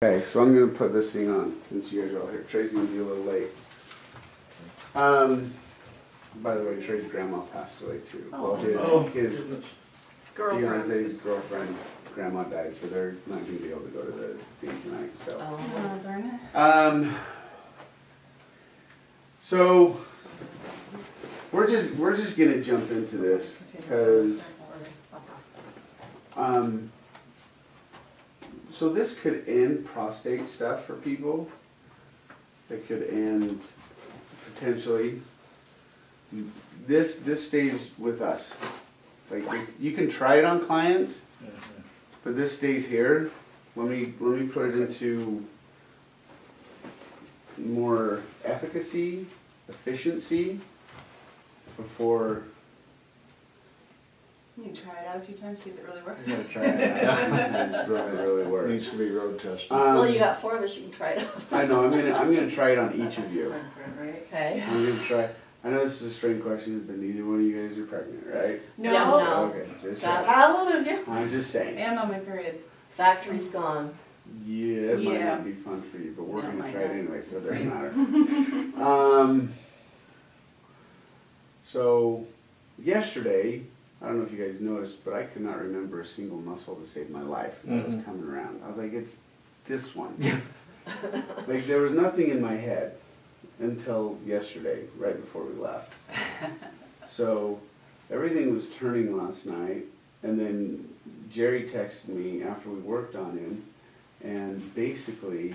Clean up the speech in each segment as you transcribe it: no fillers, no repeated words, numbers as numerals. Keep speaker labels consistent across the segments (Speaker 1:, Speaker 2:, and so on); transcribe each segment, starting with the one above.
Speaker 1: Okay, so I'm gonna put this thing on since you guys are all here. Trey's gonna be a little late. By the way, Trey's grandma passed away too. Well, his fiance's girlfriend's grandma died, so they're not gonna be able to go to the thing tonight. So,
Speaker 2: Oh, darn it.
Speaker 1: So we're just gonna jump into this because so this could end prostate stuff for people. It could end potentially. This stays with us. Like this, you can try it on clients, but this stays here. Let me put it into more efficacy, efficiency before.
Speaker 2: You can try it out a few times, see if it really works.
Speaker 1: I'm gonna try it out. So it really works.
Speaker 3: Needs to be road tested.
Speaker 4: Well, you got 4 of us, you can try it out.
Speaker 1: I know. I'm gonna try it on each of you.
Speaker 4: Okay.
Speaker 1: I'm gonna try. I know this is a strange question, but neither one of you guys are pregnant, right?
Speaker 2: No.
Speaker 4: Yeah, no.
Speaker 1: Okay, just
Speaker 4: That-
Speaker 1: saying.
Speaker 2: Hallelujah.
Speaker 1: I'm just saying.
Speaker 2: And on my period.
Speaker 4: Factory's gone.
Speaker 1: Yeah, it might
Speaker 2: Yeah.
Speaker 1: not be fun for you, but we're
Speaker 2: No,
Speaker 1: gonna
Speaker 2: might
Speaker 1: try it
Speaker 2: not.
Speaker 1: anyway, so it doesn't matter. So yesterday, I don't know if you guys noticed, but I could not remember a single muscle to save my life as I was coming around. I was like, it's this one. Like there was nothing in my head until yesterday, right before we left. So everything was turning last night, and then Jerry texted me after we worked on him, and basically,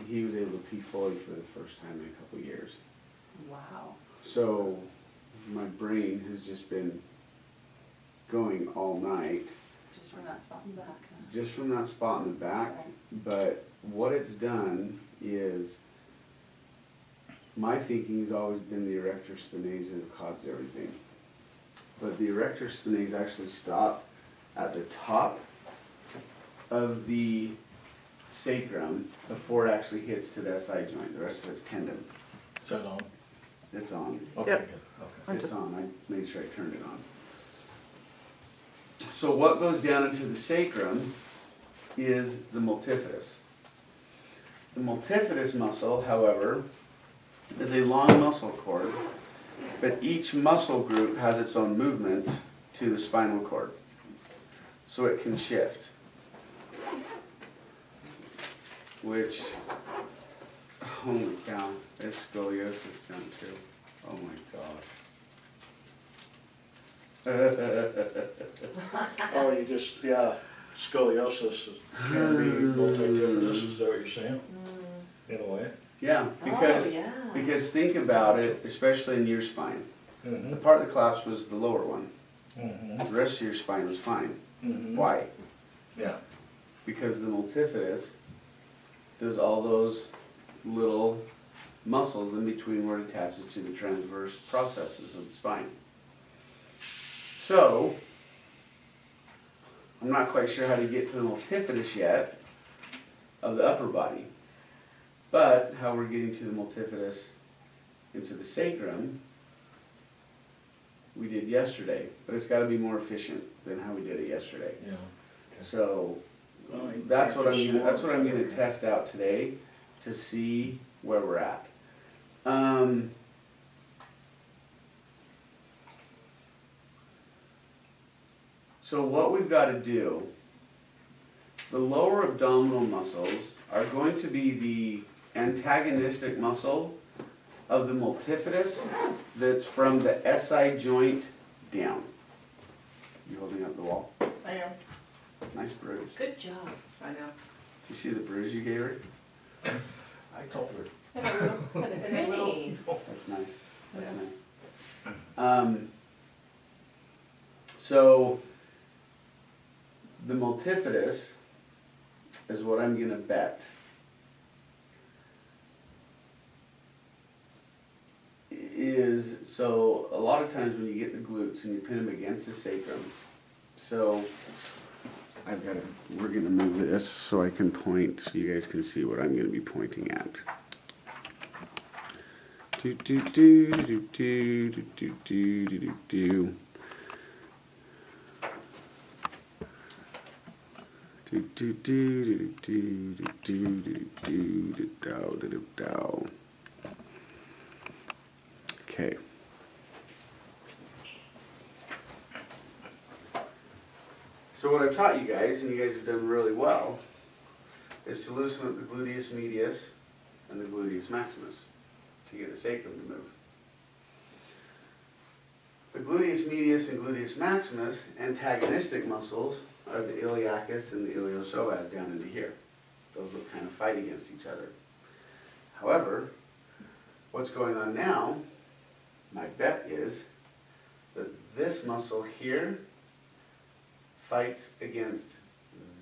Speaker 1: he was able to pee fully for the first time in a couple of years.
Speaker 2: Wow.
Speaker 1: So my brain has just been going all night,
Speaker 2: Just from that spot in the back.
Speaker 1: just from that spot in the back. But what it's done is, my thinking has always been the erector spinae that have caused everything. But the erector spinae actually stop at the top of the sacrum before it actually hits to the SI joint. The rest of it's tendon.
Speaker 3: Is that on?
Speaker 1: It's on.
Speaker 3: Okay,
Speaker 5: Yep.
Speaker 3: good, okay.
Speaker 1: It's on. I made sure I turned it on. So what goes down into the sacrum is the multifidus. The multifidus muscle, however, is a long muscle cord, but each muscle group has its own movement to the spinal cord. So it can shift. Which, holy cow, it's scoliosis done too. Oh my gosh.
Speaker 3: Oh, you just, yeah, scoliosis can be multifidus, is that what you're saying? In a way?
Speaker 1: Yeah,
Speaker 4: Oh,
Speaker 1: because
Speaker 4: yeah.
Speaker 1: think about it, especially in your spine. The part that collapsed was the lower one. The rest of your spine was fine. Why?
Speaker 3: Yeah.
Speaker 1: Because the multifidus does all those little muscles in between where it attaches to the transverse processes of the spine. So, I'm not quite sure how to get to the multifidus yet of the upper body. But how we're getting to the multifidus into the sacrum, we did yesterday. But it's got to be more efficient than how we did it yesterday.
Speaker 3: Yeah.
Speaker 1: So
Speaker 3: Well, you
Speaker 1: that's what I'm
Speaker 3: practice
Speaker 1: gonna
Speaker 3: more. Okay.
Speaker 1: test out today to see where we're at. So what we've got to do, the lower abdominal muscles are going to be the antagonistic muscle of the multifidus that's from the SI joint down. You holding up the wall?
Speaker 2: I am.
Speaker 1: Nice bruise.
Speaker 4: Good job.
Speaker 2: I know.
Speaker 1: Did you see the bruise you gave her?
Speaker 3: I told her.
Speaker 4: Pretty.
Speaker 1: That's nice. That's
Speaker 2: Yeah.
Speaker 1: nice. So the multifidus is what I'm gonna bet is, so a lot of times when you get the glutes and you pin them against the sacrum, so we're gonna move this so I can point, so you guys can see what I'm gonna be pointing at. Do do do do do do do do do do. Do do do do do do do do do do do do do. Okay. So what I've taught you guys, and you guys have done really well, is to loosen up the gluteus medius and the gluteus maximus to get the sacrum to move. The gluteus medius and gluteus maximus antagonistic muscles are the iliacus and the iliopsoas down into here. Those will kind of fight against each other. However, what's going on now, my bet is that this muscle here fights against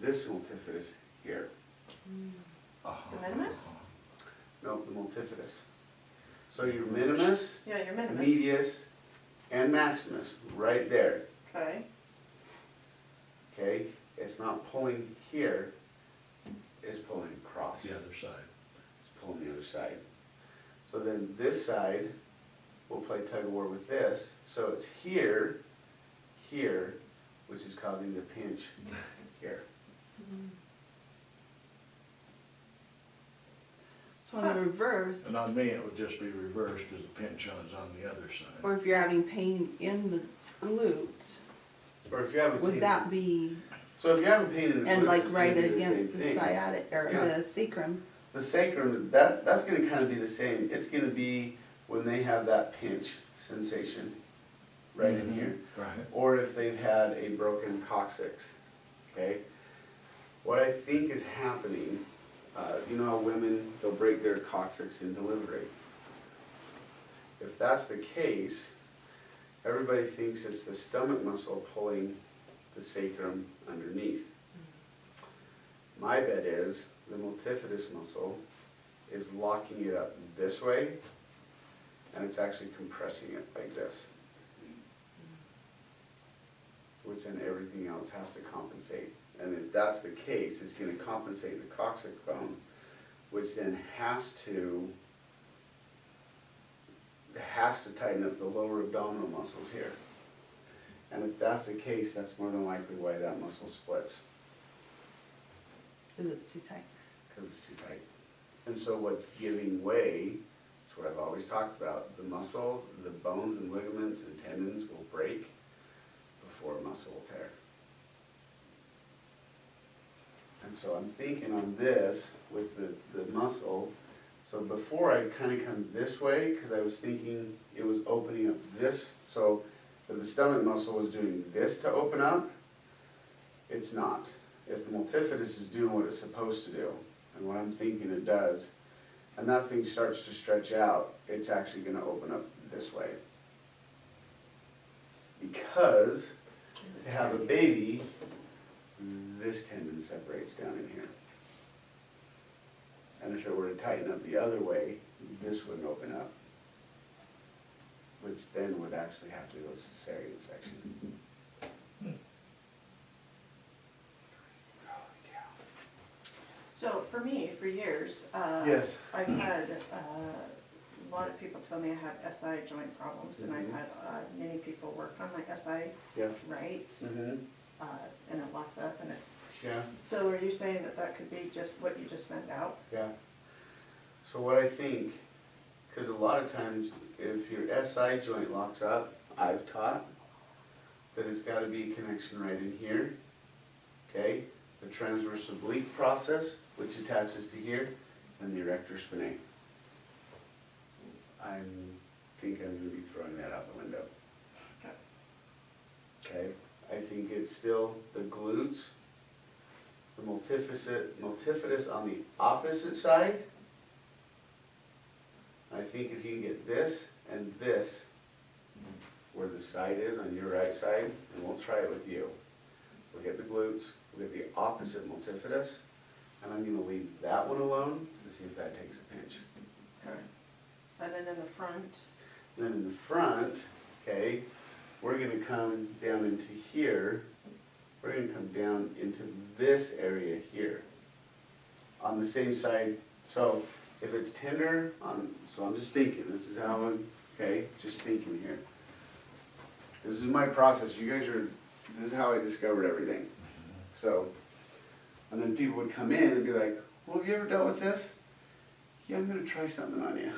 Speaker 1: this multifidus here.
Speaker 2: The minimus?
Speaker 1: No, the multifidus. So your minimus,
Speaker 2: Yeah, your minimus.
Speaker 1: medius, and maximus, right there.
Speaker 2: Okay.
Speaker 1: Okay? It's not pulling here, it's pulling across.
Speaker 3: The other side.
Speaker 1: It's pulling the other side. So then this side will play tug of war with this. So it's here, here, which is causing the pinch here.
Speaker 5: So in the reverse,
Speaker 3: And on me, it would just be reversed because the pinch on is on the other side.
Speaker 5: or if you're having pain in the glute,
Speaker 1: Or if you're having pain.
Speaker 5: would that be,
Speaker 1: So if you're having pain in the
Speaker 5: and
Speaker 1: glutes,
Speaker 5: like
Speaker 1: it's
Speaker 5: right
Speaker 1: gonna be the
Speaker 5: against
Speaker 1: same
Speaker 5: the
Speaker 1: thing.
Speaker 5: sciatic, or
Speaker 1: Yeah.
Speaker 5: the sacrum?
Speaker 1: The sacrum, that's gonna kind of be the same. It's gonna be when they have that pinch sensation right in here.
Speaker 3: Right.
Speaker 1: Or if they've had a broken coccyx, okay? What I think is happening, you know how women, they'll break their coccyx in delivery. If that's the case, everybody thinks it's the stomach muscle pulling the sacrum underneath. My bet is the multifidus muscle is locking it up this way, and it's actually compressing it like this. Which then everything else has to compensate. And if that's the case, it's gonna compensate the coccyx bone, which then has to tighten up the lower abdominal muscles here. And if that's the case, that's more than likely why that muscle splits,
Speaker 5: Because it's too tight.
Speaker 1: because it's too tight. And so what's giving way, is what I've always talked about, the muscles, the bones and ligaments and tendons will break before a muscle will tear. And so I'm thinking on this with the muscle, so before I kind of come this way, because I was thinking it was opening up this, so that the stomach muscle was doing this to open up, it's not. If the multifidus is doing what it's supposed to do, and what I'm thinking it does, and that thing starts to stretch out, it's actually gonna open up this way. Because to have a baby, this tendon separates down in here. And if it were to tighten up the other way, this wouldn't open up. Which then would actually have to go cesarean section. Holy cow.
Speaker 2: So for me, for years,
Speaker 1: Yes.
Speaker 2: I've had a lot of people tell me I have SI joint problems, and I've
Speaker 1: Mhm.
Speaker 2: had many people work on my SI
Speaker 1: Yeah.
Speaker 2: right,
Speaker 1: Mm-hmm.
Speaker 2: and it locks up, and it's,
Speaker 1: Yeah.
Speaker 2: so are you saying that that could be just what you just meant out?
Speaker 1: Yeah. So what I think, because a lot of times if your SI joint locks up, I've taught that it's got to be a connection right in here. Okay? The transverse oblique process, which attaches to here, and the erector spinae. I think I'm going to be throwing that out the window.
Speaker 2: Okay.
Speaker 1: Okay? I think it's still the glutes, the multifidus on the opposite side. I think if you can get this and this, where the side is on your right side, and we'll try it with you. We'll get the glutes, we'll get the opposite multifidus, and I'm gonna leave that one alone and see if that takes a pinch.
Speaker 2: Okay. And then in the front,
Speaker 1: And then in the front, okay, we're gonna come down into here, we're gonna come down into this area here. On the same side, so if it's tender, so I'm just thinking, this is how I'm, okay, just thinking here. This is my process, you guys are, this is how I discovered everything. So, And then people would come in and be like, well, have you ever dealt with this? Yeah, I'm gonna try something on you.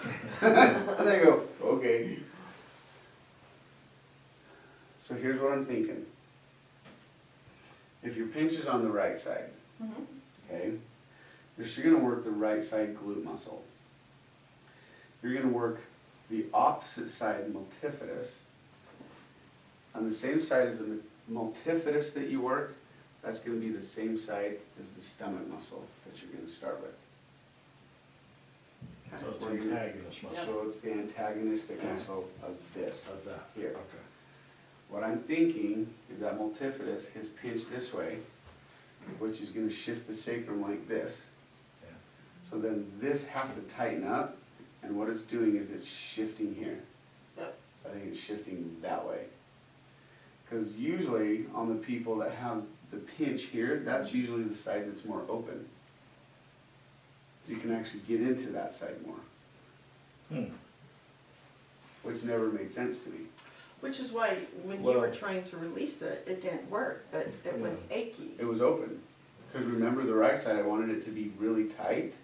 Speaker 1: And they go, okay. So here's what I'm thinking. If your pinch is on the right side,
Speaker 2: Mhm.
Speaker 1: okay, you're gonna work the right side glute muscle. You're gonna work the opposite side multifidus. On the same side as the multifidus that you work, that's gonna be the same side as the stomach muscle that you're gonna start with.
Speaker 3: So it's
Speaker 1: Where you-
Speaker 3: antagonist muscle
Speaker 1: So it's the antagonistic muscle of this.
Speaker 3: of that.
Speaker 1: Here.
Speaker 3: Okay.
Speaker 1: What I'm thinking is that multifidus is pinched this way, which is gonna shift the sacrum like this.
Speaker 3: Yeah.
Speaker 1: So then this has to tighten up, and what it's doing is it's shifting here.
Speaker 2: Yep.
Speaker 1: I think it's shifting that way. Because usually on the people that have the pinch here, that's usually the side that's more open. You can actually get into that side more,
Speaker 3: Hmm.
Speaker 1: which never made sense to me.
Speaker 2: Which is why when you
Speaker 3: Well-
Speaker 2: were trying to release it, it didn't work, but it was achy.
Speaker 1: It was open. Because remember the right side, I wanted it to be really tight.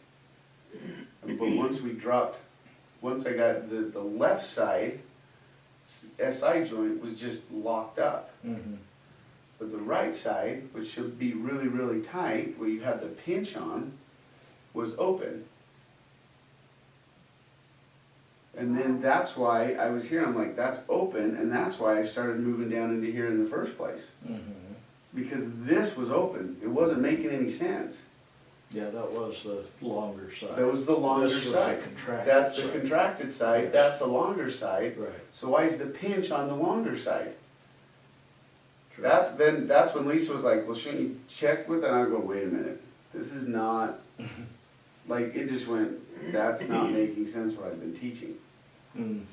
Speaker 1: But once I got the left side, SI joint was just locked up.
Speaker 3: Mm-hmm.
Speaker 1: But the right side, which should be really, really tight, where you have the pinch on, was open. And then that's why I was here, I'm like, that's open, and that's why I started moving down into here in the first place.
Speaker 3: Mm-hmm.
Speaker 1: Because this was open, it wasn't making any sense.
Speaker 3: Yeah, that was the longer side.
Speaker 1: That was the longer
Speaker 3: This was the
Speaker 1: side.
Speaker 3: contracted
Speaker 1: That's the
Speaker 3: side.
Speaker 1: contracted side,
Speaker 3: Yes.
Speaker 1: that's the longer side.
Speaker 3: Right.
Speaker 1: So why is the pinch on the longer side?
Speaker 3: True.
Speaker 1: That's when Lisa was like, well, shouldn't you check with that? And I go, wait a minute, this is not, like, it just went, that's not making sense what I've been teaching.
Speaker 3: Mm.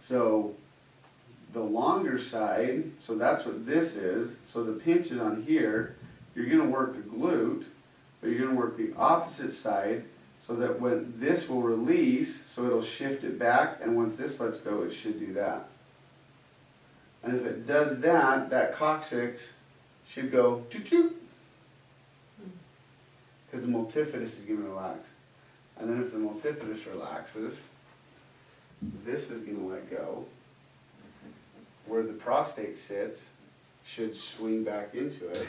Speaker 1: So, the longer side, so that's what this is, so the pinch is on here, you're gonna work the glute, but you're gonna work the opposite side, so that when this will release, so it'll shift it back, and once this lets go, it should do that. And if it does that, that coccyx should go toot-toot. Because the multifidus is gonna relax. And then if the multifidus relaxes, this is gonna let go. Where the prostate sits should swing back into it.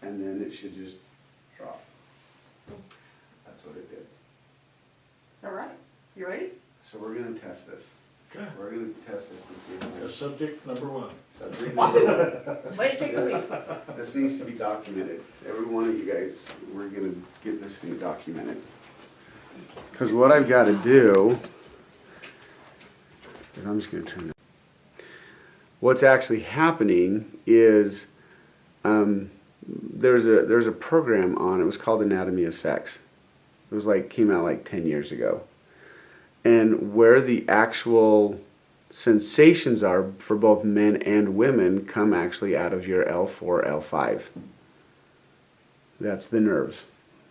Speaker 1: And then it should just drop. That's what it did.
Speaker 2: All right, you ready?
Speaker 1: So we're gonna test this.
Speaker 3: Okay.
Speaker 1: We're gonna test this and see if
Speaker 3: That's subject number one.
Speaker 1: subject.
Speaker 2: Way to take the lead.
Speaker 1: This needs to be documented. Every one of you guys, we're gonna get this thing documented. Because what I've got to do is I'm just gonna turn it. What's actually happening is there's a program on. It was called Anatomy of Sex. It was came out like 10 years ago. And where the actual sensations are for both men and women come actually out of your L4, L5. That's the nerves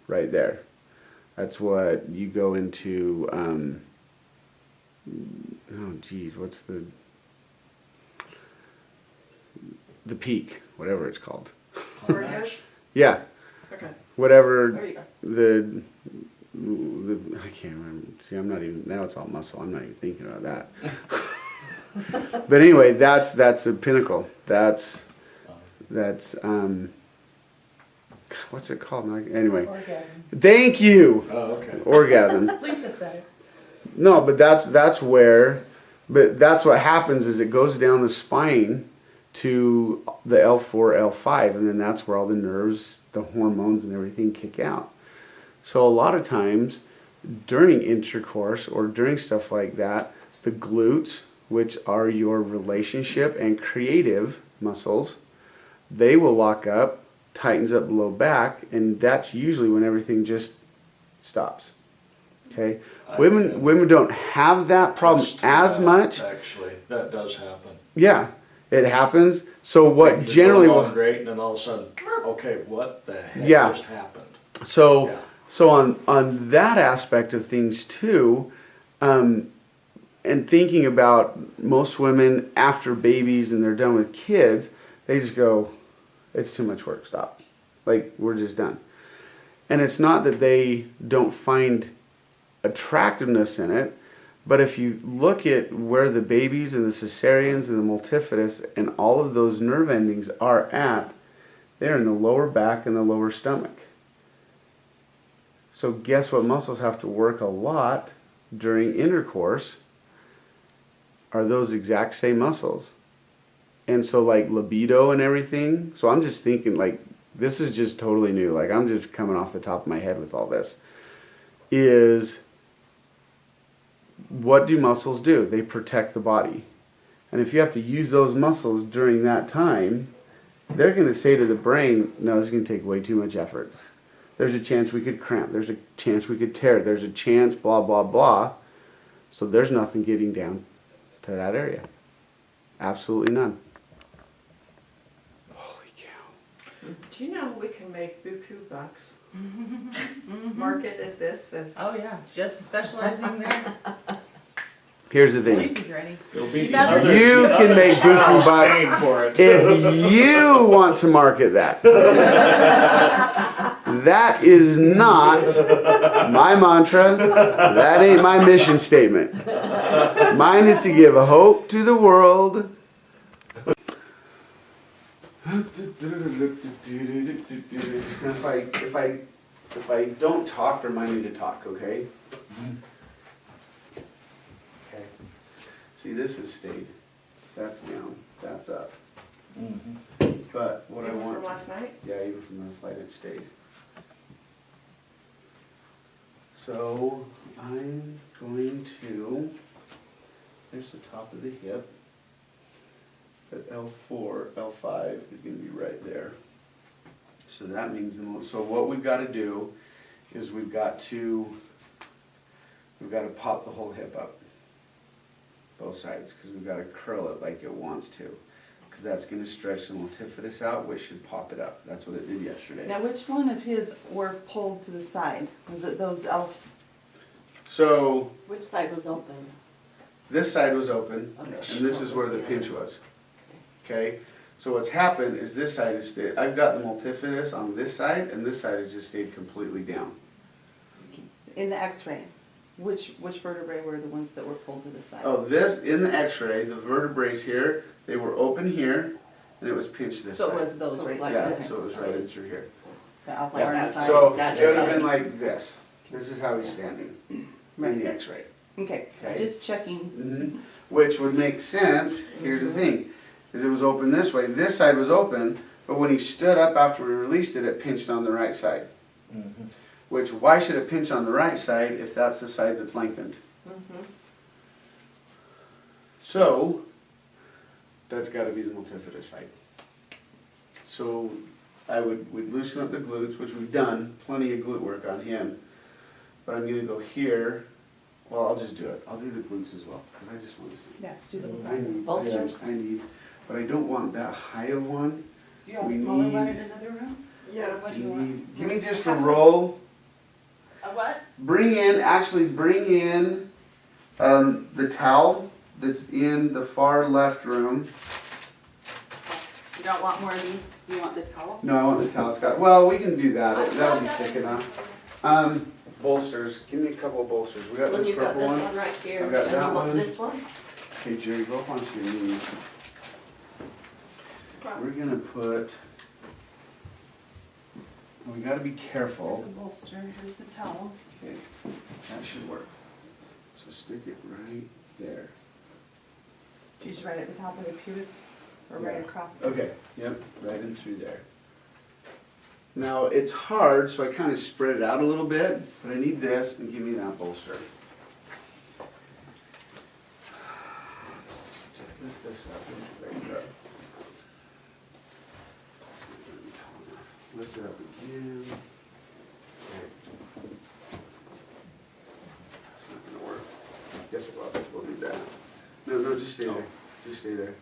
Speaker 1: right there. That's what you go into, oh geez, what's the peak, whatever it's called.
Speaker 2: Corridors?
Speaker 1: Yeah,
Speaker 2: Okay,
Speaker 1: whatever
Speaker 2: there you go.
Speaker 1: the I can't remember. See, I'm not even, now it's all muscle. I'm not even thinking about that. But anyway, that's a pinnacle. That's what's it called? Anyway,
Speaker 6: Orgasm.
Speaker 1: thank you.
Speaker 3: Oh, okay.
Speaker 1: Orgasm.
Speaker 6: Lisa said it.
Speaker 1: No, but that's where, but that's what happens is it goes down the spine to the L4, L5, and then that's where all the nerves, the hormones and everything kick out. So a lot of times during intercourse or during stuff like that, the glutes, which are your relationship and creative muscles, they will lock up, tightens up below back, and that's usually when everything just stops. Okay? Women don't have that problem
Speaker 3: Test to
Speaker 1: as
Speaker 3: that,
Speaker 1: much.
Speaker 3: Actually, that does happen.
Speaker 1: Yeah, it happens. So what
Speaker 3: Things are
Speaker 1: generally
Speaker 3: going
Speaker 1: will
Speaker 3: along great, and then all of a sudden, okay, what the heck
Speaker 1: Yeah.
Speaker 3: just happened?
Speaker 1: so
Speaker 3: Yeah.
Speaker 1: so on that aspect of things too, and thinking about most women after babies and they're done with kids, they just go, it's too much work, stop. Like, we're just done. And it's not that they don't find attractiveness in it, but if you look at where the babies and the cesareans and the multifidus and all of those nerve endings are at, they're in the lower back and the lower stomach. So guess what muscles have to work a lot during intercourse are those exact same muscles. And so like libido and everything, so I'm just thinking like, this is just totally new, like I'm just coming off the top of my head with all this, is what do muscles do? They protect the body. And if you have to use those muscles during that time, they're going to say to the brain, no, this is going to take way too much effort. There's a chance we could cramp. There's a chance we could tear. There's a chance blah, blah, blah. So there's nothing getting down to that area. Absolutely none. Holy cow.
Speaker 2: Do you know we can make buku bucks? Market at this as.
Speaker 5: Oh, yeah, just specializing there.
Speaker 1: Here's the thing.
Speaker 5: Lacey's ready.
Speaker 3: It'll
Speaker 5: She
Speaker 3: be the
Speaker 5: better.
Speaker 3: other,
Speaker 1: You
Speaker 3: the
Speaker 1: can
Speaker 3: other
Speaker 1: make
Speaker 3: child's
Speaker 1: buku bucks
Speaker 3: paying for it.
Speaker 1: If you want to market that, that is not my mantra. That ain't my mission statement. Mine is to give a hope to the world. If I don't talk, remind me to talk, okay? Okay. See, this has stayed. That's down. That's up.
Speaker 3: Mhm.
Speaker 1: But what I
Speaker 2: Even
Speaker 1: want.
Speaker 2: from last night?
Speaker 1: Yeah, even from last night it stayed. So I'm going to, there's the top of the hip. At L4, L5 is going to be right there. So that means so what we've got to do is we've got to pop the whole hip up, both sides, because we've got to curl it like it wants to. Because that's going to stretch the multifidus out, which should pop it up. That's what it did yesterday.
Speaker 5: Now, which one of his were pulled to the side? Was it those elf?
Speaker 1: So
Speaker 4: Which side was open?
Speaker 1: this side was open,
Speaker 4: Okay.
Speaker 1: and this is where the pinch was. Okay? So what's happened is this side has stayed, I've got the multifidus on this side, and this side has just stayed completely down.
Speaker 5: In the x-ray, which vertebrae were the ones that were pulled to the side?
Speaker 1: Oh, this, in the x-ray, the vertebrae here, they were open here, and it was pinched this
Speaker 5: So
Speaker 1: side.
Speaker 5: it was those
Speaker 4: So it was
Speaker 5: right
Speaker 4: like
Speaker 5: there?
Speaker 1: Yeah,
Speaker 5: Okay.
Speaker 1: so it was right in through here.
Speaker 5: The alpha
Speaker 4: Yeah,
Speaker 5: R5.
Speaker 4: that's-
Speaker 1: So it
Speaker 4: exaggerated.
Speaker 1: would have been like this. This is how he's standing in the x-ray.
Speaker 5: Okay,
Speaker 1: Okay.
Speaker 5: just checking.
Speaker 1: Mhm. Which would make sense, here's the thing, is it was open this way, this side was open, but when he stood up after we released it, it pinched on the right side.
Speaker 3: Mhm.
Speaker 1: Which, why should it pinch on the right side if that's the side that's lengthened?
Speaker 4: Mm-hmm.
Speaker 1: So, that's gotta be the multifidus side. So, we'd loosen up the glutes, which we've done, plenty of glute work on him. But I'm gonna go here, well, I'll just do it, I'll do the glutes as well, because I just want to see.
Speaker 5: Yes, do the whole
Speaker 1: I
Speaker 5: process.
Speaker 1: need,
Speaker 4: Bolsters?
Speaker 1: I need, but I don't want that high of one.
Speaker 5: Do you have
Speaker 1: We
Speaker 5: a smaller one
Speaker 1: need-
Speaker 5: in another room?
Speaker 2: Yeah.
Speaker 5: What do you want?
Speaker 1: Give me just a roll.
Speaker 5: A what?
Speaker 1: Bring in the towel that's in the far left room.
Speaker 5: You don't want more of these? You want the towel?
Speaker 1: No, I want the towel, Scott. Well, we can do that. That'll be thick enough. Bolsters. Give me a couple of bolsters. We got
Speaker 4: Well,
Speaker 1: this
Speaker 4: you've got
Speaker 1: purple
Speaker 4: this
Speaker 1: one.
Speaker 4: one right here,
Speaker 1: I've
Speaker 4: and
Speaker 1: got
Speaker 4: you
Speaker 1: that
Speaker 4: want
Speaker 1: one.
Speaker 4: this one?
Speaker 1: Okay, Jerry, go up onto your knees. We're gonna put. We gotta be
Speaker 5: Here's
Speaker 1: careful.
Speaker 5: the bolster, here's the towel.
Speaker 1: Okay, that should work. So stick it right there.
Speaker 5: Just right at the top of the pubic, or right
Speaker 1: Yeah.
Speaker 5: across the...
Speaker 1: Okay, yep, right in through there. Now, it's hard, so I kind of spread it out a little bit, but I need this, and give me that bolster. Lift this up, there you go. Lift it up again. Okay. That's not gonna work. Guess it will, we'll do that. No, just stay there, just stay there.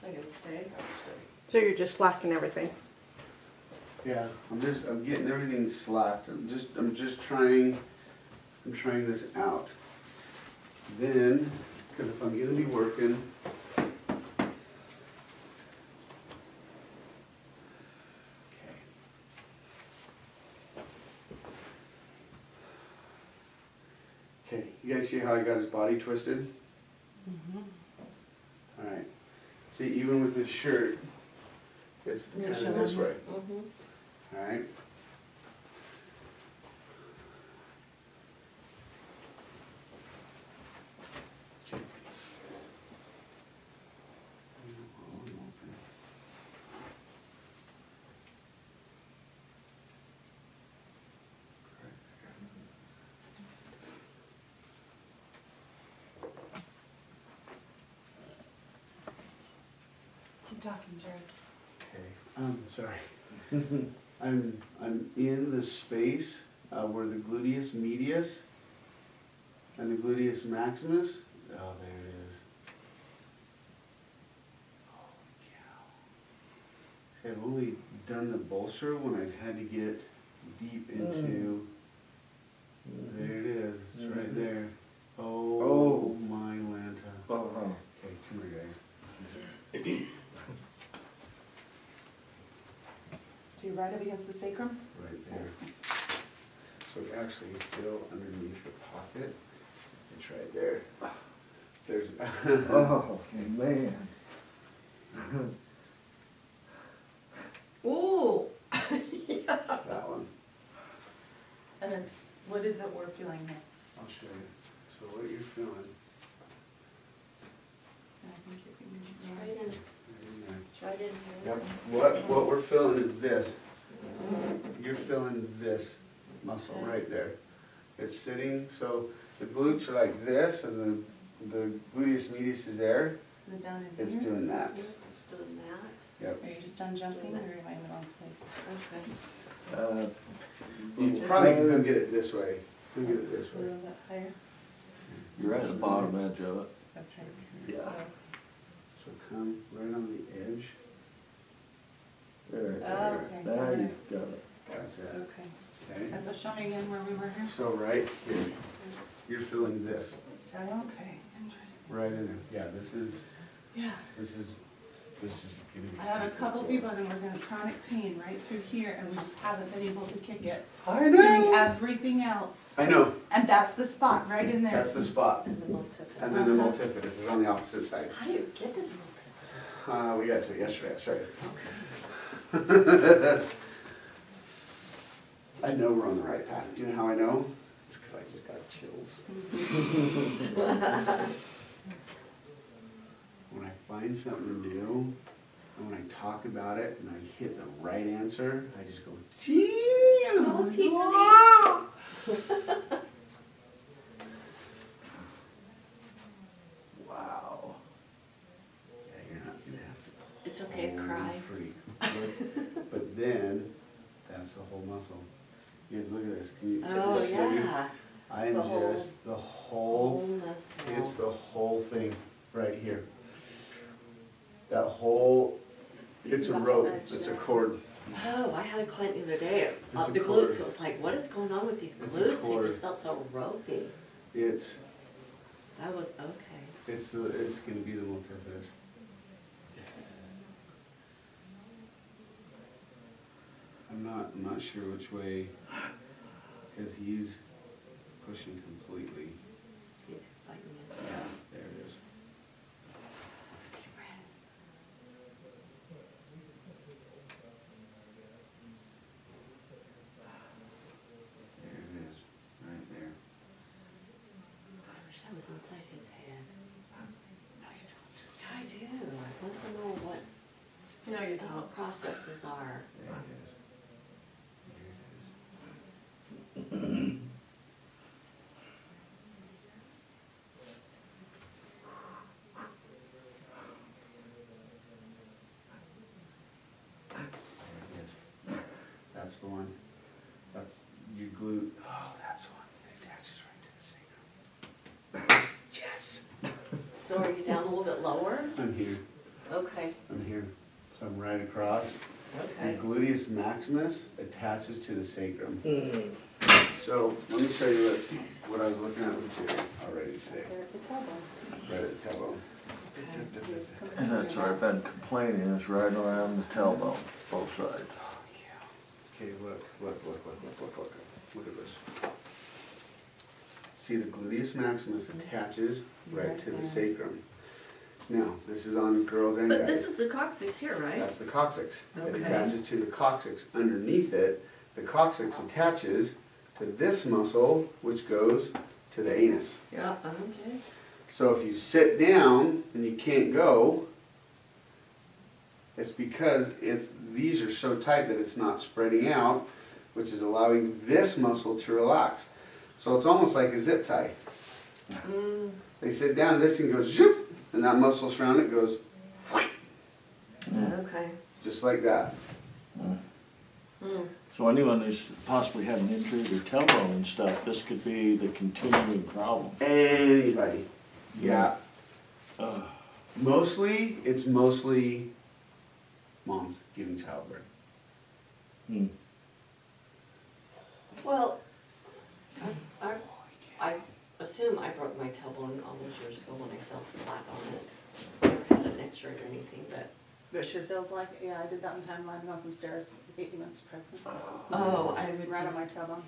Speaker 4: So you're gonna stay?
Speaker 2: So you're just slacking everything?
Speaker 1: Yeah, I'm getting everything slacked. I'm just trying this out. Then, because if I'm gonna be working, Okay, you guys see how he got his body twisted?
Speaker 5: Mhm.
Speaker 1: Alright. See, even with his shirt, it's
Speaker 5: Is it
Speaker 1: kind of
Speaker 5: showing?
Speaker 1: this way.
Speaker 4: Mm-hmm.
Speaker 1: Alright?
Speaker 5: Keep talking, Jared.
Speaker 1: Okay, sorry. I'm in the space where the gluteus medius and the gluteus maximus. Oh, there it is. Holy cow. See, I've only done the bolster when I've had to get deep into. There it is. It's right there. Oh,
Speaker 3: Oh.
Speaker 1: my Lanta.
Speaker 3: Uh-huh.
Speaker 1: Okay, come here, guys.
Speaker 5: So you're right up against the sacrum?
Speaker 1: Right there. So actually you feel underneath the pocket. It's right there. There's
Speaker 3: Oh, man.
Speaker 4: Ooh.
Speaker 1: that's that one.
Speaker 5: And then, what is it we're feeling here?
Speaker 1: I'll show you. So what you're feeling.
Speaker 5: I think you're
Speaker 4: It's
Speaker 5: feeling
Speaker 4: right in,
Speaker 1: right there.
Speaker 4: it's right in here.
Speaker 1: Yep. What we're feeling is this. You're feeling this muscle right there. It's sitting, so the glutes are like this and the gluteus medius is there.
Speaker 5: the down in here?
Speaker 1: It's doing that.
Speaker 4: It's doing that.
Speaker 1: Yep.
Speaker 5: Are you just done jumping or am I in the wrong place?
Speaker 4: Okay.
Speaker 1: You probably can come get it this way. Come get it this
Speaker 5: A
Speaker 1: way.
Speaker 5: little bit higher?
Speaker 3: You're right at the bottom edge of it.
Speaker 5: Okay.
Speaker 3: Yeah.
Speaker 1: So come right on the edge.
Speaker 3: There.
Speaker 5: Oh, okay.
Speaker 3: Now you've got it.
Speaker 1: That's it.
Speaker 5: Okay.
Speaker 1: Okay.
Speaker 5: And so show me again where we were here?
Speaker 1: So right here, you're feeling this,
Speaker 5: Okay, interesting.
Speaker 1: right in there. Yeah, this is
Speaker 5: Yeah.
Speaker 1: giving you.
Speaker 5: I have a couple people that are working chronic pain right through here and we just haven't been able to kick it.
Speaker 1: I
Speaker 5: Doing
Speaker 1: know.
Speaker 5: everything else.
Speaker 1: I know.
Speaker 5: And that's the spot, right in there.
Speaker 1: That's the spot.
Speaker 4: And the multiple.
Speaker 1: And then the multifidus is on the opposite side.
Speaker 4: How do you get to the multiple?
Speaker 1: We got to it yesterday, that's right.
Speaker 4: Okay.
Speaker 1: I know we're on the right path. Do you know how I know? It's because I just got chills. When I find something new, and when I talk about it, and I hit the right answer, I just go,
Speaker 4: Oh,
Speaker 1: "Tea!"
Speaker 4: Wow.
Speaker 3: Wow.
Speaker 1: Yeah, you're not gonna have to.
Speaker 4: It's okay to
Speaker 1: Holy
Speaker 4: cry.
Speaker 1: freak. But then, that's the whole muscle. You guys look at this. Can you
Speaker 4: Oh,
Speaker 1: just show you?
Speaker 4: yeah.
Speaker 1: I am
Speaker 4: The whole-
Speaker 1: just the whole.
Speaker 4: muscle.
Speaker 1: It's the whole thing right here. That whole. It's a
Speaker 4: The
Speaker 1: rope.
Speaker 4: edge
Speaker 1: It's a
Speaker 4: there.
Speaker 1: cord.
Speaker 4: Oh, I had a client the other day,
Speaker 1: It's a
Speaker 4: the
Speaker 1: cord.
Speaker 4: glutes, it was like, what is going on with these
Speaker 1: It's a
Speaker 4: glutes?
Speaker 1: cord.
Speaker 4: It just felt so ropey.
Speaker 1: It's
Speaker 4: That was, okay.
Speaker 1: it's gonna be the multifidus. I'm not sure which way, because he's pushing completely.
Speaker 4: He's fighting it.
Speaker 1: Yeah, there it is. There it is, right there.
Speaker 4: I wish I was inside his head.
Speaker 1: No, you don't.
Speaker 4: Yeah, I do. I want to know what
Speaker 2: No, you
Speaker 4: the
Speaker 2: don't.
Speaker 4: processes are.
Speaker 1: There it is. There it is. There it is. That's the one. That's your glute. Oh, that's the one. It attaches right to the sacrum. Yes!
Speaker 4: So are you down a little bit lower?
Speaker 1: I'm here.
Speaker 4: Okay,
Speaker 1: I'm here. So I'm right across.
Speaker 4: okay.
Speaker 1: The gluteus maximus attaches to the sacrum. So let me show you what I was looking at with Jerry already today.
Speaker 4: There at the tailbone.
Speaker 1: Right at the tailbone.
Speaker 3: And that's where I've been complaining, is right around the tailbone, both sides.
Speaker 1: Oh, yeah. Okay, look at this. See, the gluteus maximus attaches right to the
Speaker 5: Right.
Speaker 1: sacrum. Now, this is on girls and
Speaker 4: But this
Speaker 1: guys.
Speaker 4: is the coccyx here, right?
Speaker 1: That's the coccyx. It
Speaker 4: Okay.
Speaker 1: attaches to the coccyx. Underneath it, the coccyx attaches to this muscle, which goes to the anus.
Speaker 4: Yeah, okay.
Speaker 1: So if you sit down and you can't go, it's because these are so tight that it's not spreading out, which is allowing this muscle to relax. So it's almost like a zip tie.
Speaker 4: Mm,
Speaker 1: They sit down, this thing goes zoop, and that muscle around it goes
Speaker 4: okay.
Speaker 1: just like that.
Speaker 4: Mm.
Speaker 3: So anyone who's possibly had an injury to their tailbone and stuff, this could be the continuing problem.
Speaker 1: Anybody. Yeah.
Speaker 3: Uh,
Speaker 1: It's mostly moms giving childbirth.
Speaker 3: hmm.
Speaker 4: Well, I assume I broke my tailbone all those years ago when I fell flat on it. I had an x-ray or anything, but,
Speaker 5: It sure feels like, yeah, I did that one time landing on some stairs, 18 months pregnant.
Speaker 4: oh, I would
Speaker 5: Right on
Speaker 4: just,
Speaker 5: my tailbone.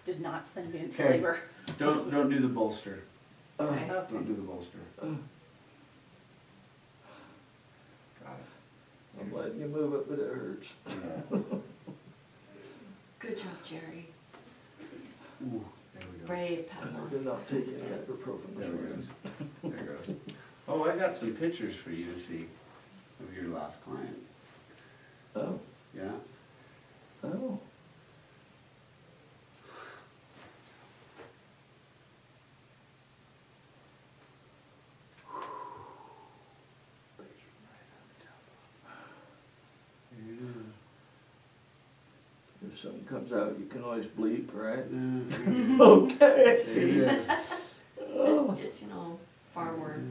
Speaker 5: Did not send me into
Speaker 1: Okay.
Speaker 5: labor.
Speaker 1: Don't do the bolster.
Speaker 4: okay.
Speaker 1: Don't do the bolster. Got
Speaker 3: I'm letting you move it, but it hurts.
Speaker 1: it.
Speaker 4: Good job, Jerry.
Speaker 1: Ooh, there we go.
Speaker 4: Brave
Speaker 3: I
Speaker 4: Pamela.
Speaker 3: did not take any ibuprofen
Speaker 1: There
Speaker 3: this
Speaker 1: it
Speaker 3: morning.
Speaker 1: goes. There it goes. Oh, I got some pictures for you to see of your last client.
Speaker 3: Oh,
Speaker 1: Yeah?
Speaker 3: oh. If something comes out, you can always bleep, right? Okay.
Speaker 1: There it is.
Speaker 4: Just, you know, farm words.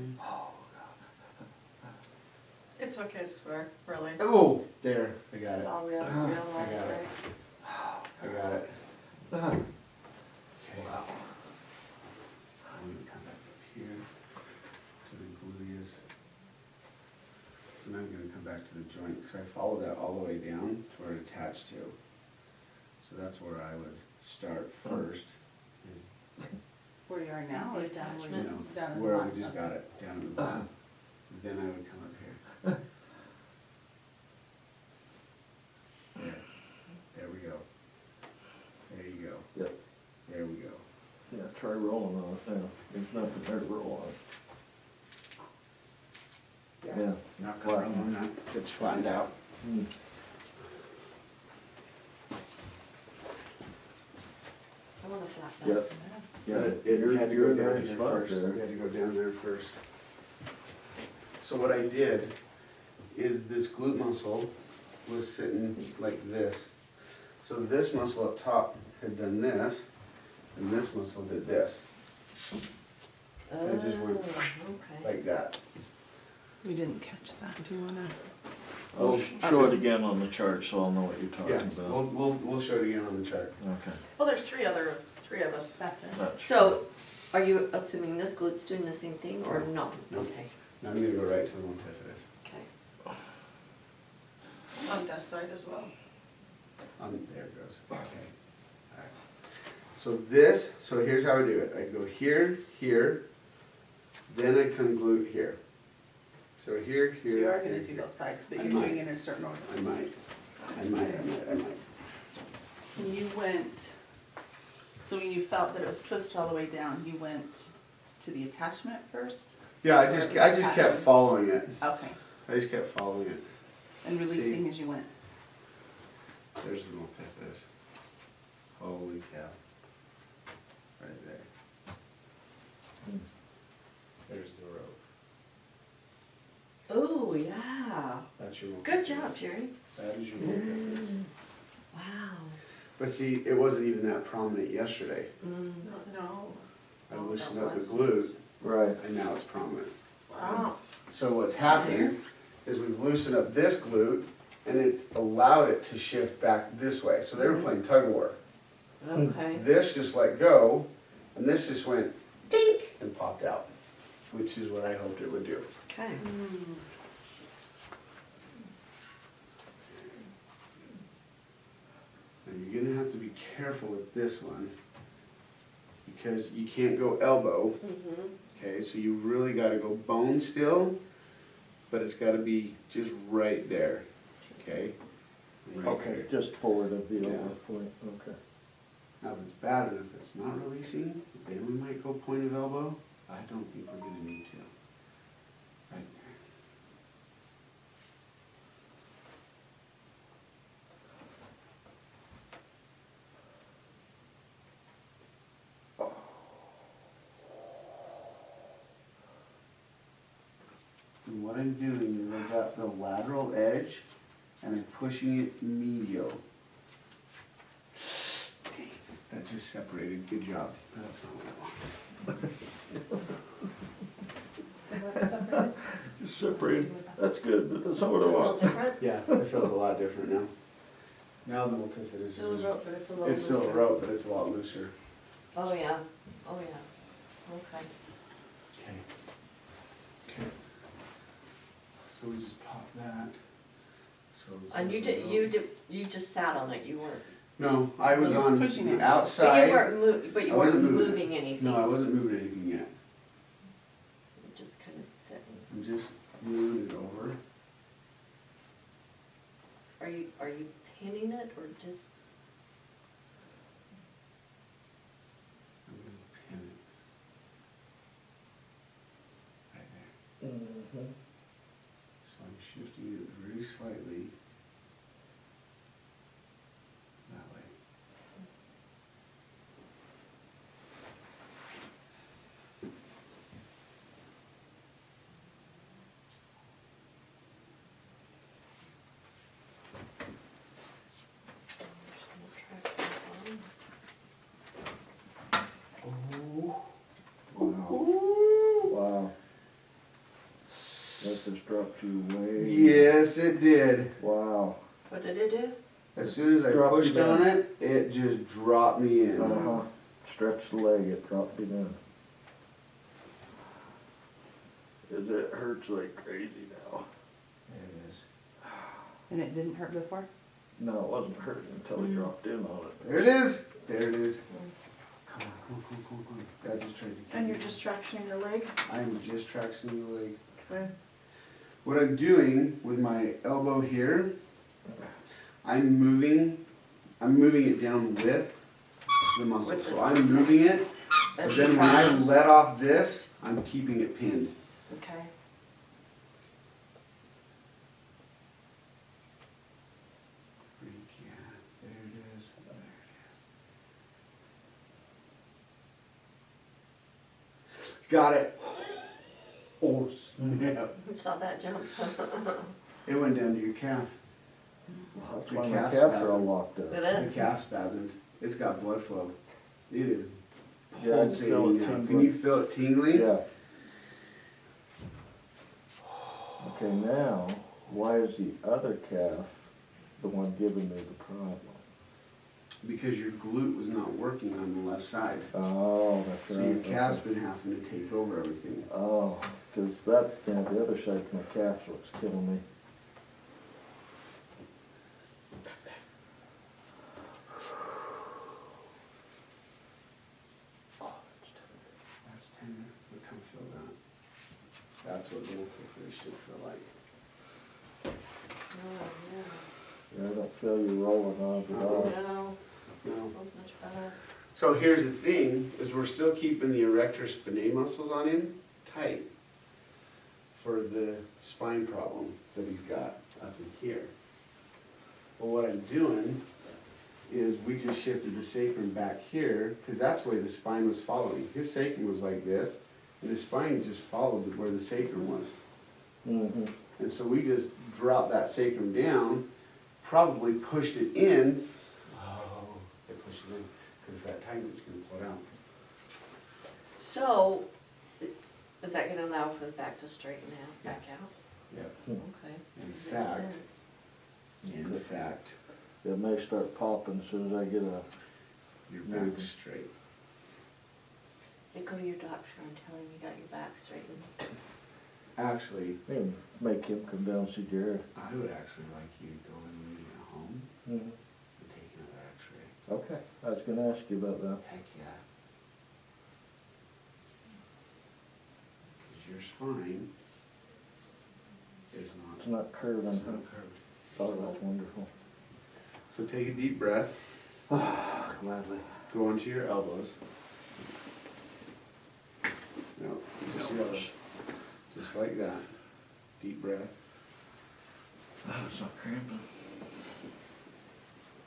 Speaker 2: It's okay to swear, really.
Speaker 1: Oh, there, I got
Speaker 2: It's
Speaker 1: it.
Speaker 2: all real, real
Speaker 1: I
Speaker 2: life,
Speaker 1: got it.
Speaker 2: right?
Speaker 1: I got it.
Speaker 3: Ah,
Speaker 1: Okay.
Speaker 3: wow.
Speaker 1: I'm gonna come back up here to the gluteus. So now I'm gonna come back to the joint, because I followed that all the way down to where it attached to. So that's where I would start first, is,
Speaker 5: Where you are now,
Speaker 4: The
Speaker 5: or down where
Speaker 1: you
Speaker 4: attachment.
Speaker 5: you, down
Speaker 1: know,
Speaker 5: in
Speaker 1: where
Speaker 5: the
Speaker 1: we just
Speaker 5: bottom?
Speaker 1: got it, down at the bottom. Then I would come up here. There, there we go. There you go.
Speaker 3: Yep.
Speaker 1: There we go.
Speaker 3: Yeah, try rolling on it now. There's nothing there to roll on. Yeah.
Speaker 1: Not caught on that, it's flattened out.
Speaker 3: Hmm.
Speaker 4: I want to flap that.
Speaker 3: Yep. Yeah,
Speaker 1: You had to go
Speaker 3: you're in the
Speaker 1: down
Speaker 3: right
Speaker 1: there
Speaker 3: spot
Speaker 1: first.
Speaker 3: there.
Speaker 1: You had to go down there first. So what I did is this glute muscle was sitting like this. So this muscle up top had done this, and this muscle did this,
Speaker 4: Oh,
Speaker 1: it just went
Speaker 4: okay.
Speaker 1: like that.
Speaker 5: We didn't catch that, do you wanna?
Speaker 3: I'll
Speaker 1: Oh,
Speaker 3: show
Speaker 1: just-
Speaker 3: it again on the chart so I'll know what you're
Speaker 1: Yeah,
Speaker 3: talking
Speaker 1: we'll,
Speaker 3: about.
Speaker 1: we'll show it again on the chart.
Speaker 3: Okay.
Speaker 2: Well, there's three of us.
Speaker 5: That's it.
Speaker 3: That's-
Speaker 4: So, are you assuming this glute's doing the same thing or no?
Speaker 1: No.
Speaker 4: Okay,
Speaker 1: Now I'm gonna go right to the multifidus.
Speaker 4: okay.
Speaker 2: On this side as well.
Speaker 1: There it goes, okay. Alright. So here's how I do it. I go here, here, then I come glute here. So here, here.
Speaker 5: You are
Speaker 1: here,
Speaker 5: gonna do
Speaker 1: here.
Speaker 5: both sides, but
Speaker 1: I
Speaker 5: you're
Speaker 1: might.
Speaker 5: doing it in a certain order.
Speaker 1: I might.
Speaker 5: And you went, so when you felt that it was twisted all the way down, you went to the attachment first?
Speaker 1: Yeah, I just kept following it.
Speaker 5: Okay,
Speaker 1: I just kept following it.
Speaker 5: and releasing as you went.
Speaker 1: There's the multifidus. Holy cow. Right there.
Speaker 3: Hmm.
Speaker 1: There's the rope.
Speaker 4: Oh, yeah.
Speaker 1: That's your multifidus.
Speaker 4: Good job, Jerry.
Speaker 1: That is your multifidus.
Speaker 4: Wow.
Speaker 1: But see, it wasn't even that prominent yesterday.
Speaker 4: Mm.
Speaker 2: No.
Speaker 1: I
Speaker 2: Oh,
Speaker 1: loosened
Speaker 2: that
Speaker 1: up the
Speaker 2: was-
Speaker 1: glute,
Speaker 3: Right.
Speaker 1: and now it's prominent.
Speaker 2: Wow.
Speaker 1: So what's happening is we've loosened up this glute, and it's allowed it to shift back this way. So they were playing tug of war.
Speaker 4: Okay.
Speaker 1: This just let go, and this just went dink and popped out, which is what I hoped it would do.
Speaker 4: Okay.
Speaker 1: And you're gonna have to be careful with this one, because you can't go elbow,
Speaker 4: Mm-hmm.
Speaker 1: okay, so you really gotta go bone still, but it's gotta be just right there, okay? Right
Speaker 3: Okay,
Speaker 1: there.
Speaker 3: just forward of the
Speaker 1: Yeah.
Speaker 3: elbow point, okay.
Speaker 1: Now, if it's bad enough, it's not releasing, then we might go point of elbow. I don't think we're gonna need to. Right there. And what I'm doing is I got the lateral edge and I'm pushing it medial. Dang, that just separated, good job. That's not what I want.
Speaker 2: So what's separated?
Speaker 3: Just separated, that's good, but that's not what I
Speaker 4: Does it feel
Speaker 3: want.
Speaker 4: different?
Speaker 1: Yeah, it feels a lot different now. Now the multi-fit is
Speaker 2: Still a
Speaker 1: just,
Speaker 2: rope, but it's a little
Speaker 1: it's still a
Speaker 2: looser.
Speaker 1: rope, but it's a lot looser.
Speaker 4: Oh, yeah, oh, yeah, okay.
Speaker 1: Okay. Okay. So we just pop that. So.
Speaker 4: And you just sat on it, you weren't,
Speaker 1: No, I was
Speaker 5: You were
Speaker 1: on
Speaker 5: pushing on
Speaker 1: the
Speaker 5: it.
Speaker 4: but
Speaker 1: outside.
Speaker 4: you weren't but you
Speaker 1: I wasn't
Speaker 4: weren't
Speaker 1: moving.
Speaker 4: moving anything.
Speaker 1: No, I wasn't moving anything yet.
Speaker 4: You were just kind of sitting.
Speaker 1: I'm just moving it over.
Speaker 4: Are you pinning it or just,
Speaker 1: I'm gonna pin it. Right there.
Speaker 3: Mhm.
Speaker 1: So I'm shifting it very slightly. That way.
Speaker 4: I'm just gonna track this on.
Speaker 1: Oh.
Speaker 3: Wow, wow. That just dropped you way.
Speaker 1: Yes, it did.
Speaker 3: Wow.
Speaker 4: What did it do?
Speaker 1: As soon as I
Speaker 3: Dropped you
Speaker 1: pushed
Speaker 3: down.
Speaker 1: on it, it just dropped me in.
Speaker 3: Uh-huh, stretched the leg, it dropped you down. It hurts like crazy now.
Speaker 1: There it is.
Speaker 5: And it didn't hurt before?
Speaker 3: No, it wasn't hurting until he dropped in on it.
Speaker 1: There it is. There it is. Come on, come on. I just tried to keep
Speaker 2: And you're
Speaker 1: it.
Speaker 2: just tractioning your leg?
Speaker 1: I'm just tractioning the leg.
Speaker 2: Okay.
Speaker 1: What I'm doing with my elbow here, I'm moving it down with the muscle.
Speaker 4: With the-
Speaker 1: So I'm moving it, but
Speaker 4: That's
Speaker 1: then when I let off this, I'm keeping it pinned.
Speaker 4: Okay.
Speaker 1: Yeah, there it is. There it is. Got it. Oh, snap.
Speaker 4: Saw that jump.
Speaker 1: It went down to your calf.
Speaker 3: That's
Speaker 1: The
Speaker 3: why my
Speaker 1: calf
Speaker 3: calves are
Speaker 1: spasm.
Speaker 3: all locked
Speaker 4: Did
Speaker 3: up.
Speaker 1: The
Speaker 4: it?
Speaker 1: calf spasmed. It's got blood flow. It is
Speaker 3: Yeah, I can feel
Speaker 1: pulsating
Speaker 3: it
Speaker 1: now. Can
Speaker 3: tingling.
Speaker 1: you feel it tingling?
Speaker 3: Yeah. Okay, now, why is the other calf the one giving me the problem?
Speaker 1: Because your glute was not working on the left side.
Speaker 3: Oh, that's
Speaker 1: So
Speaker 3: right.
Speaker 1: your calf's
Speaker 3: okay.
Speaker 1: been having to take over everything.
Speaker 3: Oh, cause that, yeah, the other side of my calf was killing me.
Speaker 1: Oh, that's tender. Look how I feel that. That's what the multi should feel like.
Speaker 4: Oh,
Speaker 3: Yeah, I don't feel you rolling on it at all.
Speaker 4: yeah. No,
Speaker 1: No.
Speaker 4: feels much better.
Speaker 1: So here's the thing, is we're still keeping the erector spinae muscles on him tight for the spine problem that he's got up in here. But what I'm doing is we just shifted the sacrum back here, because that's where the spine was following. His sacrum was like this, and his spine just followed where the sacrum was.
Speaker 3: Mm-hmm.
Speaker 1: And so we just dropped that sacrum down, probably pushed it in. Oh, they pushed it in, because if that tightens, it's gonna pull it out.
Speaker 4: So, is that gonna allow his back to straighten out, back out?
Speaker 1: Yeah.
Speaker 4: Okay.
Speaker 1: In
Speaker 4: Makes
Speaker 1: fact,
Speaker 4: sense.
Speaker 1: in fact,
Speaker 3: It may start popping as soon as I get a,
Speaker 1: your
Speaker 3: Moving.
Speaker 1: back's straight.
Speaker 4: You go to your doctor and tell him you got your back straightened.
Speaker 1: Actually,
Speaker 3: maybe make him come down and see Jared.
Speaker 1: I would actually like you to go in when you get home
Speaker 3: Mhm.
Speaker 1: and take another x-ray.
Speaker 3: Okay, I was gonna ask you about that.
Speaker 1: Heck yeah. spine is
Speaker 3: It's not curving.
Speaker 1: not curved.
Speaker 3: Oh, that's wonderful.
Speaker 1: So take a deep breath,
Speaker 3: Gladly.
Speaker 1: go onto your elbows. No, just your elbows. Just like that. Deep breath.
Speaker 3: Oh, it's not cramping.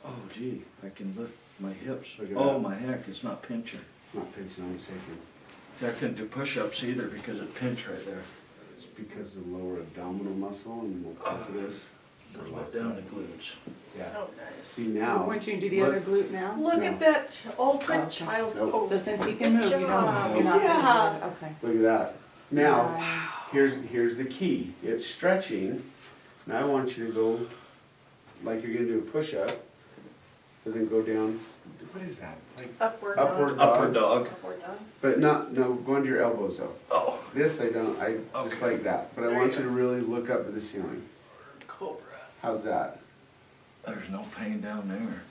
Speaker 3: Oh, gee, I can lift my hips.
Speaker 1: Look at
Speaker 3: Oh,
Speaker 1: that.
Speaker 3: my heck, it's not pinching.
Speaker 1: It's not pinching on a second.
Speaker 3: I couldn't do push-ups either because it pinched right there.
Speaker 1: It's because of the lower abdominal muscle and the tough it is.
Speaker 3: Goes right down the glutes.
Speaker 1: Yeah.
Speaker 2: Oh, nice.
Speaker 1: See now.
Speaker 5: Weren't you gonna do the
Speaker 1: look-
Speaker 5: other glute now?
Speaker 2: Look
Speaker 1: No.
Speaker 2: at that old good
Speaker 5: Okay.
Speaker 2: child's
Speaker 1: Nope.
Speaker 2: pose.
Speaker 5: So since he can move,
Speaker 2: Good
Speaker 5: you
Speaker 2: job.
Speaker 5: don't, you're not
Speaker 2: Yeah.
Speaker 5: gonna do it, okay.
Speaker 1: Look at that. Now,
Speaker 5: Nice.
Speaker 1: here's the key. It's stretching. Now I want you to go like you're gonna do a push-up, but then go down. What is that? It's like
Speaker 2: Upward
Speaker 1: upward
Speaker 2: dog.
Speaker 3: Upper
Speaker 1: dog.
Speaker 3: dog.
Speaker 2: Upward dog.
Speaker 1: But no, go into your elbows though.
Speaker 3: Oh.
Speaker 1: This I don't, I just
Speaker 3: Okay.
Speaker 1: like that. But I
Speaker 2: There
Speaker 1: want
Speaker 2: you
Speaker 1: you to really look up at the ceiling.
Speaker 3: Cobra.
Speaker 1: How's that?
Speaker 3: There's no pain down there.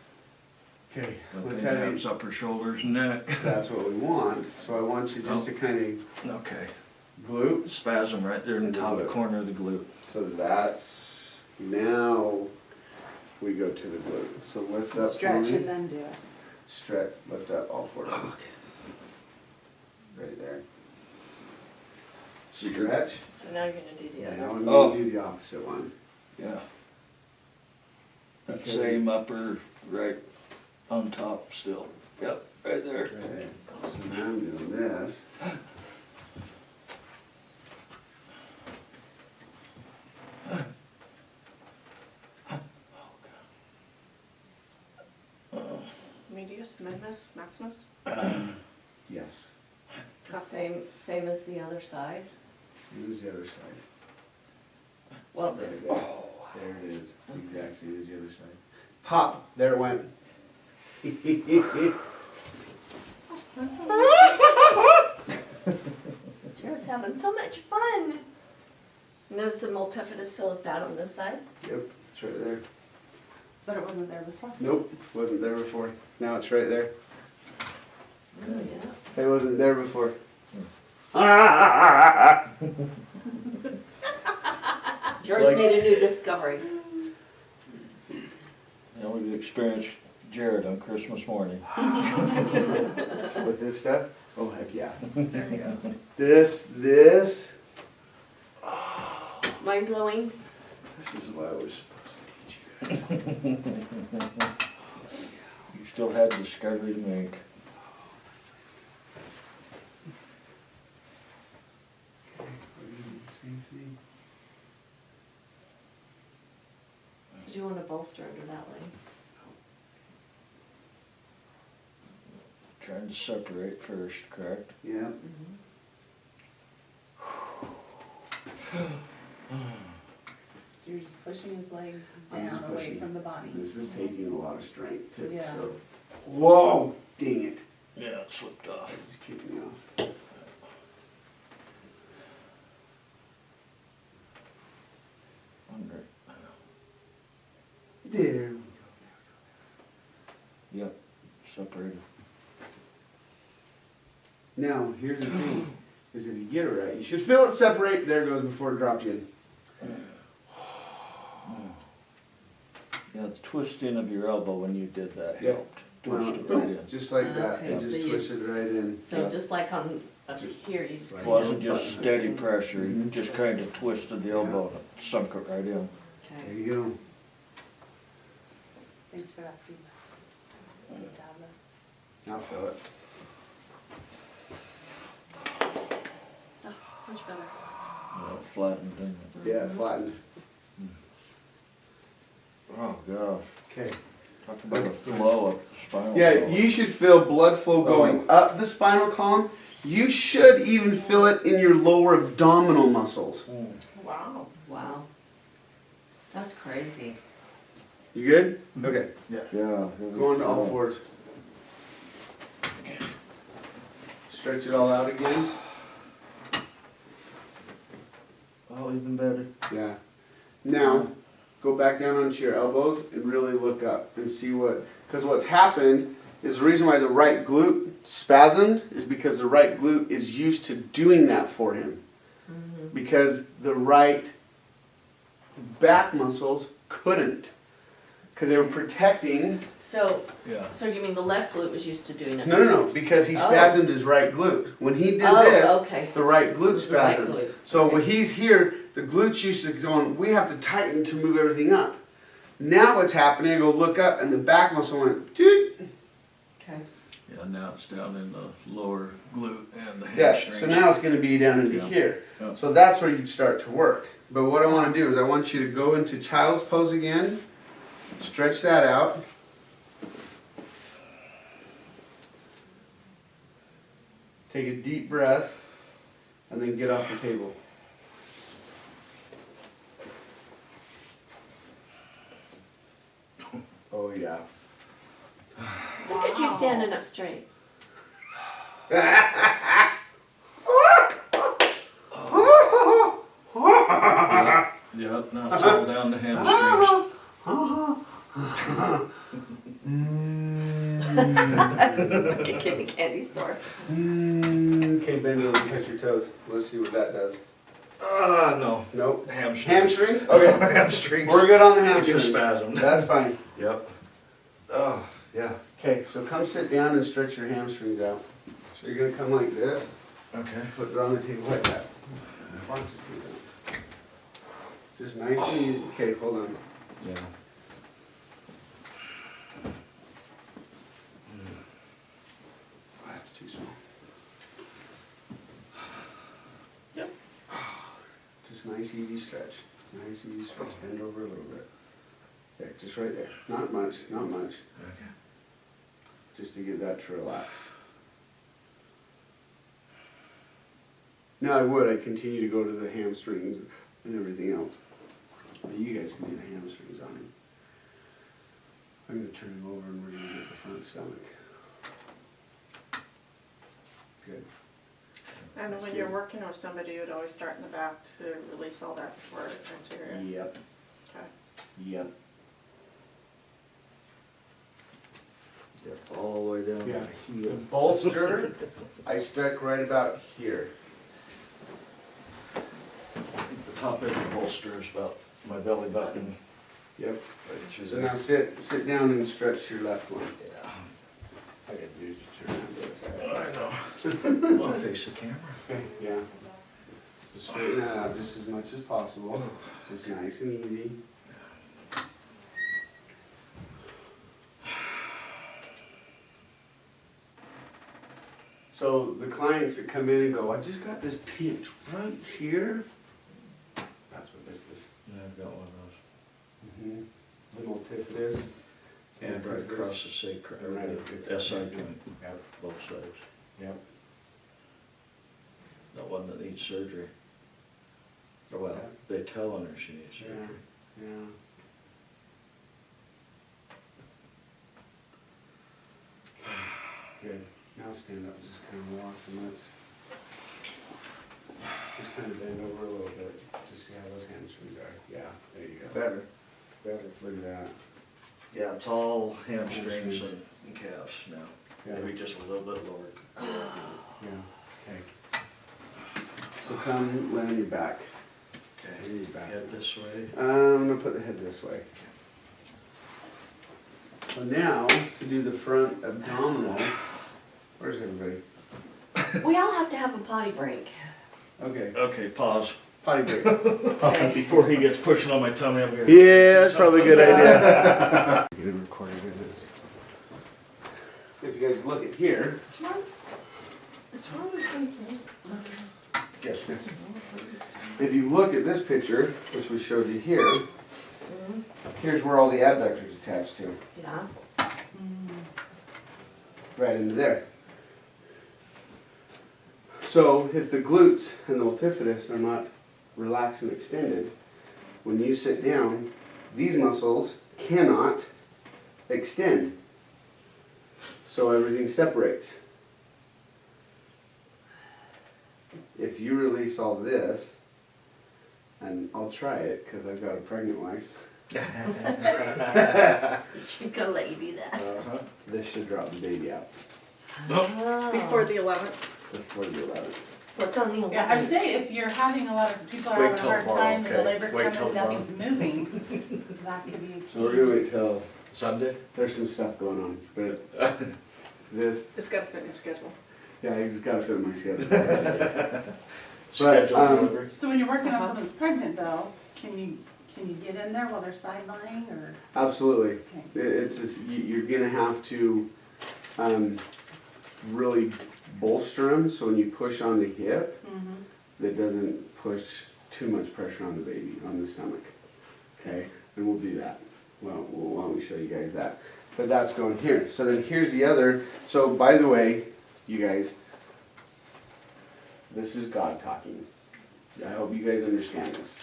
Speaker 1: Okay,
Speaker 3: No
Speaker 1: let's
Speaker 3: pain
Speaker 1: have
Speaker 3: hips,
Speaker 1: you,
Speaker 3: upper shoulders, neck.
Speaker 1: that's what we want. So I want you just to kind
Speaker 3: Okay.
Speaker 1: of glute.
Speaker 3: Spasm right there in the
Speaker 1: In the
Speaker 3: top
Speaker 1: glute.
Speaker 3: corner of the glute.
Speaker 1: So that's, now we go to the glute. So lift up for
Speaker 5: Stretch
Speaker 1: me.
Speaker 5: and then do it.
Speaker 1: Stretch, lift up all fours.
Speaker 3: Okay.
Speaker 1: Right there. Stretch.
Speaker 2: So now you're gonna do the
Speaker 1: Now
Speaker 2: other.
Speaker 1: I'm
Speaker 3: Oh.
Speaker 1: gonna do the opposite one.
Speaker 3: Yeah. That
Speaker 1: Because-
Speaker 3: same upper right on top still. Yep, right there.
Speaker 1: Okay. So now I'm doing this.
Speaker 2: Medius, minimus, maximus.
Speaker 1: Yes.
Speaker 4: The same as the other side?
Speaker 1: Here's the other side.
Speaker 4: Well,
Speaker 1: Right there. There it is. It's the exact same as the other side. Pop! There it went.
Speaker 4: Jared's having so much fun. Does the multifidus feel as bad on this side?
Speaker 1: Yep, it's right there.
Speaker 5: But it wasn't there before.
Speaker 1: Nope, wasn't there before. Now it's right there.
Speaker 4: Oh, yeah.
Speaker 1: It wasn't there before.
Speaker 4: Jared's
Speaker 3: like-
Speaker 4: made a new discovery.
Speaker 3: Yeah, we've experienced Jared on Christmas morning.
Speaker 1: With this stuff? Oh, heck yeah.
Speaker 2: There you go.
Speaker 1: This
Speaker 4: Mind blowing?
Speaker 1: is what I was supposed to teach you.
Speaker 3: You still had discovery to make.
Speaker 1: Okay, we're gonna do the same thing.
Speaker 4: Did you want to bolster under that leg?
Speaker 3: Trying to separate first, correct?
Speaker 1: Yeah.
Speaker 5: You're just pushing his leg
Speaker 1: I'm just
Speaker 5: down away
Speaker 1: pushing.
Speaker 5: from the body.
Speaker 1: This is taking a lot of strength too,
Speaker 5: Yeah.
Speaker 1: so. Whoa, dang it.
Speaker 3: Yeah, it slipped off.
Speaker 1: It's just kicking me off.
Speaker 3: Under.
Speaker 1: There we
Speaker 3: Yep, separated.
Speaker 1: go. Now, here's the thing, is if you get it right, you should feel it separate, there it goes before it dropped you in.
Speaker 3: Yeah, the twisting of your elbow when you did that
Speaker 1: Yep.
Speaker 3: helped. Twist it right in.
Speaker 1: Just like that,
Speaker 4: Okay,
Speaker 1: it just
Speaker 4: so you-
Speaker 1: twisted right in.
Speaker 4: So
Speaker 3: Yeah.
Speaker 4: just like on up here, you just
Speaker 1: Right.
Speaker 3: It
Speaker 4: kind
Speaker 3: wasn't
Speaker 4: of
Speaker 3: just steady pressure, you
Speaker 1: Mhm.
Speaker 3: just kind of twisted the elbow and it sunk it right in.
Speaker 1: There
Speaker 4: Okay.
Speaker 1: you go.
Speaker 5: Thanks for that feedback. That's a good job, though.
Speaker 1: Now feel it.
Speaker 4: Oh, much better.
Speaker 3: Yeah, it flattened, didn't it?
Speaker 1: Yeah, it flattened.
Speaker 3: Oh, gosh.
Speaker 1: Okay.
Speaker 3: Talk about a flow of spinal.
Speaker 1: Yeah,
Speaker 3: flow.
Speaker 1: you should feel blood flow going up the spinal column. You should even feel it in your lower abdominal muscles.
Speaker 3: Mm.
Speaker 2: Wow.
Speaker 4: Wow. That's crazy.
Speaker 1: You good? Okay.
Speaker 3: Yeah.
Speaker 1: Go on to all fours. Stretch it all out again.
Speaker 3: Oh, even better.
Speaker 1: Yeah. Now, go back down onto your elbows and really look up and see what, because what's happened is the reason why the right glute spasmed is because the right glute is used to doing that for him. because the right back muscles couldn't. Because they were protecting.
Speaker 4: So,
Speaker 3: Yeah.
Speaker 4: so you mean the left glute was used to doing it?
Speaker 1: No, because he
Speaker 4: Oh.
Speaker 1: spasmed his right glute. When he did
Speaker 4: Oh,
Speaker 1: this,
Speaker 4: okay.
Speaker 1: the right glute
Speaker 4: The right
Speaker 1: spasmed.
Speaker 4: glute.
Speaker 1: So
Speaker 4: Okay.
Speaker 1: when he's here, the glutes used to go on, we have to tighten to move everything up. Now what's happening, I go look up and the back muscle went, doot.
Speaker 4: Okay.
Speaker 3: Yeah, now it's down in the lower glute and the
Speaker 1: Yeah,
Speaker 3: hamstrings.
Speaker 1: so now it's gonna be down into
Speaker 3: Yeah.
Speaker 1: here.
Speaker 3: Yeah.
Speaker 1: So that's where you'd start to work. But what I wanna do is I want you to go into child's pose again, stretch that out. Take a deep breath, and then get off the table. Oh yeah.
Speaker 4: Look at you standing up straight.
Speaker 3: Yep, now it's all down the hamstrings.
Speaker 4: Like a kid in a candy store.
Speaker 1: Okay, bend over and touch your toes. Let's see what that does.
Speaker 3: No.
Speaker 1: Nope.
Speaker 3: Hamstrings.
Speaker 1: Hamstrings? Okay.
Speaker 3: Hamstrings.
Speaker 1: We're good on the
Speaker 3: You're
Speaker 1: hamstrings.
Speaker 3: spasmed.
Speaker 1: That's fine.
Speaker 3: Yep. Oh, yeah.
Speaker 1: Okay, so come sit down and stretch your hamstrings out. So you're gonna come like this,
Speaker 3: Okay.
Speaker 1: put it on the table like that. Why don't you do that? Just nice and easy. Okay, hold on.
Speaker 3: Yeah.
Speaker 1: Oh, that's too small.
Speaker 3: Yep.
Speaker 1: Just nice, easy stretch. Nice, easy stretch. Bend over a little bit. There, just right there. Not much, not much.
Speaker 3: Okay.
Speaker 1: Just to get that to relax. Now I would, I'd continue to go to the hamstrings and everything else. But you guys can do the hamstrings on him. I'm gonna turn him over and we're gonna get the front stomach. Good.
Speaker 2: And
Speaker 1: That's
Speaker 2: when you're
Speaker 1: good.
Speaker 2: working with somebody, you'd always start in the back to release all that for anterior.
Speaker 1: Yep,
Speaker 2: Okay.
Speaker 1: yep.
Speaker 3: Yep, all the way down.
Speaker 1: Yeah.
Speaker 3: to
Speaker 1: The
Speaker 3: heel.
Speaker 1: bolster, I stuck right about here.
Speaker 3: The top end of the bolster is about my belly button.
Speaker 1: Yep.
Speaker 3: Right through
Speaker 1: So
Speaker 3: there.
Speaker 1: now sit down and stretch your left one.
Speaker 3: Yeah.
Speaker 1: I gotta do is just turn around.
Speaker 3: I know. Well, face the camera.
Speaker 1: Okay, yeah. So straighten that out just as much as possible, just nice and easy. So the clients that come in and go, I just got this pinch right here. That's what this is.
Speaker 3: Yeah, I've got one of
Speaker 1: Mm-hmm. The multifidus.
Speaker 3: those. And right across the sacrum,
Speaker 1: Right,
Speaker 3: or
Speaker 1: it's
Speaker 3: the
Speaker 1: a
Speaker 3: SI
Speaker 1: sacrum.
Speaker 3: joint,
Speaker 1: Yep,
Speaker 3: both sides.
Speaker 1: yep.
Speaker 3: That one that needs surgery. Or well,
Speaker 1: Yeah.
Speaker 3: they telling her she needs
Speaker 1: Yeah,
Speaker 3: surgery.
Speaker 1: yeah. Good. Now stand up, just kind of walk and let's just kind of bend over a little bit, just see how those hamstrings are. Yeah, there you go.
Speaker 3: Better, better.
Speaker 1: Look at that.
Speaker 3: Yeah, it's all hamstrings
Speaker 1: Hamstrings.
Speaker 3: and calves now.
Speaker 1: Yeah,
Speaker 3: Maybe just a little bit lower.
Speaker 1: yeah, okay. So come lay on your back. Lay on your back.
Speaker 3: Head this way.
Speaker 1: I'm gonna put the head this way. So now, to do the front abdominal, where's everybody?
Speaker 4: We all have to have a potty break.
Speaker 1: Okay,
Speaker 3: Okay, pause.
Speaker 1: potty break.
Speaker 4: Okay.
Speaker 3: Before he gets pushing on my tummy, I'm gonna.
Speaker 1: Yeah, that's probably a good
Speaker 4: Yeah.
Speaker 1: idea. Getting recorded in this. If you guys look at here,
Speaker 4: What's wrong with Vincent?
Speaker 1: yes, yes. If you look at this picture, which we showed you here, here's where all the abductors attach to,
Speaker 4: Yeah.
Speaker 1: right into there. So if the glutes and the multifidus are not relaxed and extended, when you sit down, these muscles cannot extend. So everything separates. If you release all this, and I'll try it because I've got a pregnant wife,
Speaker 4: She's gonna let you do that.
Speaker 1: this should drop the baby out
Speaker 4: Oh.
Speaker 2: Before the 11th.
Speaker 1: before the 11th.
Speaker 4: What's on the 11th?
Speaker 5: Yeah, I would say if you're having a lot of, people are
Speaker 3: Wait
Speaker 5: having a
Speaker 3: till
Speaker 5: hard
Speaker 3: tomorrow,
Speaker 5: time and the
Speaker 3: okay?
Speaker 5: labor's
Speaker 3: Wait till
Speaker 5: coming,
Speaker 3: tomorrow.
Speaker 5: nothing's moving, that could be a key.
Speaker 1: So we're gonna wait till,
Speaker 3: Sunday?
Speaker 1: there's some stuff going on, but this,
Speaker 2: It's gotta fit in your schedule.
Speaker 1: yeah, I just gotta fit in my schedule.
Speaker 3: Scheduled
Speaker 1: um,
Speaker 3: delivery?
Speaker 5: So when you're working on
Speaker 2: Uh-huh.
Speaker 5: someone who's pregnant though, can you get in there while they're sidelining or,
Speaker 1: Absolutely.
Speaker 5: okay?
Speaker 1: It's just, you're gonna have to, really bolster them, so when you push on the hip,
Speaker 5: Mhm.
Speaker 1: that doesn't push too much pressure on the baby, on the stomach. Okay, and we'll do that. Well, why don't we show you guys that? But that's going here. So then here's the other, so by the way, you guys, this is God talking. I hope you guys understand this.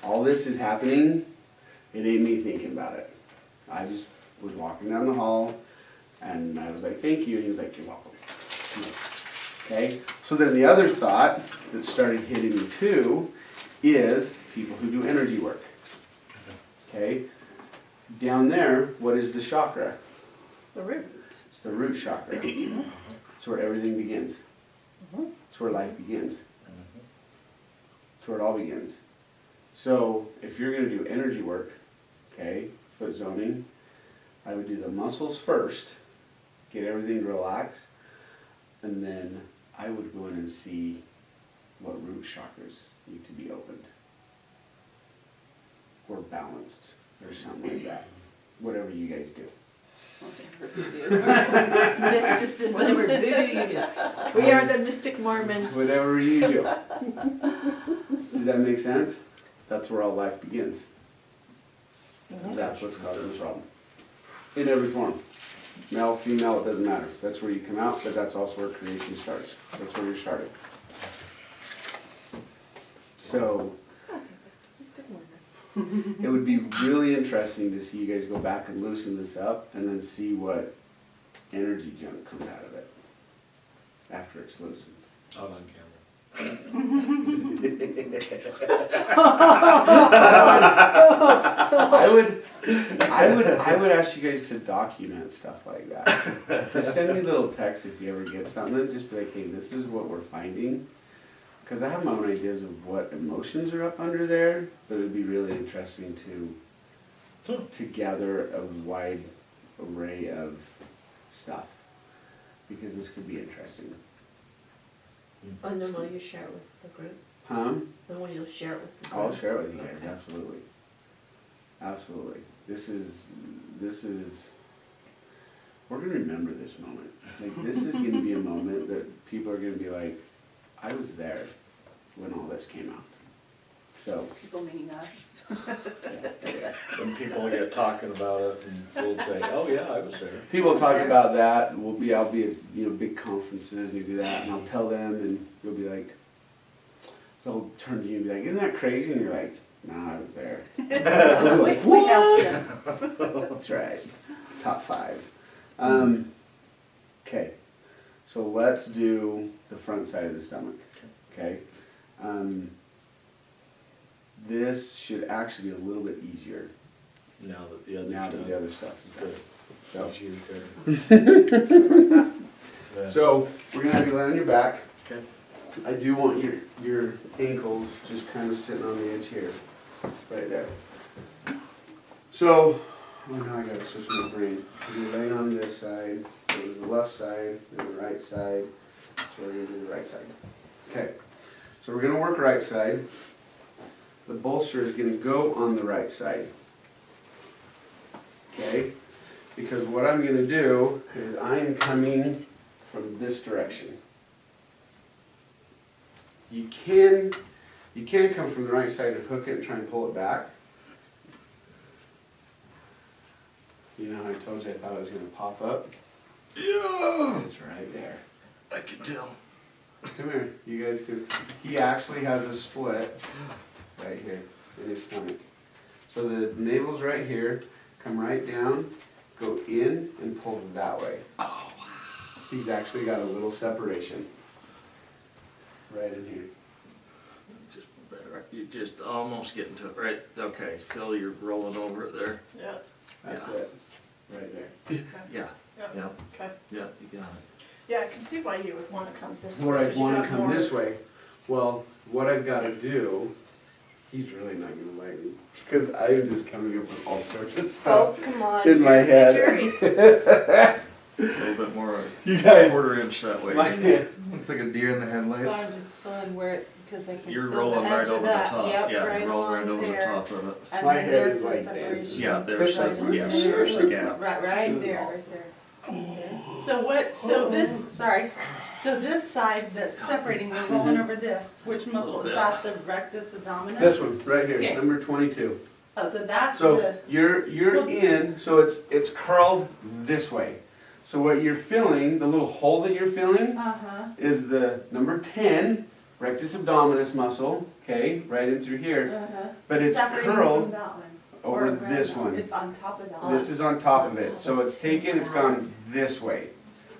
Speaker 1: All this is happening, it ain't me thinking about it. I just was walking down the hall, and I was like, thank you, and he was like, you're welcome. Okay, so then the other thought that started hitting me too is people who do energy work. Okay, down there, what is the chakra?
Speaker 2: The root.
Speaker 1: It's the root chakra. It's where everything begins. It's where life begins. It's where it all begins. So if you're gonna do energy work, okay, foot zoning, I would do the muscles first, get everything to relax, and then I would go in and see what root chakras need to be opened. Or balanced, or something like that. Whatever you guys do.
Speaker 5: Mysticism.
Speaker 4: Whatever voodoo you do.
Speaker 2: We are the mystic Mormons.
Speaker 1: Whatever you do. Does that make sense? That's where all life begins. That's what's causing the problem. In every form. Male, female, it doesn't matter. That's where you come out, but that's also where creation starts. That's where you're starting. So,
Speaker 4: Mystic Mormon.
Speaker 1: it would be really interesting to see you guys go back and loosen this up and then see what energy junk comes out of it after it's loosened.
Speaker 3: Out on camera.
Speaker 1: I would ask you guys to document stuff like that. Just send me little texts if you ever get something, just be like, hey, this is what we're finding. Cause I have my own ideas of what emotions are up under there, but it'd be really interesting to gather a wide array of stuff. Because this could be interesting.
Speaker 4: And then will you share it with the group?
Speaker 1: Huh?
Speaker 4: Then will you share it with the group?
Speaker 1: I'll share it with you guys, absolutely. Absolutely. This is, we're gonna remember this moment. Like, this is gonna be a moment that people are gonna be like, I was there when all this came out. So,
Speaker 5: People meaning us.
Speaker 1: yeah.
Speaker 3: When people get talking about it and we'll say, oh yeah, I was there.
Speaker 1: People talk about that, I'll be at, big conferences, and you do that, and I'll tell them, and you'll be like, they'll turn to you and be like, isn't that crazy? And you're like, nah, I was there. They'll be like,
Speaker 5: We helped
Speaker 1: what?
Speaker 5: you.
Speaker 1: That's right. Top 5. Okay. So let's do the front side of the stomach. Okay. This should actually be a little bit easier
Speaker 3: Now that the other
Speaker 1: now
Speaker 3: stuff.
Speaker 1: that the other stuff is done.
Speaker 3: Good.
Speaker 1: So,
Speaker 3: Easier, good.
Speaker 1: so we're gonna have you lay on your back.
Speaker 3: Okay.
Speaker 1: I do want your ankles just kind of sitting on the edge here, right there. So, oh now I gotta switch my brain. You're laying on this side, it was the left side, then the right side, so we're gonna do the right side. Okay, so we're gonna work right side. The bolster is gonna go on the right side. Okay, because what I'm gonna do is I'm coming from this direction. You can come from the right side and hook it and try and pull it back. You know how I told you I thought it was gonna pop up?
Speaker 3: Yeah,
Speaker 1: It's right there.
Speaker 3: I can tell.
Speaker 1: Come here, you guys could, he actually has a split right here in his stomach. So the navel's right here, come right down, go in and pull that way. Oh, wow. He's actually got a little separation right in here.
Speaker 3: Just better. You just almost getting to it, right? Okay, Phil, you're rolling over it there.
Speaker 2: Yeah,
Speaker 1: That's
Speaker 3: Yeah.
Speaker 1: it, right there.
Speaker 3: Yeah,
Speaker 2: yeah,
Speaker 3: yeah,
Speaker 2: okay.
Speaker 3: yeah, you got it.
Speaker 2: Yeah, I can see why you would wanna come this way.
Speaker 1: What I'd
Speaker 2: 'cause you
Speaker 1: wanna
Speaker 2: have
Speaker 1: come
Speaker 2: more-
Speaker 1: this way. Well, what I've gotta do, he's really not gonna like me, cause I'm just coming up with all sorts of
Speaker 4: Oh,
Speaker 1: stuff
Speaker 4: come on.
Speaker 1: in my head.
Speaker 2: Jerry,
Speaker 3: A little bit more,
Speaker 1: You guys,
Speaker 3: quarter inch that way.
Speaker 1: my,
Speaker 6: Looks like a deer in the headlights.
Speaker 5: I'm just fun where it's, because I can
Speaker 3: You're
Speaker 5: feel the
Speaker 3: rolling
Speaker 5: edge
Speaker 3: right
Speaker 5: of
Speaker 3: over the
Speaker 5: that.
Speaker 3: top,
Speaker 5: Yep,
Speaker 3: yeah,
Speaker 5: right
Speaker 3: you roll right
Speaker 5: along
Speaker 3: over the
Speaker 5: there.
Speaker 3: top of it.
Speaker 5: And
Speaker 1: My
Speaker 5: then
Speaker 1: head
Speaker 5: there's
Speaker 1: is
Speaker 5: the
Speaker 1: like
Speaker 5: separation.
Speaker 1: dancing.
Speaker 3: Yeah, there's the,
Speaker 5: Right
Speaker 3: yes,
Speaker 5: there.
Speaker 3: there's the gap.
Speaker 5: Right there. So what, so this, sorry, so this side that's separating, we're rolling over this, which muscle, is that the rectus abdominis?
Speaker 1: this one, right here,
Speaker 5: Okay.
Speaker 1: number 22.
Speaker 5: Oh, so that's
Speaker 1: So
Speaker 5: the,
Speaker 1: you're in, so it's curled this way. So what you're feeling, the little hole that you're feeling,
Speaker 5: uh-huh,
Speaker 1: is the number 10 rectus abdominis muscle, okay, right in through here.
Speaker 5: uh-huh.
Speaker 1: But it's
Speaker 5: Separating
Speaker 1: curled
Speaker 5: from that one.
Speaker 1: over
Speaker 5: Or
Speaker 1: this
Speaker 5: around that.
Speaker 1: one.
Speaker 5: It's on top of that one.
Speaker 1: This is on top of it, so it's taken, it's gone this way.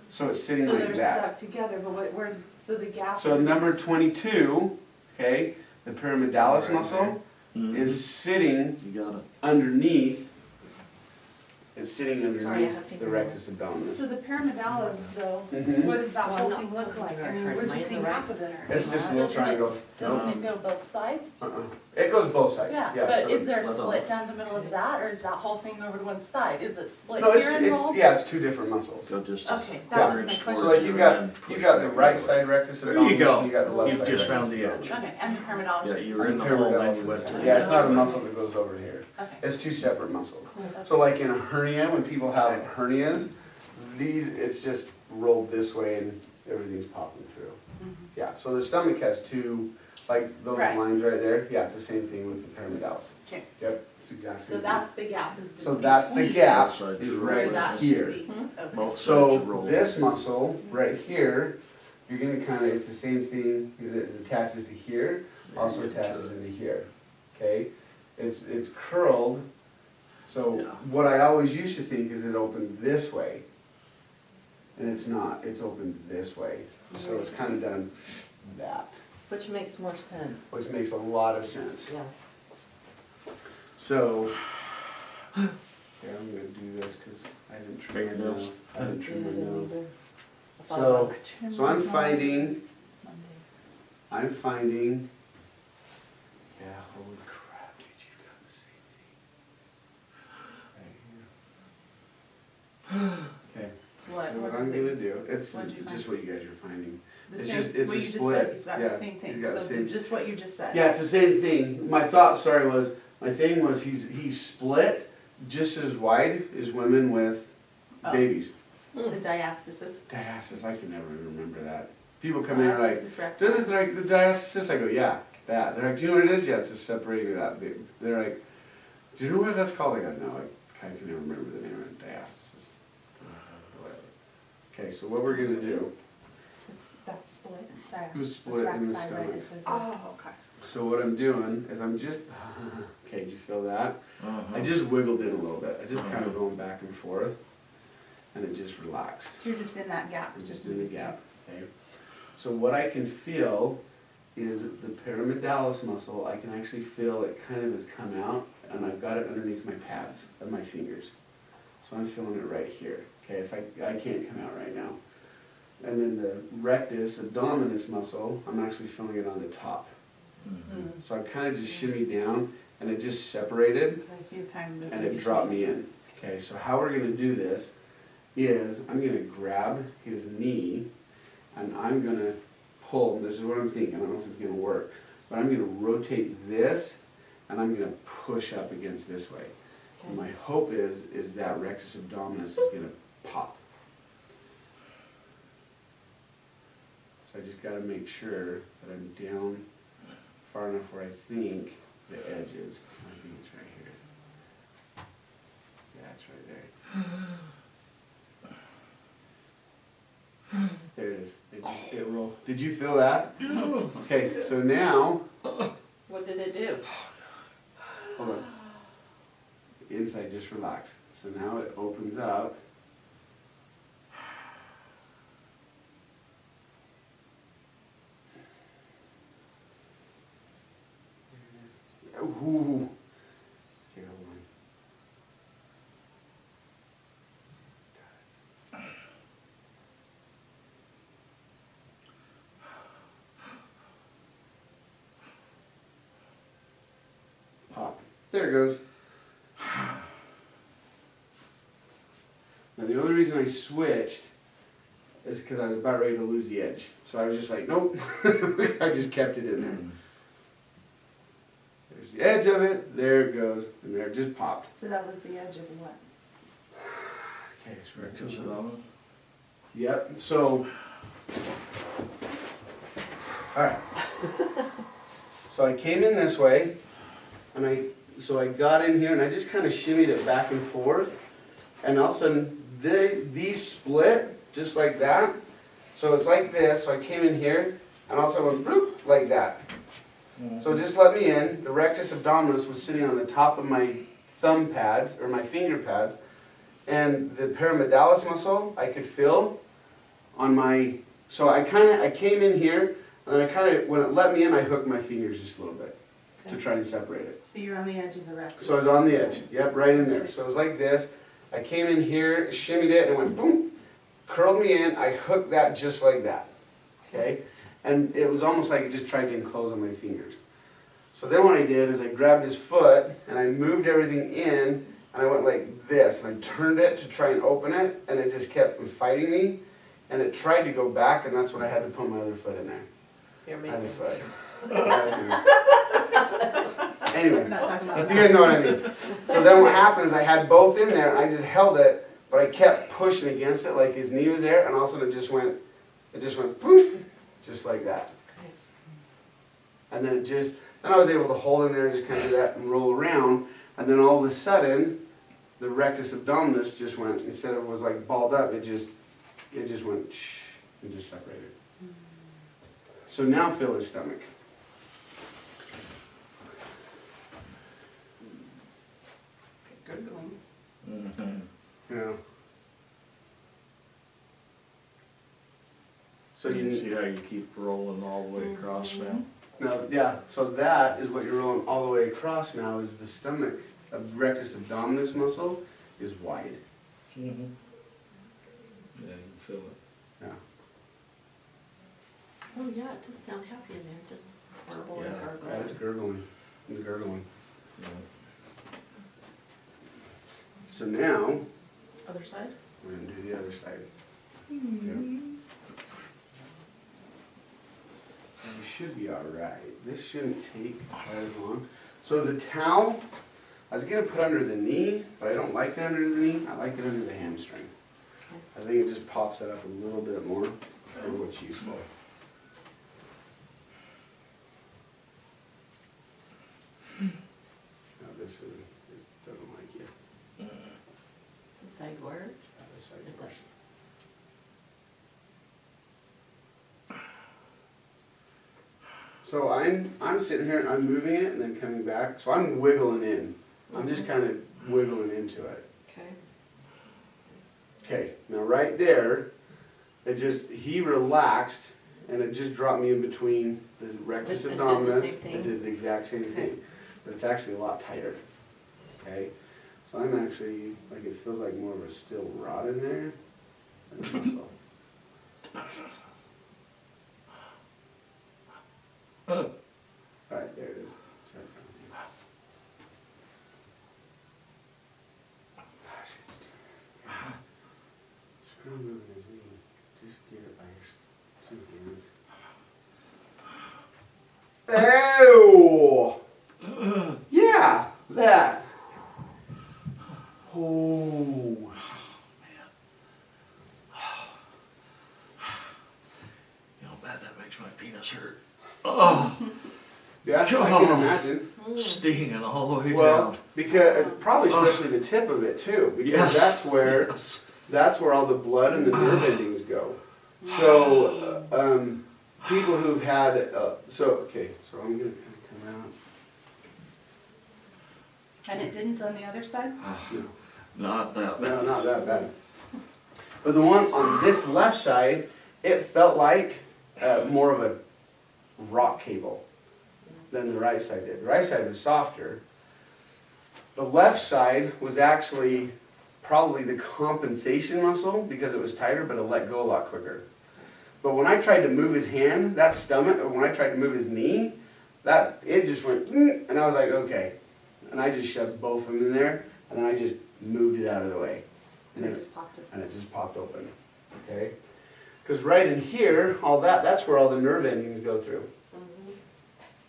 Speaker 1: So it's sitting
Speaker 5: So
Speaker 1: like
Speaker 5: they're
Speaker 1: that.
Speaker 5: stuck together, but where's, so the gap
Speaker 1: So
Speaker 5: is-
Speaker 1: number 22, okay, the pyramidalis
Speaker 3: Right
Speaker 1: muscle
Speaker 3: Mhm.
Speaker 1: is sitting
Speaker 3: You got it.
Speaker 1: underneath,
Speaker 4: Sorry, I have
Speaker 1: the
Speaker 4: finger
Speaker 1: rectus abdominis.
Speaker 5: So the pyramidalis though,
Speaker 1: Mhm.
Speaker 5: what does that
Speaker 4: Well,
Speaker 5: whole
Speaker 4: no,
Speaker 5: thing look like? I mean,
Speaker 4: hurt
Speaker 5: we're
Speaker 4: my
Speaker 5: just seeing
Speaker 4: other
Speaker 5: half of
Speaker 4: right.
Speaker 5: it.
Speaker 1: It's just a little
Speaker 5: Doesn't it-
Speaker 1: triangle.
Speaker 5: Doesn't it go both sides?
Speaker 1: It goes both sides,
Speaker 5: Yeah,
Speaker 1: yeah.
Speaker 5: but
Speaker 1: so-
Speaker 5: is there a
Speaker 3: But,
Speaker 5: split down the middle of that, or is that whole thing over to one side? Is it split
Speaker 1: No, it's,
Speaker 5: here and rolled?
Speaker 1: yeah, it's two different muscles.
Speaker 3: So just.
Speaker 5: Okay,
Speaker 1: that
Speaker 3: quarter
Speaker 5: was my
Speaker 3: inch
Speaker 5: question.
Speaker 1: So
Speaker 3: towards
Speaker 1: like
Speaker 3: you
Speaker 1: you got,
Speaker 3: and then
Speaker 1: you
Speaker 3: push
Speaker 1: got the
Speaker 3: back
Speaker 1: right
Speaker 3: the other
Speaker 1: side rectus
Speaker 3: There you
Speaker 1: abdominis
Speaker 3: go.
Speaker 1: and you got the left
Speaker 3: You've
Speaker 1: side
Speaker 3: just
Speaker 1: rectus
Speaker 3: found the edge.
Speaker 1: abdominis.
Speaker 5: Okay, and the pyramidalis
Speaker 3: Yeah,
Speaker 5: is
Speaker 3: you
Speaker 5: the
Speaker 3: were in
Speaker 5: same.
Speaker 3: the hole,
Speaker 1: Pyramidalis
Speaker 3: then
Speaker 1: is
Speaker 3: you went
Speaker 1: this
Speaker 3: to
Speaker 1: one.
Speaker 3: the
Speaker 1: Yeah, it's
Speaker 3: edge.
Speaker 1: not a muscle that goes over here.
Speaker 5: Okay.
Speaker 1: It's two separate muscles.
Speaker 5: Okay.
Speaker 1: So like in a hernia, when people have hernias, it's just rolled this way and everything's popping through.
Speaker 5: Mhm.
Speaker 1: Yeah, so the stomach has two, like those
Speaker 5: Right.
Speaker 1: lines right there, yeah, it's the same thing with the pyramidalis.
Speaker 5: Okay,
Speaker 1: Yep, it's exactly.
Speaker 5: so that's the gap, is
Speaker 1: So that's the
Speaker 5: between
Speaker 1: gap,
Speaker 3: Both sides
Speaker 1: is
Speaker 3: are
Speaker 5: where
Speaker 1: right
Speaker 3: rolled.
Speaker 5: that
Speaker 1: here.
Speaker 5: should be. Okay.
Speaker 3: Both sides
Speaker 1: So
Speaker 3: are rolled.
Speaker 1: this muscle right here, you're gonna kinda, it's the same thing, it attaches to here,
Speaker 3: Yeah,
Speaker 1: also
Speaker 3: you get
Speaker 1: attaches
Speaker 3: to it.
Speaker 1: into here, okay? It's curled, so
Speaker 3: Yeah.
Speaker 1: what I always used to think is it opened this way. And it's not, it's opened this way, so it's kinda done that,
Speaker 4: Which makes more sense.
Speaker 1: which makes a lot of sense.
Speaker 4: Yeah.
Speaker 1: So, here, I'm gonna do this, cause I didn't trim my
Speaker 3: Fingernails.
Speaker 1: nose. I didn't trim my nose.
Speaker 4: I thought
Speaker 1: So,
Speaker 5: Trim
Speaker 1: so I'm
Speaker 5: was
Speaker 1: finding,
Speaker 5: Monday.
Speaker 1: I'm finding, yeah, holy crap, dude, you got the same thing. Right here. Okay,
Speaker 5: What,
Speaker 1: so what
Speaker 5: what
Speaker 1: I'm
Speaker 5: is
Speaker 1: gonna
Speaker 5: it?
Speaker 1: do, it's
Speaker 5: What'd you
Speaker 1: just
Speaker 5: find?
Speaker 1: what you guys are finding.
Speaker 5: The
Speaker 1: It's
Speaker 5: same,
Speaker 1: just- it's
Speaker 5: what
Speaker 1: a
Speaker 5: you just
Speaker 1: split.
Speaker 5: said, he's got
Speaker 1: Yeah,
Speaker 5: the same thing,
Speaker 1: he's got the
Speaker 5: so
Speaker 1: same-
Speaker 5: just what you just said.
Speaker 1: Yeah, it's the same thing. My thought, sorry, was, my thing was he's split just as wide as women with
Speaker 5: Oh.
Speaker 1: babies.
Speaker 5: The diastasis.
Speaker 1: Diastasis, I can never remember that. People come in and like,
Speaker 5: Diastasis recti.
Speaker 1: they're like, the diastasis, I go, yeah, that. They're like, do you know what it is? Yeah, it's just separating of that. They're like, do you know what that's called? I go, no, I kind of can never remember the name of it, diastasis. Whatever. Okay, so what we're gonna do,
Speaker 5: It's that split,
Speaker 1: It was
Speaker 5: diastasis
Speaker 1: split in the
Speaker 5: recti,
Speaker 1: stomach.
Speaker 5: right?
Speaker 2: Oh, okay.
Speaker 1: so what I'm doing is I'm just, okay, did you feel that?
Speaker 3: Uh-huh.
Speaker 1: I just wiggled in a little bit. I just kind of going back and forth, and it just relaxed.
Speaker 5: You're just in that gap.
Speaker 1: I'm just in the gap, okay? So what I can feel is the pyramidalis muscle, I can actually feel it kind of has come out, and I've got it underneath my pads of my fingers. So I'm feeling it right here, okay? If I can't come out right now. And then the rectus abdominis muscle, I'm actually feeling it on the top.
Speaker 3: Mhm.
Speaker 1: So I kind of just shimmied down, and it just separated,
Speaker 5: You kind of moved
Speaker 1: and
Speaker 5: in
Speaker 1: it dropped
Speaker 5: between.
Speaker 1: me in. Okay, so how we're gonna do this is, I'm gonna grab his knee, and I'm gonna pull, this is what I'm thinking, I don't know if it's gonna work, but I'm gonna rotate this, and I'm gonna push up against this way. And my hope is that rectus abdominis is gonna pop. So I just gotta make sure that I'm down far enough where I think the edge is. I think it's right here. Yeah, it's right there. There it is. It rolled. Did you feel that? Okay, so now,
Speaker 4: What did it do?
Speaker 1: hold on. Inside just relax. So now it opens up. There it is. Ooh. Okay, hold on. there it goes. Now the only reason I switched is because I was about ready to lose the edge. So I was just like, nope. I just kept it in there. There's the edge of it, there it goes, and there it just popped.
Speaker 5: So that was the edge of what?
Speaker 1: Okay, so
Speaker 3: Rectus abdominis.
Speaker 1: Yep, so. Alright. So I came in this way, and so I got in here and I just kind of shimmied it back and forth, and all of a sudden these split just like that. So it's like this, so I came in here, and all of a sudden went bloop, like that. So it just let me in. The rectus abdominis was sitting on the top of my thumb pads, or my finger pads, and the paramidalis muscle I could feel on my, so I came in here, and then when it let me in, I hooked my fingers just a little bit to try and separate it.
Speaker 5: So you're on the edge of the rectus.
Speaker 1: So I was on the edge, yep, right in there. So it was like this. I came in here, shimmied it, and it went boom, curled me in. I hooked that just like that, okay? And it was almost like it just tried to enclose on my fingers. So then what I did is I grabbed his foot, and I moved everything in, and I went like this, and I turned it to try and open it, and it just kept fighting me, and it tried to go back, and that's when I had to put my other foot in there.
Speaker 4: You're
Speaker 1: Other
Speaker 4: making.
Speaker 1: foot. Anyway,
Speaker 5: We're not talking about
Speaker 1: you guys know what I mean. So then what happens, I had both in there, and I just held it, but I kept pushing against it like his knee was there, and all of a sudden it just went poof, just like that.
Speaker 4: Okay.
Speaker 1: And then then I was able to hold in there and just kind of do that and roll around, and then all of a sudden, the rectus abdominis just went, instead of was like balled up, it just went shh, and just separated. So now feel his stomach.
Speaker 5: Okay, gurgling.
Speaker 3: Mhm.
Speaker 1: Yeah. So
Speaker 3: You
Speaker 1: you
Speaker 3: see how you keep rolling all the way across now?
Speaker 1: now, yeah. So that is what you're rolling all the way across now. Is the stomach, rectus abdominis muscle, is wide.
Speaker 3: Mhm. Yeah, you can feel it.
Speaker 1: Yeah.
Speaker 4: Oh, yeah, it does sound happy in there, just horrible and
Speaker 3: Yeah.
Speaker 4: gargle.
Speaker 1: That is gurgling. It's gurgling.
Speaker 3: Yeah.
Speaker 1: So now
Speaker 5: Other side?
Speaker 1: we're gonna do the other side. Yeah. We should be all right. This shouldn't take quite as long. So the towel, I was gonna put under the knee, but I don't like it under the knee. I like it under the hamstring. I think it just pops it up a little bit more for what's useful. Now this doesn't like you.
Speaker 4: The side works.
Speaker 1: This side
Speaker 4: Is that-
Speaker 1: works. So I'm sitting here and I'm moving it and then coming back. So I'm wiggling in. I'm just kind of wiggling into it.
Speaker 4: Okay.
Speaker 1: Okay, now right there, he relaxed and it just dropped me in between the rectus
Speaker 4: It did the
Speaker 1: abdominis.
Speaker 4: same thing?
Speaker 1: It did the exact same thing, but it's actually a lot tighter. Okay, so I'm actually, like it feels like more of a still rod in there than a muscle. Alright, there it is. Sorry. Gosh, it's screw moving his knee. Just get it by your 2 hands. Ew! Yeah, that. Oh.
Speaker 3: You know how bad that makes my penis hurt. Oh,
Speaker 1: Yeah, I can imagine.
Speaker 3: stinging all the way
Speaker 1: Well,
Speaker 3: down.
Speaker 1: because probably especially the tip of it too, because
Speaker 3: Yes.
Speaker 1: that's where all the blood and the nerve endings go. So people who've had so I'm gonna come out.
Speaker 5: And it didn't on the other side?
Speaker 1: No,
Speaker 3: Not that
Speaker 1: no,
Speaker 3: bad.
Speaker 1: not that bad. But the one on this left side, it felt like more of a rock cable than the right side did. The right side was softer. The left side was actually probably the compensation muscle because it was tighter, but it let go a lot quicker. But when I tried to move his hand, that stomach, or when I tried to move his knee, it just went, and I was like, okay, and I just shoved both of them in there, and then I just moved it out of the way.
Speaker 5: And it just popped it.
Speaker 1: And it just popped open, okay? Because right in here, all that, that's where all the nerve endings go through,
Speaker 4: Mhm.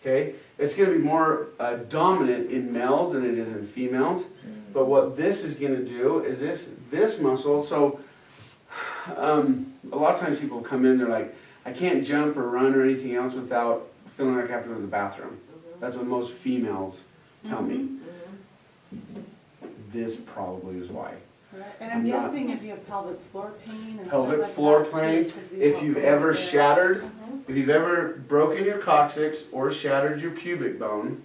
Speaker 1: okay? It's gonna be more dominant in males than it is in females, but what this is gonna do is this muscle, so a lot of times people come in, they're like, I can't jump or run or anything else without feeling like I have to go to the bathroom.
Speaker 4: Mhm.
Speaker 1: That's what most females tell me.
Speaker 4: Mhm.
Speaker 1: This probably is why.
Speaker 5: Right. And I'm
Speaker 1: I'm not-
Speaker 5: guessing if you have pelvic floor pain and stuff
Speaker 1: Pelvic
Speaker 5: like
Speaker 1: floor
Speaker 5: that, too,
Speaker 1: pain,
Speaker 5: it could be
Speaker 1: if
Speaker 5: what
Speaker 1: you've
Speaker 5: goes
Speaker 1: ever
Speaker 5: there.
Speaker 1: shattered,
Speaker 5: Mhm.
Speaker 1: if you've ever broken your coccyx or shattered your pubic bone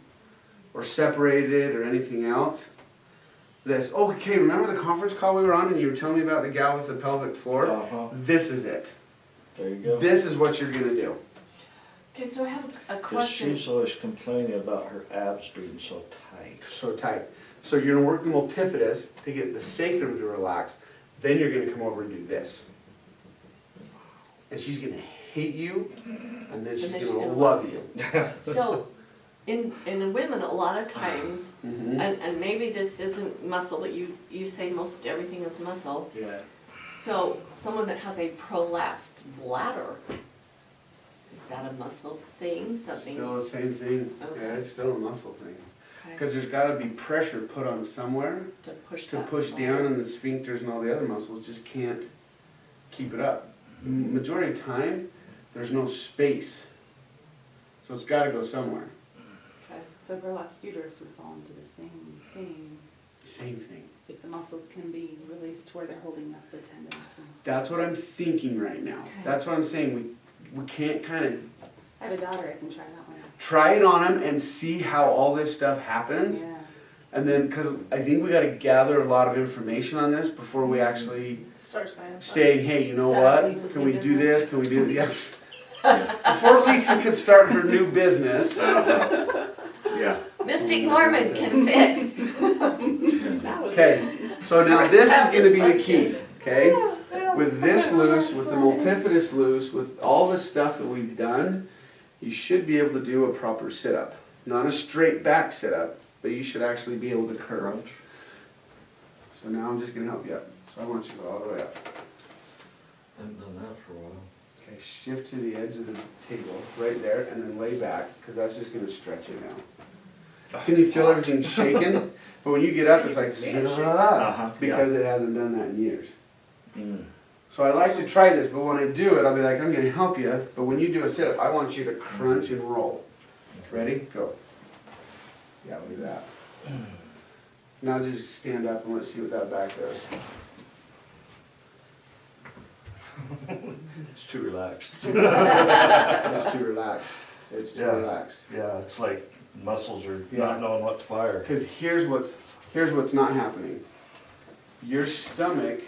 Speaker 1: or separated it or anything else, this, oh, okay, remember the conference call we were on and you were telling me about the gal with the pelvic floor?
Speaker 3: Uh-huh,
Speaker 1: This is it.
Speaker 3: there you go.
Speaker 1: This is what you're gonna do.
Speaker 4: Okay, so I have a
Speaker 3: Cause
Speaker 4: question.
Speaker 3: she's always complaining about her abs being so tight.
Speaker 1: So tight. So you're gonna work the multifidus to get the sacrum to relax, then you're gonna come over and do this. And she's gonna hate you, and then she's
Speaker 4: then she's
Speaker 1: gonna
Speaker 4: gonna
Speaker 1: love you.
Speaker 4: So, in the women, a lot of times,
Speaker 1: Mhm.
Speaker 4: and maybe this isn't muscle, but you say most everything is muscle.
Speaker 1: Yeah.
Speaker 4: So, someone that has a prolapsed bladder, is that a muscle thing, something?
Speaker 1: Still the same thing.
Speaker 4: Okay.
Speaker 1: Yeah, it's still a muscle thing.
Speaker 4: Okay,
Speaker 1: Because there's gotta be pressure put on somewhere
Speaker 4: to push
Speaker 1: to
Speaker 4: that
Speaker 1: push
Speaker 4: bladder.
Speaker 1: down, and the sphincters and all the other muscles just can't keep it up. Majority of the time, there's no space. So it's gotta go somewhere.
Speaker 4: Okay.
Speaker 5: So prolapsed uterus would fall into the same thing,
Speaker 1: Same thing.
Speaker 5: if the muscles can be released where they're holding up the tendons. And
Speaker 1: That's what I'm thinking right now.
Speaker 4: Okay.
Speaker 1: That's what I'm saying. We can't kind of
Speaker 5: I have a daughter, I can try that one.
Speaker 1: try it on them and see how all this stuff happens.
Speaker 5: Yeah.
Speaker 1: And then, because I think we got to gather a lot of information on this before we actually
Speaker 2: Start signing.
Speaker 1: saying, hey, you know
Speaker 5: Set
Speaker 1: what?
Speaker 5: up Lisa's
Speaker 1: Can
Speaker 5: new
Speaker 1: we do
Speaker 5: business.
Speaker 1: this? Can we do that? Yeah. Before Lisa could start her new business. Yeah.
Speaker 4: Mystic Norman can fix.
Speaker 5: That was
Speaker 1: Okay, so now this is going to be the key, okay? With this loose, with the multifidus loose, with all the stuff that we've done, you should be able to do a proper sit-up. Not a straight back sit-up, but you should actually be able to curve. So now I'm just gonna help you up. So I want you to go all the way up.
Speaker 3: Haven't done that for a while.
Speaker 1: Okay, shift to the edge of the table, right there, and then lay back, because that's just gonna stretch it now. Can you feel everything shaking? But when you get up, it's like,
Speaker 3: Uh-huh,
Speaker 1: because it hasn't done that in years.
Speaker 3: Mm.
Speaker 1: So I like to try this, but when I do it, I'll be like, I'm gonna help you, but when you do a sit-up, I want you to crunch and roll. Ready? Go. Yeah, look at that. Now just stand up and let's see what that back does.
Speaker 3: It's too relaxed.
Speaker 1: It's too relaxed. It's too
Speaker 3: Yeah.
Speaker 1: relaxed.
Speaker 3: Yeah, it's like muscles are
Speaker 1: Yeah.
Speaker 3: not knowing what to fire.
Speaker 1: Because here's what's not happening. Your stomach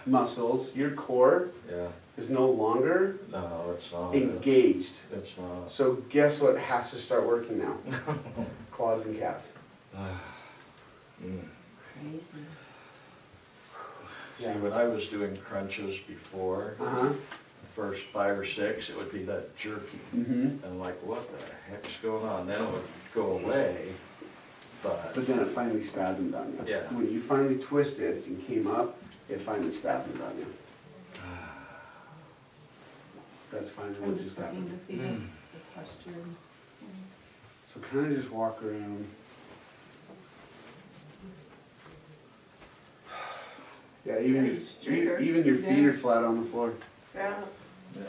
Speaker 1: muscles, your core,
Speaker 3: Yeah,
Speaker 1: is no longer
Speaker 3: no, it's not.
Speaker 1: engaged.
Speaker 3: It's not.
Speaker 1: So guess what has to start working now? Quads and calves.
Speaker 3: Mm.
Speaker 4: Crazy.
Speaker 3: See, when I was doing crunches before,
Speaker 1: Uh-huh.
Speaker 3: first 5 or 6, it would be that jerky.
Speaker 1: Mm-hmm.
Speaker 3: And I'm like, what the heck's going on? Then it would go away, but,
Speaker 1: But then it finally spasmed on you.
Speaker 3: Yeah.
Speaker 1: When you finally twisted and came up, it finally spasmed on you. That's finally
Speaker 5: I'm
Speaker 1: what
Speaker 5: just
Speaker 1: just
Speaker 5: looking
Speaker 1: happened.
Speaker 5: to see the posture.
Speaker 1: So kind of just walk around. Yeah, even your feet are flat on the floor.
Speaker 2: Yeah.
Speaker 3: yeah.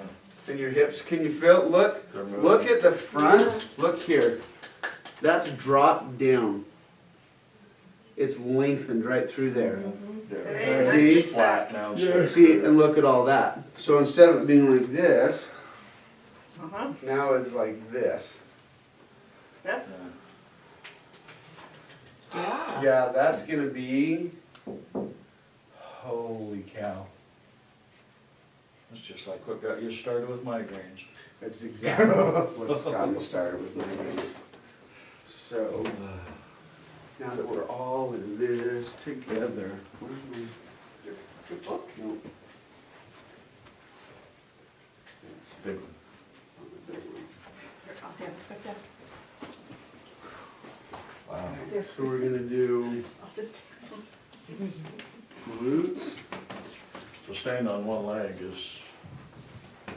Speaker 1: And your hips, can you feel, look at the front, look here. That's dropped down. It's lengthened right through there.
Speaker 3: They're
Speaker 1: See?
Speaker 3: flat now. instead of
Speaker 1: See,
Speaker 3: curved.
Speaker 1: and look at all that. So instead of it being like this,
Speaker 2: Uh-huh.
Speaker 1: now it's like this.
Speaker 2: Yep.
Speaker 4: Yeah.
Speaker 1: Yeah, that's gonna be, holy cow.
Speaker 3: It's just like what got you started with migraines.
Speaker 1: That's exactly what's got me started with migraines. So, now that we're all in this together, where's my, your book? No. Yes,
Speaker 3: Big one.
Speaker 1: on the big ones.
Speaker 5: Yeah, it's right there.
Speaker 3: Wow.
Speaker 2: do.
Speaker 1: So we're gonna do
Speaker 2: I'll just dance.
Speaker 1: glutes.
Speaker 3: So staying on one leg is,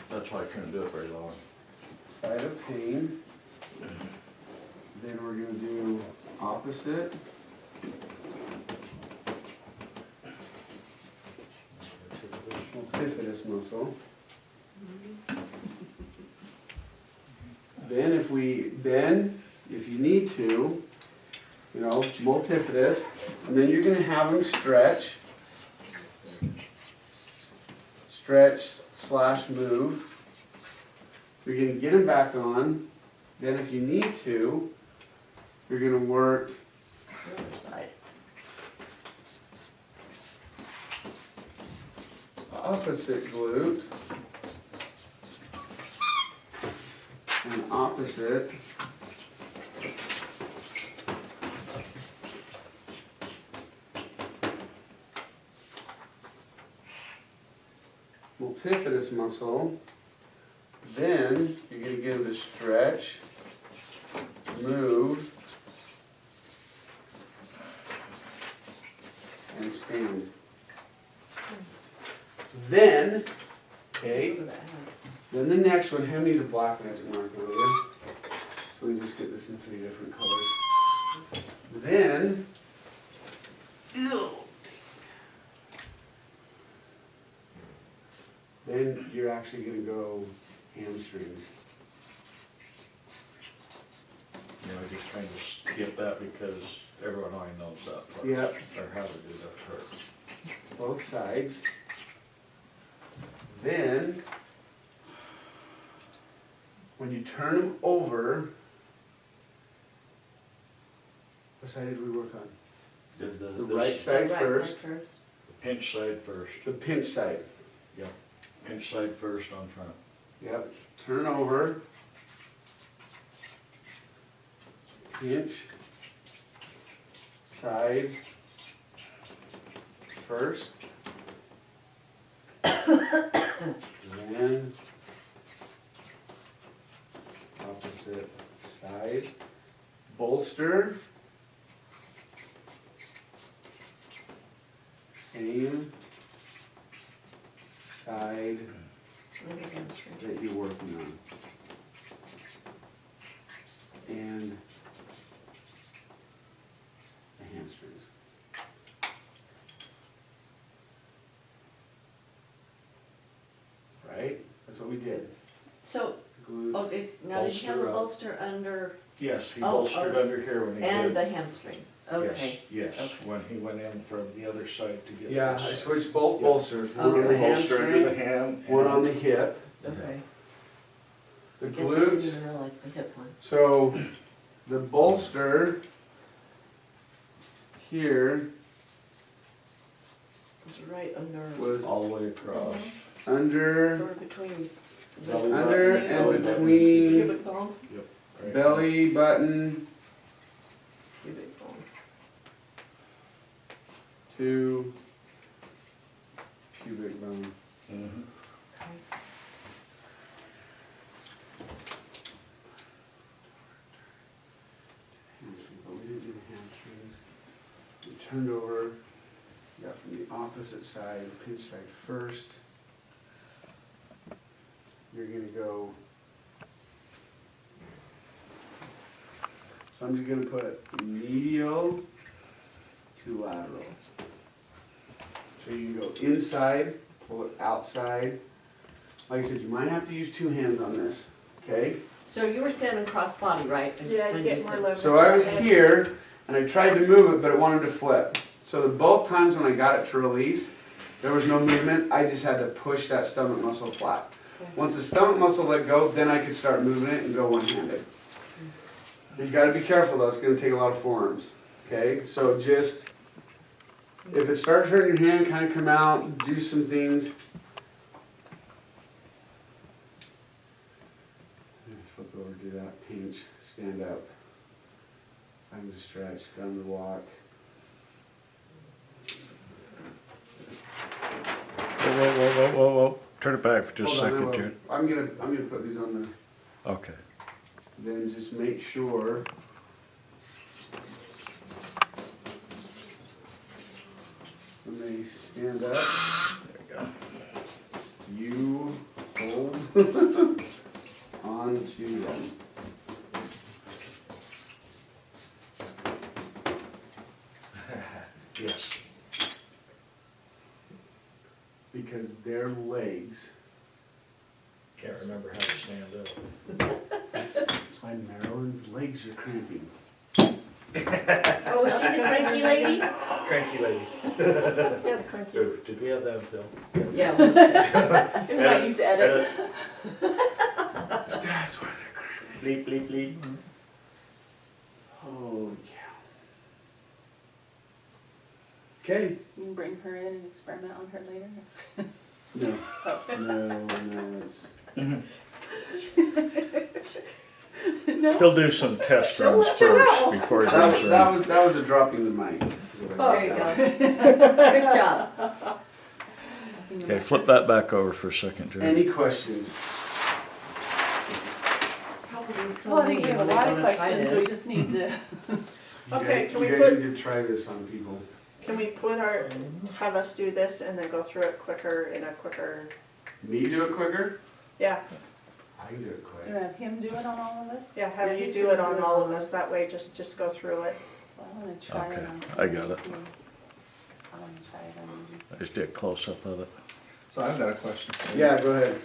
Speaker 3: that's why I couldn't do it very long.
Speaker 1: Side of pain. Then we're gonna do opposite. Multifidus muscle. Then if you need to, you know, multifidus, and then you're gonna have them stretch / move. You're gonna get them back on. Then if you need to, you're gonna work
Speaker 4: The other side.
Speaker 1: opposite glute and opposite multifidus muscle. Then you're going to give it a stretch, move, and stand. Then, okay,
Speaker 4: Look at that hand.
Speaker 1: then the next one, hand me the black magic marker, will you? So we just get this in 3 different colors. Then, then you're actually gonna go hamstrings.
Speaker 3: You know, I just kind of skip that because everyone already knows that part.
Speaker 1: Yep.
Speaker 3: Or how to do that part.
Speaker 1: Both sides. Then, when you turn them over, what side did we work on?
Speaker 3: Did
Speaker 1: The
Speaker 3: this
Speaker 1: right side
Speaker 4: Right
Speaker 1: first,
Speaker 4: first.
Speaker 3: pinch side first.
Speaker 1: the pinch side.
Speaker 3: Pinch side first on front.
Speaker 1: Yep, turn over. Pinch. Side. First. Then. Opposite side. Bolster. Same side
Speaker 4: Maybe hamstring.
Speaker 1: that you're working on. And the hamstrings. Right? That's what we did.
Speaker 4: So,
Speaker 1: Glutes.
Speaker 4: okay, now did you have a
Speaker 3: Bolster up.
Speaker 4: bolster under,
Speaker 3: Yes, he
Speaker 4: Oh,
Speaker 3: bolstered
Speaker 4: oh.
Speaker 3: under here when he
Speaker 4: and
Speaker 3: did.
Speaker 4: the hamstring? Okay.
Speaker 3: Yes, yes,
Speaker 4: Okay.
Speaker 3: when he went in from the other side to get
Speaker 1: Yeah,
Speaker 3: this
Speaker 1: I
Speaker 3: side.
Speaker 1: switched both
Speaker 3: Yeah.
Speaker 1: bolsters. One on the
Speaker 3: Bolster under the
Speaker 1: hamstring,
Speaker 3: ham.
Speaker 1: one on
Speaker 3: and-
Speaker 1: the hip.
Speaker 4: Okay.
Speaker 1: The
Speaker 4: Guess I didn't
Speaker 1: glutes.
Speaker 4: even realize the hip one.
Speaker 1: So the bolster here
Speaker 4: It's right under,
Speaker 1: was
Speaker 3: All the way across.
Speaker 1: under,
Speaker 4: sort of between
Speaker 3: Belly
Speaker 4: the
Speaker 3: button
Speaker 1: under
Speaker 3: and
Speaker 1: and
Speaker 3: belly button.
Speaker 1: between
Speaker 4: pubic bone,
Speaker 3: Right.
Speaker 1: belly button
Speaker 4: pubic bone.
Speaker 1: to pubic bone.
Speaker 3: Mhm.
Speaker 4: Okay.
Speaker 1: Hamstring, but we didn't do the hamstrings. We turned over, got from the opposite side, pinch side first. You're gonna go. So I'm just gonna put medial to lateral. So you can go inside, pull it outside. Like I said, you might have to use 2 hands on this, okay?
Speaker 4: So you were standing cross body, right?
Speaker 2: Yeah,
Speaker 4: when
Speaker 2: you get
Speaker 4: said-
Speaker 2: more leverage.
Speaker 1: So I was
Speaker 2: on it.
Speaker 1: here, and I tried to move it, but it wanted to flip. So the both times when I got it to release, there was no movement, I just had to push that stomach muscle flat.
Speaker 2: Okay.
Speaker 1: Once the stomach muscle let go, then I could start moving it and go one-handed. You gotta be careful though, it's gonna take a lot of forearms, okay? So just, if it starts hurting your hand, kinda come out, do some things. Flip over, do that, pinch, stand up. Time to stretch, down the walk.
Speaker 3: Whoa. Turn it back for just a
Speaker 1: Hold on, I
Speaker 3: second,
Speaker 1: will.
Speaker 3: Jude.
Speaker 1: I'm gonna put these on the,
Speaker 3: Okay.
Speaker 1: then just make sure. when they stand up,
Speaker 3: There you go.
Speaker 1: you hold onto them.
Speaker 3: Yes.
Speaker 1: Because their legs,
Speaker 3: Can't remember how to stand up.
Speaker 1: that's why Marilyn's legs are cramping.
Speaker 4: Oh, is she the cranky lady?
Speaker 3: Cranky lady.
Speaker 2: Yeah, the cranky.
Speaker 3: Oh, did we have that on film?
Speaker 4: Yeah.
Speaker 5: Invite you to edit.
Speaker 1: That's why they're cramping.
Speaker 3: Bleep, bleep, bleep.
Speaker 1: Holy cow. Okay.
Speaker 5: You can bring her in and experiment on her later.
Speaker 1: No. No, it's.
Speaker 3: He'll do some test
Speaker 5: She'll
Speaker 3: runs
Speaker 5: let you
Speaker 3: first
Speaker 5: know.
Speaker 3: before he
Speaker 1: That
Speaker 3: goes
Speaker 1: was,
Speaker 3: around.
Speaker 1: that was a dropping the mic.
Speaker 4: There you go. Good job.
Speaker 3: Okay, flip that back over for a second, Jerry.
Speaker 1: Any questions?
Speaker 4: Probably so
Speaker 5: Well, I think we have a
Speaker 4: many
Speaker 5: lot of
Speaker 4: when they try
Speaker 5: questions, we
Speaker 4: this.
Speaker 5: just need to.
Speaker 2: Okay,
Speaker 1: You
Speaker 2: can we
Speaker 1: guys
Speaker 2: put-
Speaker 1: need to try this on people.
Speaker 2: Can we have us do this and then go through it quicker in a quicker,
Speaker 1: Me do it quicker?
Speaker 2: yeah,
Speaker 1: I can do it
Speaker 5: Do
Speaker 1: quick.
Speaker 5: you have him do it on all of this?
Speaker 2: yeah, have
Speaker 4: Yeah,
Speaker 2: you
Speaker 4: he's
Speaker 2: do
Speaker 4: gonna
Speaker 2: it
Speaker 4: do
Speaker 2: on
Speaker 4: it
Speaker 2: all
Speaker 4: on
Speaker 2: of us, that way just go through it.
Speaker 5: Well, I wanna try it
Speaker 3: Okay,
Speaker 5: on
Speaker 3: I got
Speaker 5: something
Speaker 3: it.
Speaker 5: too. I wanna try it on
Speaker 3: I just did a close-up of it.
Speaker 6: So I've got a question. for you.
Speaker 1: Yeah, go ahead.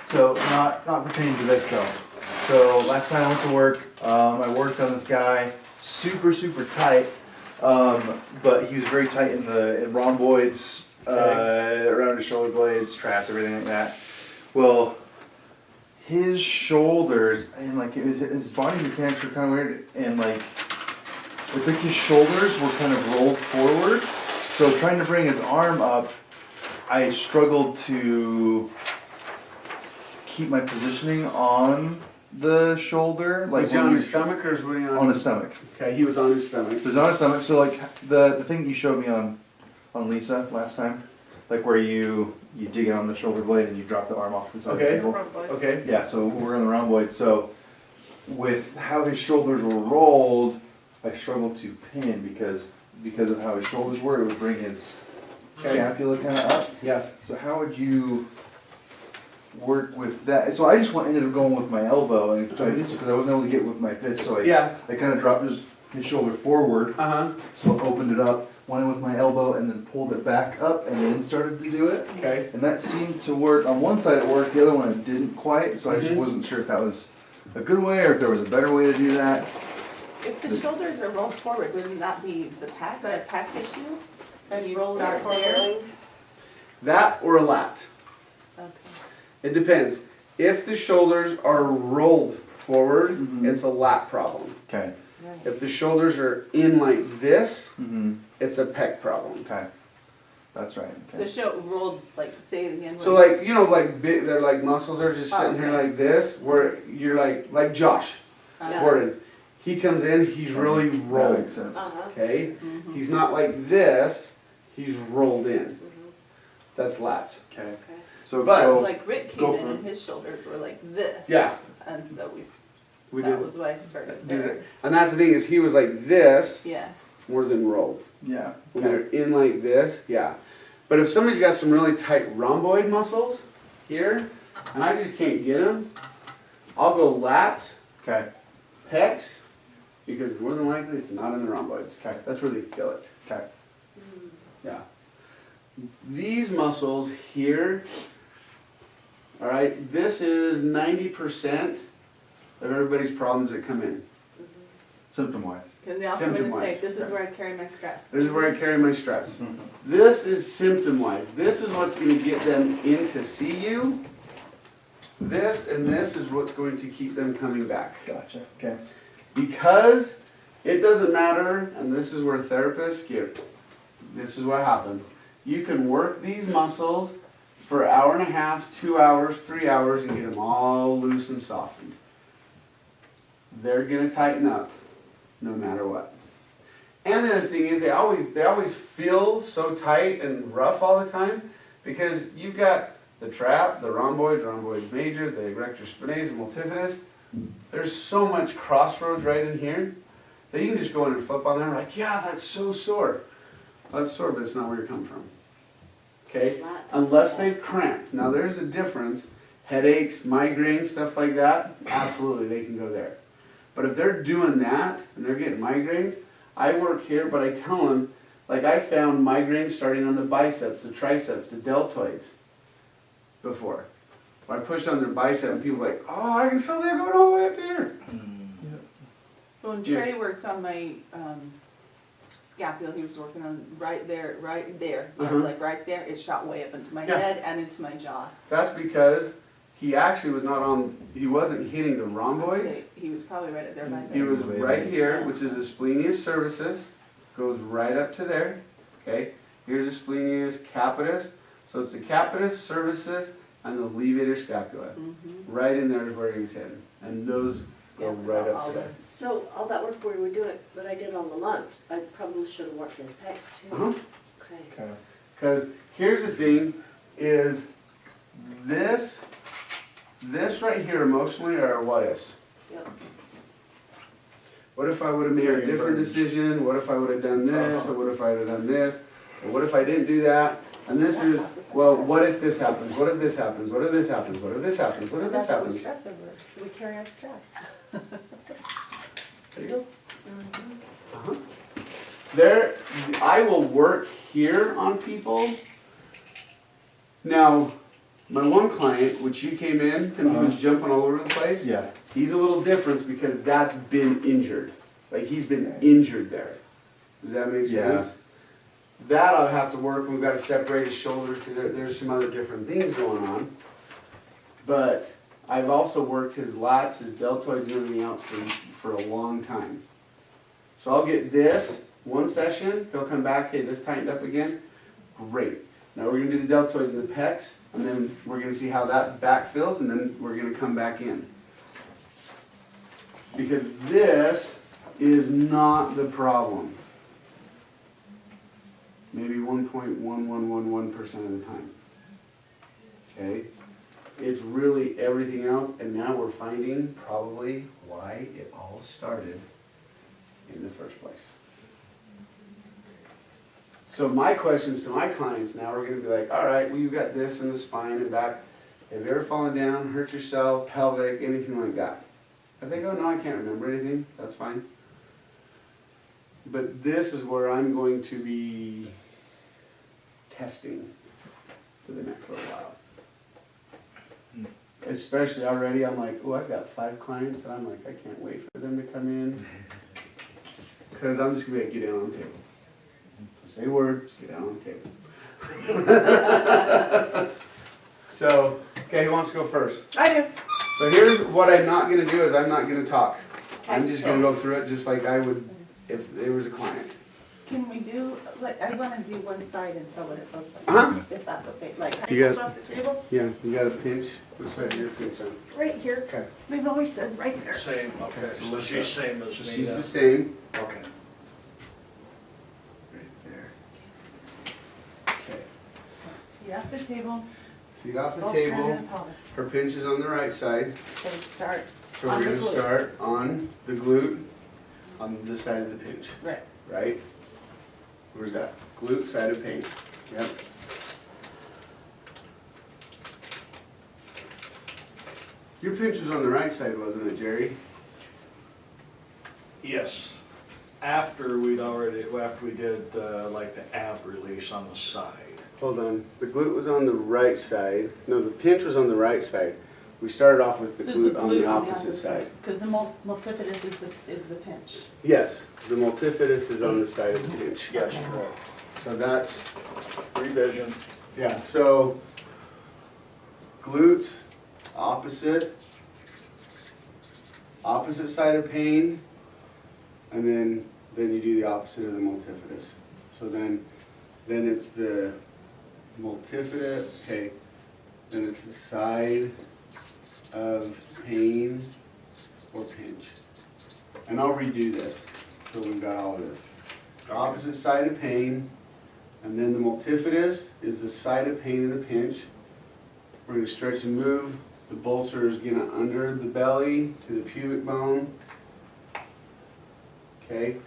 Speaker 6: So not pertaining to this though. So last time I went to work, I worked on this guy, super tight. But he was very tight in rhomboids, around his shoulder blades, traps, everything like that. Well, his shoulders and like his body mechanics were kind of weird, and like it's like his shoulders were kind of rolled forward. So trying to bring his arm up, I struggled to keep my positioning on the shoulder, like
Speaker 1: Was he
Speaker 6: when
Speaker 1: on
Speaker 6: we-
Speaker 1: his stomach or was he
Speaker 6: on his stomach.
Speaker 1: Okay, he was on his stomach.
Speaker 6: So he's on his stomach. So like the thing you showed me on Lisa last time, like where you dig in on the shoulder blade and you drop the arm off the side of the
Speaker 1: Okay.
Speaker 6: table.
Speaker 2: Probably.
Speaker 1: Okay.
Speaker 6: Yeah. So we're on the rhomboid. So with how his shoulders were rolled, I struggled to pin because of how his shoulders were. It would bring his
Speaker 1: Okay.
Speaker 6: scapula kind of up.
Speaker 1: Yeah.
Speaker 6: So how would you work with that? So I just ended up going with my elbow and trying this because I wasn't able to get with my fist. So
Speaker 1: Yeah.
Speaker 6: I kind of dropped his shoulder forward.
Speaker 1: Uh-huh.
Speaker 6: So I opened it up, went in with my elbow, and then pulled it back up, and then started to do it.
Speaker 1: Okay.
Speaker 6: And that seemed to work. On one side it worked, the other one it didn't quite. So I just
Speaker 1: Mhm.
Speaker 6: wasn't sure if that was a good way or if there was a better way to do that.
Speaker 5: If the shoulders are rolled forward, wouldn't that be the pack issue? And you'd
Speaker 2: Roll
Speaker 5: start
Speaker 2: it
Speaker 5: there?
Speaker 2: forward.
Speaker 1: That or a lat.
Speaker 5: Okay.
Speaker 1: It depends. If the shoulders are rolled forward,
Speaker 6: Mhm.
Speaker 1: it's a lat problem.
Speaker 6: Okay.
Speaker 5: Right.
Speaker 1: If the shoulders are in like this,
Speaker 6: Mm-hmm.
Speaker 1: it's a pec problem.
Speaker 6: Okay. That's right.
Speaker 5: So
Speaker 6: Okay.
Speaker 5: show rolled, like, say it again.
Speaker 1: So like, you know, like big, they're like muscles are just sitting here
Speaker 5: Okay.
Speaker 1: like this, where you're like Josh
Speaker 4: Yeah.
Speaker 1: Gordon. He comes in, he's really
Speaker 6: That
Speaker 1: rolled,
Speaker 6: makes sense.
Speaker 4: Uh-huh.
Speaker 1: okay?
Speaker 5: Mhm.
Speaker 1: He's not like this, he's rolled in.
Speaker 4: Mhm.
Speaker 1: That's lats.
Speaker 6: Okay.
Speaker 4: Okay.
Speaker 6: So
Speaker 1: But-
Speaker 6: go-
Speaker 5: Like Rick
Speaker 6: go
Speaker 5: came in
Speaker 6: for
Speaker 5: and his shoulders were like this.
Speaker 1: Yeah.
Speaker 5: And so
Speaker 1: We
Speaker 5: that
Speaker 1: did
Speaker 5: was why I started
Speaker 1: do that.
Speaker 5: there.
Speaker 1: And that's the thing is he was like this
Speaker 5: Yeah.
Speaker 1: more than rolled.
Speaker 6: yeah.
Speaker 1: When
Speaker 6: Okay.
Speaker 1: they're in like this, yeah. But if somebody's got some really tight rhomboid muscles here, and I just can't get them, I'll go lats,
Speaker 6: Okay.
Speaker 1: pecs, because more than likely it's not in the rhomboids.
Speaker 6: Okay.
Speaker 1: That's where they feel it.
Speaker 6: Okay.
Speaker 1: Yeah. These muscles here, all right, this is 90% of everybody's problems that come in.
Speaker 6: Symptom wise.
Speaker 5: Because they also gonna say,
Speaker 1: Symptom-wise.
Speaker 5: this is where I carry my stress.
Speaker 1: This is where I carry my stress.
Speaker 6: Mm-hmm.
Speaker 1: This is symptom-wise. This is what's going to get them in to see you. This and this is what's going to keep them coming back.
Speaker 6: Gotcha. Okay.
Speaker 1: Because it doesn't matter, and this is where therapists get, this is what happens. You can work these muscles for an hour and a half, 2 hours, 3 hours, and get them all loose and softened. They're going to tighten up no matter what. And the other thing is they always feel so tight and rough all the time because you've got the trap, the rhomboid major, the erector spinatus, and multifidus. There's so much crossroads right in here that you can just go in and flip on there like, yeah, that's so sore. That's sore, but it's not where you're coming from. Okay?
Speaker 4: Flats.
Speaker 1: Unless they've cramped. Now, there's a difference. Headaches, migraines, stuff like that, absolutely, they can go there. But if they're doing that and they're getting migraines, I work here, but I tell them, like I found migraines starting on the biceps, the triceps, the deltoids before. So I pushed on their bicep and people were like, oh, I can feel that going all the way up here.
Speaker 5: When
Speaker 1: Yeah.
Speaker 5: Trey worked on my scapula, he was working on right there, yeah,
Speaker 1: Uh-huh.
Speaker 5: like right there. It shot way up into my
Speaker 1: Yeah.
Speaker 5: head and into my jaw.
Speaker 1: That's because he actually was not on, he wasn't hitting the
Speaker 5: I'd
Speaker 1: rhomboids.
Speaker 5: say he was probably right at there by
Speaker 1: He
Speaker 5: there.
Speaker 1: was right here, which is the splenius cervicis, goes right up to there, okay? Here's the splenius capitis, so it's the capitis, cervicis, and the levator scapula.
Speaker 5: Mhm.
Speaker 1: Right in there is where he was hitting, and those go
Speaker 5: Yeah,
Speaker 1: right
Speaker 5: all
Speaker 1: up to there.
Speaker 5: those.
Speaker 4: So all that work we were doing, that I did on the lunge, I probably should have worked his pecs too.
Speaker 1: Uh-huh.
Speaker 4: Okay.
Speaker 3: Okay.
Speaker 1: Because here's the thing, is this right here emotionally are our what ifs.
Speaker 4: Yep.
Speaker 1: What if I would have made a
Speaker 3: Carrying
Speaker 1: different
Speaker 3: burdens.
Speaker 1: decision? What if I would have done this? Or what if I would have done this? Or what if I didn't do that? And this is, well, what if this happens? What if this happens? What if this happens? What if this happens? What if this
Speaker 5: That's what we
Speaker 1: happens?
Speaker 5: stress over, so we carry our stress.
Speaker 1: There you go.
Speaker 4: Mhm.
Speaker 1: Uh-huh. There, I will work here on people. Now, my one client, which you came in and he was jumping all over the place,
Speaker 6: Yeah.
Speaker 1: he's a little different because that's been injured. Like he's been injured there. Does that make
Speaker 6: Yeah.
Speaker 1: sense? That I'll have to work. We've got to separate his shoulders because there's some other different things going on. But I've also worked his lats, his deltoids, and everything else for a long time. So I'll get this one session. He'll come back. Hey, this tightened up again. Great. Now we're gonna do the deltoids and the pecs, and then we're gonna see how that back feels, and then we're gonna come back in. Because this is not the problem. Maybe 1.1111% of the time. Okay? It's really everything else, and now we're finding probably why it all started in the first place. So my questions to my clients now are gonna be like, all right, well, you got this in the spine and back. Have you ever fallen down, hurt yourself, pelvic, anything like that? If they go, no, I can't remember anything, that's fine. But this is where I'm going to be testing for the next little while. Especially already, I'm like, oh, I've got 5 clients, and I'm like, I can't wait for them to come in. Because I'm just gonna be like, get down on the table. Say a word, just get down on the table. So, okay, who wants to go first?
Speaker 2: I do.
Speaker 1: So here's what I'm not gonna do is I'm not gonna talk. I'm just gonna go through it just like I would if there was a client.
Speaker 5: Can we do, like, I wanna do one side and feel what it feels like,
Speaker 1: Uh-huh.
Speaker 5: if that's okay, like.
Speaker 1: You
Speaker 2: Push
Speaker 1: got-
Speaker 2: off the table.
Speaker 1: Yeah, you got a pinch. What side your pinch on?
Speaker 2: Right here.
Speaker 1: Okay.
Speaker 2: They've always said right there.
Speaker 3: Same, okay,
Speaker 1: so
Speaker 3: so
Speaker 1: lift
Speaker 3: she's
Speaker 1: up.
Speaker 3: same as
Speaker 1: So
Speaker 3: me
Speaker 1: she's
Speaker 3: then.
Speaker 1: the same.
Speaker 3: Okay.
Speaker 1: Right there. Okay.
Speaker 5: Feet off the table.
Speaker 1: Feet off the
Speaker 5: Both straight in
Speaker 1: table.
Speaker 5: the pelvis.
Speaker 1: Her pinch is on the right side.
Speaker 5: So we start,
Speaker 1: So
Speaker 5: On
Speaker 1: we're
Speaker 5: the
Speaker 1: gonna
Speaker 5: glute.
Speaker 1: start on the glute, on this side of the pinch,
Speaker 5: right,
Speaker 1: right? Where's that? Glute, side of pain. Yep. Your pinch was on the right side, wasn't it, Jerry?
Speaker 3: Yes, after we did, like the ab release on the side.
Speaker 1: Hold on. The glute was on the right side. No, the pinch was on the right side. We started off with the
Speaker 5: so it's the
Speaker 1: glute on the
Speaker 5: glute
Speaker 1: opposite side.
Speaker 5: Cause the multifidus is the pinch.
Speaker 1: Yes, the multifidus is on the side of the pinch.
Speaker 3: Yes, correct.
Speaker 1: So that's,
Speaker 3: Revision.
Speaker 1: yeah, so glutes, opposite side of pain, and then you do the opposite of the multifidus. So then it's the multifidus, okay, then it's the side of pain or pinch. And I'll redo this, so we've got all of this. Opposite side of pain, and then the multifidus is the side of pain and the pinch. We're gonna stretch and move. The bolster is gonna under the belly to the pubic bone. Okay?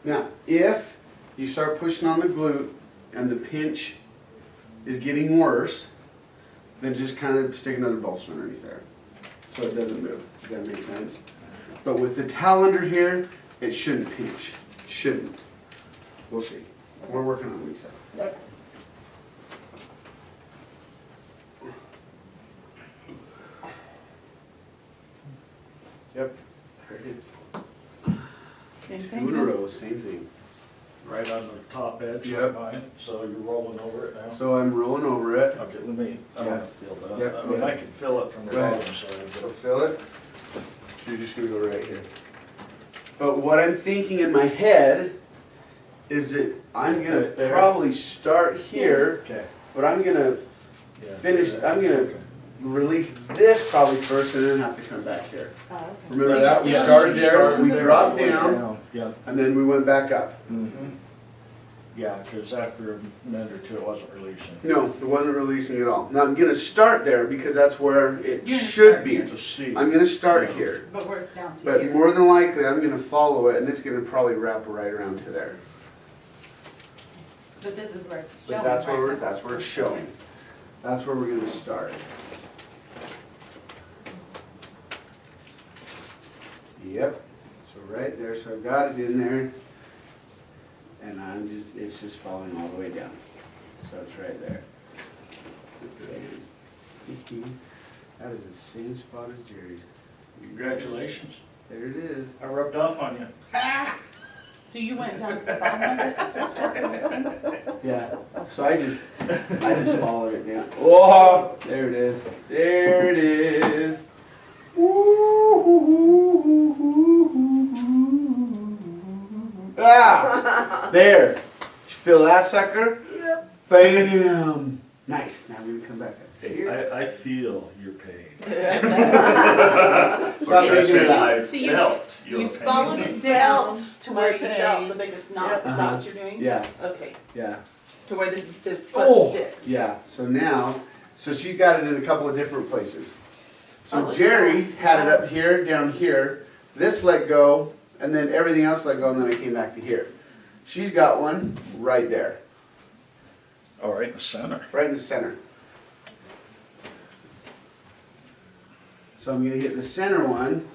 Speaker 1: Now, if you start pushing on the glute and the pinch is getting worse, then just kind of stick another bolster underneath there, so it doesn't move. Does that make sense? But with the towel under here, it shouldn't pinch. Shouldn't. We'll see. We're working on Lisa.
Speaker 2: Yep.
Speaker 1: Yep. There it is.
Speaker 5: Same
Speaker 1: Two
Speaker 5: thing.
Speaker 1: in a row, same thing.
Speaker 3: Right on the top edge
Speaker 1: Yep.
Speaker 3: of mine, so you're rolling over it now?
Speaker 1: So I'm rolling over it.
Speaker 3: Okay, let me, I
Speaker 1: Yeah.
Speaker 3: want to feel that.
Speaker 1: Yeah,
Speaker 3: I mean,
Speaker 1: go
Speaker 3: I
Speaker 1: ahead.
Speaker 3: can feel it from the
Speaker 1: Go ahead.
Speaker 3: bottom side,
Speaker 1: So
Speaker 3: but
Speaker 1: fill it. So you're just gonna go right here. But what I'm thinking in my head is that I'm gonna
Speaker 3: Right there.
Speaker 1: probably start here,
Speaker 3: okay.
Speaker 1: but I'm gonna
Speaker 3: Yeah.
Speaker 1: finish, I'm gonna
Speaker 3: Okay.
Speaker 1: release this probably first and then have to come back here.
Speaker 2: Oh, okay.
Speaker 1: Remember that? We
Speaker 3: Yeah,
Speaker 1: started
Speaker 3: you
Speaker 1: there,
Speaker 3: started
Speaker 1: we
Speaker 3: there,
Speaker 1: dropped
Speaker 3: went
Speaker 1: down,
Speaker 3: Yeah.
Speaker 1: and then we went back up.
Speaker 3: Mm-hmm. Yeah, because after a minute or two, it wasn't releasing.
Speaker 1: No, it wasn't releasing at all. Now I'm gonna start there because that's where it
Speaker 5: You're gonna
Speaker 1: should
Speaker 5: start
Speaker 1: be.
Speaker 5: here.
Speaker 3: To see.
Speaker 1: I'm gonna start here.
Speaker 5: But we're down to
Speaker 1: But
Speaker 5: here.
Speaker 1: more than likely, I'm gonna follow it and it's gonna probably wrap right around to there.
Speaker 5: But this is where it's
Speaker 1: But
Speaker 5: showing
Speaker 1: that's where
Speaker 5: right now.
Speaker 1: that's where it's showing. That's where we're gonna start. Yep, so right there, so I've got it in there. And it's just following all the way down. So it's right there. That is the same spot as Jerry's.
Speaker 3: Congratulations.
Speaker 1: There it is.
Speaker 3: I rubbed off on you.
Speaker 5: So you went down to the bottom of it to start releasing?
Speaker 1: Yeah, so I just followed it down. Oh, there it is. There it is. Ah, there. Did you feel that sucker? Yep. Bam. Nice. Now we're gonna come back up here.
Speaker 3: I feel your pain.
Speaker 1: Stop making it up.
Speaker 3: I
Speaker 5: So you-
Speaker 3: felt your
Speaker 5: You
Speaker 3: pain.
Speaker 5: followed it down
Speaker 2: Felt
Speaker 5: to where you
Speaker 2: my
Speaker 5: felt
Speaker 2: pain.
Speaker 5: the biggest knot, is
Speaker 1: Uh-huh.
Speaker 5: that what you're doing?
Speaker 1: Yeah,
Speaker 5: Okay,
Speaker 1: yeah.
Speaker 5: to where the foot
Speaker 3: Oh.
Speaker 5: sticks.
Speaker 1: Yeah, so now, so she's got it in a couple of different places.
Speaker 4: Oh,
Speaker 1: So
Speaker 4: look at
Speaker 1: Jerry
Speaker 4: that.
Speaker 1: had it up here, down here, this let go, and then everything else let go, and then I came back to here. She's got one right there,
Speaker 3: All right, in the center.
Speaker 1: right in the center. So I'm gonna hit the center one.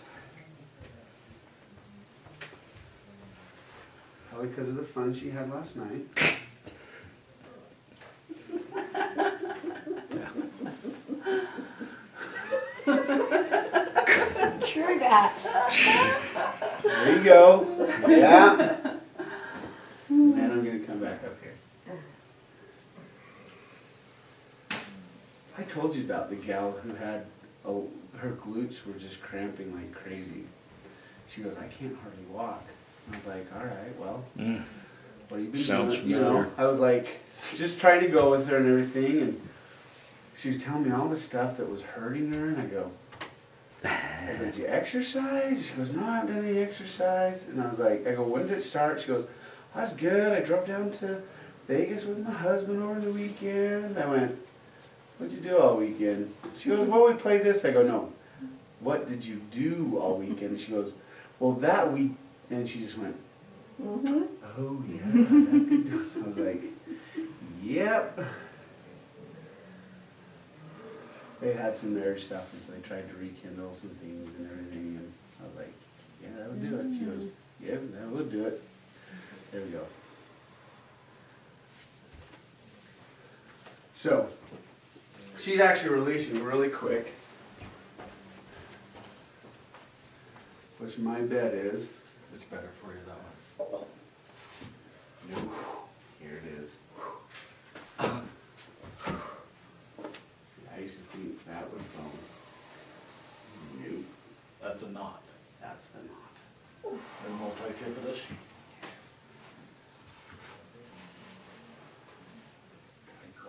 Speaker 1: Probably because of the fun she had last night.
Speaker 2: True that.
Speaker 1: There you go. Yeah. And then I'm gonna come back up here. I told you about the gal who had, her glutes were just cramping like crazy. She goes, I can't hardly walk. I was like, all right, well, what have you been
Speaker 3: Sounds
Speaker 1: doing? You know,
Speaker 3: familiar.
Speaker 1: I was like, just trying to go with her and everything, and she was telling me all the stuff that was hurting her, and I go, did you exercise? She goes, no, I haven't done any exercise. And I was like, I go, when did it start? She goes, that's good. I drove down to Vegas with my husband over the weekend. I went, what'd you do all weekend? She goes, well, we played this. I go, no. What did you do all weekend? She goes, well, that week. And she just went,
Speaker 2: Mm-hmm.
Speaker 1: oh, yeah. That could do it. I was like, yep. They had some marriage stuff, and so they tried to rekindle some things and everything, and I was like, yeah, that would do it. She goes, yeah, that would do it. There we go. So, she's actually releasing really quick, which my bet is,
Speaker 3: It's better for you that way.
Speaker 1: nope, here it is. See, I used to think that was bone. Nope,
Speaker 3: That's a knot.
Speaker 1: that's the knot.
Speaker 3: They're multi-tipidus.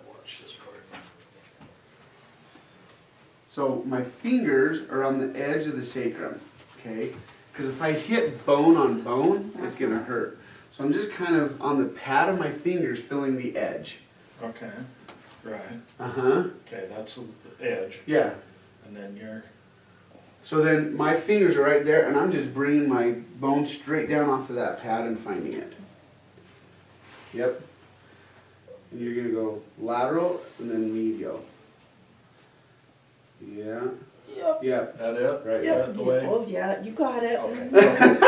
Speaker 3: Watch this part.
Speaker 1: So my fingers are on the edge of the sacrum, okay? Because if I hit bone on bone, it's gonna hurt. So I'm just kind of on the pad of my fingers feeling the edge.
Speaker 3: Okay, right.
Speaker 1: Uh-huh,
Speaker 3: Okay, that's the edge,
Speaker 1: yeah.
Speaker 3: and then you're,
Speaker 1: So then my fingers are right there and I'm just bringing my bone straight down off of that pad and finding it. Yep. And you're gonna go lateral and then medial. Yeah.
Speaker 2: Yep.
Speaker 1: Yep.
Speaker 3: That it?
Speaker 1: Right.
Speaker 2: Yep.
Speaker 3: That the way?
Speaker 2: Oh, yeah, you got it.
Speaker 3: Okay.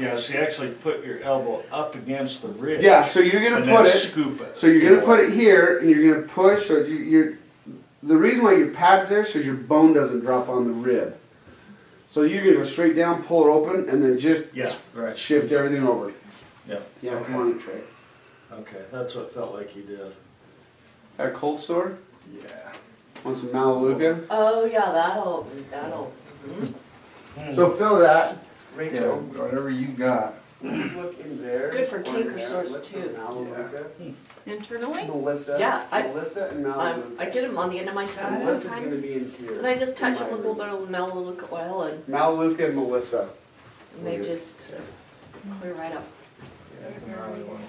Speaker 3: Yeah, so you actually put your elbow up against the ridge.
Speaker 1: Yeah, so you're gonna
Speaker 3: and then
Speaker 1: put it,
Speaker 3: scoop it.
Speaker 1: so you're gonna put it here and you're gonna push, so you're, the reason why your pad's there, so your bone doesn't drop on the rib. So you're gonna go straight down, pull it open, and then just
Speaker 3: Yeah, right.
Speaker 1: shift everything over.
Speaker 3: Yeah.
Speaker 1: Yeah, come on, Trey.
Speaker 3: Okay, that's what it felt like you did.
Speaker 1: Got a cold sore?
Speaker 6: Yeah.
Speaker 1: Want some Melaleuca?
Speaker 4: Oh, yeah, that'll,
Speaker 1: So fill that.
Speaker 6: Yeah,
Speaker 1: Rachel,
Speaker 6: whatever you got.
Speaker 1: look in there.
Speaker 4: Good for
Speaker 1: or in
Speaker 4: canker
Speaker 1: there.
Speaker 4: sores,
Speaker 1: Let's
Speaker 4: too.
Speaker 1: put Melaleuca.
Speaker 2: Internally?
Speaker 1: Melissa.
Speaker 4: Yeah,
Speaker 1: Melissa and Melaleuca.
Speaker 4: I get them on the end of my tongue
Speaker 1: Melissa's gonna
Speaker 4: sometimes.
Speaker 1: be in here.
Speaker 4: And I just touch them
Speaker 1: In
Speaker 4: with
Speaker 1: my
Speaker 4: a little bit of Melaleuca oil and
Speaker 1: Melaleuca and Melissa.
Speaker 4: they just clear right up.
Speaker 6: Yeah, it's a gnarly one.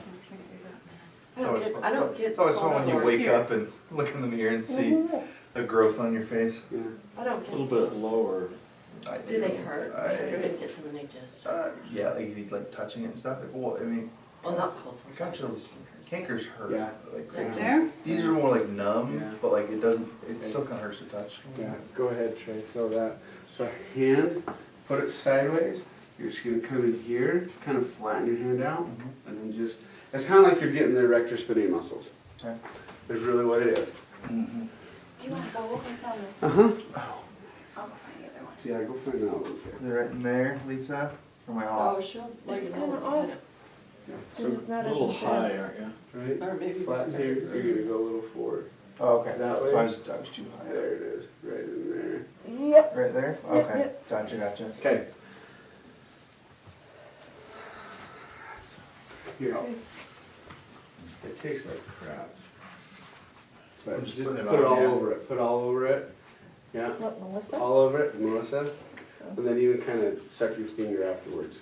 Speaker 4: I don't get, I don't get
Speaker 6: It's always fun when you
Speaker 4: cold
Speaker 6: wake
Speaker 4: sores.
Speaker 6: up and look in the mirror and see a growth on your face.
Speaker 1: Yeah.
Speaker 4: I don't
Speaker 3: A
Speaker 4: get.
Speaker 3: little bit
Speaker 4: those.
Speaker 3: lower.
Speaker 6: I
Speaker 4: Do they hurt? My
Speaker 6: I-
Speaker 4: husband gets them and they just,
Speaker 6: Yeah, like if you like touching it and stuff. Well, I mean,
Speaker 4: well, not cold sores.
Speaker 6: gosh, those cankers hurt
Speaker 1: Yeah.
Speaker 6: like
Speaker 4: Yeah.
Speaker 6: crazy.
Speaker 5: There?
Speaker 6: These are more like numb,
Speaker 1: Yeah.
Speaker 6: but like it doesn't. It still kind of hurts to touch.
Speaker 1: Yeah, go ahead, Trey, fill that. So hand, put it sideways. You're just gonna come in here, kind of flatten your hand out, and then just, it's kind of like you're getting the erector spinae muscles.
Speaker 6: Okay.
Speaker 1: Is really what it is.
Speaker 3: Mm-hmm.
Speaker 2: Do you want to go over and found this?
Speaker 1: Uh-huh.
Speaker 2: I'll go find the other one.
Speaker 1: Yeah, go find that one.
Speaker 6: Is it right in there, Lisa? Or am I off?
Speaker 4: Oh, she'll let you
Speaker 2: It's
Speaker 4: know.
Speaker 2: kinda
Speaker 4: when
Speaker 2: off.
Speaker 4: you get it.
Speaker 1: Yeah,
Speaker 2: Because
Speaker 1: so,
Speaker 2: it's not
Speaker 3: A
Speaker 2: as
Speaker 3: little
Speaker 2: intense.
Speaker 3: high, aren't you?
Speaker 1: right,
Speaker 4: Or maybe
Speaker 1: flatten
Speaker 4: we
Speaker 1: here,
Speaker 4: can
Speaker 1: or you're gonna go a little forward.
Speaker 6: Oh, okay.
Speaker 1: That way?
Speaker 6: So I was too high.
Speaker 1: There it is, right in there.
Speaker 2: Yep.
Speaker 6: Right there?
Speaker 2: Yep,
Speaker 6: Okay.
Speaker 2: yep.
Speaker 6: Gotcha.
Speaker 1: Okay. Here.
Speaker 6: Oh.
Speaker 1: It tastes like crap. But
Speaker 6: I'm
Speaker 1: just
Speaker 6: just
Speaker 1: put
Speaker 6: putting
Speaker 1: it
Speaker 6: it on,
Speaker 1: all
Speaker 6: yeah.
Speaker 1: over it, put all over it. Yeah,
Speaker 2: What, Melissa?
Speaker 1: all over it, Melissa. And then even kind of suck your finger afterwards.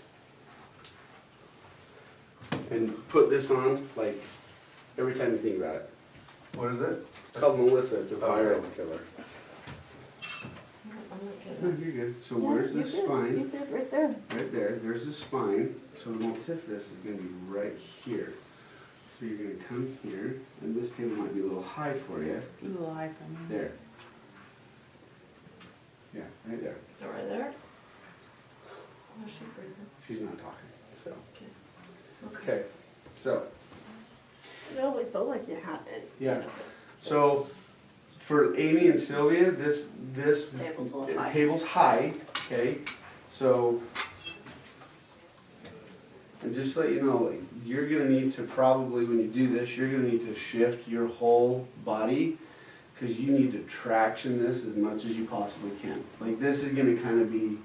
Speaker 1: And put this on, like, every time you think about it.
Speaker 6: What is it?
Speaker 1: It's called Melissa, it's a
Speaker 6: Okay.
Speaker 1: viral killer.
Speaker 4: I'm not
Speaker 1: No,
Speaker 4: kidding.
Speaker 1: you're good. So where's the spine?
Speaker 2: You did, right there.
Speaker 1: Right there, there's the spine, so the multifidus is gonna be right here. So you're gonna come here, and this table might be a little high for you.
Speaker 5: It was a little high for me.
Speaker 1: There. Yeah, right there.
Speaker 4: So right there? Oh, she's breathing.
Speaker 1: She's not talking, so.
Speaker 4: Okay.
Speaker 1: Okay, so,
Speaker 2: You only felt like you had it.
Speaker 1: yeah. So, for Amy and Sylvia, this
Speaker 4: Table's a little high.
Speaker 1: table's high, okay? So, and just to let you know, like, you're gonna need to probably, when you do this, you're gonna need to shift your whole body, cause you need to traction this as much as you possibly can. Like, this is gonna kinda be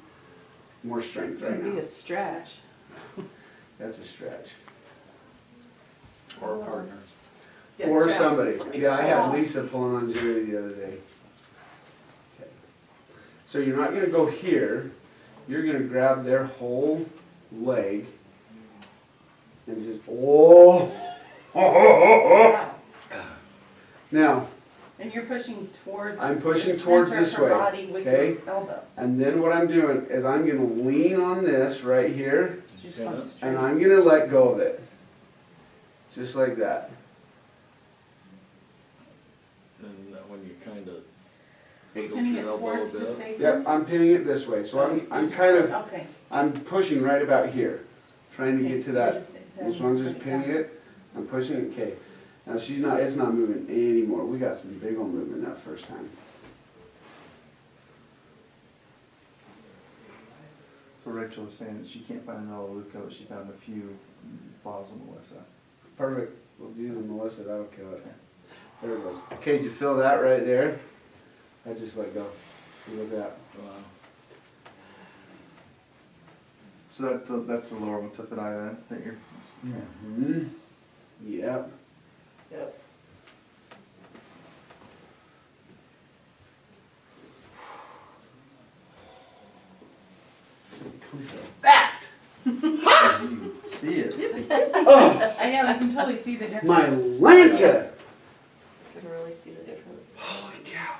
Speaker 1: more strength
Speaker 5: It's
Speaker 1: right
Speaker 5: gonna be
Speaker 1: now.
Speaker 5: a stretch.
Speaker 1: That's a stretch.
Speaker 3: Or a partner.
Speaker 5: Yeah,
Speaker 1: Or
Speaker 5: stretch.
Speaker 1: somebody.
Speaker 4: Somebody
Speaker 1: Yeah, I had
Speaker 4: pull.
Speaker 1: Lisa pulling on Jerry the other day. Okay. So you're not gonna go here, you're gonna grab their whole leg and just, oh.
Speaker 5: Wow.
Speaker 1: Now,
Speaker 5: And you're pushing towards.
Speaker 1: I'm pushing
Speaker 5: the
Speaker 1: towards
Speaker 5: center
Speaker 1: this
Speaker 5: of her
Speaker 1: way,
Speaker 5: body with
Speaker 1: okay?
Speaker 5: your elbow.
Speaker 1: and then what I'm doing is I'm gonna lean on this right here,
Speaker 5: She's
Speaker 3: Yeah.
Speaker 5: going straight.
Speaker 1: and I'm gonna let go of it. Just like that.
Speaker 3: And when you kind of
Speaker 5: Pinning
Speaker 3: wiggle
Speaker 5: it
Speaker 3: your elbow a
Speaker 5: towards the
Speaker 3: bit.
Speaker 5: sacrum.
Speaker 1: Yep, I'm pinning it this way, so I'm kind of,
Speaker 5: Okay.
Speaker 1: I'm pushing right about here, trying to
Speaker 5: Okay,
Speaker 1: get to
Speaker 5: so
Speaker 1: that.
Speaker 5: you're just-
Speaker 1: So I'm just pinning it, I'm pushing it, okay. Now she's not, it's not moving anymore. We got some big old movement that first time.
Speaker 6: So Rachel was saying that she can't find the Melaleuca, but she found a few bottles of Melissa.
Speaker 1: Perfect, we'll do the Melissa, that'll kill it. There it goes. Okay, did you feel that right there? I just let go. See, look at that.
Speaker 3: Wow.
Speaker 6: So that's the lower multifid eye then, that you're.
Speaker 1: Mm-hmm. Yep.
Speaker 2: Yep.
Speaker 6: You see it.
Speaker 1: Oh,
Speaker 5: I know, I can totally see the difference.
Speaker 1: my Lanta!
Speaker 4: Can really see the difference.
Speaker 1: Holy cow.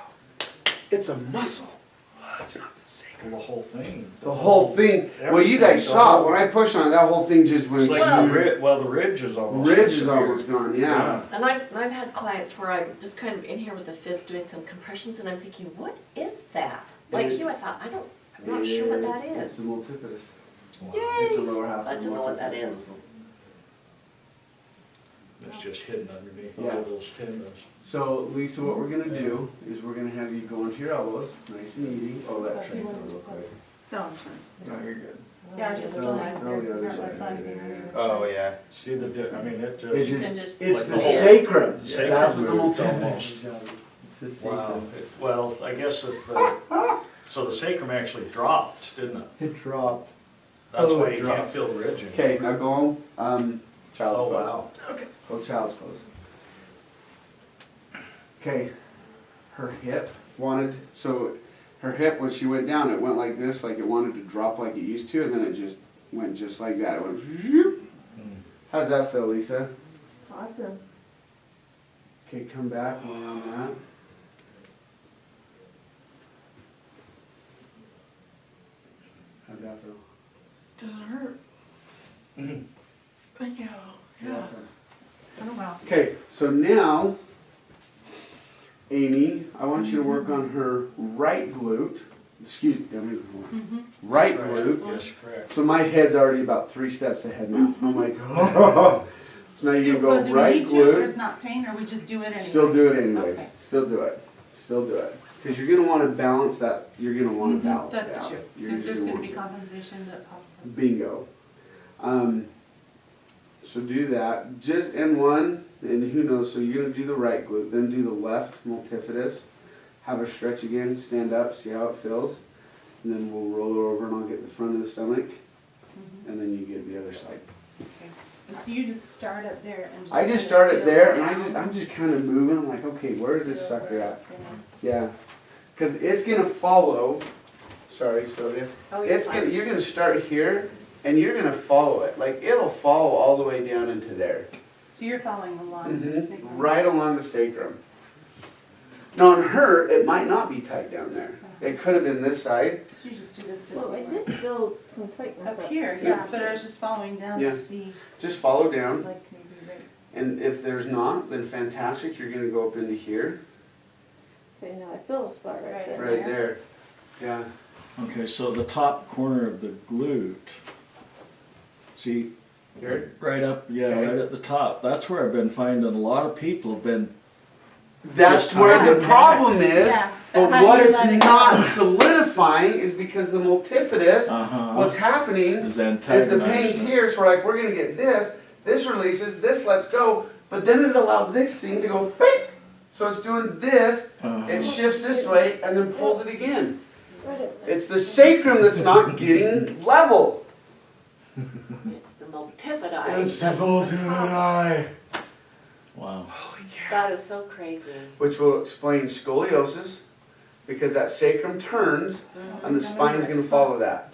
Speaker 1: It's a muscle. It's not the sacrum.
Speaker 3: Well, the whole thing.
Speaker 1: The whole thing, well, you guys saw it, when I pushed on it, that whole thing just went.
Speaker 3: It's like the ridge, well, the ridge is almost.
Speaker 1: Ridge is
Speaker 3: disappeared.
Speaker 1: almost gone, yeah.
Speaker 4: And I've had clients where I'm just kind of in here with a fist doing some compressions and I'm thinking, what is that? Like
Speaker 1: It's-
Speaker 4: you, I thought, I'm not sure what that
Speaker 1: It's
Speaker 4: is.
Speaker 1: the multifidus.
Speaker 3: Wow.
Speaker 1: It's the lower half
Speaker 4: Glad
Speaker 1: of
Speaker 4: to
Speaker 1: the
Speaker 4: know what that
Speaker 1: multifidus
Speaker 4: is.
Speaker 1: muscle.
Speaker 3: It's just hidden underneath
Speaker 1: Yeah.
Speaker 3: all those tendons.
Speaker 1: So Lisa, what we're gonna do is we're gonna have you go into your elbows, nice and easy. Oh, that tray real quick.
Speaker 2: No, I'm sorry.
Speaker 6: No, you're good.
Speaker 5: Yeah, I was just
Speaker 1: No,
Speaker 5: feeling,
Speaker 1: no, the
Speaker 5: you're
Speaker 1: other
Speaker 5: not
Speaker 1: side.
Speaker 5: finding anything.
Speaker 6: Oh, yeah.
Speaker 3: See the, I mean, it
Speaker 1: It's
Speaker 3: just,
Speaker 4: You can
Speaker 1: just,
Speaker 4: just.
Speaker 1: it's
Speaker 3: like
Speaker 1: the
Speaker 3: the whole-
Speaker 1: sacrum.
Speaker 3: the sacrum
Speaker 1: That's what the
Speaker 3: moved
Speaker 1: multifidus
Speaker 3: almost.
Speaker 1: is, Johnny. It's the
Speaker 3: wow.
Speaker 1: sacrum.
Speaker 3: Well, I guess if, so the sacrum actually dropped, didn't it?
Speaker 1: It dropped.
Speaker 3: That's
Speaker 1: Oh,
Speaker 3: why
Speaker 1: it
Speaker 3: you can't
Speaker 1: dropped.
Speaker 3: feel the ridge anymore.
Speaker 1: Okay, now go home, child's
Speaker 3: Oh,
Speaker 1: pose.
Speaker 3: wow. Okay.
Speaker 1: Go child's pose. Okay, her hip wanted, so her hip, when she went down, it went like this, like it wanted to drop like it used to, and then it just went just like that. It went, zoop.
Speaker 3: Mm.
Speaker 1: How's that feel, Lisa?
Speaker 2: Awesome.
Speaker 1: Okay, come back more on that. How's that feel?
Speaker 2: Doesn't hurt.
Speaker 3: Mhm.
Speaker 2: Thank you. Yeah. It's been a while.
Speaker 1: Okay, so now, Amy, I want you to work on her right glute. Excuse me, right
Speaker 3: That's
Speaker 1: glute.
Speaker 3: Yes, correct.
Speaker 1: So my head's already about 3 steps ahead now. I'm like, oh. So now you
Speaker 5: Well,
Speaker 1: go
Speaker 5: do we
Speaker 1: right
Speaker 5: need to if there's
Speaker 1: glute.
Speaker 5: not pain, or we just do it anyway?
Speaker 1: Still do it anyways.
Speaker 5: Okay.
Speaker 1: Still do it. Still do it. Because you're gonna want to balance that. You're gonna want to
Speaker 5: Mhm,
Speaker 1: balance
Speaker 5: That's
Speaker 1: it out.
Speaker 5: true,
Speaker 1: You're
Speaker 5: because
Speaker 1: just
Speaker 5: there's gonna
Speaker 1: want
Speaker 5: be
Speaker 1: to.
Speaker 5: compensation that pops up.
Speaker 1: Bingo. So do that, just in one, and who knows, so you're gonna do the right glute, then do the left multifidus, have her stretch again, stand up, see how it feels, and then we'll roll her over and I'll get the front of the stomach,
Speaker 5: Mhm.
Speaker 1: and then you get the other side.
Speaker 5: Okay. And so you just start up there and just.
Speaker 1: I just
Speaker 5: kinda
Speaker 1: started
Speaker 5: feel
Speaker 1: there, and
Speaker 5: down.
Speaker 1: I'm just kinda moving, I'm like, okay,
Speaker 5: Just
Speaker 1: where does this
Speaker 5: feel
Speaker 1: sucker
Speaker 5: where
Speaker 1: at?
Speaker 5: it's gonna-
Speaker 1: Yeah, cause it's gonna follow, sorry, Sylvia.
Speaker 4: Oh, you're
Speaker 1: It's gonna,
Speaker 4: fine.
Speaker 1: you're gonna start here, and you're gonna follow it, like, it'll follow all the way down into there.
Speaker 5: So you're following along this thing.
Speaker 1: Right along the sacrum. Now on her, it might not be tight down there. It could have been this side.
Speaker 5: So you just do this to see.
Speaker 2: Well, I
Speaker 5: where-
Speaker 2: did feel some tightness
Speaker 5: Up here, yeah,
Speaker 1: Yeah.
Speaker 5: but I was just following down
Speaker 1: Yeah.
Speaker 5: to see,
Speaker 1: Just follow down,
Speaker 5: like, maybe right.
Speaker 1: and if there's not, then fantastic, you're gonna go up into here,
Speaker 2: Okay, now I feel the spot right there.
Speaker 1: right there. Yeah,
Speaker 3: Okay, so the top corner of the glute, see,
Speaker 1: here.
Speaker 3: right up, yeah,
Speaker 1: Okay.
Speaker 3: right at the top, that's where I've been finding a lot of people have been,
Speaker 1: That's
Speaker 3: Just
Speaker 1: where the
Speaker 3: tight.
Speaker 1: problem is,
Speaker 5: Yeah,
Speaker 1: but
Speaker 5: how do
Speaker 1: what
Speaker 5: you
Speaker 1: it's
Speaker 5: let it
Speaker 1: not
Speaker 5: go?
Speaker 1: solidifying is because the multifidus,
Speaker 3: uh-huh,
Speaker 1: what's happening
Speaker 3: is
Speaker 1: is the
Speaker 3: antagonizing.
Speaker 1: pain's here, so we're like, we're gonna get this releases, this lets go, but then it allows this thing to go, beep! So it's doing this,
Speaker 3: Uh-huh.
Speaker 1: it shifts this way, and then pulls it again.
Speaker 2: Right up there.
Speaker 1: It's the sacrum that's not getting level.
Speaker 4: It's the multifidi.
Speaker 1: It's the
Speaker 4: That's the
Speaker 1: multifidi.
Speaker 3: Wow.
Speaker 4: That is so crazy.
Speaker 1: Which will explain scoliosis, because that sacrum turns, and the spine's gonna follow that.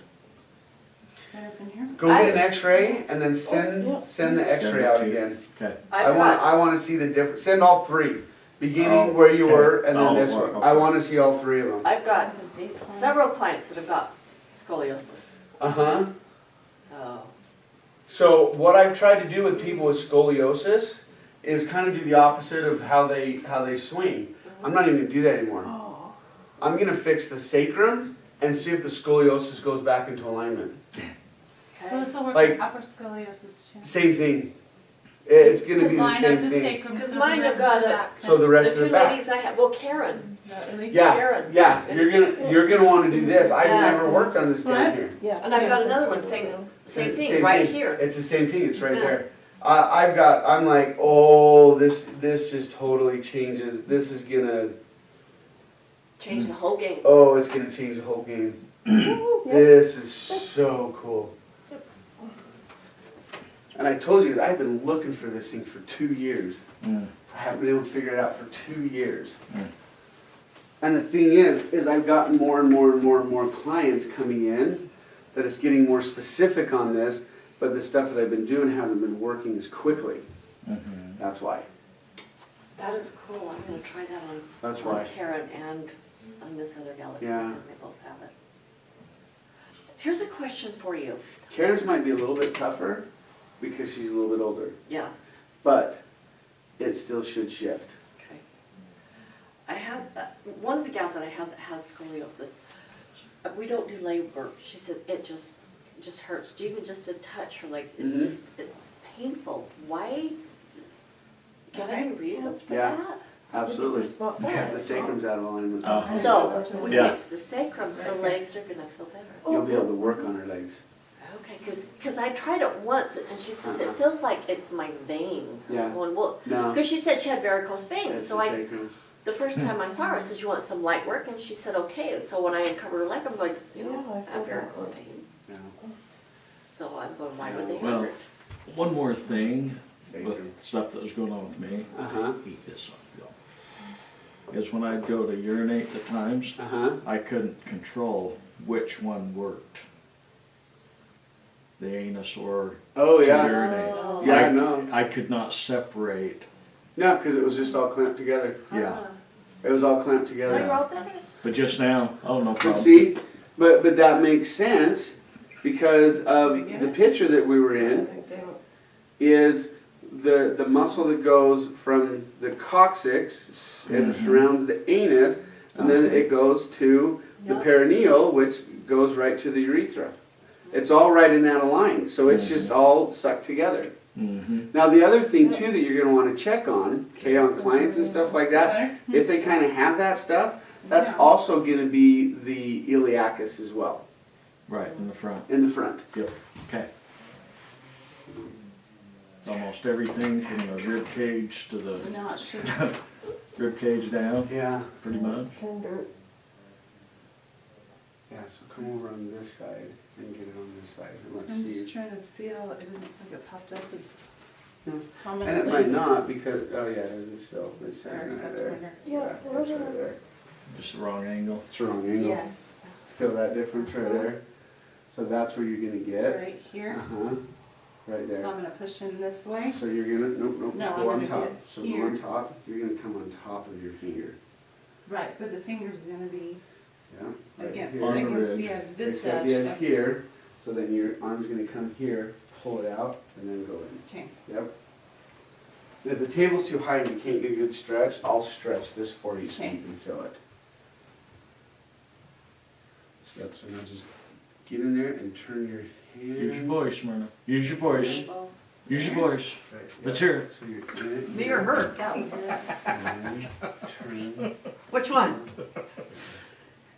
Speaker 5: Right up in here.
Speaker 1: Go get an x-ray, and then send the
Speaker 3: Send
Speaker 1: x-ray
Speaker 3: it
Speaker 1: out
Speaker 3: to-
Speaker 1: again.
Speaker 3: Okay,
Speaker 1: I wanna see the difference, send all three, beginning
Speaker 3: Oh,
Speaker 1: where you
Speaker 3: okay.
Speaker 1: were, and then
Speaker 3: All
Speaker 1: this
Speaker 3: four,
Speaker 1: one. I
Speaker 3: okay.
Speaker 1: wanna see all three of them.
Speaker 4: I've got
Speaker 5: The dates on it.
Speaker 4: several clients that have got scoliosis,
Speaker 1: Uh-huh.
Speaker 4: so.
Speaker 1: So what I've tried to do with people with scoliosis is kind of do the opposite of how they swing. I'm not even gonna do that anymore.
Speaker 5: Oh.
Speaker 1: I'm gonna fix the sacrum and see if the scoliosis goes back into alignment.
Speaker 5: So this will work
Speaker 1: Like-
Speaker 5: for upper scoliosis too.
Speaker 1: Same thing. It's gonna be
Speaker 5: Just
Speaker 1: the
Speaker 5: line up
Speaker 1: same
Speaker 5: the
Speaker 1: thing.
Speaker 5: sacrum,
Speaker 4: Because
Speaker 5: so the
Speaker 4: mine have
Speaker 5: rest of
Speaker 4: got
Speaker 5: the
Speaker 4: it.
Speaker 5: back
Speaker 1: So the
Speaker 4: The
Speaker 1: rest of
Speaker 4: two
Speaker 1: the back.
Speaker 4: ladies I had, well, Karen,
Speaker 5: at least
Speaker 1: Yeah,
Speaker 4: Karen.
Speaker 1: yeah, you're gonna wanna do this. I've
Speaker 4: Yeah.
Speaker 1: never worked on this down here.
Speaker 2: Yeah.
Speaker 4: and I've got
Speaker 2: Yeah,
Speaker 4: another
Speaker 2: that's
Speaker 4: one
Speaker 2: what
Speaker 4: saying
Speaker 2: we'll do.
Speaker 4: same thing, right here.
Speaker 1: It's the same thing, it's right
Speaker 4: Yeah.
Speaker 1: there. I'm like, oh, this just totally changes. This is gonna,
Speaker 4: Changed the whole game.
Speaker 1: oh, it's gonna change the whole game. This is so cool. And I told you, I've been looking for this thing for 2 years.
Speaker 3: Mm.
Speaker 1: I haven't been able to figure it out for 2 years.
Speaker 3: Mm.
Speaker 1: And the thing is I've gotten more and more and more and more clients coming in that it's getting more specific on this, but the stuff that I've been doing hasn't been working as quickly.
Speaker 3: Mhm.
Speaker 1: That's why.
Speaker 4: That is cool, I'm gonna try that
Speaker 1: That's
Speaker 4: on
Speaker 1: why.
Speaker 4: Karen and on this other gal, because
Speaker 1: Yeah.
Speaker 4: they both have it. Here's a question for you.
Speaker 1: Karen's might be a little bit tougher because she's a little bit older,
Speaker 4: Yeah,
Speaker 1: but it still should shift.
Speaker 4: okay. I have, one of the gals that I have that has scoliosis, we don't do leg work. She says it just hurts. Even just to touch her legs, it's
Speaker 1: Mhm.
Speaker 4: just, it's painful. Why? Got any reasons for
Speaker 1: Yeah.
Speaker 4: that?
Speaker 1: Absolutely. The sacrum's out of alignment.
Speaker 3: Oh.
Speaker 4: So, we
Speaker 3: Yeah.
Speaker 4: fix the sacrum, the legs are gonna feel better.
Speaker 1: You'll be able to work on her legs.
Speaker 4: Okay, cause I tried it once and she says it feels like it's my veins.
Speaker 1: Yeah.
Speaker 4: I'm going, well,
Speaker 1: No,
Speaker 4: cause she said she had varicose veins,
Speaker 1: it's
Speaker 4: so
Speaker 1: the
Speaker 4: I,
Speaker 1: sacrum.
Speaker 4: the first time I saw her, I said, you want some light work? And she said, okay, and so when I uncovered her leg, I'm like, you know, I have varicose veins.
Speaker 1: No,
Speaker 4: So I'm going, why would they
Speaker 3: Well,
Speaker 4: hurt?
Speaker 3: One more thing
Speaker 1: sacrum.
Speaker 3: with stuff that was going on with me,
Speaker 1: Uh-huh,
Speaker 3: eat this up, Bill. Is when I'd go to urinate at times,
Speaker 1: uh-huh.
Speaker 3: I couldn't control which one worked. The anus or
Speaker 1: Oh,
Speaker 3: to
Speaker 1: yeah.
Speaker 3: urinate.
Speaker 4: Oh.
Speaker 1: Yeah,
Speaker 3: I-
Speaker 1: no.
Speaker 3: I could not separate,
Speaker 1: No, because it was just all clamped together.
Speaker 3: yeah.
Speaker 4: Ah.
Speaker 1: It was all clamped
Speaker 4: Now you're
Speaker 1: together.
Speaker 4: all better?
Speaker 3: But just now, oh, no
Speaker 1: But
Speaker 3: problem.
Speaker 1: see, but that makes sense because of the picture that we were in is the muscle that goes from the coccyx and
Speaker 3: Mhm.
Speaker 1: surrounds the anus, and then it goes to the
Speaker 4: Yep.
Speaker 1: perineal, which goes right to the urethra. It's all right in that line, so it's just all sucked together.
Speaker 3: Mm-hmm.
Speaker 1: Now, the other thing too that you're gonna wanna check on, okay, on clients and stuff like that, if they kinda have that stuff, that's
Speaker 5: Yeah.
Speaker 1: also gonna be the iliacus as well,
Speaker 3: Right, in the front,
Speaker 1: in the front.
Speaker 3: okay. Almost everything from the rib cage to
Speaker 5: So
Speaker 3: the
Speaker 5: now it should,
Speaker 3: rib cage down,
Speaker 1: Yeah.
Speaker 3: pretty much.
Speaker 1: Yeah, so come over on this side and get it on this side, and let's
Speaker 5: I'm just
Speaker 1: see.
Speaker 5: trying to feel, it doesn't look like it popped up as
Speaker 1: No. And
Speaker 5: prominently.
Speaker 1: it might not, because, oh yeah, it is still, it's
Speaker 5: Sorry, I
Speaker 1: right
Speaker 5: just have to
Speaker 1: there.
Speaker 5: wonder.
Speaker 1: Yeah, it's right there.
Speaker 3: Just the wrong angle.
Speaker 1: It's the wrong angle.
Speaker 5: Yes,
Speaker 1: Feel that difference right there? So that's where you're gonna
Speaker 5: it's
Speaker 1: get.
Speaker 5: right here.
Speaker 1: Uh-huh, right
Speaker 5: So
Speaker 1: there.
Speaker 5: I'm gonna push in this way.
Speaker 1: So you're gonna, nope,
Speaker 5: No, I'm
Speaker 1: go on
Speaker 5: gonna
Speaker 1: top.
Speaker 5: get
Speaker 1: So go
Speaker 5: here.
Speaker 1: on top, you're gonna come on top of your finger.
Speaker 5: Right, but the finger's gonna be
Speaker 1: Yeah, right
Speaker 5: against,
Speaker 1: here.
Speaker 3: On the
Speaker 5: against
Speaker 3: ridge.
Speaker 5: the edge, this
Speaker 1: Except the edge
Speaker 5: edge.
Speaker 1: here, so then your arm's gonna come here, pull it out, and then go in.
Speaker 5: Okay,
Speaker 1: Yep. And if the table's too high and you can't get a good stretch, I'll stretch this for you so you
Speaker 5: Okay.
Speaker 1: can feel it. Yep, so now just get in there and turn your hand.
Speaker 3: Use your voice, Myrna. Use your voice. Use your voice.
Speaker 1: Right,
Speaker 3: Let's
Speaker 1: yep.
Speaker 3: hear it.
Speaker 1: So you're in it.
Speaker 2: Me or her?
Speaker 5: that was it.
Speaker 1: And turn.
Speaker 2: Which one?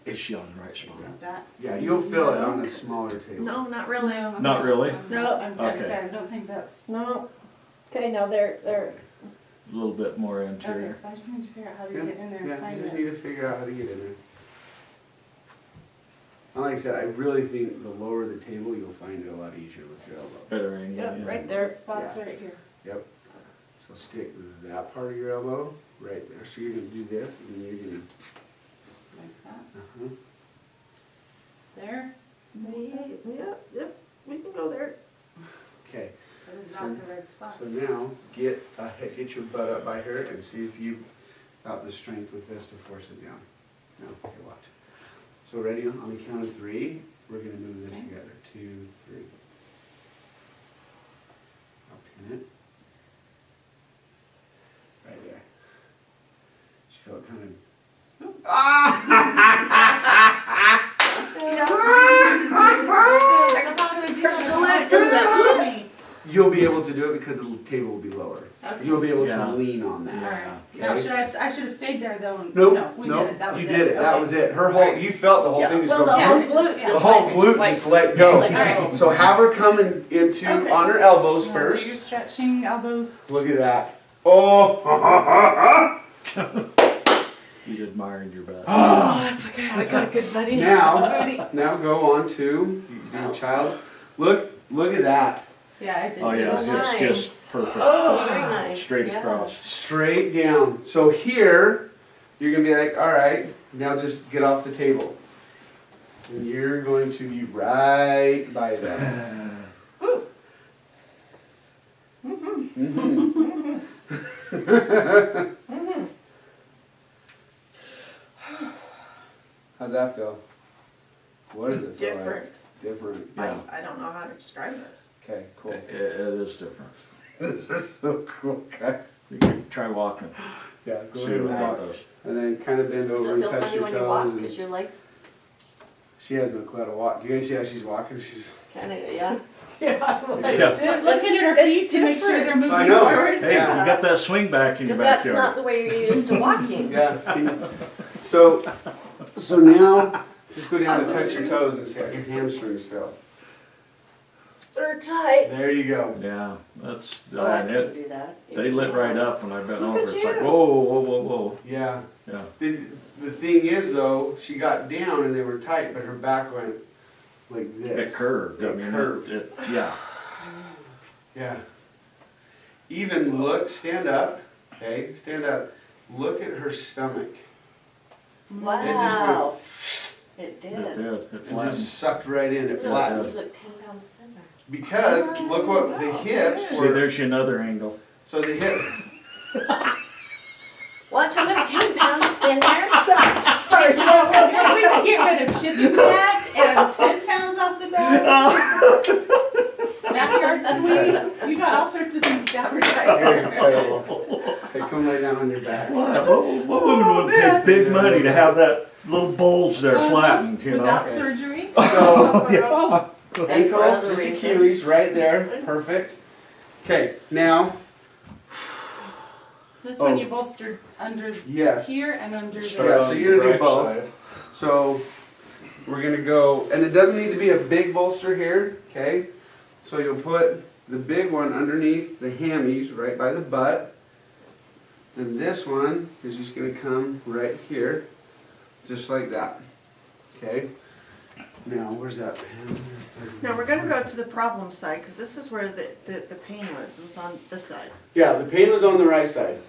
Speaker 3: Is she on the right spot?
Speaker 5: That.
Speaker 1: Yeah, you'll feel it on the smaller table.
Speaker 2: No, not really.
Speaker 3: Not really?
Speaker 2: No.
Speaker 5: I'm
Speaker 3: Okay.
Speaker 5: sorry, I don't think that's,
Speaker 2: No. Okay, now they're,
Speaker 3: A little bit more
Speaker 5: okay,
Speaker 3: anterior.
Speaker 5: so I just need to figure out how to
Speaker 1: Yeah,
Speaker 5: get in there and
Speaker 1: Yeah, you
Speaker 5: find
Speaker 1: just
Speaker 5: it.
Speaker 1: need to figure out how to get in there. And like I said, I really think the lower the table, you'll find it a lot easier with your elbow.
Speaker 3: Better angle.
Speaker 2: yeah,
Speaker 3: yeah.
Speaker 2: right
Speaker 5: The
Speaker 2: there.
Speaker 5: spot's
Speaker 1: Yeah.
Speaker 5: right here.
Speaker 1: Yep. So stick that part of your elbow right there. So you're gonna do this, and then you're gonna,
Speaker 5: Like that,
Speaker 1: uh-huh.
Speaker 5: there.
Speaker 2: Yep, we can go there.
Speaker 1: Okay,
Speaker 5: That is not the right spot.
Speaker 1: so now get your butt up by her and see if you got the strength with this to force it down. No, okay, watch. So ready, on the count of 3, we're gonna move this
Speaker 5: Okay.
Speaker 1: together. 2, 3. I'll pin it. Right there. Just feel it kind of. You'll be able to do it because the table will be lower.
Speaker 5: Okay.
Speaker 1: You'll be able
Speaker 3: Yeah.
Speaker 1: to lean on that.
Speaker 5: Alright,
Speaker 1: Okay.
Speaker 5: now I should have stayed there though, and,
Speaker 1: Nope,
Speaker 5: no, we did
Speaker 1: nope,
Speaker 5: it, that was
Speaker 1: you
Speaker 5: it.
Speaker 1: did it, that
Speaker 5: Okay.
Speaker 1: was it. Her whole, you felt the whole
Speaker 4: Yeah,
Speaker 1: thing just
Speaker 4: well,
Speaker 1: go.
Speaker 4: the whole
Speaker 5: Yeah,
Speaker 4: glute
Speaker 5: just-
Speaker 4: just
Speaker 1: The whole
Speaker 4: like-
Speaker 1: glute
Speaker 4: like-
Speaker 1: just let go.
Speaker 4: like go.
Speaker 1: So have her come into,
Speaker 5: Okay.
Speaker 1: on her elbows
Speaker 5: Now
Speaker 1: first.
Speaker 5: do your stretching, elbows.
Speaker 1: Look at that. Oh.
Speaker 3: He's admiring your butt.
Speaker 2: Oh, that's okay. I got a good buddy.
Speaker 1: Now go on to your child. Look at that.
Speaker 5: Yeah, I did.
Speaker 3: Oh, yeah,
Speaker 4: Oh,
Speaker 3: it's
Speaker 4: nice.
Speaker 3: just perfect.
Speaker 4: Oh,
Speaker 3: Just
Speaker 4: very nice.
Speaker 3: Straight
Speaker 4: Yeah.
Speaker 3: across.
Speaker 1: Straight down. So here, you're gonna be like, all right, now just get off the table. And you're going to be right by them. Mhm. How's that feel? What does it feel like?
Speaker 2: Different.
Speaker 1: different.
Speaker 3: Yeah.
Speaker 2: I don't know how to describe this.
Speaker 1: Okay, cool.
Speaker 3: It is different.
Speaker 1: This is so cool, guys.
Speaker 3: You can try walking,
Speaker 1: Yeah, go
Speaker 3: see
Speaker 1: ahead and
Speaker 3: what
Speaker 1: walk.
Speaker 3: that does.
Speaker 1: And then kind of bend
Speaker 4: Does
Speaker 1: over
Speaker 4: it
Speaker 1: and
Speaker 4: feel
Speaker 1: touch
Speaker 4: funny
Speaker 1: your
Speaker 4: when you walk,
Speaker 1: toes. And
Speaker 4: because your legs
Speaker 1: she has no clue how to walk. You guys see how she's walking? She's.
Speaker 4: kinda, yeah?
Speaker 3: Yeah.
Speaker 5: Looking at her feet
Speaker 2: It's
Speaker 5: to make sure they're
Speaker 2: different.
Speaker 5: moving
Speaker 1: I know.
Speaker 5: forward.
Speaker 3: Hey, you got that swing back in your
Speaker 4: Because that's not
Speaker 3: backyard.
Speaker 4: the way you're used to walking.
Speaker 1: Yeah. So now, just go down and touch your toes and see how your hamstrings feel.
Speaker 2: They're tight.
Speaker 1: There you go.
Speaker 3: Yeah, that's,
Speaker 4: Oh, I
Speaker 3: and
Speaker 4: couldn't
Speaker 3: it,
Speaker 4: do that.
Speaker 3: they lit right up when I bent
Speaker 4: Look
Speaker 3: over.
Speaker 4: at
Speaker 3: It's like,
Speaker 4: you.
Speaker 3: whoa, whoa, whoa, whoa.
Speaker 1: Yeah.
Speaker 3: Yeah.
Speaker 1: The thing is though, she got down and they were tight, but her back went like this.
Speaker 3: It curved. I
Speaker 1: It
Speaker 3: mean,
Speaker 1: curved.
Speaker 3: yeah.
Speaker 1: Yeah. Even look, stand up, okay, stand up. Look at her stomach.
Speaker 4: Wow. It
Speaker 3: It
Speaker 4: did.
Speaker 3: did. It
Speaker 1: It
Speaker 3: flattened.
Speaker 1: just sucked right in, it
Speaker 4: You
Speaker 1: flattened.
Speaker 4: look 10 pounds thinner.
Speaker 1: Because look what the hips
Speaker 3: See,
Speaker 1: were,
Speaker 3: there's you another angle.
Speaker 1: so the hip,
Speaker 4: Watch, I'm gonna 10 pounds thinner.
Speaker 5: Sorry, well, we can get rid of shipping back and 10 pounds off the back. Backyard swing, you got all sorts of things to advertise
Speaker 1: you're
Speaker 5: here.
Speaker 1: terrible. Okay, come lay down on your back.
Speaker 3: What woman would pay big money to have that little bulge there flattened, you know?
Speaker 5: Without surgery.
Speaker 1: So,
Speaker 4: And
Speaker 1: ankle,
Speaker 4: for other
Speaker 1: just
Speaker 4: reasons.
Speaker 1: Achilles right there, perfect. Okay, now,
Speaker 5: So this one
Speaker 1: Oh.
Speaker 5: you bolstered under
Speaker 1: yes.
Speaker 5: here and under
Speaker 3: Start
Speaker 1: Yeah,
Speaker 5: the.
Speaker 1: so
Speaker 3: on
Speaker 1: you're gonna
Speaker 3: the
Speaker 1: do
Speaker 3: right
Speaker 1: both.
Speaker 3: side.
Speaker 1: So we're gonna go, and it doesn't need to be a big bolster here, okay? So you'll put the big one underneath the hammies, right by the butt. And this one is just gonna come right here, just like that, okay? Now, where's that pen?
Speaker 2: Now, we're gonna go to the problem side, because this is where the pain was on this side.
Speaker 1: Yeah, the pain was on the right side.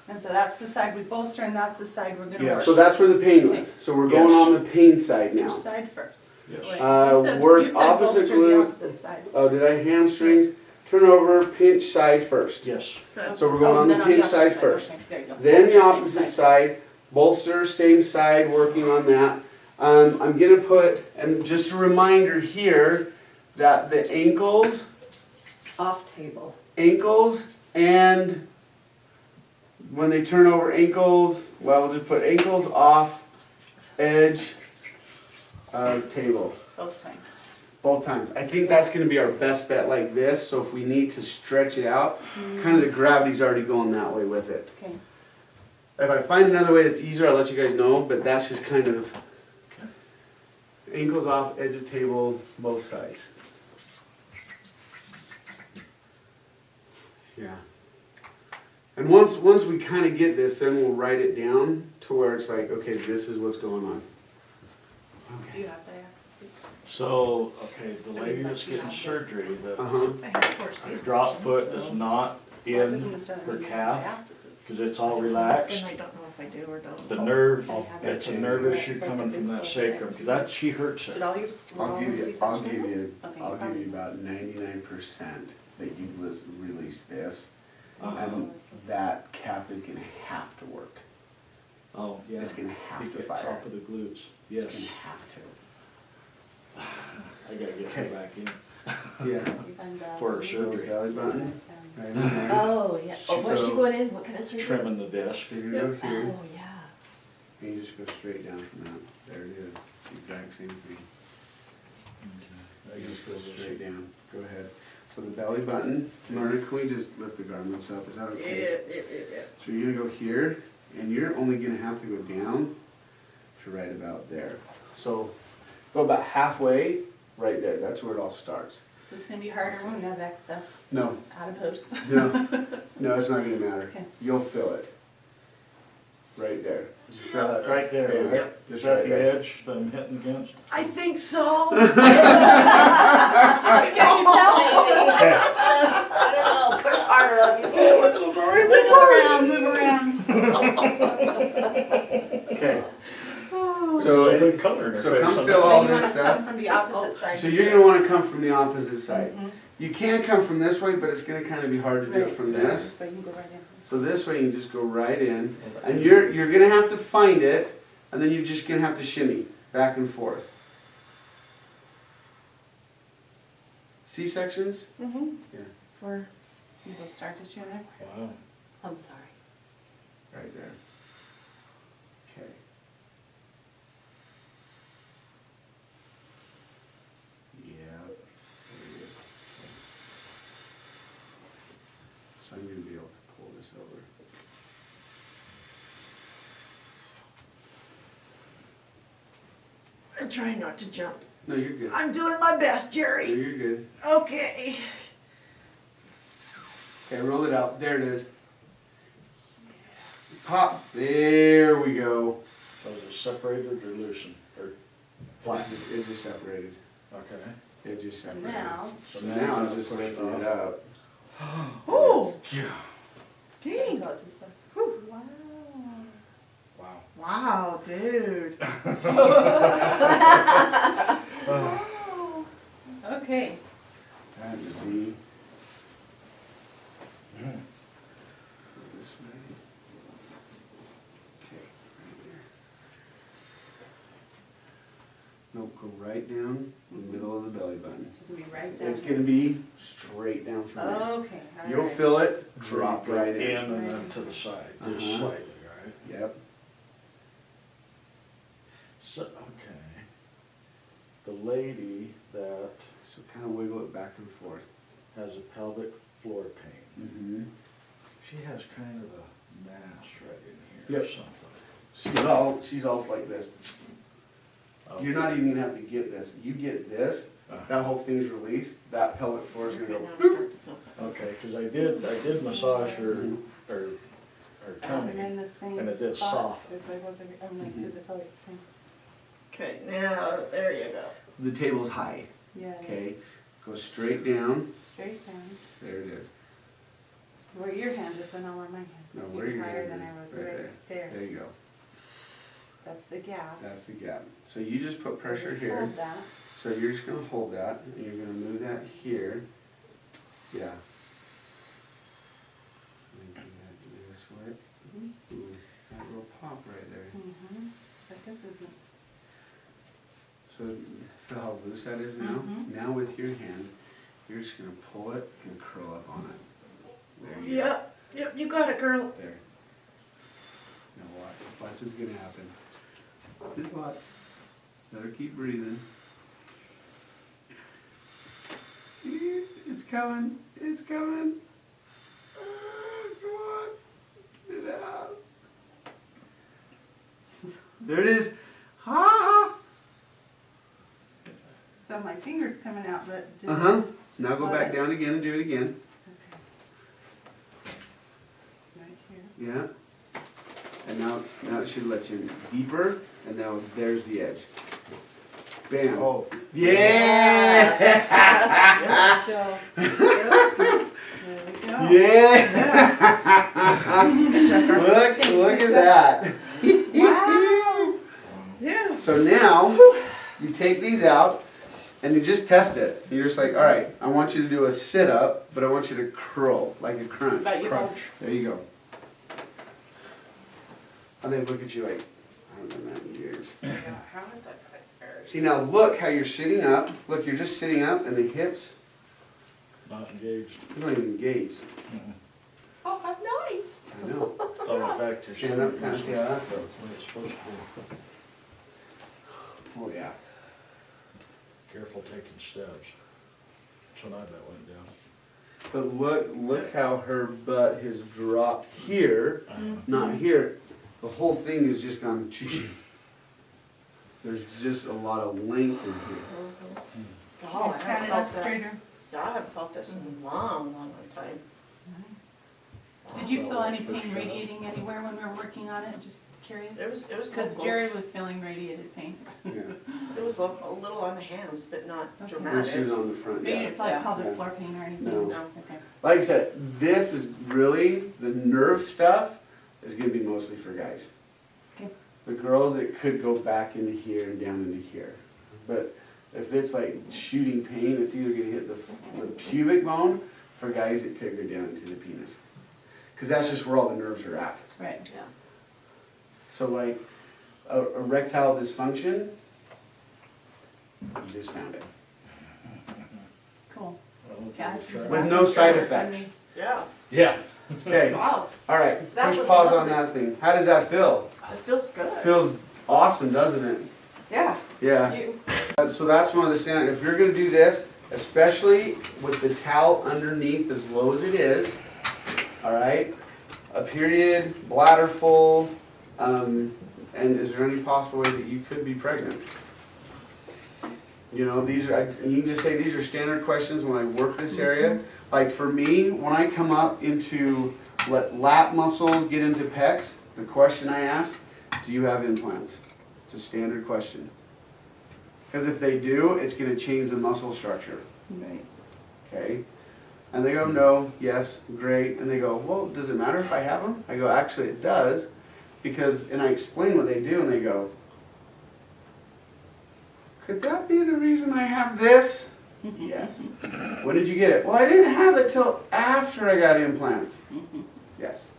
Speaker 5: And so that's the side we bolster and that's the side we're gonna
Speaker 3: Yes.
Speaker 5: work.
Speaker 1: So that's where the pain was. So we're going
Speaker 3: Yes.
Speaker 1: on the pain side now.
Speaker 5: Which side first?
Speaker 3: Yes.
Speaker 5: Wait,
Speaker 1: Uh,
Speaker 5: it says-
Speaker 1: work
Speaker 5: you said
Speaker 1: opposite
Speaker 5: bolster the
Speaker 1: glute.
Speaker 5: opposite side.
Speaker 1: Oh, did I hamstrings? Turn over, pinch side first.
Speaker 3: Yes.
Speaker 1: So we're going on the
Speaker 5: then
Speaker 1: pinch
Speaker 5: opposite
Speaker 1: side first.
Speaker 5: Okay, there you go.
Speaker 1: Then the
Speaker 5: Bolster, same
Speaker 1: opposite side, bolster, same side, working on that. I'm gonna put, and just a reminder here, that the ankles
Speaker 4: Off table.
Speaker 1: and when they turn over ankles, well, we'll just put ankles off edge of table.
Speaker 5: Both times.
Speaker 1: Both times. I think that's gonna be our best bet like this, so if we need to stretch it out, kind of the gravity's already going that way with it.
Speaker 5: Okay.
Speaker 1: If I find another way that's easier, I'll let you guys know, but that's just kind of ankles off, edge of table, both sides. Yeah. And once we kind of get this, then we'll write it down to where it's like, okay, this is what's going on.
Speaker 5: Do you have diastasis?
Speaker 3: So, okay, the lady that's getting surgery, the
Speaker 1: Uh-huh.
Speaker 5: I have 4 C-sections.
Speaker 3: drop foot is not
Speaker 5: Well, it doesn't
Speaker 3: in
Speaker 5: necessarily
Speaker 3: her
Speaker 5: mean
Speaker 3: calf,
Speaker 5: diastasis.
Speaker 3: because it's all relaxed.
Speaker 2: And I don't know if I do or don't.
Speaker 3: The nerve, it's a nerve issue coming from that sacrum, because that, she hurts
Speaker 5: Did
Speaker 3: it.
Speaker 5: all your
Speaker 1: I'll give you
Speaker 5: C-sections?
Speaker 1: I'll give you about 99% that you release this,
Speaker 3: Uh-huh.
Speaker 1: and that calf is gonna have to work.
Speaker 3: Oh, yeah.
Speaker 1: It's gonna have
Speaker 3: Peak
Speaker 1: to
Speaker 3: at
Speaker 1: fire.
Speaker 3: top of the glutes,
Speaker 1: It's
Speaker 3: yes.
Speaker 1: gonna have to.
Speaker 3: I gotta get her back in.
Speaker 1: Yeah.
Speaker 3: For her surgery.
Speaker 1: Belly button, right in there.
Speaker 4: Oh, yeah. Oh, where's she
Speaker 1: So-
Speaker 4: going in? What kind of surgery?
Speaker 3: Trimming the disc.
Speaker 1: You're gonna go here,
Speaker 4: Oh, yeah.
Speaker 1: and you just go straight down from that. There it is. It's the exact same thing. You just go straight down. Go ahead. So the belly button, Myrna, can we just lift the garments up? Is that
Speaker 2: Yeah,
Speaker 1: okay?
Speaker 2: yeah.
Speaker 1: So you're gonna go here, and you're only gonna have to go down to right about there. So go about halfway, right there. That's where it all starts.
Speaker 5: This is gonna be harder when we have excess
Speaker 1: No,
Speaker 5: adipose.
Speaker 1: no, it's not gonna matter.
Speaker 5: Okay.
Speaker 1: You'll feel it. Right there. Did you feel that?
Speaker 3: Right there,
Speaker 1: Yeah.
Speaker 3: right? Is
Speaker 1: Just
Speaker 3: that
Speaker 1: right
Speaker 3: the
Speaker 1: there.
Speaker 3: edge that I'm hitting against?
Speaker 2: I think so.
Speaker 5: Can you tell?
Speaker 4: I don't know. Push harder, obviously.
Speaker 5: Move around.
Speaker 1: Okay.
Speaker 3: So,
Speaker 1: So,
Speaker 3: good color in her
Speaker 1: so
Speaker 3: face.
Speaker 1: come
Speaker 3: I'm
Speaker 1: fill
Speaker 3: like,
Speaker 1: all
Speaker 5: You
Speaker 1: this
Speaker 5: wanna
Speaker 1: stuff.
Speaker 5: come from the opposite side.
Speaker 1: So you're gonna wanna come from the opposite side.
Speaker 5: Mhm.
Speaker 1: You can come from this way, but it's gonna kinda be hard to do it
Speaker 5: Right.
Speaker 1: from this.
Speaker 5: This way, you can go right in.
Speaker 1: So this way you can just go right in, and you're gonna have to find it, and then you're just gonna have to shimmy back and forth. C-sections?
Speaker 2: Mm-hmm.
Speaker 1: Yeah.
Speaker 2: For,
Speaker 5: You will start to show that.
Speaker 3: Wow.
Speaker 4: I'm sorry.
Speaker 1: Right there. Okay. Yeah. There we go. So I'm gonna be able to pull this over.
Speaker 2: I'm trying not to jump.
Speaker 1: No, you're good.
Speaker 2: I'm doing my best,
Speaker 1: No,
Speaker 2: Jerry.
Speaker 1: you're good.
Speaker 2: Okay.
Speaker 1: Okay, roll it out. There it is. Pop. There we go.
Speaker 3: So is it separated or loosened, or flat?
Speaker 1: It just separated.
Speaker 3: Okay.
Speaker 1: It just separated.
Speaker 5: Now,
Speaker 1: So now I'm just lifting it up.
Speaker 2: Oh,
Speaker 3: Yeah.
Speaker 2: dang.
Speaker 5: so it just lets,
Speaker 2: Whew.
Speaker 5: wow.
Speaker 3: Wow.
Speaker 2: Wow, dude.
Speaker 5: Wow. Okay.
Speaker 1: That is the. This way. Okay, right there. No, go right down in the middle of the belly button.
Speaker 5: Just gonna be right down.
Speaker 1: It's gonna be straight down from there.
Speaker 5: Okay, all
Speaker 1: You'll
Speaker 5: right.
Speaker 1: feel it, drop right
Speaker 3: In
Speaker 1: in.
Speaker 3: and then to the side, just
Speaker 1: Uh-huh.
Speaker 3: slightly, right?
Speaker 1: Yep.
Speaker 3: So, okay. The lady that
Speaker 1: So kind of wiggle it back and forth.
Speaker 3: has a pelvic floor pain,
Speaker 1: Mm-hmm.
Speaker 3: she has kind of a mass right in here or
Speaker 1: Yep.
Speaker 3: something.
Speaker 1: She's all like this. You're not even gonna have to get this. You get this, that whole thing's released, that pelvic floor is gonna go
Speaker 2: Now I'm
Speaker 1: boop.
Speaker 2: starting to feel something.
Speaker 3: Okay, cause I did massage her tummy.
Speaker 5: And in the same
Speaker 3: And it did
Speaker 5: spot
Speaker 3: soften.
Speaker 5: as I was, I'm like,
Speaker 1: Mhm.
Speaker 5: does it feel like the same?
Speaker 2: Okay, now, there you go.
Speaker 1: The table's high,
Speaker 5: Yeah, it is.
Speaker 1: okay? Go straight down.
Speaker 5: Straight down.
Speaker 1: There it is.
Speaker 5: Where your hand is, but not where my hand.
Speaker 1: No,
Speaker 5: It's
Speaker 1: where
Speaker 5: even
Speaker 1: your
Speaker 5: higher
Speaker 1: hand
Speaker 5: than
Speaker 1: is,
Speaker 5: I was,
Speaker 1: right
Speaker 5: right
Speaker 1: there.
Speaker 5: there.
Speaker 1: There you go.
Speaker 5: That's the gap.
Speaker 1: That's the gap. So you just put pressure
Speaker 5: Just
Speaker 1: here.
Speaker 5: hold that.
Speaker 1: So you're just gonna hold that, and you're gonna move that here. Yeah. And do that this way.
Speaker 5: Mhm.
Speaker 1: Ooh, that little pop right there.
Speaker 5: Mhm. But this isn't.
Speaker 1: So feel how loose that is now?
Speaker 5: Mhm.
Speaker 1: Now with your hand, you're just gonna pull it and curl up on it. There you go.
Speaker 2: Yep, yep, you got it, girl.
Speaker 1: There. Now watch. Watch what's gonna happen. Just watch. Let her keep breathing. It's coming. It's coming. Come on. Get it out. There it is. Ha ha.
Speaker 5: So my finger's coming out, but.
Speaker 1: Uh-huh. Now go back down again and do it again.
Speaker 5: Okay. Right here.
Speaker 1: Yeah. And now it should let you in deeper, and now there's the edge. Bam.
Speaker 3: Oh,
Speaker 1: Yeah!
Speaker 5: So, there we go.
Speaker 1: Yeah!
Speaker 2: Good job, girl.
Speaker 1: Look at that.
Speaker 5: Wow.
Speaker 2: Yeah.
Speaker 1: So now, you take these out, and you just test it. You're just like, all right, I want you to do a sit-up, but I want you to curl, like a crunch.
Speaker 5: But you
Speaker 1: Crunch. There you go. And they look at you like, I haven't done that in years.
Speaker 2: How did I put hers?
Speaker 1: See, now look how you're sitting up. Look, you're just sitting up, and the hips,
Speaker 3: not engaged.
Speaker 1: you don't even engage.
Speaker 3: Mm-mm.
Speaker 5: Oh, how nice.
Speaker 1: I know.
Speaker 3: Throw it back to your
Speaker 1: Stand up, kind of see how that feels.
Speaker 3: That's what it's supposed to be.
Speaker 1: Oh, yeah.
Speaker 3: Careful taking steps. That's when I bet went down.
Speaker 1: But look how her butt has dropped here, not here. The whole thing has just gone. There's just a lot of length in here.
Speaker 2: Oh, I
Speaker 5: Stand
Speaker 2: haven't
Speaker 5: it
Speaker 2: felt
Speaker 5: up
Speaker 2: that.
Speaker 5: straighter.
Speaker 2: Yeah, I haven't felt this in a long, long time.
Speaker 5: Nice. Did you feel any pain radiating anywhere when we were working on it? Just curious?
Speaker 2: It was
Speaker 5: Because
Speaker 2: local.
Speaker 5: Jerry was feeling radiated pain.
Speaker 1: Yeah.
Speaker 2: It was local, a little on the hams, but not
Speaker 5: Okay.
Speaker 1: This is
Speaker 2: dramatic.
Speaker 1: on the front.
Speaker 5: But you
Speaker 1: Yeah.
Speaker 5: didn't feel like
Speaker 2: Yeah.
Speaker 5: pelvic
Speaker 1: Yeah.
Speaker 5: floor pain or anything?
Speaker 1: No.
Speaker 2: No.
Speaker 5: Okay.
Speaker 1: Like I said, this is really the nerve stuff is going to be mostly for guys.
Speaker 5: Okay.
Speaker 1: The girls, it could go back into here and down into here. But if it's like shooting pain, it's either going to hit the pubic bone. For guys, it could go down into the penis. Because that's just where all the nerves are at.
Speaker 5: Right.
Speaker 4: Yeah.
Speaker 1: So like erectile dysfunction, you just found it.
Speaker 5: Cool.
Speaker 3: Yeah.
Speaker 1: with no side effects.
Speaker 2: Yeah,
Speaker 3: Yeah.
Speaker 1: Okay,
Speaker 2: wow,
Speaker 1: alright,
Speaker 2: That
Speaker 1: push
Speaker 2: was
Speaker 1: pause on
Speaker 2: lovely.
Speaker 1: that thing. How does that feel?
Speaker 2: it feels good.
Speaker 1: Feels awesome, doesn't it?
Speaker 2: Yeah,
Speaker 1: Yeah.
Speaker 4: You,
Speaker 1: So that's one of the standards. If you're gonna do this, especially with the towel underneath as low as it is, alright? A period, bladder full, and is there any possible way that you could be pregnant? You know, these are, you can just say these are standard questions when I work this area. Like for me, when I come up into let lat muscles get into pecs, the question I ask, do you have implants? It's a standard question. Because if they do, it's gonna change the muscle structure,
Speaker 5: Right.
Speaker 1: okay? And they go, no, yes, great. And they go, well, does it matter if I have them? I go, actually it does, because, and I explain what they do, and they go, could that be the reason I have this? Yes. When did you get it? Well, I didn't have it till after I got implants. Yes.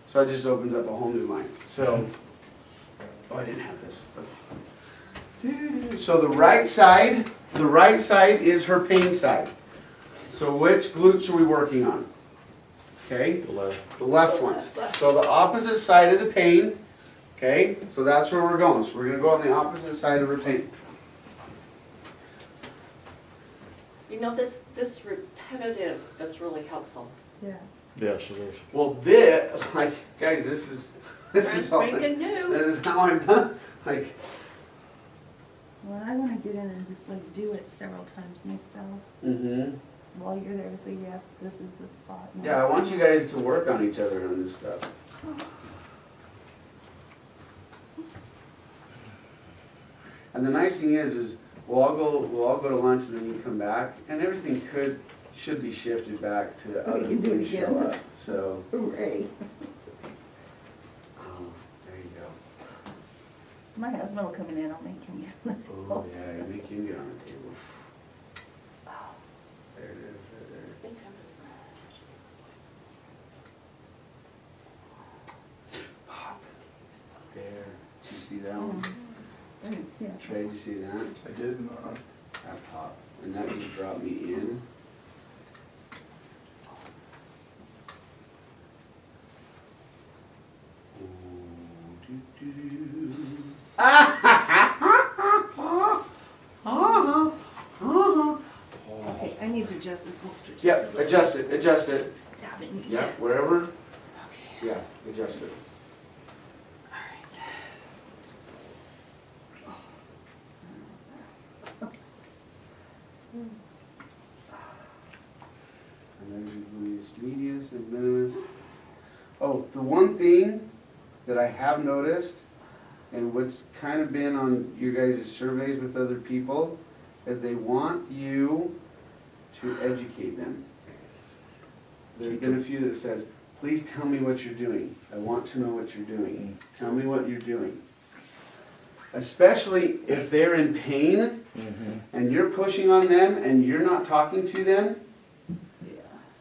Speaker 1: So it just opens up a whole new line. So, oh, I didn't have this. So the right side is her pain side. So which glutes are we working on? Okay,
Speaker 3: The left.
Speaker 1: the left ones. So the opposite side of the pain, okay, so that's where we're going. So we're gonna go on the opposite side of her pain.
Speaker 4: you know, this repetitive is really helpful.
Speaker 5: Yeah.
Speaker 3: Yes, it is.
Speaker 1: Well, this, like, guys, this is all,
Speaker 2: spanking new.
Speaker 1: this is how I'm done. Like,
Speaker 5: Well, I wanna get in and just like do it several times myself.
Speaker 1: mm-hmm.
Speaker 5: While you're there to say, yes, this is the spot. No,
Speaker 1: Yeah, I
Speaker 5: it's
Speaker 1: want you
Speaker 5: not.
Speaker 1: guys to work on each other on this stuff. And the nice thing is we'll all go to lunch and then you come back, and everything should be shifted back to
Speaker 5: So we
Speaker 1: other
Speaker 5: can do it
Speaker 1: things show
Speaker 5: again.
Speaker 1: up. So,
Speaker 5: Hooray.
Speaker 1: there you go.
Speaker 5: My husband will come in and I'll make him get this.
Speaker 1: Oh yeah, you make him get on the table. There it is, there
Speaker 4: I think I'm
Speaker 1: There. Did you see that one?
Speaker 5: Yeah.
Speaker 1: Trey, did you see that?
Speaker 6: I did not.
Speaker 1: That pop. And that just dropped me in. Ooh, doo-doo.
Speaker 5: Okay, I need to adjust this holster just a
Speaker 1: Yep,
Speaker 5: little.
Speaker 1: adjust it, adjust it.
Speaker 5: Stabbing me.
Speaker 1: Yep, wherever. Yeah, adjust it. And then gluteus medius and minimus. Oh, the one thing that I have noticed, and what's kind of been on your guys' surveys with other people, is they want you to educate them. There's been a few that says, please tell me what you're doing. I want to know what you're doing. Tell me what you're doing. Especially if they're in pain and you're pushing on them and you're not talking to them.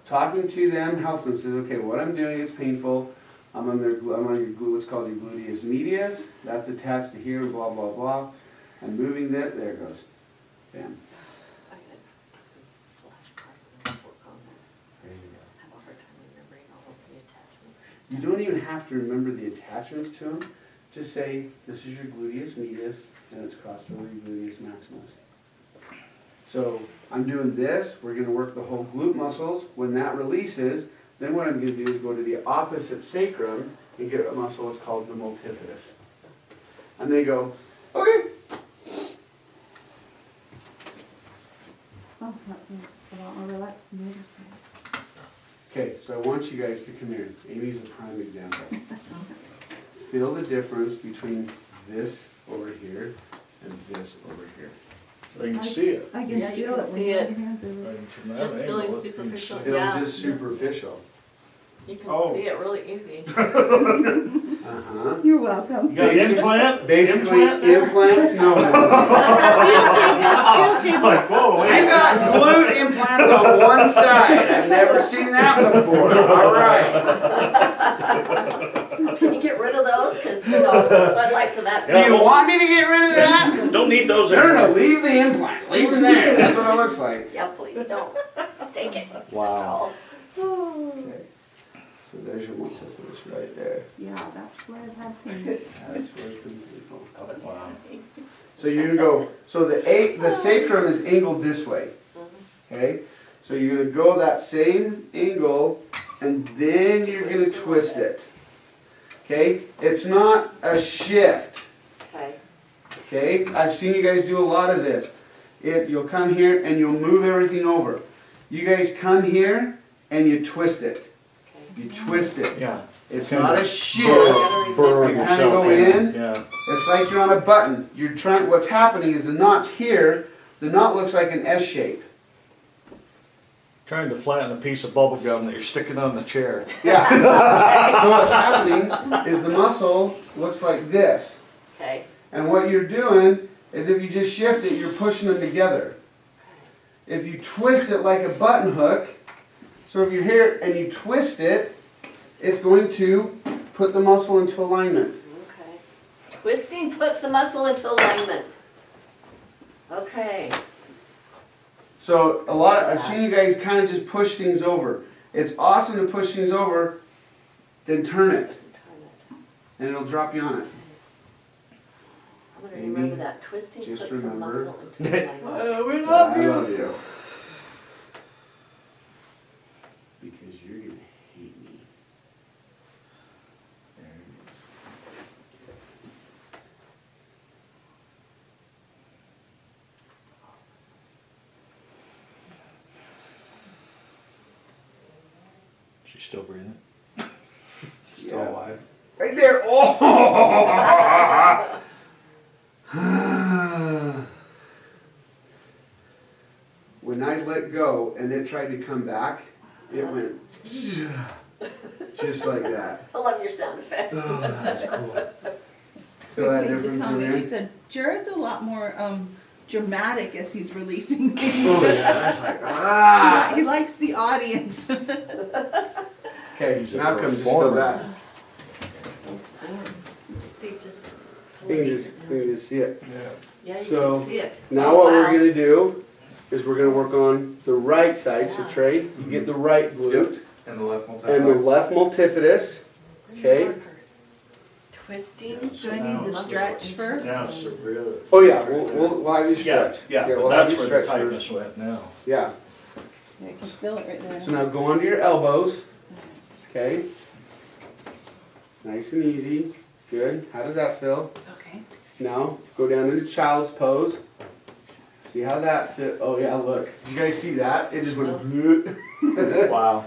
Speaker 1: Talking to them helps them. Says, okay, what I'm doing is painful. I'm on your what's called your gluteus medius. That's attached to here, blah, blah, blah. And moving that, there it goes. Bam.
Speaker 4: I had some flashcards and work on this.
Speaker 1: There you go.
Speaker 4: I have a hard time remembering all of the attachments and
Speaker 1: You
Speaker 4: stuff.
Speaker 1: don't even have to remember the attachments to them. Just say, this is your gluteus medius, and it's crossed over your gluteus maximus. So I'm doing this, we're gonna work the whole glute muscles. When that releases, then what I'm gonna do is go to the opposite sacrum and get a muscle that's called the multifidus. And they go, okay.
Speaker 5: Oh, that feels a lot more relaxed than the other side.
Speaker 1: Okay, so I want you guys to come here. Amy's a prime example. Feel the difference between this over here and this over here.
Speaker 3: You can see it.
Speaker 5: I can
Speaker 4: Yeah, you
Speaker 5: feel
Speaker 4: can
Speaker 5: it when
Speaker 4: see
Speaker 5: you have
Speaker 4: it.
Speaker 5: your hands over it.
Speaker 3: And from that
Speaker 4: Just
Speaker 3: angle,
Speaker 4: feeling
Speaker 3: you can
Speaker 4: superficial.
Speaker 3: see-
Speaker 1: Feels
Speaker 4: Yeah.
Speaker 1: just superficial.
Speaker 4: You can
Speaker 3: Oh.
Speaker 4: see it really easy.
Speaker 1: Uh-huh.
Speaker 5: You're welcome.
Speaker 3: You got an
Speaker 1: Basic-
Speaker 3: implant?
Speaker 1: Basically,
Speaker 3: Implant there?
Speaker 1: implants, no.
Speaker 3: Like, whoa,
Speaker 1: I
Speaker 3: wait.
Speaker 1: got glute implants on one side. I've never seen that before. All right.
Speaker 4: Can you get rid of those? Cause you know, I'd like for that.
Speaker 1: Do you want me to get rid of that?
Speaker 3: Don't need those
Speaker 1: No,
Speaker 3: anymore.
Speaker 1: leave the implant, leave it there, that's what it looks like.
Speaker 4: Yeah, please don't. Take it.
Speaker 3: Wow.
Speaker 1: Okay, so there's your multifidus right there.
Speaker 2: Yeah, that's where it had pain.
Speaker 1: That's where it's been beautiful.
Speaker 3: Wow.
Speaker 1: So you're gonna go, so the sacrum is angled this way, okay? So you're gonna go that same angle, and then you're gonna twist it. Okay? It's not a shift,
Speaker 4: Okay.
Speaker 1: okay? I've seen you guys do a lot of this. You'll come here and you'll move everything over. You guys come here and you twist it.
Speaker 4: Okay.
Speaker 1: You twist it.
Speaker 3: Yeah.
Speaker 1: It's
Speaker 3: Kinda
Speaker 1: not a shift.
Speaker 3: Burrow
Speaker 1: You kinda
Speaker 3: yourself
Speaker 1: go
Speaker 3: in.
Speaker 1: in.
Speaker 3: Yeah.
Speaker 1: It's like you're on a button. You're trying, what's happening is the knot's here, the knot looks like an S shape.
Speaker 3: Trying to flatten a piece of bubble gum that you're sticking on the chair.
Speaker 1: Yeah. So what's happening is the muscle looks like this.
Speaker 4: Okay.
Speaker 1: And what you're doing is if you just shift it, you're pushing them together. If you twist it like a button hook, so if you're here and you twist it, it's going to put the muscle into alignment.
Speaker 4: Okay. Twisting puts the muscle into alignment. Okay.
Speaker 1: So I've seen you guys kind of just push things over. It's awesome to push things over, then turn it, and it'll drop you on it.
Speaker 4: I'm gonna
Speaker 1: Amy,
Speaker 4: remember that. Twisting
Speaker 1: just
Speaker 4: puts the
Speaker 1: remember-
Speaker 4: muscle into alignment.
Speaker 3: We
Speaker 1: I love you. Because you're gonna hate me. There it is.
Speaker 3: She's still breathing.
Speaker 1: Yeah.
Speaker 3: alive.
Speaker 1: Right there. Oh! When I let go and it tried to come back, it went just like that.
Speaker 4: I love your sound effects.
Speaker 1: Oh, that's cool. Feel that difference in
Speaker 5: He
Speaker 1: there?
Speaker 5: said, Jared's a lot more dramatic as he's releasing things.
Speaker 1: Oh, yeah. It's like, ah!
Speaker 5: He likes the audience.
Speaker 1: Okay,
Speaker 3: He's a
Speaker 1: now come just feel
Speaker 3: performer.
Speaker 1: that.
Speaker 4: See, just.
Speaker 1: You can just see it.
Speaker 4: Yeah, you
Speaker 1: So,
Speaker 4: can see it.
Speaker 1: Now
Speaker 4: Oh,
Speaker 1: what we're
Speaker 4: wow.
Speaker 1: gonna do is we're gonna work on the right side. So
Speaker 4: Yeah.
Speaker 1: Trey, you get the right glute
Speaker 6: And the left
Speaker 1: and the
Speaker 6: multi.
Speaker 1: left multifidus. Okay.
Speaker 4: Twisting.
Speaker 5: Do I need to stretch first?
Speaker 3: Now it's a real.
Speaker 1: Oh yeah, we'll have you
Speaker 3: Yeah,
Speaker 1: stretch.
Speaker 3: yeah,
Speaker 1: we'll
Speaker 3: but
Speaker 1: have
Speaker 3: that's
Speaker 1: you
Speaker 3: where the
Speaker 1: stretch
Speaker 3: tightness
Speaker 1: first.
Speaker 3: went now.
Speaker 1: Yeah.
Speaker 5: Yeah, I can feel it right there.
Speaker 1: So now go onto your elbows. Okay. Nice and easy. Good. How does that feel?
Speaker 5: Okay.
Speaker 1: Now go down into child's pose. See how that fit? Oh yeah, look. Did you guys see that? It just went.
Speaker 3: Wow.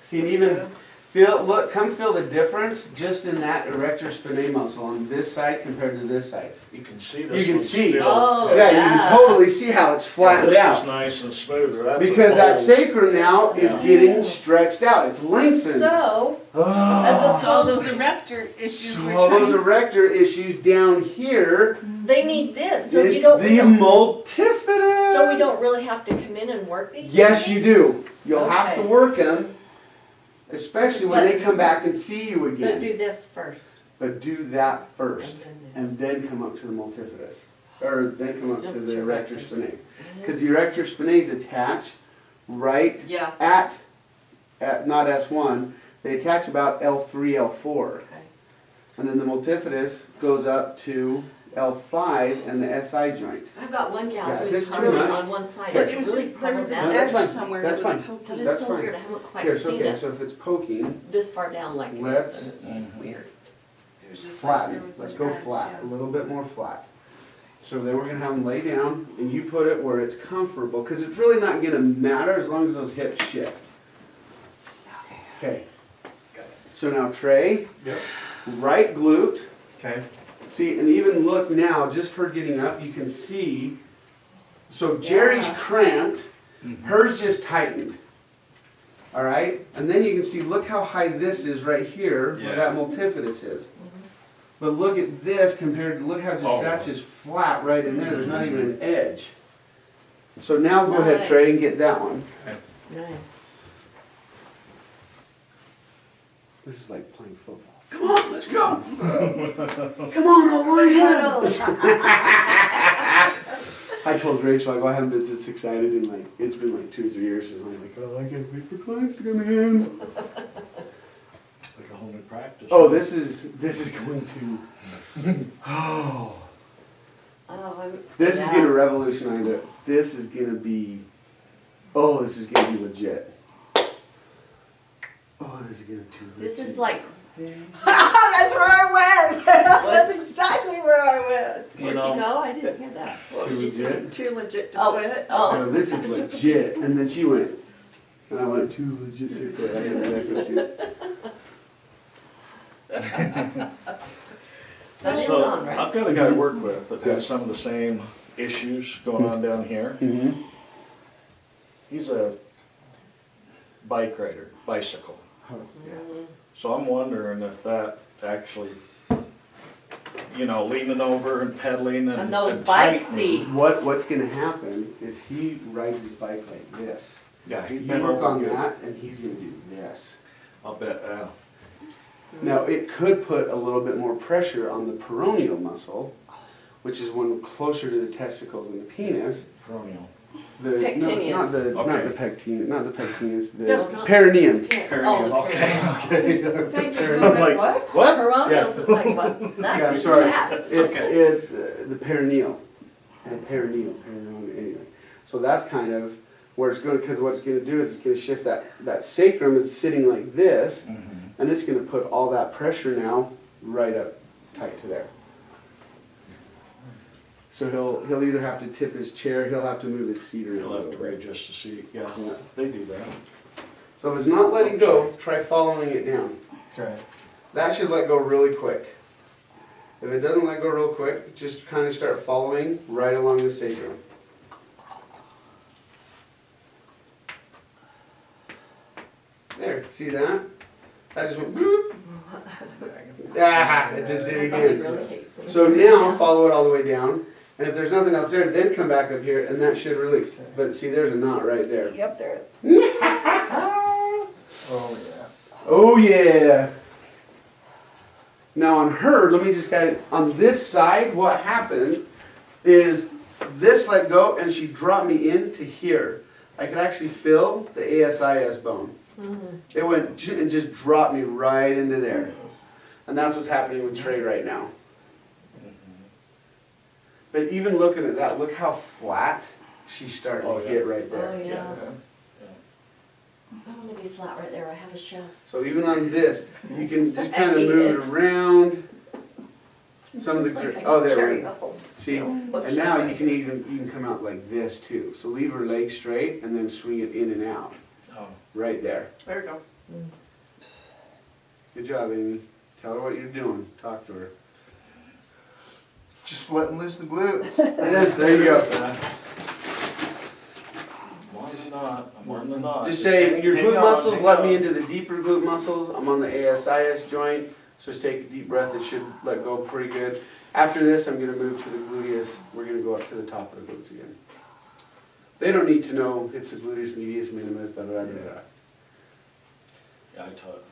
Speaker 1: See, and even feel, look, come feel the difference just in that erector spinae muscle on this side compared to this side.
Speaker 3: You can see this.
Speaker 1: You can
Speaker 3: one's
Speaker 1: see.
Speaker 3: still-
Speaker 4: Oh,
Speaker 1: Yeah, you
Speaker 4: yeah.
Speaker 1: can totally see how it's flattened
Speaker 3: This is
Speaker 1: out.
Speaker 3: nice and smoother. That's a
Speaker 1: Because that
Speaker 3: bold-
Speaker 1: sacrum now is
Speaker 3: Yeah.
Speaker 1: getting stretched out. It's lengthened.
Speaker 4: So,
Speaker 1: Ah.
Speaker 4: as
Speaker 5: All those
Speaker 4: opposed,
Speaker 5: erector issues
Speaker 1: So
Speaker 5: we're
Speaker 1: all those
Speaker 5: trying.
Speaker 1: erector issues down here,
Speaker 4: they need this, so you
Speaker 1: it's
Speaker 4: don't.
Speaker 1: the multifidus.
Speaker 4: So we don't really have to come in and work these?
Speaker 1: Yes,
Speaker 4: things?
Speaker 1: you do. You'll have to
Speaker 4: Okay.
Speaker 1: work them, especially when they
Speaker 4: But-
Speaker 1: come back and see you
Speaker 4: But
Speaker 1: again.
Speaker 4: do this first.
Speaker 1: But do that first.
Speaker 4: And
Speaker 1: And
Speaker 4: then
Speaker 1: then come up to the multifidus, or then come up to
Speaker 4: Jump
Speaker 1: the
Speaker 4: to
Speaker 1: erector
Speaker 4: erectors.
Speaker 1: spinae. Because the erector spinae is attached right
Speaker 4: this. Yeah,
Speaker 1: at not S1, they attach about L3, L4.
Speaker 4: okay.
Speaker 1: And then the multifidus goes up to L5 and the SI joint.
Speaker 4: I've got one gal
Speaker 1: Yeah, if
Speaker 4: who's
Speaker 1: it's too
Speaker 4: curly
Speaker 1: much-
Speaker 4: on one side,
Speaker 1: Here.
Speaker 4: it's
Speaker 5: It was
Speaker 4: really
Speaker 5: just, there was an
Speaker 1: No, that's
Speaker 5: edge
Speaker 1: fine.
Speaker 5: somewhere
Speaker 1: That's
Speaker 5: that was
Speaker 1: fine.
Speaker 4: That
Speaker 5: poking.
Speaker 4: is
Speaker 1: That's
Speaker 4: so
Speaker 1: fine.
Speaker 4: weird, I haven't quite
Speaker 1: Here, so
Speaker 4: seen
Speaker 1: okay,
Speaker 4: it
Speaker 1: so if it's poking,
Speaker 4: this far down like
Speaker 1: Let's-
Speaker 4: this, and it's just weird.
Speaker 5: It was just like there
Speaker 1: flatten.
Speaker 5: was
Speaker 1: Let's
Speaker 5: an
Speaker 1: go
Speaker 5: edge,
Speaker 1: flat,
Speaker 5: yeah.
Speaker 1: a little bit more flat. So then we're gonna have them lay down and you put it where it's comfortable, because it's really not gonna matter as long as those hips shift. Okay. So now Trey,
Speaker 6: Yep.
Speaker 1: right glute.
Speaker 6: Okay.
Speaker 1: See, and even look now, just for getting up, you can see. So Jerry's
Speaker 4: Yeah.
Speaker 1: cramped, hers just tightened. All right? And then you can see, look how high this is right here, where
Speaker 6: Yeah.
Speaker 1: that multifidus is. But look at this compared to, look how just,
Speaker 6: Oh.
Speaker 1: that's just flat right in there. There's not even an edge. So now go ahead, Trey, and
Speaker 4: Nice.
Speaker 1: get that one.
Speaker 4: Nice.
Speaker 1: This is like playing football. Come on, let's go. Come on, all right.
Speaker 4: Photos.
Speaker 1: I told Rachel, I go, I haven't been this excited in like, it's been like 2 or 3 years, and I'm like, oh, I can't wait for clients to come in.
Speaker 3: Like a whole new practice.
Speaker 1: Oh, this is going to, oh, this is gonna revolutionize it. This is gonna be, oh, this is gonna be legit. Oh, this is gonna be too legit.
Speaker 4: This is like,
Speaker 2: That's where I went. That's exactly where I went.
Speaker 4: where'd you go? I didn't hear that. What
Speaker 1: Too
Speaker 4: did you say?
Speaker 1: legit?
Speaker 2: Too legit to
Speaker 4: Oh,
Speaker 2: quit.
Speaker 4: oh.
Speaker 1: No, this is legit. And then she went, and I went, too legit to quit. I didn't exactly what you.
Speaker 4: That is
Speaker 3: So,
Speaker 4: on, right?
Speaker 3: I've got a guy I work with that has some of the same issues going on down here.
Speaker 1: Mm-hmm.
Speaker 3: He's a bike rider, bicycle.
Speaker 1: Yeah.
Speaker 3: So I'm wondering if that actually, you know, leaning over and pedaling and.
Speaker 4: And those
Speaker 3: and
Speaker 4: bike
Speaker 3: tightening.
Speaker 4: seats.
Speaker 1: What's gonna happen is he rides his bike like this.
Speaker 3: Yeah, he's
Speaker 1: You
Speaker 3: been
Speaker 1: work
Speaker 3: over
Speaker 1: on
Speaker 3: good.
Speaker 1: that, and he's gonna do this.
Speaker 3: I'll bet,
Speaker 1: Now, it could put a little bit more pressure on the peroneal muscle, which is one closer to the testicles and the penis.
Speaker 3: peroneal.
Speaker 1: The,
Speaker 4: Pectineus.
Speaker 1: not the
Speaker 3: Okay.
Speaker 1: pectineus, not the pectineus, the
Speaker 4: No, no.
Speaker 1: perineum.
Speaker 3: Perineum,
Speaker 4: Oh,
Speaker 3: okay, okay.
Speaker 4: Thank you.
Speaker 1: Perineum.
Speaker 3: I was like,
Speaker 2: What?
Speaker 3: what?
Speaker 4: Peroneals is like, what?
Speaker 1: Yeah,
Speaker 4: That's
Speaker 1: sorry.
Speaker 4: that.
Speaker 1: It's
Speaker 3: okay.
Speaker 1: it's the perineal, and perineal, anyway. So that's kind of where it's going, because what it's going to do is it's going to shift that sacrum is sitting like this,
Speaker 3: Mhm.
Speaker 1: and it's going to put all that pressure now right up tight to there. So he'll either have to tip his chair, he'll have to move his seat around a
Speaker 3: You'll have
Speaker 1: little
Speaker 3: to
Speaker 1: bit.
Speaker 3: readjust the seat, yeah,
Speaker 1: Yeah.
Speaker 3: they do that.
Speaker 1: So if it's not letting go, try following it down.
Speaker 6: Okay.
Speaker 1: That should let go really quick. If it doesn't let go real quick, just kind of start following right along the sacrum. There, see that? That just went boop. Ah, it just did it
Speaker 4: Everybody
Speaker 1: again.
Speaker 4: really hates it.
Speaker 1: So now follow it all the way down, and if there's nothing else there, then come back up here, and that should release. But see, there's a knot right there.
Speaker 2: Yep, there is.
Speaker 6: Oh, yeah.
Speaker 1: Oh yeah. Now on her, let me just guide on this side. What happened is this let go, and she dropped me into here. I could actually feel the ASIS bone. It went and just dropped me right into there, and that's what's happening with Trey right now. But even looking at that, look how flat she's starting
Speaker 3: Oh,
Speaker 1: to
Speaker 3: yeah.
Speaker 1: hit right
Speaker 4: Oh,
Speaker 1: there.
Speaker 4: yeah.
Speaker 6: Yeah.
Speaker 4: I want to be flat right there. I have a shelf.
Speaker 1: So even on this, you can just
Speaker 4: I
Speaker 1: kind of
Speaker 4: hate
Speaker 1: move it
Speaker 4: it.
Speaker 1: around. Some of the,
Speaker 4: It's like I
Speaker 1: oh,
Speaker 4: can
Speaker 1: there
Speaker 4: carry
Speaker 1: we go.
Speaker 4: a whole
Speaker 1: See, and now you can come out like this too. So leave her leg straight and then swing it in and out,
Speaker 3: Oh,
Speaker 1: right there.
Speaker 2: There we go.
Speaker 1: Good job, Amy. Tell her what you're doing. Talk to her.
Speaker 6: Just letting loose the glutes.
Speaker 1: Yes, there you go.
Speaker 3: I'm on the knot, I'm on the knot.
Speaker 1: Just say, your
Speaker 3: hang
Speaker 1: glute
Speaker 3: on,
Speaker 1: muscles
Speaker 3: hang
Speaker 1: let
Speaker 3: on.
Speaker 1: me into the deeper glute muscles. I'm on the ASIS joint. So just take a deep breath. It should let go pretty good. After this, I'm going to move to the gluteus. We're going to go up to the top of the glutes again. They don't need to know it's the gluteus medius minimus, da da da da.
Speaker 3: Yeah, I taught,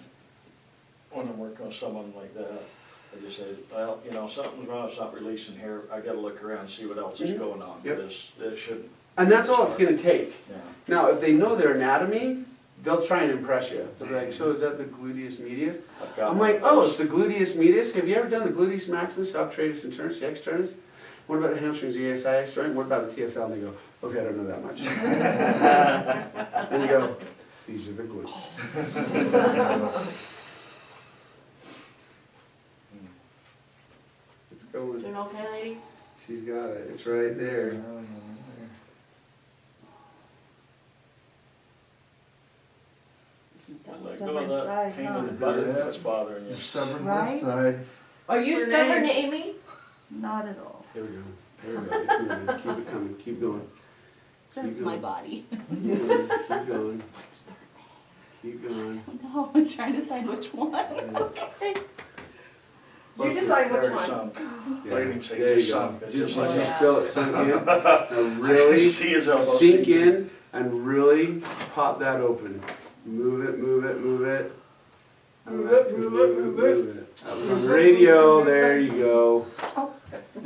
Speaker 3: when I'm working with someone like that, I just say, well, you know, something's wrong, it's not releasing here, I gotta look around and see what else is
Speaker 1: Mhm.
Speaker 3: going on.
Speaker 1: Yep.
Speaker 3: Because it shouldn't,
Speaker 1: And that's all it's going to take.
Speaker 3: yeah.
Speaker 1: Now, if they know their anatomy, they'll try and impress you. They'll be like, so is that the gluteus medius?
Speaker 3: I've got
Speaker 1: I'm
Speaker 3: one
Speaker 1: like,
Speaker 3: of
Speaker 1: oh,
Speaker 3: those.
Speaker 1: it's the gluteus medius. Have you ever done the gluteus maximus, obturatus internus, the externus? What about the hamstrings, the ASIS joint? What about the TFL? And they go, okay, I don't know that much. And you go, these are the glutes. It's going.
Speaker 4: Doing okay, lady?
Speaker 1: She's got it. It's right there.
Speaker 2: This is
Speaker 3: I
Speaker 2: that
Speaker 3: let go
Speaker 2: stubborn
Speaker 3: of that
Speaker 2: side,
Speaker 3: pain
Speaker 2: huh?
Speaker 3: in the butt
Speaker 6: Yeah.
Speaker 3: that's bothering you.
Speaker 6: You're stubborn
Speaker 2: Right?
Speaker 6: left side.
Speaker 4: Are you
Speaker 2: Renee.
Speaker 4: stubborn, Amy?
Speaker 2: Not at all.
Speaker 1: There we go. There we go. It's moving. Keep it coming. Keep going.
Speaker 2: That's
Speaker 1: Keep
Speaker 2: my
Speaker 1: going.
Speaker 2: body.
Speaker 1: Keep going. Keep going. Keep going.
Speaker 5: No, I'm trying to decide which one.
Speaker 2: Okay. You
Speaker 3: Both
Speaker 2: decide
Speaker 3: are
Speaker 2: which
Speaker 3: very
Speaker 2: one.
Speaker 3: sunk.
Speaker 1: Yeah,
Speaker 3: Let him say
Speaker 1: there
Speaker 3: just
Speaker 1: you go.
Speaker 3: sunk. It's
Speaker 1: Just,
Speaker 3: just like
Speaker 1: just
Speaker 3: that.
Speaker 1: feel it sink in. Now
Speaker 3: I
Speaker 1: really
Speaker 3: see his elbow
Speaker 1: sink in and really pop that open. Move it, move it, move it.
Speaker 2: Move it, move it, move it.
Speaker 1: That was on the radio. There you go.
Speaker 2: Oh.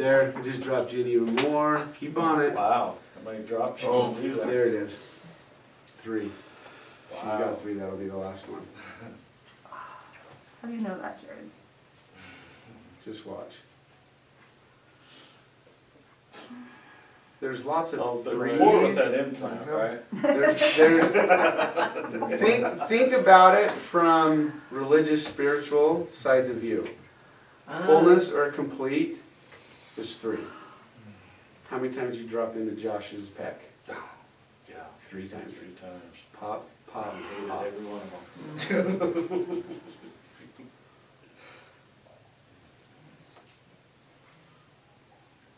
Speaker 1: There, I just dropped you in even more. Keep on it.
Speaker 3: Wow, how many drops you
Speaker 6: Oh,
Speaker 3: can do that?
Speaker 1: There it is. 3. She's
Speaker 3: Wow.
Speaker 1: got 3, that'll be the last one.
Speaker 5: How do you know that, Jared?
Speaker 1: Just watch. There's lots
Speaker 3: Oh,
Speaker 1: of
Speaker 3: the
Speaker 1: threes.
Speaker 3: more with that implant, right?
Speaker 1: Think about it from religious, spiritual sides of view. Fullness or complete is 3. How many times you drop into Josh's pec?
Speaker 3: Yeah,
Speaker 1: 3 times.
Speaker 3: 3 times.
Speaker 1: Pop, pop,
Speaker 3: I hated
Speaker 1: pop.
Speaker 3: every one of them.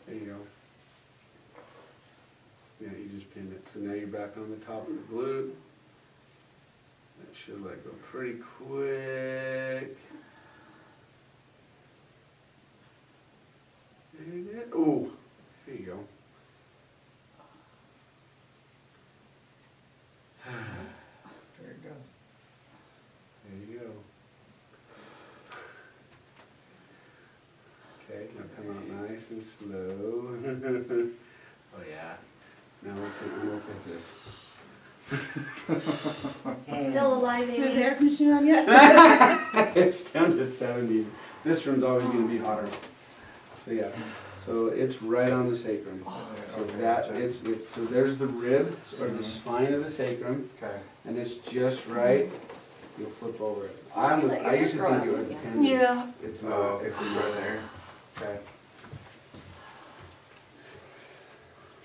Speaker 1: There you go. Yeah, you just pinned it. So now you're back on the top of the glute. That should let go pretty quick. And it, ooh, there you go.
Speaker 6: There it goes.
Speaker 1: There you go. Okay, now come out nice and slow. Oh yeah. Now let's take this.
Speaker 4: Still alive,
Speaker 5: Turn the
Speaker 4: Amy?
Speaker 5: air conditioner on yet?
Speaker 1: It's down to 70. This room's always gonna be hotter. So yeah, so it's right on the sacrum. So
Speaker 6: Okay,
Speaker 1: that,
Speaker 6: check.
Speaker 1: it's, so there's the rib, or the spine of the sacrum,
Speaker 6: Okay.
Speaker 1: and it's just right. You'll flip over it. I used to think it was the tendons.
Speaker 2: Yeah.
Speaker 1: It's
Speaker 6: Oh,
Speaker 1: not,
Speaker 6: okay,
Speaker 1: it's the
Speaker 6: right
Speaker 1: muscle.
Speaker 6: there. Okay.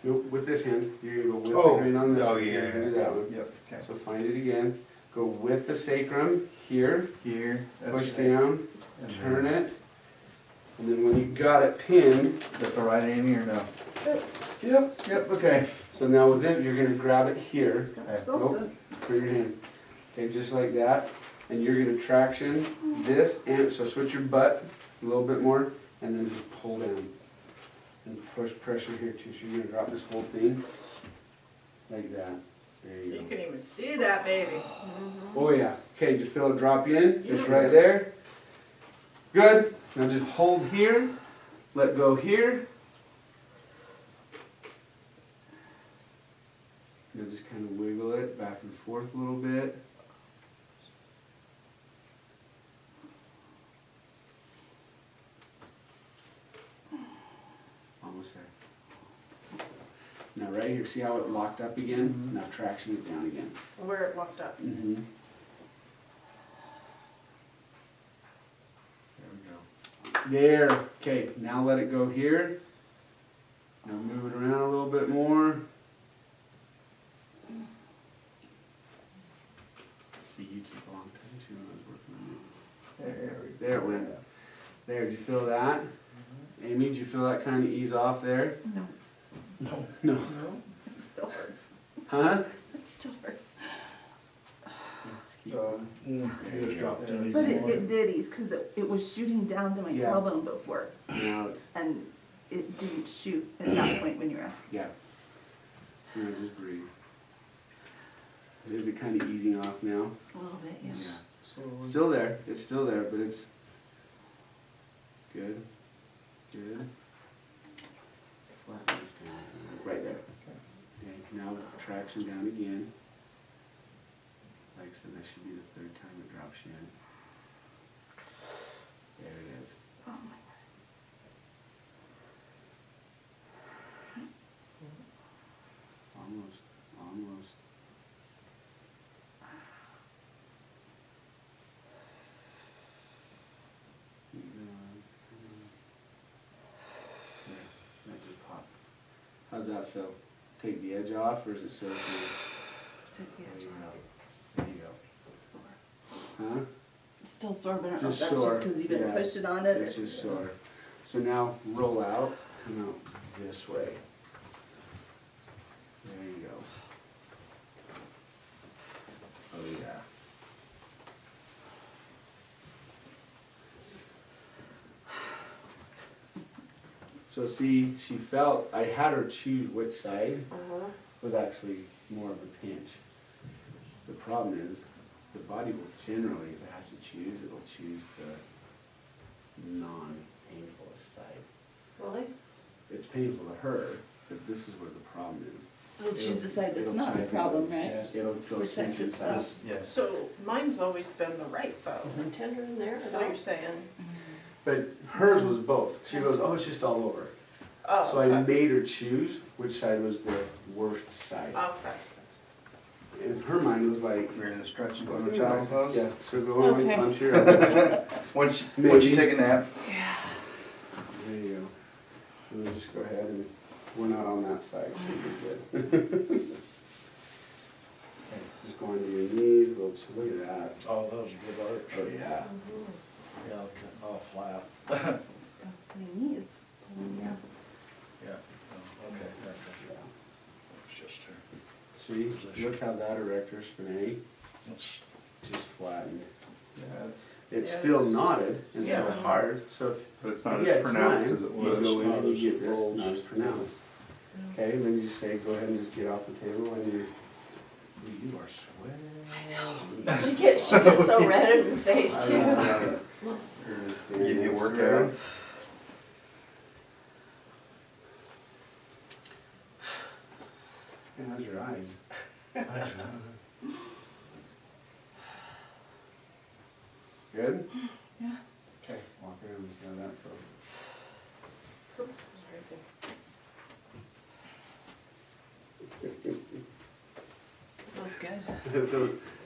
Speaker 1: Nope, with this hand, you're gonna go with
Speaker 6: Oh,
Speaker 1: the green on this
Speaker 6: oh,
Speaker 1: one,
Speaker 6: yeah,
Speaker 1: you're gonna do that one.
Speaker 6: Yep, okay.
Speaker 1: So find it again, go with the sacrum here,
Speaker 6: Here. that's
Speaker 1: push
Speaker 6: okay.
Speaker 1: down,
Speaker 6: And
Speaker 1: turn
Speaker 6: then-
Speaker 1: it, and then when you got it pinned,
Speaker 6: That's all right, Amy, or no?
Speaker 1: yep.
Speaker 6: Yep, okay.
Speaker 1: So now with it, you're gonna grab it here,
Speaker 6: Okay.
Speaker 1: nope, turn your hand. Okay, just like that, and you're gonna traction this, and so switch your butt a little bit more, and then just pull down. And push pressure here too, so you're gonna drop this whole thing, like that, there you
Speaker 2: You
Speaker 1: go.
Speaker 2: can even see that baby.
Speaker 1: Oh yeah, okay, just feel it drop you in, just right there. Good, now just hold here, let go here. Now just kind of wiggle it back and forth a little bit. Almost there. Now right here, see how it locked up again? Now traction it down again.
Speaker 2: Where it locked up.
Speaker 1: Mm-hmm.
Speaker 6: There we go.
Speaker 1: There, okay, now let it go here. Now move it around a little bit more. See, you took a long time too when I was working on it.
Speaker 6: There we go.
Speaker 1: There it went. There, did you feel that? Amy, did you feel that kind of ease off there?
Speaker 5: No.
Speaker 3: No.
Speaker 1: No.
Speaker 5: It still hurts.
Speaker 1: Huh?
Speaker 5: It still hurts.
Speaker 1: Let's keep
Speaker 6: So,
Speaker 1: going.
Speaker 3: You just dropped in.
Speaker 5: But it did ease, because it was shooting down to my
Speaker 1: Yeah.
Speaker 5: tailbone before,
Speaker 1: Now it's,
Speaker 5: and it didn't shoot at that point when you were asking.
Speaker 1: yeah. So now just breathe. Is it kind of easing off now?
Speaker 5: A little bit, yeah.
Speaker 1: Still there, it's still there, but it's good, good. Flatten this down, right there. Okay, now traction down again. Like I said, that should be the 3rd time it drops you in. There it is.
Speaker 5: Oh my
Speaker 1: Almost, almost. Keep going. There, that just popped. How's that feel? Take the edge off, or is it still the same?
Speaker 5: Took the
Speaker 1: There
Speaker 5: edge
Speaker 1: you
Speaker 5: off.
Speaker 1: go. There you
Speaker 5: Sore.
Speaker 1: go. Huh?
Speaker 5: It's still sore, but I don't know if
Speaker 1: Just
Speaker 5: that's just
Speaker 1: sore,
Speaker 5: because you've been
Speaker 1: yeah.
Speaker 5: pushing on it.
Speaker 1: It's
Speaker 5: or-
Speaker 1: just sore. So now roll out, come out this way. There you go. Oh yeah. So see, she felt, I had her choose which side was actually more of a pinch. The problem is, the body will generally, if it has to choose, it'll choose the non-painfulest side.
Speaker 4: Really?
Speaker 1: it's painful to her, but this is where the problem is.
Speaker 5: It'll choose the side that's
Speaker 1: It'll
Speaker 5: not a
Speaker 1: choose
Speaker 5: problem,
Speaker 1: it.
Speaker 5: right?
Speaker 1: It'll tilt
Speaker 5: Which
Speaker 1: sink
Speaker 5: side
Speaker 1: inside.
Speaker 5: fits
Speaker 6: Yeah.
Speaker 2: So mine's always been the right though.
Speaker 4: Is there tender in there at
Speaker 2: So
Speaker 4: all?
Speaker 2: you're saying,
Speaker 1: But hers was both. She goes, oh, it's just all over.
Speaker 2: oh,
Speaker 1: So I
Speaker 2: okay.
Speaker 1: made her choose which side was the worst side.
Speaker 2: Okay.
Speaker 1: And her mind was like,
Speaker 6: We're gonna stretch and go to child's house.
Speaker 1: yeah, so go on
Speaker 2: Okay.
Speaker 1: and punch your elbows.
Speaker 6: Once
Speaker 1: Maybe.
Speaker 6: you take a nap.
Speaker 1: There you go. And then just go ahead and, we're not on that side, so you're good. Okay, just go onto your knees, look at that.
Speaker 3: Oh, that was a good arch.
Speaker 1: Oh, yeah.
Speaker 3: Yeah, okay, all flat.
Speaker 5: My knee is pulling me out.
Speaker 3: Yeah, oh, okay, okay. It's just her.
Speaker 1: See, look how that erector's finale
Speaker 3: It's,
Speaker 1: just flattened.
Speaker 6: Yeah, it's,
Speaker 1: It's
Speaker 2: Yeah,
Speaker 1: still
Speaker 2: it's-
Speaker 1: knotted and so
Speaker 2: yeah.
Speaker 1: hard, so if
Speaker 6: but it's
Speaker 1: you
Speaker 6: not as
Speaker 1: get
Speaker 6: pronounced
Speaker 1: time,
Speaker 6: as it
Speaker 1: you
Speaker 6: was.
Speaker 1: go in
Speaker 3: Not
Speaker 1: and you
Speaker 3: as
Speaker 1: get this,
Speaker 3: bulged.
Speaker 1: not as pronounced. Okay, and then you just say, go ahead and just get off the table and you are sweating.
Speaker 4: She gets so red in the face
Speaker 1: I
Speaker 4: too.
Speaker 1: don't know. So just stand
Speaker 6: Give you a
Speaker 1: next to
Speaker 6: workout.
Speaker 1: her. And how's your eyes? Good?
Speaker 5: Yeah.
Speaker 1: Okay, walk around and see how that feels.
Speaker 5: Feels good.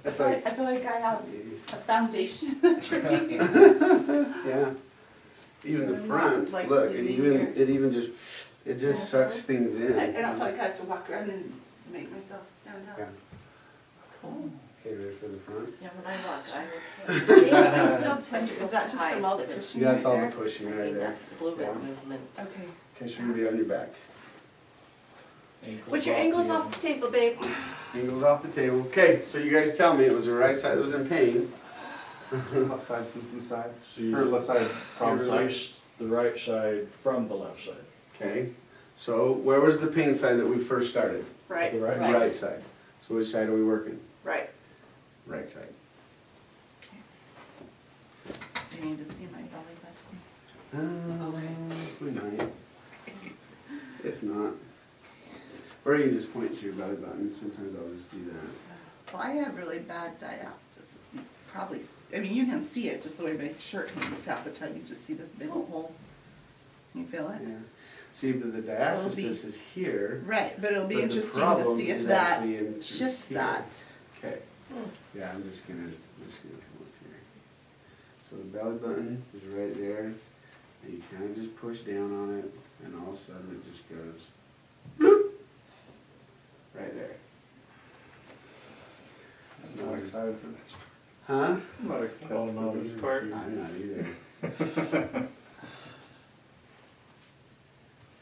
Speaker 1: It's like,
Speaker 5: I feel like I have a foundation underneath.
Speaker 1: yeah. Even the
Speaker 5: I'm
Speaker 1: front,
Speaker 5: not, like,
Speaker 1: look,
Speaker 5: leaning
Speaker 1: it even just, it just sucks things in.
Speaker 5: I don't feel like I have to walk around and make myself stand
Speaker 1: Yeah.
Speaker 5: up.
Speaker 1: Okay, ready for the front?
Speaker 4: Yeah, when I walk, I was.
Speaker 5: It's still tender. Is that just from all the pushing
Speaker 1: Yeah, that's
Speaker 5: right
Speaker 1: all the
Speaker 5: there?
Speaker 1: pushing
Speaker 4: I
Speaker 1: right
Speaker 4: mean,
Speaker 1: there.
Speaker 4: that fluid movement.
Speaker 5: Okay.
Speaker 1: Okay, so you're gonna be on your back.
Speaker 2: Put your ankles off the table, babe.
Speaker 1: Ankles off the table. Okay, so you guys tell me, it was the right side that was in pain.
Speaker 6: Left side, symptom side,
Speaker 3: so you,
Speaker 6: or left side,
Speaker 3: you
Speaker 6: problem side.
Speaker 3: release the right side from the left side.
Speaker 1: Okay, so where was the pain side that we first started?
Speaker 2: Right,
Speaker 3: The right.
Speaker 4: Right.
Speaker 1: Right side. So which side are we working?
Speaker 2: right.
Speaker 1: Right side.
Speaker 5: Do you need to see my belly button?
Speaker 1: We might. If not. Or you can just point to your belly button, sometimes I'll just do that.
Speaker 5: Well, I have really bad diastasis. You probably, I mean, you can see it just the way my shirt hangs half the time. You just see this big old hole. Can you feel it?
Speaker 1: Yeah. See, but the
Speaker 5: it'll
Speaker 1: diastasis
Speaker 5: be-
Speaker 1: is here.
Speaker 5: Right, but it'll be
Speaker 1: but the
Speaker 5: interesting to
Speaker 1: problem
Speaker 5: see if
Speaker 1: is
Speaker 5: that
Speaker 1: actually in through
Speaker 5: shifts
Speaker 1: here.
Speaker 5: that.
Speaker 1: Okay. Yeah, I'm just gonna come up here. So the belly button is right there, and you kind of just push down on it, and all of a sudden it just goes bloop, right there.
Speaker 6: I'm not excited for this.
Speaker 1: Huh?
Speaker 6: I'm not excited
Speaker 3: Oh, no,
Speaker 6: for this
Speaker 3: you-
Speaker 6: part.
Speaker 1: I'm not either.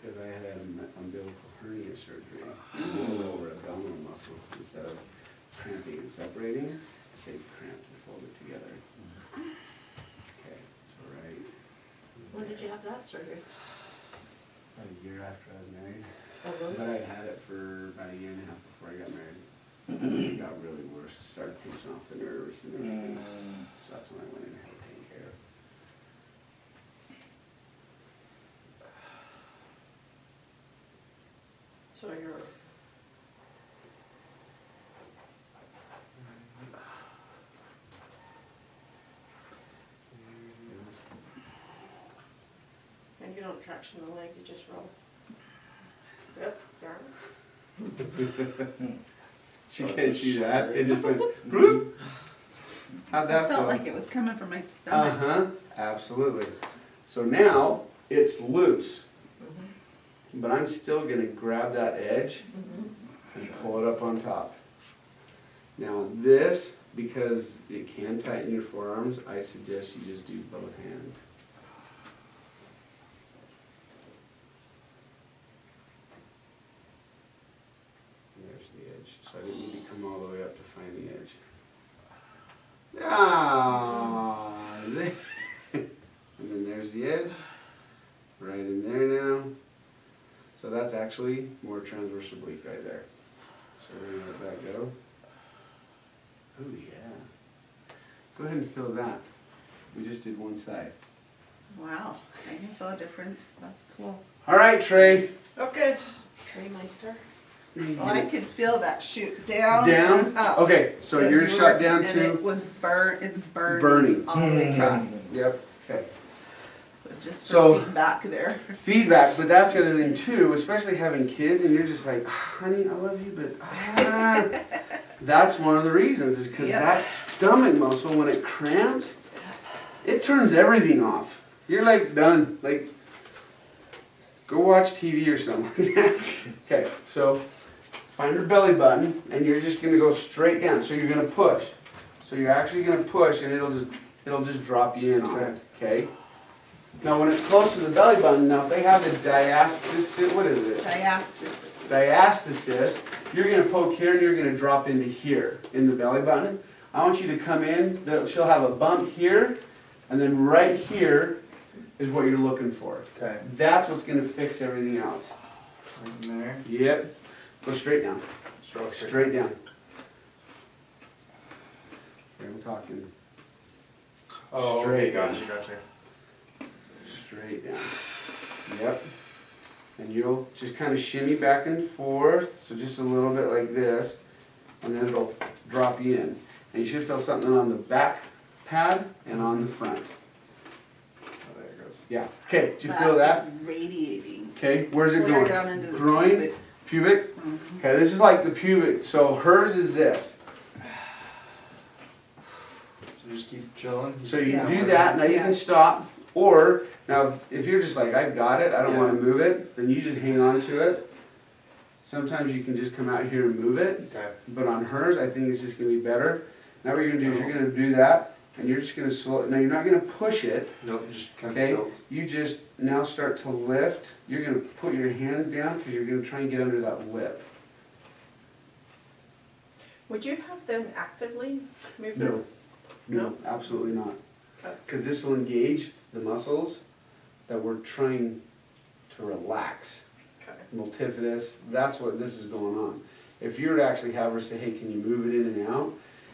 Speaker 1: Because I had an umbilical hernia surgery, the lower abdominal muscles, instead of cramping and separating, they cramped and folded together. Okay, so right.
Speaker 4: When did you have that surgery?
Speaker 1: About a year after I was married.
Speaker 4: Oh, really?
Speaker 1: But I'd had it for about a year and a half before I got married. It got really worse, it started pinching off the nerves and everything. So that's when I went in and had it taken care of.
Speaker 2: So you're, and you don't traction the leg, you just roll. Yep, darn.
Speaker 1: She can't see that, it just went, bloop. How'd
Speaker 5: I
Speaker 1: that
Speaker 5: felt
Speaker 1: feel?
Speaker 5: like it was coming from my stomach.
Speaker 1: Uh-huh, absolutely. So now, it's loose. But I'm still gonna grab that edge and pull it up on top. Now this, because it can tighten your forearms, I suggest you just do both hands. There's the edge, so I didn't need to come all the way up to find the edge. Ah, there. And then there's the edge, right in there now. So that's actually more transverse oblique right there. So we're gonna let that go. Oh yeah. Go ahead and feel that. We just did one side.
Speaker 5: Wow, I can feel a difference. That's cool.
Speaker 1: All right, Trey.
Speaker 2: Okay.
Speaker 4: Trey Meister.
Speaker 5: Well, I could feel that shoot down.
Speaker 1: Down?
Speaker 5: and up.
Speaker 1: Okay, so
Speaker 5: As
Speaker 1: you're
Speaker 5: you
Speaker 1: shut
Speaker 5: were-
Speaker 1: down
Speaker 5: and
Speaker 1: too?
Speaker 5: it was it's burning.
Speaker 1: Burning.
Speaker 5: All the way across.
Speaker 1: Yep, okay.
Speaker 5: So just for
Speaker 1: So-
Speaker 5: feedback there.
Speaker 1: Feedback, but that's the other thing too, especially having kids and you're just like, honey, I love you, but that's one of the reasons is because
Speaker 5: Yep.
Speaker 1: that stomach muscle, when it cramps, it turns everything off. You're like done, like, go watch TV or something. Okay, so find your belly button and you're just gonna go straight down. So you're gonna push. So you're actually gonna push and it'll just drop you in on it, okay? Now when it's close to the belly button, now if they have the diastasis, what is it?
Speaker 5: Diastasis.
Speaker 1: Diastasis, you're gonna poke here and you're gonna drop into here, in the belly button. I want you to come in, she'll have a bump here, and then right here is what you're looking for.
Speaker 6: Okay.
Speaker 1: That's what's gonna fix everything else.
Speaker 6: Right in there.
Speaker 1: Yep, go straight down, straight down. Here, I'm talking
Speaker 6: Oh,
Speaker 1: Straight
Speaker 6: okay,
Speaker 1: down.
Speaker 6: gotcha.
Speaker 1: straight down. Yep. And you'll just kind of shimmy back and forth, so just a little bit like this, and then it'll drop you in. And you should feel something on the back pad and on the front.
Speaker 6: Oh, there it goes.
Speaker 1: Yeah, okay, did you feel that?
Speaker 5: is radiating.
Speaker 1: Okay, where's it
Speaker 5: Clear
Speaker 1: going?
Speaker 5: down into the
Speaker 1: Groin?
Speaker 5: pubic.
Speaker 1: Pubic?
Speaker 5: Mhm.
Speaker 1: Okay, this is like the pubic, so hers is this.
Speaker 6: So just keep chilling.
Speaker 1: So you
Speaker 5: Yeah.
Speaker 1: do that, now you
Speaker 5: Yeah.
Speaker 1: can stop, or, now if you're just like, I've got it, I don't wanna move it, then you just hang on to it. Sometimes you can just come out here and move it,
Speaker 6: Okay.
Speaker 1: but on hers, I think it's just gonna be better. Now what you're gonna do is you're gonna do that, and you're just gonna slow, now you're not gonna push it,
Speaker 6: Nope, just kind of
Speaker 1: okay?
Speaker 6: tilt.
Speaker 1: You just now start to lift, you're gonna put your hands down, cause you're gonna try and get under that lip.
Speaker 2: Would you have them actively move?
Speaker 1: No, no,
Speaker 2: No?
Speaker 1: absolutely not.
Speaker 2: Okay.
Speaker 1: Because this will engage the muscles that we're trying to relax.
Speaker 2: Okay.
Speaker 1: Multifidus, that's what this is going on. If you were to actually have her say, hey, can you move it in and out?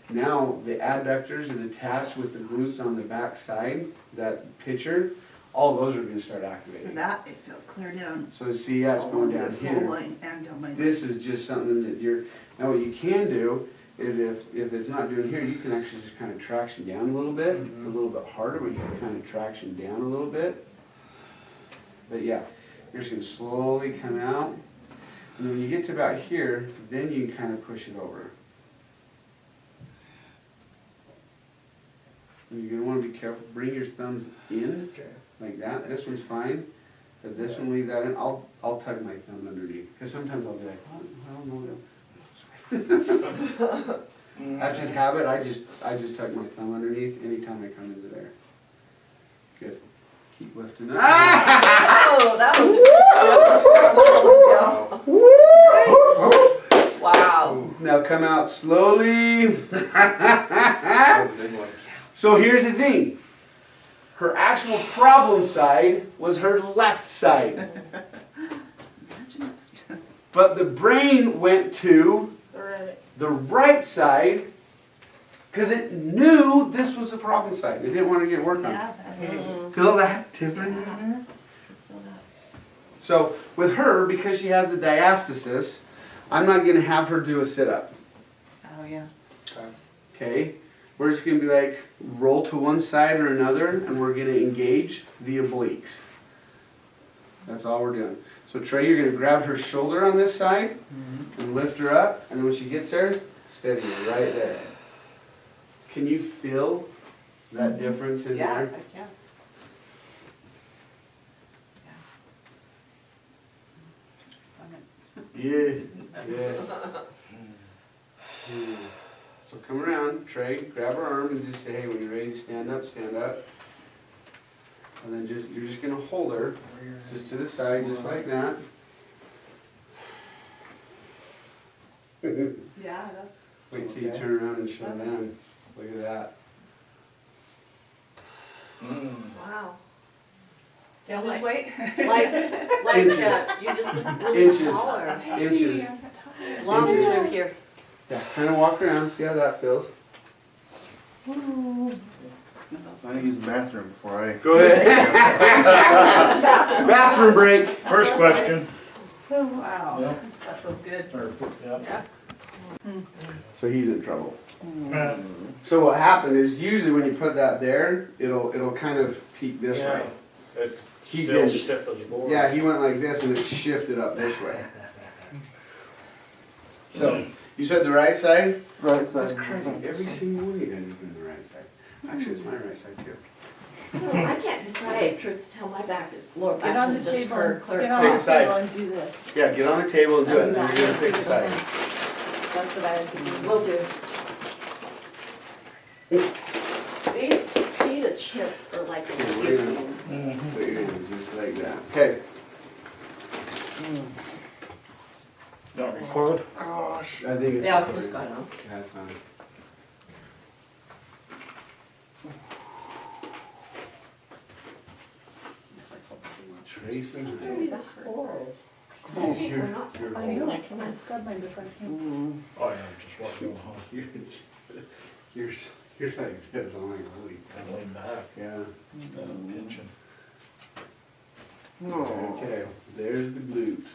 Speaker 1: Now, the adductors that attach with the glutes on the back side, that picture, all those are gonna start
Speaker 5: So
Speaker 1: activating.
Speaker 5: that, it felt clear down.
Speaker 1: So see, yeah, it's
Speaker 5: all
Speaker 1: going
Speaker 5: of
Speaker 1: down
Speaker 5: this whole
Speaker 1: here.
Speaker 5: line and down my.
Speaker 1: This is just something that you're, now what you can do is if it's not doing here, you can actually just kind of traction down a little bit. It's a little bit harder, but you can kind of traction down a little bit. But yeah, you're just gonna slowly come out. And when you get to about here, then you can kind of push it over. And you're gonna wanna be careful, bring your thumbs in,
Speaker 6: Okay.
Speaker 1: like that. This one's fine, but this one, leave that in. I'll tug my thumb underneath, because sometimes I'll be like, oh, I don't know. That's just habit, I just tuck my thumb underneath anytime I come into there. Good. Keep lifting up.
Speaker 4: Oh, that was wow.
Speaker 1: Now come out slowly.
Speaker 6: That was a big one.
Speaker 1: So here's the thing. Her actual problem side was her left side.
Speaker 5: Imagine it.
Speaker 1: But the brain went to
Speaker 2: Right.
Speaker 1: the right side because it knew this was the problem side. It didn't want to get worked on.
Speaker 5: Yeah, that,
Speaker 1: Feel that difference in there? So with her, because she has the diastasis, I'm not going to have her do a sit-up.
Speaker 5: oh, yeah.
Speaker 6: Okay.
Speaker 1: Okay? We're just going to be like, roll to one side or another, and we're going to engage the obliques. That's all we're doing. So Trey, you're going to grab her shoulder on this side and lift her up, and then when she gets there, steady her right there. Can you feel that difference in
Speaker 5: Yeah,
Speaker 1: there?
Speaker 5: I can.
Speaker 1: Yeah, yeah. So come around, Trey, grab her arm and just say, hey, when you're ready to stand up, stand up. And then you're just gonna hold her, just to the side, just like that.
Speaker 5: Yeah, that's.
Speaker 1: Wait till you turn around and show them. Look at that.
Speaker 2: Wow.
Speaker 5: Did I lose
Speaker 4: Like-
Speaker 5: weight?
Speaker 4: Like
Speaker 1: Inches.
Speaker 4: you just look really
Speaker 1: Inches.
Speaker 4: taller.
Speaker 1: Inches.
Speaker 4: Long
Speaker 1: Inches.
Speaker 4: as here.
Speaker 1: Yeah, kind of walk around, see how that feels.
Speaker 6: I need to use the bathroom before I.
Speaker 1: Go ahead. Bathroom break.
Speaker 3: First question.
Speaker 5: Oh, wow.
Speaker 3: Yeah.
Speaker 5: That feels good.
Speaker 3: Or, yeah.
Speaker 1: So he's in trouble.
Speaker 3: Uh,
Speaker 1: So what happened is usually when you put that there, it'll kind of peek this
Speaker 3: yeah,
Speaker 1: way.
Speaker 3: It's
Speaker 1: He
Speaker 3: still
Speaker 1: didn't.
Speaker 3: stiff as a board.
Speaker 1: Yeah, he went like this and it shifted up this way. So, you said the right side?
Speaker 6: Right side.
Speaker 1: That's crazy. Every single one of you guys has been the right side. Actually, it's my right side too.
Speaker 4: I can't decide, truth to tell, my back is, lower
Speaker 5: Get
Speaker 4: back
Speaker 5: on the
Speaker 4: is just
Speaker 5: table,
Speaker 4: hurt clear
Speaker 5: get on
Speaker 1: Pick
Speaker 5: the
Speaker 1: a side.
Speaker 5: table and do this.
Speaker 1: Yeah, get on the table and do it, and then
Speaker 5: I'll
Speaker 1: you're
Speaker 5: do
Speaker 1: gonna pick a
Speaker 5: that.
Speaker 1: side.
Speaker 5: That's what I had to do.
Speaker 4: Will do. These pita chips are like
Speaker 1: Okay, we're gonna-
Speaker 4: addicting.
Speaker 1: Put your hands just like that. Okay.
Speaker 3: Don't record.
Speaker 6: Gosh.
Speaker 1: I think it's.
Speaker 4: Yeah,
Speaker 1: recording.
Speaker 4: it's gone on.
Speaker 1: That's on. Tracy.
Speaker 4: Horrible.
Speaker 1: You're
Speaker 5: I know, I can scrub my different hand.
Speaker 3: Oh, yeah, just walking home.
Speaker 1: You're like this. I'm like, holy
Speaker 3: And lean back,
Speaker 1: cow.
Speaker 3: and pinching.
Speaker 1: Yeah. Okay, there's the glute.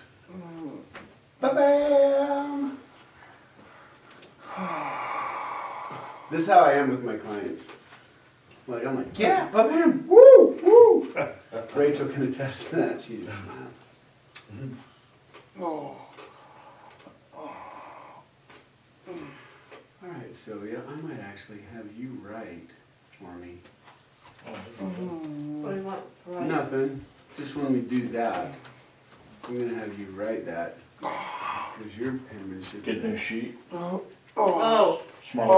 Speaker 1: Ba-bam! This is how I am with my clients. Like, I'm like, yeah, ba-bam, woo, woo. Rachel can attest to that. She just smiled.
Speaker 6: Oh.
Speaker 1: All right, so yeah, I might actually have you write for me.
Speaker 3: Oh,
Speaker 4: What do you want? Right.
Speaker 1: Nothing. Just when we do that, I'm gonna have you write that. Because your penmanship.
Speaker 3: Get a new sheet,
Speaker 4: Oh,
Speaker 3: smart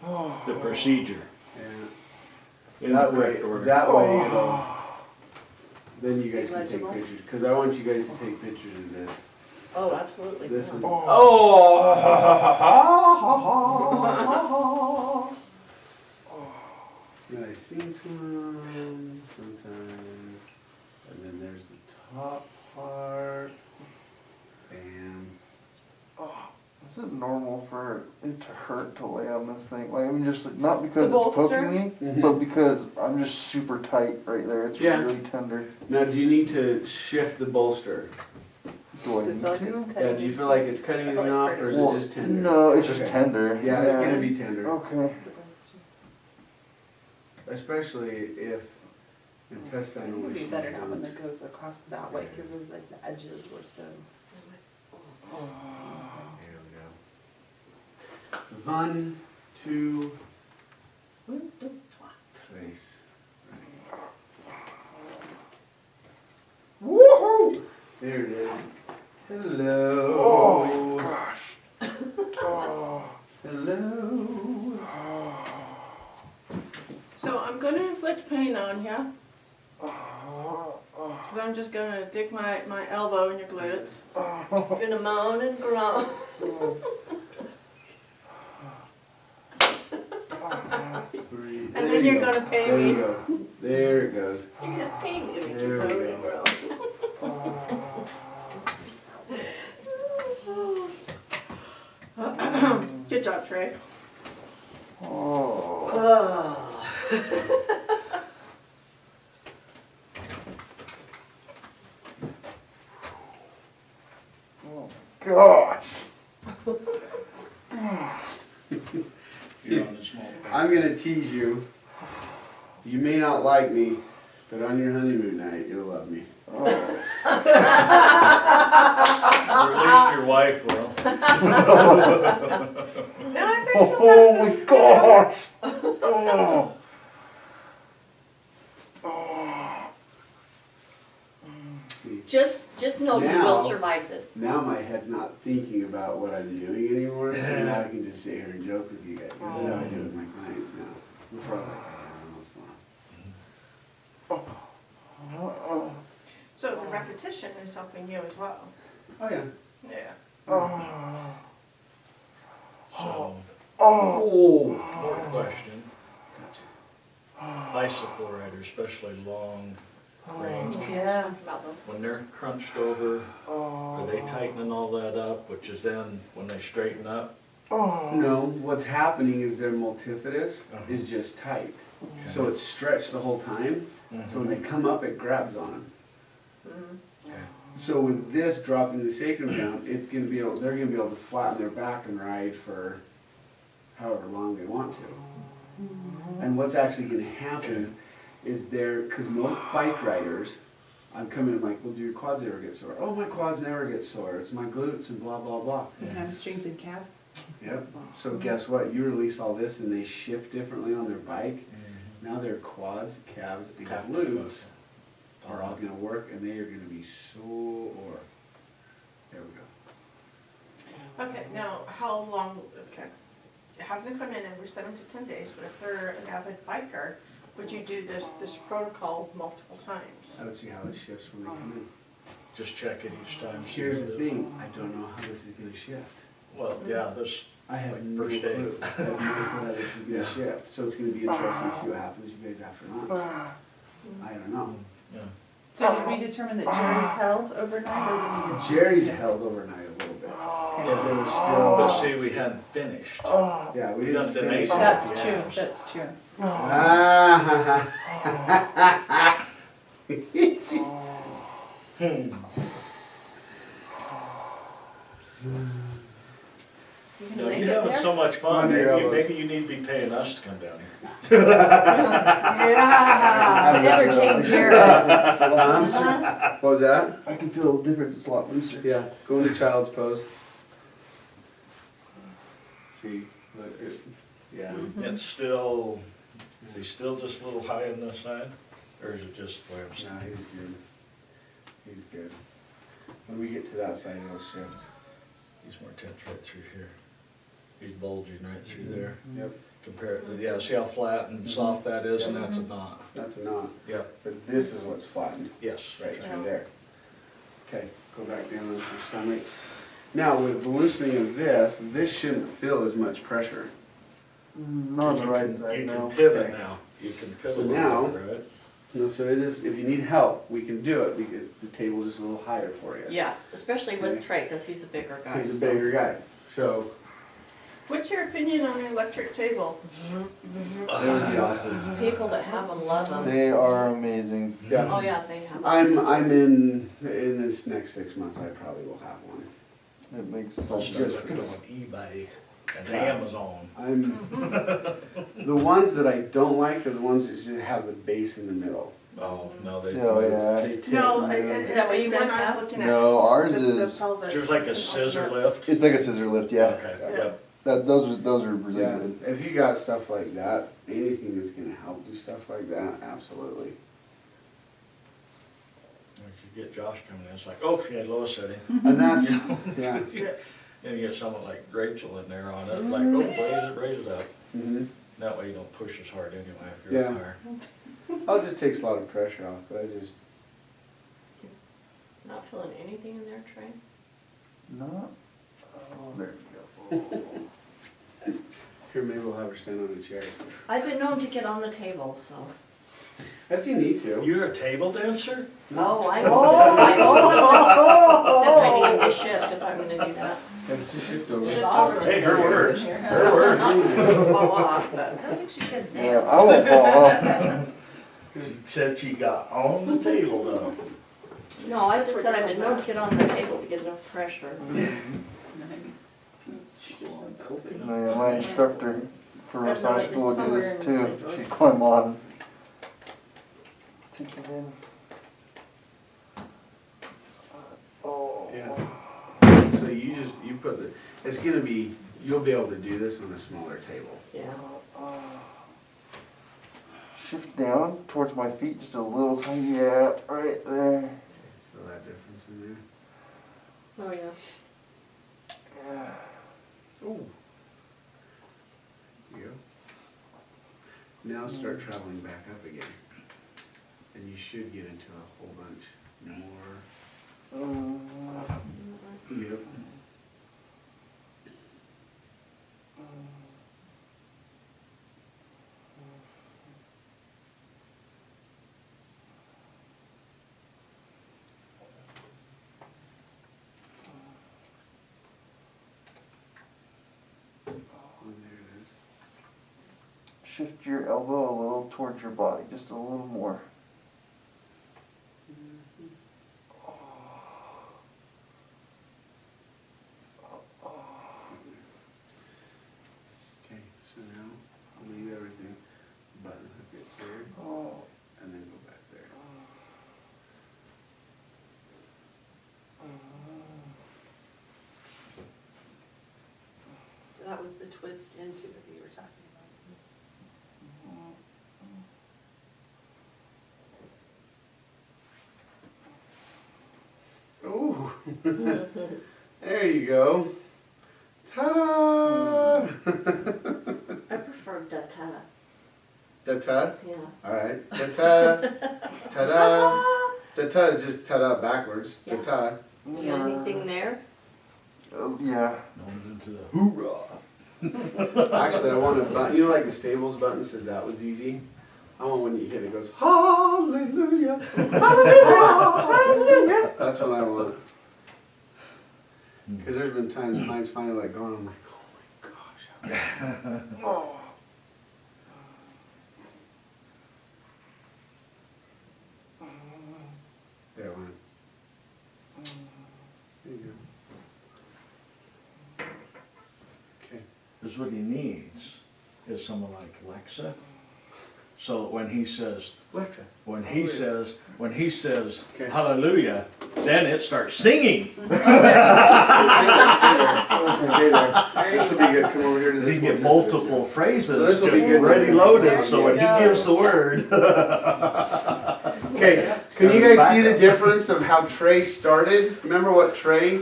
Speaker 3: writing, the procedure.
Speaker 1: Yeah.
Speaker 3: In the
Speaker 1: That way,
Speaker 3: correct order.
Speaker 1: that way it'll. Then you guys can take
Speaker 4: Legible?
Speaker 1: pictures. Because I want you guys to take pictures of this.
Speaker 4: oh, absolutely.
Speaker 1: This is. That I sing to them sometimes. And then there's the top part. Bam.
Speaker 6: Is it normal for it to hurt to lay on this thing? Like, I mean, just like, not because
Speaker 5: The
Speaker 6: it's
Speaker 5: bolster?
Speaker 6: poking me,
Speaker 1: Mhm.
Speaker 6: but because I'm just super tight right there. It's
Speaker 1: Yeah.
Speaker 6: really tender.
Speaker 1: Now, do you need to shift the bolster?
Speaker 6: Do I
Speaker 5: So
Speaker 6: need
Speaker 5: feel like it's
Speaker 6: to?
Speaker 1: Yeah, do you feel like it's cutting anything off or is
Speaker 6: Well,
Speaker 1: it just tender?
Speaker 6: no, it's just
Speaker 1: Okay.
Speaker 6: tender.
Speaker 1: Yeah, it's gonna be tender.
Speaker 6: Okay.
Speaker 1: Especially if
Speaker 5: It
Speaker 1: intestinal
Speaker 5: would be
Speaker 1: issues
Speaker 5: better now when
Speaker 1: don't.
Speaker 5: it goes across that way, cause there's like the edges were so.
Speaker 1: There we go. 1, 2, trace. Woohoo! There it is. Hello.
Speaker 6: Oh gosh. Oh.
Speaker 1: Hello.
Speaker 2: So I'm gonna inflict pain on you,
Speaker 6: Oh.
Speaker 2: because I'm just gonna dig my elbow in your glutes.
Speaker 4: You're gonna moan and groan.
Speaker 1: Breathe.
Speaker 2: And
Speaker 1: There
Speaker 2: then
Speaker 1: you
Speaker 2: you're
Speaker 1: go.
Speaker 2: gonna pay
Speaker 1: There
Speaker 2: me.
Speaker 1: you go. There it goes.
Speaker 4: You're gonna pay me to make
Speaker 1: There
Speaker 4: you
Speaker 1: we
Speaker 4: moan
Speaker 1: go.
Speaker 4: and groan.
Speaker 2: Good job, Trey.
Speaker 6: Oh.
Speaker 4: Oh.
Speaker 6: Gosh.
Speaker 3: You're on the small pack.
Speaker 1: I'm gonna tease you. You may not like me, but on your honeymoon night, you'll love me.
Speaker 6: Oh.
Speaker 3: Or at least your wife will.
Speaker 2: No, I think
Speaker 6: Oh my gosh. Oh. Oh.
Speaker 1: See,
Speaker 4: Just know you
Speaker 1: Now-
Speaker 4: will survive this.
Speaker 1: now my head's not thinking about what I'm doing anymore, so now I can just sit here and joke with you guys. This is how I do it with my clients now. Before I was like, I don't know what's going on.
Speaker 2: so the repetition is helping you as well.
Speaker 1: Oh yeah.
Speaker 2: Yeah.
Speaker 6: Oh.
Speaker 3: So,
Speaker 6: Oh.
Speaker 3: more question. Bicycle riders, especially long range,
Speaker 5: Yeah.
Speaker 4: About those.
Speaker 3: when they're crunched over,
Speaker 6: Oh.
Speaker 3: are they tightening all that up, which is then, when they straighten up,
Speaker 1: No, what's happening is their multifidus
Speaker 3: Uh-huh.
Speaker 1: is just tight. So it's stretched the whole time, so when they come up, it grabs on them.
Speaker 3: Okay.
Speaker 1: So with this dropping the sacrum down, it's gonna be able, they're gonna be able to flatten their back and ride for however long they want to. And what's actually gonna happen is cause most bike riders, I'm coming in like, well, do your quads ever get sore? Oh, my quads never get sore, it's my glutes and blah, blah, blah.
Speaker 5: Hamstrings and calves.
Speaker 1: Yep, so guess what, you release all this and they shift differently on their bike,
Speaker 3: Mhm.
Speaker 1: now their quads, calves, and
Speaker 3: Have to
Speaker 1: glutes
Speaker 3: fuck.
Speaker 1: are all gonna work and they are gonna be sore. There we go.
Speaker 2: Okay, now, how long, okay, have them come in every 7 to 10 days, but if they're an avid biker, would you do this protocol multiple times?
Speaker 1: I would see how it shifts when they come in.
Speaker 3: Just check it each time. see
Speaker 1: Here's
Speaker 3: if
Speaker 1: the
Speaker 3: it-
Speaker 1: thing, I don't know how this is gonna shift.
Speaker 3: Well, yeah, this,
Speaker 1: I have
Speaker 3: Like
Speaker 1: no
Speaker 3: first
Speaker 1: clue.
Speaker 3: day.
Speaker 1: I have no clue how this is gonna
Speaker 3: Yeah.
Speaker 1: shift, so it's gonna be interesting to see what happens you guys after lunch. I don't know.
Speaker 3: yeah.
Speaker 5: So did we determine that Jerry's held overnight or did we need to?
Speaker 1: Jerry's held overnight a little bit.
Speaker 3: Yeah,
Speaker 1: There was
Speaker 3: But
Speaker 1: still,
Speaker 3: see, we hadn't finished.
Speaker 1: yeah, we
Speaker 3: we
Speaker 1: didn't
Speaker 3: done the
Speaker 1: finish.
Speaker 3: nation.
Speaker 5: That's
Speaker 3: Yeah.
Speaker 5: true, that's true.
Speaker 1: Ah,
Speaker 3: Hmm.
Speaker 4: You
Speaker 3: You
Speaker 4: gonna
Speaker 3: know,
Speaker 4: make
Speaker 3: you're
Speaker 4: it
Speaker 3: having
Speaker 4: there?
Speaker 3: so much fun,
Speaker 1: Under your
Speaker 3: maybe,
Speaker 1: elbows.
Speaker 3: maybe you need to be paying us to come down here.
Speaker 2: Yeah.
Speaker 4: Never change Jerry.
Speaker 1: What was that?
Speaker 6: I can feel the difference, it's a lot looser.
Speaker 1: Yeah, go into child's pose. See, look, yeah.
Speaker 3: It's still, is he still just a little high on this side? Or is it just where I'm
Speaker 1: No,
Speaker 3: standing?
Speaker 1: he's good. He's good. When we get to that side, it'll shift.
Speaker 3: He's more tense right through here. He's bulging right through there.
Speaker 1: Yep,
Speaker 3: Compare, yeah, see how flat and soft that is, and that's a knot.
Speaker 1: that's a knot.
Speaker 3: Yep,
Speaker 1: But this is what's flattened,
Speaker 3: yes.
Speaker 1: right through there. Okay, go back down onto your stomach. Now, with the loosening of this shouldn't feel as much pressure.
Speaker 6: Not on the right
Speaker 3: You
Speaker 6: side,
Speaker 3: can
Speaker 6: no.
Speaker 3: pivot
Speaker 1: Okay.
Speaker 3: now. You can
Speaker 1: So
Speaker 3: pivot a
Speaker 1: now-
Speaker 3: little bit, right?
Speaker 1: No, so it is, if you need help, we can do it because the table's just a little higher for you.
Speaker 4: Yeah, especially
Speaker 1: Okay.
Speaker 4: with Trey, because he's a bigger guy.
Speaker 1: He's a
Speaker 4: so.
Speaker 1: bigger guy, so
Speaker 2: What's your opinion on an electric table?
Speaker 1: that would be awesome.
Speaker 4: People that have them love them.
Speaker 6: They are amazing.
Speaker 1: Yeah.
Speaker 4: Oh, yeah, they have them.
Speaker 1: I'm in this next 6 months, I probably will have one.
Speaker 6: It makes
Speaker 3: I'll
Speaker 6: such
Speaker 3: start
Speaker 1: Just
Speaker 3: looking
Speaker 1: for-
Speaker 3: on eBay and
Speaker 1: Yeah.
Speaker 3: Amazon.
Speaker 1: The ones that I don't like are the ones that just have the base in the middle.
Speaker 3: Oh, no, they.
Speaker 6: Oh, yeah.
Speaker 1: They tip,
Speaker 2: No,
Speaker 1: you know.
Speaker 4: Is that what you guys
Speaker 2: when I was
Speaker 4: have?
Speaker 2: looking at
Speaker 6: No, ours
Speaker 2: the
Speaker 6: is,
Speaker 2: pelvis.
Speaker 3: There's like a scissor lift.
Speaker 6: it's like a scissor lift, yeah.
Speaker 3: Okay,
Speaker 2: Yeah.
Speaker 3: yep.
Speaker 6: Those are really
Speaker 1: Yeah,
Speaker 6: good.
Speaker 1: if you got stuff like that, anything that's gonna help do stuff like that, absolutely.
Speaker 3: We could get Josh coming in, it's like, oh, yeah, Lois said it.
Speaker 1: And that's, yeah.
Speaker 3: And you get someone like Rachel in there on it, like, oh, raise it up.
Speaker 1: Mhm.
Speaker 3: That way you don't push as hard anyway if you're
Speaker 1: Yeah.
Speaker 3: up higher.
Speaker 1: Oh, it just takes a lot of pressure off, but I just,
Speaker 4: Not feeling anything in there, Trey?
Speaker 6: Not, oh, there we go.
Speaker 1: here, maybe we'll have her stand on a chair.
Speaker 4: I've been known to get on the table, so.
Speaker 1: If you need to.
Speaker 3: You're a table dancer?
Speaker 4: Oh, I know. I know. Except I need a shift if I'm gonna do that.
Speaker 1: Just shift over.
Speaker 2: Shift
Speaker 5: All
Speaker 2: over.
Speaker 5: sorts
Speaker 3: Hey,
Speaker 5: of
Speaker 3: her
Speaker 5: things in
Speaker 3: words.
Speaker 5: here.
Speaker 3: Her words.
Speaker 4: Not to fall off, but I think she said
Speaker 6: Yeah,
Speaker 4: dance.
Speaker 6: I won't fall off.
Speaker 3: Said she got on the table though.
Speaker 4: No, I just said I've been known to get on the table to get enough pressure.
Speaker 5: Nice. That's cool.
Speaker 6: My instructor for
Speaker 2: I've
Speaker 6: massage
Speaker 2: noticed
Speaker 6: school did
Speaker 2: somewhere
Speaker 6: this
Speaker 2: in
Speaker 6: too.
Speaker 2: Central.
Speaker 6: She'd climb on. Take it in. Oh.
Speaker 1: Yeah. So you put the, it's gonna be, you'll be able to do this on a smaller table.
Speaker 4: Yeah.
Speaker 6: Shift down towards my feet just a little tiny, yeah, right there.
Speaker 1: Feel that difference in there?
Speaker 4: Oh, yeah.
Speaker 6: Yeah.
Speaker 1: Ooh. There you go. Now start traveling back up again. And you should get into a whole bunch more. Yep.
Speaker 6: shift your elbow a little towards your body, just a little more.
Speaker 1: Okay, so now I'll leave everything, button hook it there, and then go back there.
Speaker 5: So that was the twist into it that you were talking
Speaker 1: Ooh, there you go. Ta-da!
Speaker 4: I prefer da-ta,
Speaker 1: Da-ta?
Speaker 4: yeah.
Speaker 1: All right. Da-ta, ta-da. Da-ta is just ta-da backwards.
Speaker 4: Yeah.
Speaker 1: Da-ta.
Speaker 4: You got anything there?
Speaker 6: Yeah.
Speaker 3: Known into the hoorah.
Speaker 1: Actually, I want a button, you know, like the Stables button says that was easy? I want when you hit it, it goes, hallelujah, hallelujah, hallelujah. That's what I want. Because there's been times mine's finally like going, I'm like, oh my gosh. Oh. There one. There you go. Okay.
Speaker 3: Because what he needs is someone like Alexa. So that when he says,
Speaker 1: Alexa.
Speaker 3: when he says
Speaker 1: Okay.
Speaker 3: hallelujah, then it starts singing.
Speaker 1: Stay there. This will be good. Come over here to
Speaker 3: He
Speaker 1: this
Speaker 3: can
Speaker 1: one.
Speaker 3: get multiple
Speaker 1: So
Speaker 3: phrases
Speaker 1: this'll be
Speaker 3: just
Speaker 1: good.
Speaker 3: ready loaded, so when he
Speaker 2: There you
Speaker 3: gives the word.
Speaker 1: Okay, can you guys see the difference of how Trey started? Remember what Trey,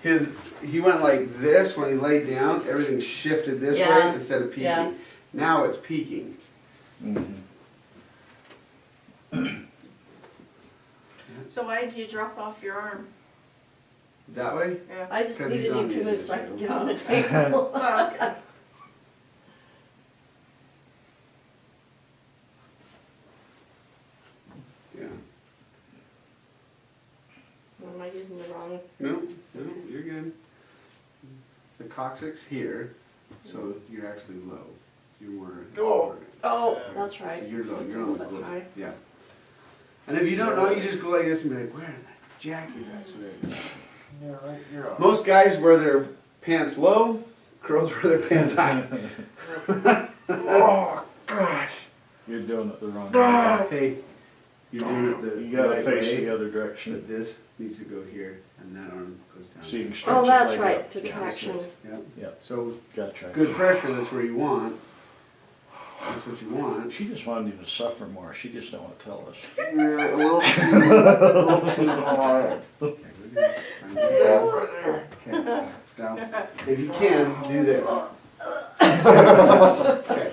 Speaker 1: he went like this when he laid down, everything shifted this
Speaker 4: Yeah.
Speaker 1: way instead of peaking.
Speaker 4: Yeah.
Speaker 1: Now it's peaking.
Speaker 3: Mhm.
Speaker 2: So why do you drop off your arm?
Speaker 1: That way?
Speaker 2: Yeah.
Speaker 4: I just
Speaker 1: 'Cause he's
Speaker 4: needed
Speaker 1: on
Speaker 4: him to
Speaker 1: music
Speaker 4: move so I can
Speaker 1: table.
Speaker 4: get on the table.
Speaker 2: Oh, okay.
Speaker 1: Yeah.
Speaker 4: Or am I using the wrong?
Speaker 1: No, you're good. The coccyx here, so you're actually low. You're more.
Speaker 4: Oh, that's
Speaker 1: So
Speaker 4: right.
Speaker 1: you're low,
Speaker 4: It's
Speaker 1: you're
Speaker 4: a
Speaker 1: on the
Speaker 4: little bit
Speaker 1: low.
Speaker 4: high.
Speaker 1: Yeah. And if you don't know, you just go like this and be like, where in the jack is that? So there it is.
Speaker 6: Yeah, right, you're on.
Speaker 1: Most guys wear their pants low, girls wear their pants high.
Speaker 6: Oh, gosh.
Speaker 3: You're doing it the wrong way.
Speaker 1: Hey, you're doing it the
Speaker 3: You gotta
Speaker 1: right
Speaker 3: face
Speaker 1: way,
Speaker 3: the other direction.
Speaker 1: but this needs to go here, and that arm goes down.
Speaker 3: So you can stretch
Speaker 4: Oh,
Speaker 3: it
Speaker 4: that's
Speaker 3: like
Speaker 4: right,
Speaker 3: that.
Speaker 4: to traction.
Speaker 1: Yep.
Speaker 3: Yep.
Speaker 1: So
Speaker 3: Gotta try.
Speaker 1: good pressure, that's where you want. That's what you want.
Speaker 3: She just wanted you to suffer more. She just don't want to tell us.
Speaker 6: You're a little too hard.
Speaker 1: Okay, we're good. I'm good. Okay, so if you can, do this. Okay.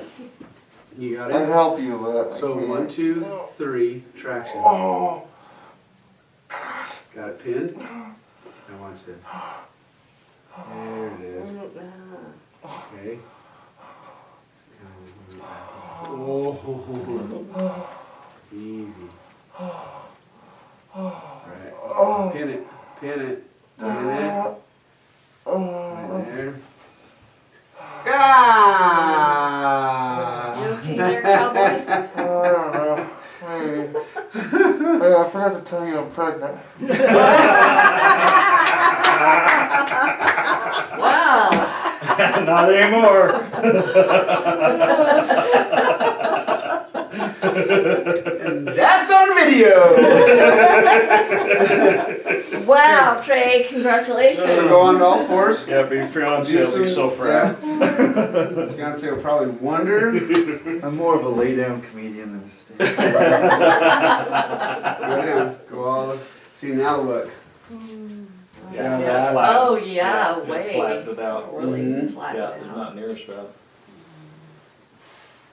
Speaker 1: You got
Speaker 6: I'd
Speaker 1: it?
Speaker 6: help you, but I
Speaker 1: So
Speaker 6: can't.
Speaker 1: 1, 2, 3, traction.
Speaker 6: Oh,
Speaker 1: Got it pinned? Now watch this. There it is. Okay. Oh, easy. Alright. Pin it. Pin it. Pin it. Right there.
Speaker 4: You
Speaker 1: Ah!
Speaker 4: okay there, cowboy?
Speaker 6: I don't know. Maybe. Hey, I forgot to tell you I'm pregnant.
Speaker 4: Wow.
Speaker 3: Not anymore.
Speaker 1: And that's on video!
Speaker 4: Wow, Trey, congratulations.
Speaker 1: So go on to all fours.
Speaker 3: Yeah, but your fiance will be so proud.
Speaker 1: Yeah. Fiance will probably wonder.
Speaker 6: I'm more of a lay down comedian than a stand.
Speaker 1: Go down. Go all. See, now look.
Speaker 3: Yeah,
Speaker 1: Yeah.
Speaker 3: flat.
Speaker 4: Oh, yeah,
Speaker 3: it
Speaker 4: way.
Speaker 3: flattened it out.
Speaker 4: Really
Speaker 1: Mhm.
Speaker 4: flat
Speaker 3: Yeah, it's
Speaker 4: now.
Speaker 3: not near as bad.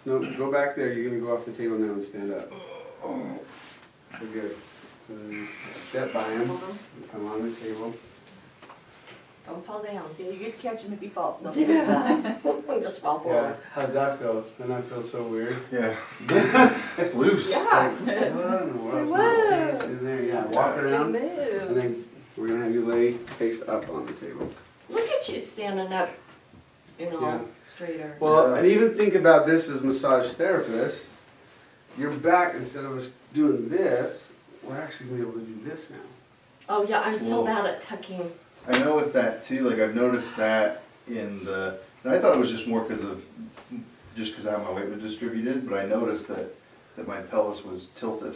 Speaker 1: No, go back there. You're gonna go off the table now and stand up. So good. So just step by him. Come on the table.
Speaker 4: Don't fall down.
Speaker 5: Yeah, you get to catch him if he falls. So.
Speaker 4: Yeah. Just fall
Speaker 1: Yeah.
Speaker 4: forward.
Speaker 1: How's that feel? Doesn't that feel so weird?
Speaker 6: Yeah. It's loose.
Speaker 5: Yeah.
Speaker 1: I don't know what else
Speaker 4: Whoa.
Speaker 1: it's in there. Yeah. Walk around,
Speaker 4: Good
Speaker 1: and
Speaker 4: move.
Speaker 1: then we're gonna have you lay face up on the table.
Speaker 4: Look at you standing up. you know,
Speaker 1: Yeah.
Speaker 4: straighter.
Speaker 1: Well, and even think about this as massage therapist. Your back, instead of us doing this, we're actually gonna be able to do this now.
Speaker 4: Oh, yeah, I'm so
Speaker 6: Whoa.
Speaker 4: bad at tucking.
Speaker 6: I know with that too, like I've noticed that in the, and I thought it was just more because of, just because how my weight was distributed, but I noticed that my pelvis was tilted,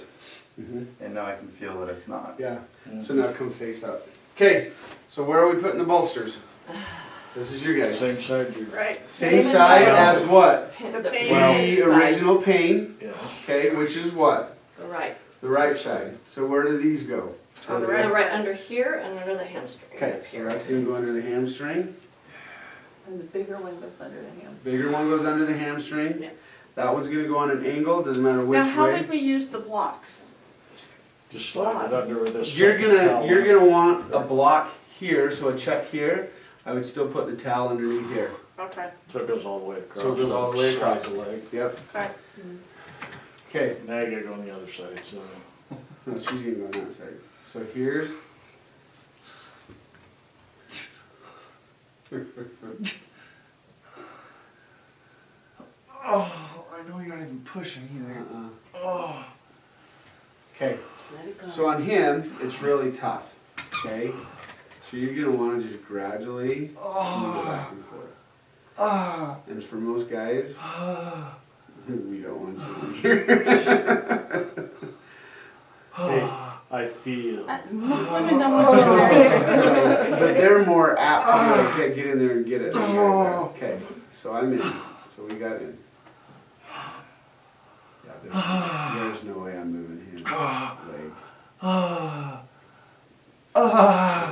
Speaker 6: and now I can feel that it's not.
Speaker 1: Yeah, so now come face up. Okay, so where are we putting the bolsters? This is your guys.
Speaker 3: Same side, you,
Speaker 2: Right.
Speaker 1: Same
Speaker 4: Same
Speaker 1: side
Speaker 3: as
Speaker 1: as what?
Speaker 2: The
Speaker 1: The
Speaker 2: pain.
Speaker 1: original pane,
Speaker 3: yeah.
Speaker 1: okay, which is what?
Speaker 4: The right.
Speaker 1: The right side. So where do these go?
Speaker 2: On the
Speaker 1: To
Speaker 2: right.
Speaker 4: The right under here and under the hamstring.
Speaker 1: Okay, so that's gonna go under the hamstring.
Speaker 5: And the bigger one goes under the hands.
Speaker 1: Bigger one goes under the hamstring.
Speaker 4: Yeah.
Speaker 1: That one's gonna go on an angle, doesn't matter which
Speaker 2: Now, how
Speaker 1: way.
Speaker 2: would we use the blocks?
Speaker 3: Just slide it under with this.
Speaker 1: You're
Speaker 3: second
Speaker 1: gonna
Speaker 3: towel.
Speaker 1: want a block here, so a check here. I would still put the towel underneath here.
Speaker 2: Okay,
Speaker 3: So it goes all the way across.
Speaker 1: So it goes all the way
Speaker 3: Slide
Speaker 1: across.
Speaker 3: the leg.
Speaker 1: Yep.
Speaker 2: okay.
Speaker 1: Okay,
Speaker 3: Now you gotta go on the other side, so.
Speaker 1: no, she's gonna go on that side. So here's.
Speaker 6: Oh, I know you're not even pushing either. Oh.
Speaker 1: Okay,
Speaker 4: Just let it go.
Speaker 1: so on him, it's really tough. Okay, so you're gonna want to just gradually move it back and forth.
Speaker 6: Ah.
Speaker 1: And for most guys,
Speaker 6: Ah.
Speaker 1: we don't want you here.
Speaker 3: Hey, I feel.
Speaker 5: Most women don't want to do
Speaker 1: No, but they're more apt to be like, "Okay, get in there and get it. Okay, so I'm in. So we got in. Yeah, there's no way I'm moving his leg.
Speaker 6: Ah.
Speaker 1: Yeah,
Speaker 6: Ah.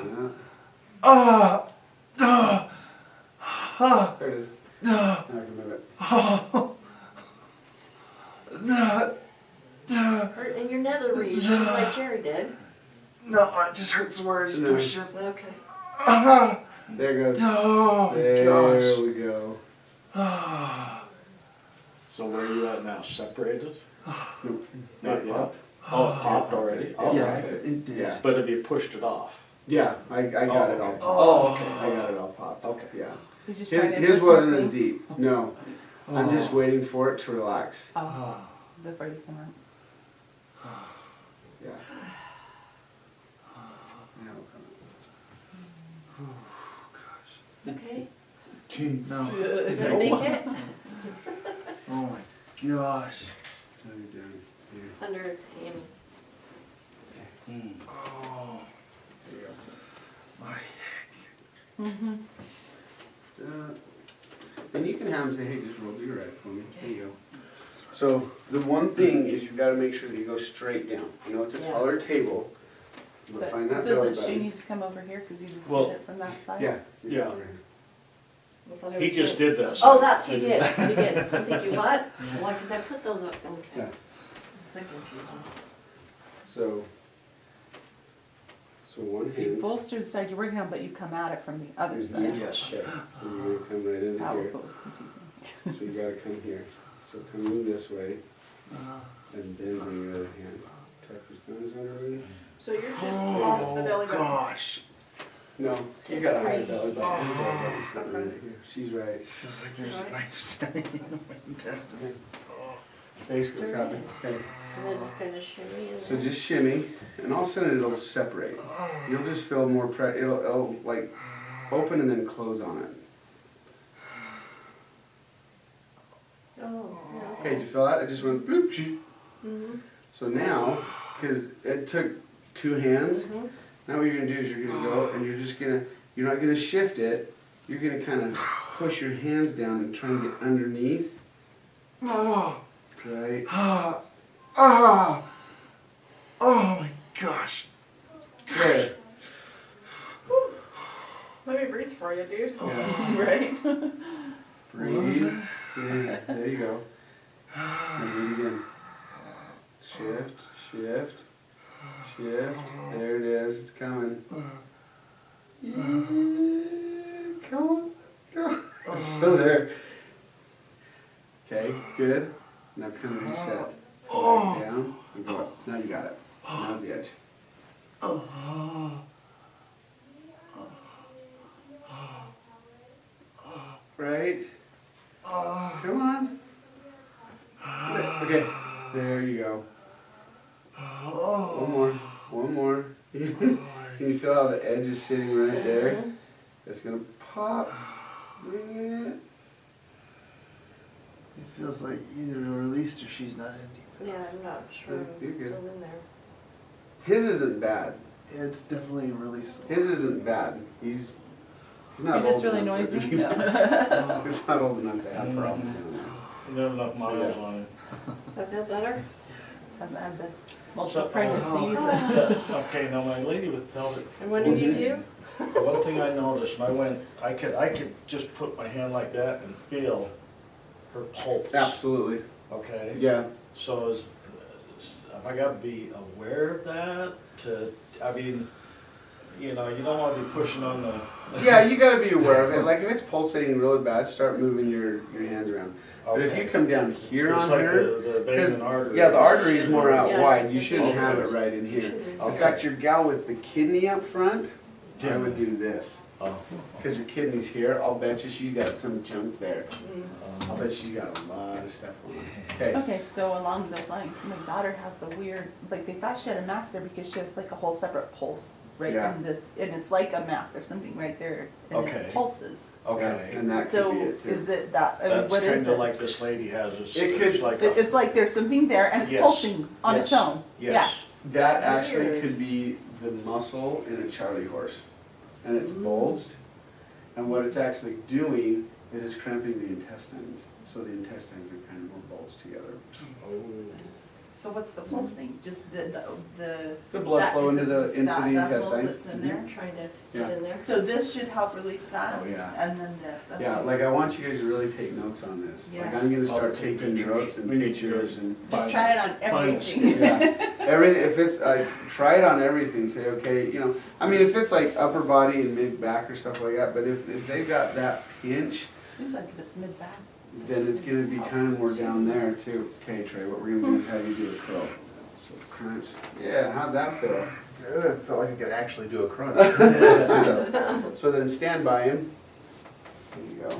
Speaker 6: Ah. Ah.
Speaker 1: there it is. Now I can move it.
Speaker 4: Hurt in your nether regions like Jerry did.
Speaker 6: No, it just hurts worse.
Speaker 1: No.
Speaker 6: Push it.
Speaker 4: Okay.
Speaker 6: Ah.
Speaker 1: There goes.
Speaker 6: Oh my
Speaker 1: There
Speaker 6: gosh.
Speaker 1: we go.
Speaker 6: Ah.
Speaker 3: So where are you at now? Separated?
Speaker 1: Nope.
Speaker 3: Not yet? Oh, it popped already? Oh,
Speaker 6: Yeah,
Speaker 3: okay.
Speaker 6: it did.
Speaker 1: Yeah.
Speaker 3: But have you pushed it off?
Speaker 1: Yeah, I got it all.
Speaker 3: okay.
Speaker 1: Popped.
Speaker 3: Oh, okay.
Speaker 1: I got it all popped.
Speaker 3: Okay.
Speaker 1: Yeah.
Speaker 5: He's just trying to
Speaker 1: His
Speaker 5: do
Speaker 1: wasn't
Speaker 5: quickly.
Speaker 1: as deep. No. I'm just waiting for it to relax.
Speaker 5: Oh, before you come out.
Speaker 1: Yeah. Now it'll come
Speaker 4: Okay.
Speaker 6: Gee, no.
Speaker 4: Does it make it?
Speaker 6: Oh my gosh.
Speaker 1: out. How you doing? Here.
Speaker 4: Under its hammy.
Speaker 6: Oh
Speaker 1: There you
Speaker 6: my.
Speaker 5: Mm-hmm.
Speaker 1: go. And you can have them say, hey, just roll to your right for me. There you go. So the one thing is you've got to make sure that you go straight down. You know, it's a
Speaker 4: Yeah.
Speaker 1: taller table. But find that belly
Speaker 5: Doesn't she
Speaker 1: button.
Speaker 5: need to come over here because you just
Speaker 3: Well,
Speaker 5: did it from that side?
Speaker 1: Yeah.
Speaker 3: Yeah.
Speaker 1: over here.
Speaker 4: I thought it
Speaker 3: He
Speaker 4: was
Speaker 3: just
Speaker 4: straight.
Speaker 3: did this.
Speaker 4: Oh, that's, he did, he did. I'm thinking, what? Why, because I put those up, okay.
Speaker 1: Yeah.
Speaker 4: That's confusing.
Speaker 1: So one
Speaker 5: So you
Speaker 1: hand.
Speaker 5: bolster the side you're working on, but you come at it from the other side.
Speaker 3: Yes.
Speaker 1: Okay, so you're gonna come right into
Speaker 5: That was
Speaker 1: here.
Speaker 5: what was confusing.
Speaker 1: So you gotta come here. So come in this way,
Speaker 6: Ah.
Speaker 1: and then bring your other hand. Tuck your thumbs underneath.
Speaker 2: So you're just off the belly
Speaker 6: Oh
Speaker 2: button.
Speaker 6: gosh.
Speaker 1: No, he's got a higher belly button. His belly button's sitting right here. She's right.
Speaker 6: Feels like there's a knife standing in my intestines. Oh.
Speaker 1: Basically what's happening. Okay.
Speaker 4: And then just kind of shimmy and
Speaker 1: So just shimmy, and all of a sudden it'll separate. You'll just feel more it'll like open and then close on it.
Speaker 4: Oh, yeah.
Speaker 1: Okay, did you feel that? It just went bloop. Shoo.
Speaker 4: Mm-hmm.
Speaker 1: So now, because it took two hands,
Speaker 4: Mm-hmm.
Speaker 1: now what you're gonna do is you're gonna go and you're not gonna shift it. You're gonna kind of push your hands down and try and get underneath.
Speaker 6: Oh.
Speaker 1: Right.
Speaker 6: Ah. Ah. Oh my gosh.
Speaker 1: There.
Speaker 2: Let me breathe for you, dude.
Speaker 1: Yeah.
Speaker 2: Right?
Speaker 1: Breathe. Yeah, there you go. And do it again. Shift, shift, shift. There it is. It's coming. Yeah, come on. Come on. It's still there. Okay, good. Now come and reset. Back down and go up. Now you got it. Now's the edge. Right? right. Come on. Okay, there you go. One more, one more. Can you feel how the edge is sitting right there? It's gonna pop. Bring it.
Speaker 6: It feels like either released or she's not in deep.
Speaker 4: Yeah, I'm not sure,
Speaker 1: You're
Speaker 4: it's
Speaker 1: good.
Speaker 4: still in there.
Speaker 1: His isn't bad.
Speaker 6: It's definitely released.
Speaker 1: His isn't bad. He's not
Speaker 5: You're just
Speaker 1: old
Speaker 5: really
Speaker 1: enough for-
Speaker 5: noisy.
Speaker 1: He's not old enough to have problems doing that.
Speaker 3: You got enough miles on it.
Speaker 4: That feel better?
Speaker 5: I've had the multiple
Speaker 3: So-
Speaker 5: pregnancies.
Speaker 3: Okay, now my lady with pelvic.
Speaker 4: And what did you do?
Speaker 3: One thing I noticed, when I could just put my hand like that and feel her pulse.
Speaker 1: Absolutely.
Speaker 3: Okay?
Speaker 1: Yeah.
Speaker 3: So have I gotta be aware of that I mean, you know, you don't wanna be pushing on the.
Speaker 1: Yeah, you gotta be aware of it. Like if it's pulsating really bad, start moving your hands around. But if
Speaker 3: Okay.
Speaker 1: you come down here
Speaker 3: It's
Speaker 1: on
Speaker 3: like
Speaker 1: her,
Speaker 3: the vein and artery.
Speaker 1: yeah, the artery is more out
Speaker 4: Yeah,
Speaker 1: wide.
Speaker 4: it's
Speaker 1: You
Speaker 4: just-
Speaker 1: shouldn't
Speaker 3: Okay.
Speaker 1: have it right in here. In
Speaker 3: Okay.
Speaker 1: fact, your gal with the kidney up front, I
Speaker 3: Yeah.
Speaker 1: would do this.
Speaker 3: Oh.
Speaker 1: Because your kidney's here, I'll bet you she's got some junk there. I'll
Speaker 3: Um,
Speaker 1: bet she's got a lot of stuff on her. Okay.
Speaker 5: Okay, so along those lines, my daughter has a weird, like they thought she had a mass there because she has like a whole separate pulse right
Speaker 1: Yeah.
Speaker 5: in this, and it's like a mass or something right there, and
Speaker 3: Okay.
Speaker 5: it pulses.
Speaker 3: Okay.
Speaker 1: And that could
Speaker 5: So
Speaker 1: be it too.
Speaker 5: is it that, I mean,
Speaker 3: That's
Speaker 5: what is
Speaker 3: kinda
Speaker 5: it?
Speaker 3: like this lady has,
Speaker 1: It could-
Speaker 3: it's like a.
Speaker 5: It's like there's something there and it's
Speaker 3: Yes.
Speaker 5: pulsing on its
Speaker 3: Yes.
Speaker 5: own. Yeah.
Speaker 3: Yes.
Speaker 1: That actually
Speaker 4: Weird.
Speaker 1: could be the muscle in a Charlie horse. And it's bulged. And what it's actually doing is it's cramping the intestines. So the intestines are kind of more bulged together.
Speaker 5: So what's the pulsing? Just the.
Speaker 1: The blood
Speaker 5: that-
Speaker 1: flow
Speaker 5: is
Speaker 1: into
Speaker 5: it
Speaker 1: the
Speaker 5: just
Speaker 1: into
Speaker 5: that
Speaker 1: the
Speaker 5: vessel
Speaker 1: intestines.
Speaker 5: that's in there?
Speaker 4: I'm trying to
Speaker 1: Yeah.
Speaker 4: get in there.
Speaker 5: So this should help release that?
Speaker 1: Oh, yeah.
Speaker 5: And then this, okay.
Speaker 1: Yeah, like I want you guys to really take notes on this. Like I'm gonna
Speaker 5: Yes.
Speaker 1: start
Speaker 3: I'll take
Speaker 1: taking
Speaker 3: pictures.
Speaker 1: notes and
Speaker 3: We need
Speaker 1: pictures
Speaker 3: to-
Speaker 1: and.
Speaker 5: Just try it on everything.
Speaker 1: Yeah, everything, if it's, try it on everything, say, okay, you know, I mean, if it's like upper body and mid back or stuff like that, but if they've got that pinch,
Speaker 5: Seems like if it's mid-back.
Speaker 1: then it's gonna be kind of more down there too. Okay, Trey, what we're gonna do is have you do a curl. So crunch, yeah, how'd that feel?
Speaker 6: Good, felt like I could actually do a crunch.
Speaker 1: So then stand by him. There you go.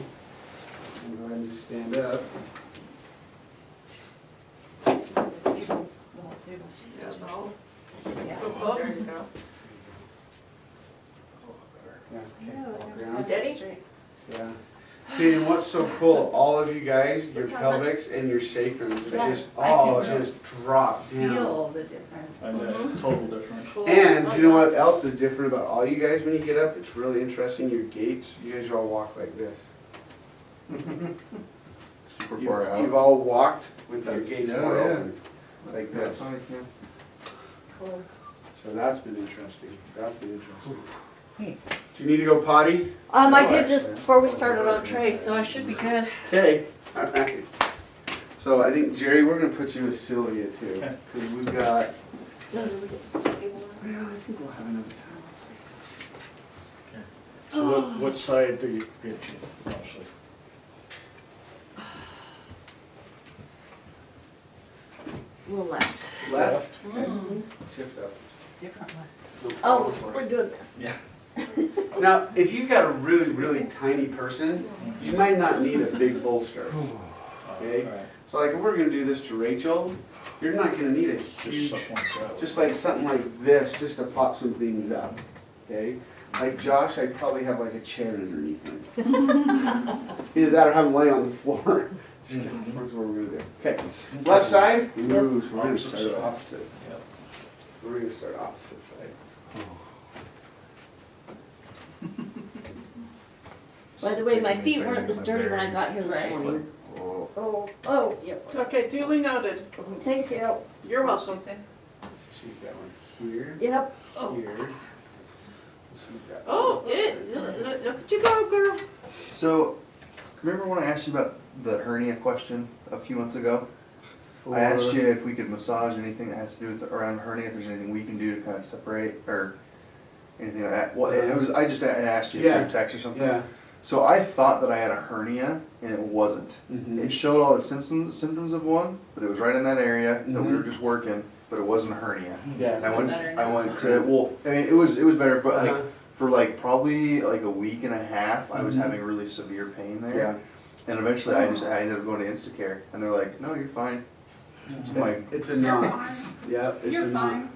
Speaker 1: And go ahead and just stand up.
Speaker 5: The table, the whole table.
Speaker 2: Yeah, no.
Speaker 5: Yeah.
Speaker 2: Oh, there you go.
Speaker 1: Yeah, okay, walk around.
Speaker 4: Steady?
Speaker 1: Yeah. See, and what's so cool, all of you guys, your
Speaker 4: Look how much-
Speaker 1: pelvics and your sacrums are
Speaker 5: Yeah,
Speaker 1: just
Speaker 5: I can
Speaker 1: all
Speaker 5: just
Speaker 1: just drop down.
Speaker 5: Feel the difference.
Speaker 3: And a total difference.
Speaker 4: Cool.
Speaker 1: And you know what else is different about all you guys when you get up? It's really interesting, your gaits, you guys all walk like this.
Speaker 6: Super
Speaker 1: You-
Speaker 6: far out.
Speaker 1: You've all walked with your
Speaker 6: That's-
Speaker 1: gaits
Speaker 6: yeah,
Speaker 1: more
Speaker 6: yeah.
Speaker 1: open, like
Speaker 6: That's
Speaker 1: this.
Speaker 6: funny, yeah.
Speaker 4: Cool.
Speaker 1: So that's been interesting, that's been interesting. Do you need to go potty?
Speaker 4: I
Speaker 6: No,
Speaker 4: did just
Speaker 6: actually.
Speaker 4: before we started on Trey, so I should be good.
Speaker 1: Okay. Alright. So I think, Jerry, we're gonna put you with Sylvia too,
Speaker 3: Okay.
Speaker 1: cause we've got,
Speaker 4: No, no, we get this table.
Speaker 1: I think we'll have another time. Let's see.
Speaker 3: So what side do you get you mostly?
Speaker 4: A little left.
Speaker 1: Left?
Speaker 4: Mhm.
Speaker 1: Shift up.
Speaker 5: Different one.
Speaker 1: No
Speaker 4: Oh,
Speaker 1: problem for us.
Speaker 4: we're doing this.
Speaker 3: Yeah.
Speaker 1: Now, if you've got a really, really tiny person, you might not need a big bolster. Okay.
Speaker 3: Alright.
Speaker 1: So like if we're gonna do this to Rachel, you're not gonna need a
Speaker 3: Just
Speaker 1: huge,
Speaker 3: something like that.
Speaker 1: just like something like this, just to pop some things up, okay? Like Josh, I'd probably have like a chair underneath him. Either that or have him lay on the floor. Just kidding, that's what we're gonna do. Okay, left side, ooh, so we're gonna
Speaker 3: Opposite
Speaker 1: start
Speaker 3: side.
Speaker 1: opposite.
Speaker 3: Yeah.
Speaker 1: So we're gonna start opposite side.
Speaker 4: By the way, my feet weren't this dirty when I got here
Speaker 5: Right.
Speaker 4: this morning.
Speaker 6: Oh.
Speaker 4: Oh, yep.
Speaker 2: Okay, duly noted.
Speaker 4: Thank you.
Speaker 2: You're welcome.
Speaker 1: So she's got one here,
Speaker 4: Yep.
Speaker 1: here. She's got.
Speaker 2: Oh, look at you go, girl.
Speaker 6: So, remember when I asked you about the hernia question a few months ago? I asked you if we could massage anything that has to do with around hernia, if there's anything we can do to kind of separate or anything like that. Well, it was, I just asked you
Speaker 1: Yeah.
Speaker 6: through text or something.
Speaker 1: Yeah.
Speaker 6: So I thought that I had a hernia and it wasn't.
Speaker 1: Mhm.
Speaker 6: It showed all the symptoms of one, but it was right in that area that we
Speaker 1: Mhm.
Speaker 6: were just working, but it wasn't a hernia.
Speaker 1: Yeah.
Speaker 6: I went,
Speaker 5: better
Speaker 6: I
Speaker 5: now?
Speaker 6: went to, well, I mean, it was better, but like,
Speaker 1: Uh-huh.
Speaker 6: for like probably like a week and a half, I was
Speaker 1: Mhm.
Speaker 6: having really severe pain there.
Speaker 1: Yeah.
Speaker 6: And eventually I ended up going to Instacare, and they're like, no, you're fine. I'm like,
Speaker 1: It's a knot. Yeah, it's a
Speaker 5: You're
Speaker 1: knot.
Speaker 5: fine.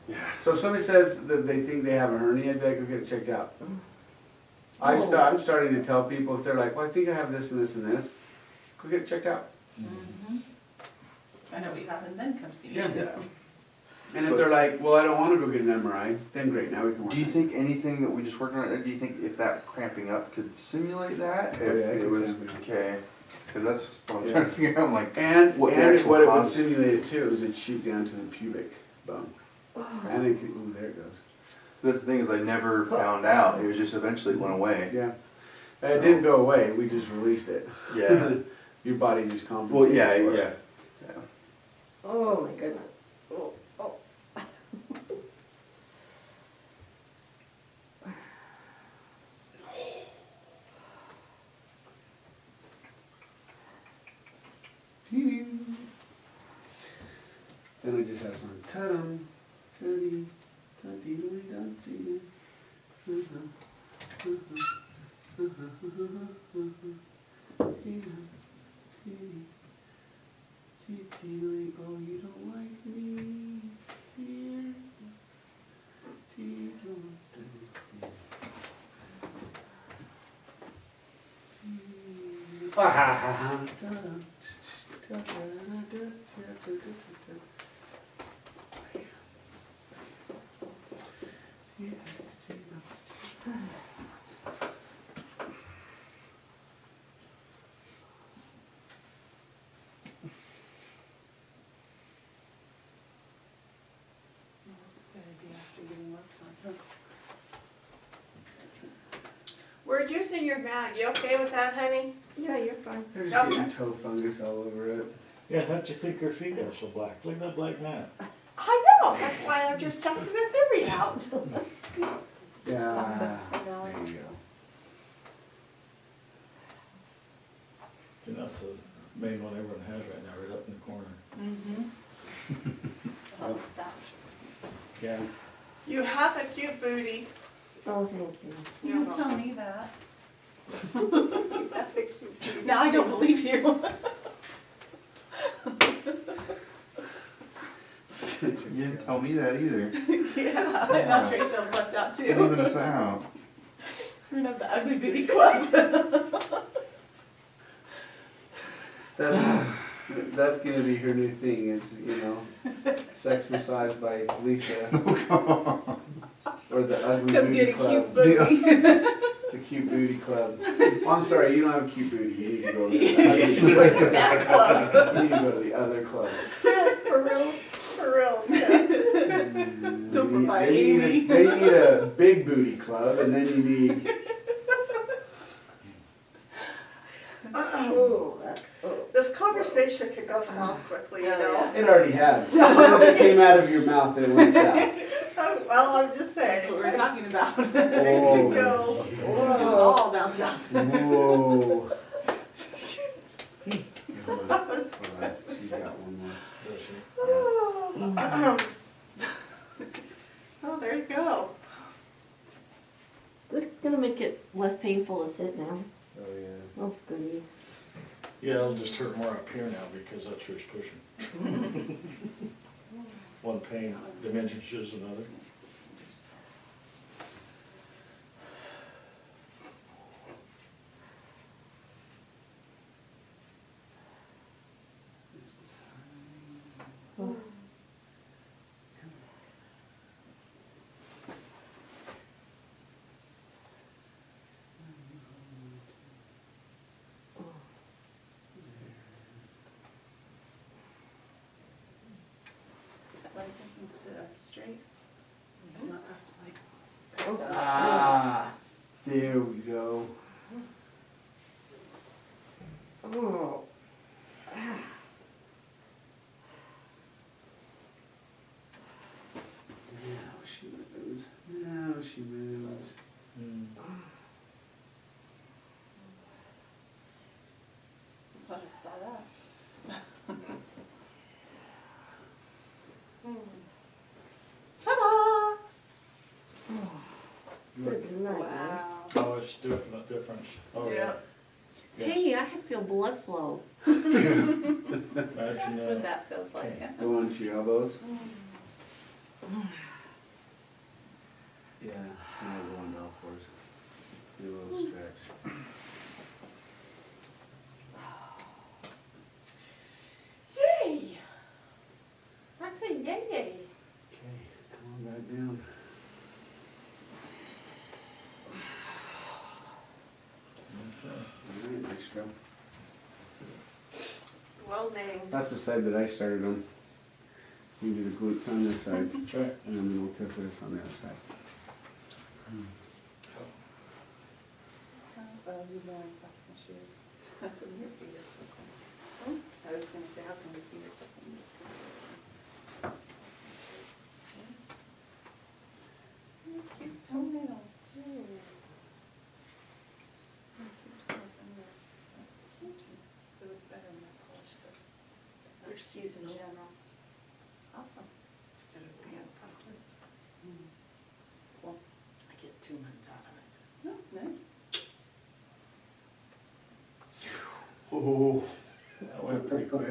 Speaker 6: yeah.
Speaker 1: So if somebody says that they think they have a hernia, I'd be like, go get it checked out. I'm starting to tell people, if they're like, well, I think I have this and this and this, go get it checked out.
Speaker 5: I know what you have, and then come see me.
Speaker 1: Yeah.
Speaker 6: Yeah.
Speaker 1: And if they're like, well, I don't wanna go get an MRI, then great, now we can work.
Speaker 6: Do you think anything that we just worked on, do you think if that cramping up could simulate that?
Speaker 1: Oh,
Speaker 6: If
Speaker 1: yeah, it
Speaker 6: it
Speaker 1: could
Speaker 6: was,
Speaker 1: cramp it up.
Speaker 6: okay, cause that's what I'm
Speaker 1: Yeah.
Speaker 6: trying to figure out, I'm like,
Speaker 1: And,
Speaker 6: What the
Speaker 1: and
Speaker 6: actual
Speaker 1: what it would
Speaker 6: cause-
Speaker 1: simulate it too is it'd shoot down to the pubic bone. And it could, ooh, there it goes.
Speaker 6: that's the thing is I never found out, it was just eventually went away.
Speaker 1: Yeah.
Speaker 6: So-
Speaker 1: It didn't go away, we just released it.
Speaker 6: Yeah,
Speaker 1: Your body just
Speaker 6: well,
Speaker 1: compensated
Speaker 6: yeah,
Speaker 1: for it.
Speaker 6: yeah.
Speaker 4: Oh my goodness. Oh, oh.
Speaker 1: Then I just have some ta-dum, ta-dee, ta-dee-dee-da-dee. Oh, you don't like me here.
Speaker 2: We're using your mat, you okay with that, honey?
Speaker 4: Yeah, you're fine.
Speaker 1: They're just getting toe fungus all over it.
Speaker 3: Yeah, how'd you think your feet are so black? Look at that black mat.
Speaker 2: I know, that's why I'm just testing the theory out.
Speaker 1: Yeah,
Speaker 4: That's
Speaker 1: there
Speaker 4: annoying.
Speaker 1: you go.
Speaker 3: You know, it's the main one everyone has right now, right up in the corner.
Speaker 4: Oh, that.
Speaker 3: Yeah.
Speaker 2: You have a cute booty.
Speaker 4: Oh, thank you.
Speaker 5: You don't tell me that.
Speaker 2: You have a cute booty.
Speaker 5: Now I don't believe you.
Speaker 6: You didn't tell me that either.
Speaker 5: Yeah, now Trey feels left out
Speaker 6: Leaving
Speaker 5: too.
Speaker 6: us out.
Speaker 5: We're gonna have the ugly booty club.
Speaker 1: That's gonna be her new thing, it's, you know, sex massage by Lisa. Or the ugly
Speaker 5: Come
Speaker 1: booty
Speaker 5: get a
Speaker 1: club.
Speaker 5: cute booty.
Speaker 1: It's a cute booty club. Oh, I'm sorry, you don't have a cute booty, you need to go to the other
Speaker 5: That club.
Speaker 1: You need to go to the other club.
Speaker 2: For reals, yeah.
Speaker 5: Don't
Speaker 1: Then
Speaker 5: provide
Speaker 1: you need
Speaker 5: any.
Speaker 1: a- then you need a big booty club, and then you need,
Speaker 4: Oh, that, oh.
Speaker 2: This conversation could go south quickly, you know?
Speaker 1: it already has. As soon as it came out of your mouth, it went south.
Speaker 2: Oh, well, I'm just saying.
Speaker 5: That's what we're talking about.
Speaker 2: It could go.
Speaker 5: It's all down south.
Speaker 1: Whoa. Hold on, she's got one more.
Speaker 3: Does she?
Speaker 2: Oh, there you go.
Speaker 4: This is gonna make it less painful to sit now.
Speaker 1: Oh, yeah.
Speaker 4: Oh, goody.
Speaker 3: Yeah, it'll just hurt more up here now because that's where it's pushing. One pain diminishes another.
Speaker 5: Like I can sit up straight. And not have to like.
Speaker 1: Ah, there we go.
Speaker 4: Oh.
Speaker 1: Now she moves. Now she moves.
Speaker 5: I saw that.
Speaker 2: Ta-da!
Speaker 4: Good night.
Speaker 2: Wow.
Speaker 3: Oh, it's different. Oh, yeah.
Speaker 4: Hey, I can feel blood flow.
Speaker 3: Imagine
Speaker 5: That's what that feels like, yeah.
Speaker 1: Go on to your elbows. Yeah, now go on to all fours. Do a little stretch.
Speaker 5: Yay! That's a yay yay.
Speaker 1: Okay, come on back down. Alright, nice job.
Speaker 2: Well named.
Speaker 1: That's the side that I started on. You do the glutes on this side,
Speaker 3: That's right.
Speaker 1: and then the little tip of this on the other side.
Speaker 5: You wearing socks and shoes? How come your feet are so clean? I was gonna say, how come your feet are so clean? It's 'cause you're wearing socks and shoes. Yeah. Cute toenails too. Cute toes and they're cute toes. They look better when they're polished, but
Speaker 2: They're
Speaker 5: they're seasonal.
Speaker 2: seasonal.
Speaker 5: General. Awesome.
Speaker 2: Instead of being pumpkins.
Speaker 5: Cool.
Speaker 2: I get 2 months out of it.
Speaker 5: Oh, nice.
Speaker 1: Oh.
Speaker 3: That went pretty quick.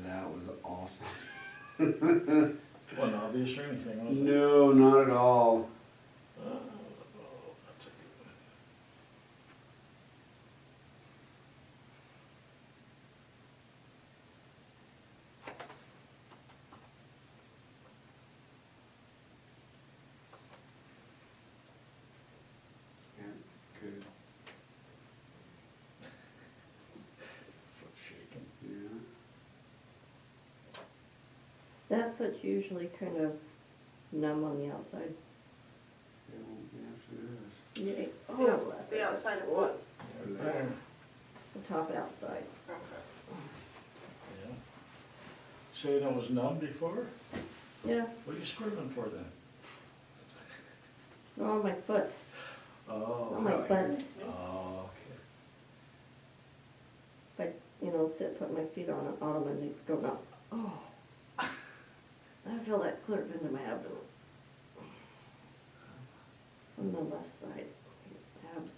Speaker 1: That was awesome.
Speaker 3: Wasn't obvious or anything, was it?
Speaker 1: No, not at all.
Speaker 3: Oh, that's a good one.
Speaker 1: Yeah, good.
Speaker 3: Foot shaking.
Speaker 1: Yeah.
Speaker 4: That foot's usually kind of numb on the outside.
Speaker 1: It won't be after this.
Speaker 4: Yeah.
Speaker 2: Yeah,
Speaker 4: Oh,
Speaker 2: the outside of what?
Speaker 3: Right there.
Speaker 4: the top outside.
Speaker 2: Okay.
Speaker 3: Yeah. Saying it was numb before?
Speaker 4: Yeah,
Speaker 3: What are you squirming for then?
Speaker 4: on my foot,
Speaker 3: Oh.
Speaker 4: on my butt.
Speaker 3: Oh, okay.
Speaker 4: Put my feet on them and they go numb. Oh. I feel that clear into my abdomen. On the left side, abs.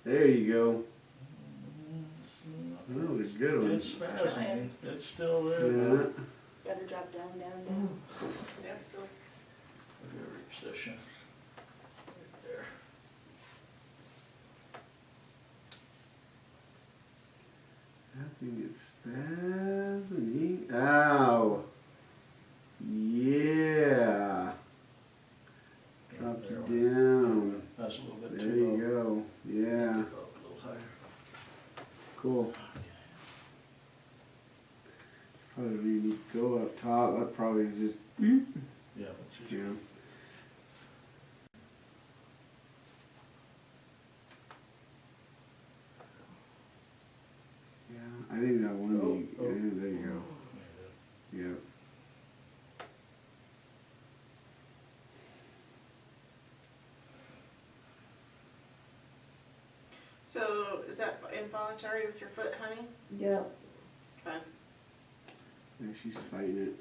Speaker 1: There you go.
Speaker 3: It's not-
Speaker 1: That was a good one.
Speaker 3: It's spasming. It's still there.
Speaker 1: Yeah.
Speaker 5: Better drop down, down, down.
Speaker 2: Yeah, still.
Speaker 3: Every position. Right there.
Speaker 1: That thing is spasming. Ow. Yeah. Drop
Speaker 3: There
Speaker 1: it
Speaker 3: we
Speaker 1: down.
Speaker 3: That's a little bit
Speaker 1: There
Speaker 3: too low.
Speaker 1: you go. Yeah.
Speaker 3: Go up a little higher.
Speaker 1: Cool. Probably don't even need to go up top. That probably is just,
Speaker 3: Yeah, that's just.
Speaker 1: you know. Yeah, I think that one.
Speaker 3: Oh, oh.
Speaker 1: Yeah, there you go. Yep.
Speaker 2: So is that involuntary with your foot, honey?
Speaker 4: Yeah.
Speaker 2: Okay.
Speaker 1: Yeah, she's fighting it.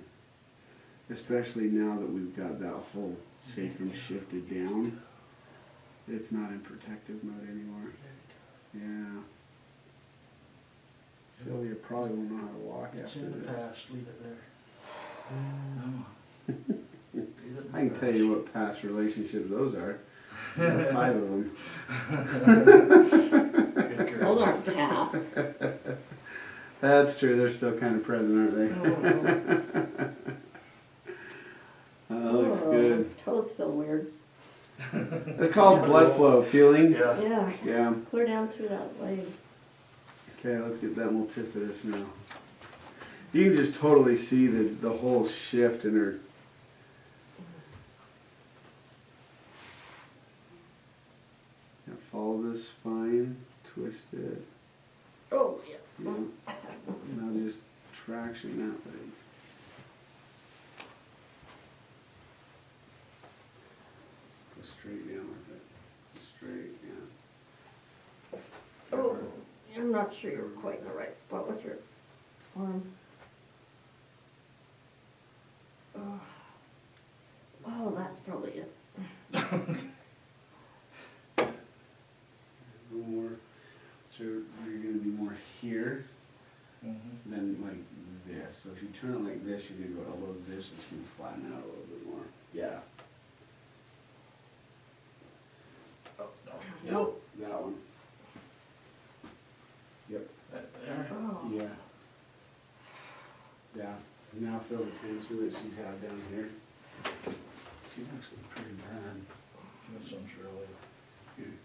Speaker 1: Especially now that we've got that whole sacrum shifted down. It's not in protective mode anymore. Yeah. Sylvia probably won't know how to walk
Speaker 3: It's
Speaker 1: after
Speaker 3: in the
Speaker 1: this.
Speaker 3: past, leave it there. No. Leave it in the
Speaker 1: I can tell
Speaker 3: past.
Speaker 1: you what past relationships those are. Got 5 of them.
Speaker 3: Good girl.
Speaker 4: Those aren't past.
Speaker 1: That's true, they're still kind of present, aren't they? That looks good.
Speaker 7: Toes feel weird.
Speaker 1: It's called blood flow, feeling.
Speaker 3: Yeah.
Speaker 7: Yeah,
Speaker 1: Yeah.
Speaker 7: clear down through that leg.
Speaker 1: Okay, let's get that multifidus now. You can just totally see the whole shift in her. Yeah, follow the spine, twist it.
Speaker 7: Oh, yeah.
Speaker 1: Yeah. Now just traction that way. Go straight down with it. Straight, yeah.
Speaker 7: Oh, I'm not sure you're quite in the right spot with your arm. Oh, oh, that's probably it.
Speaker 1: No more. So you're gonna be more here than like this. So if you turn it like this, you're gonna go elbows this, it's gonna flatten out a little bit more. Yeah.
Speaker 3: Oh, no.
Speaker 1: Nope. That one. Yep.
Speaker 3: There.
Speaker 7: Oh,
Speaker 1: Yeah. Yeah. Now feel the tension that she's had down here. She's actually pretty bad.
Speaker 3: This one's really,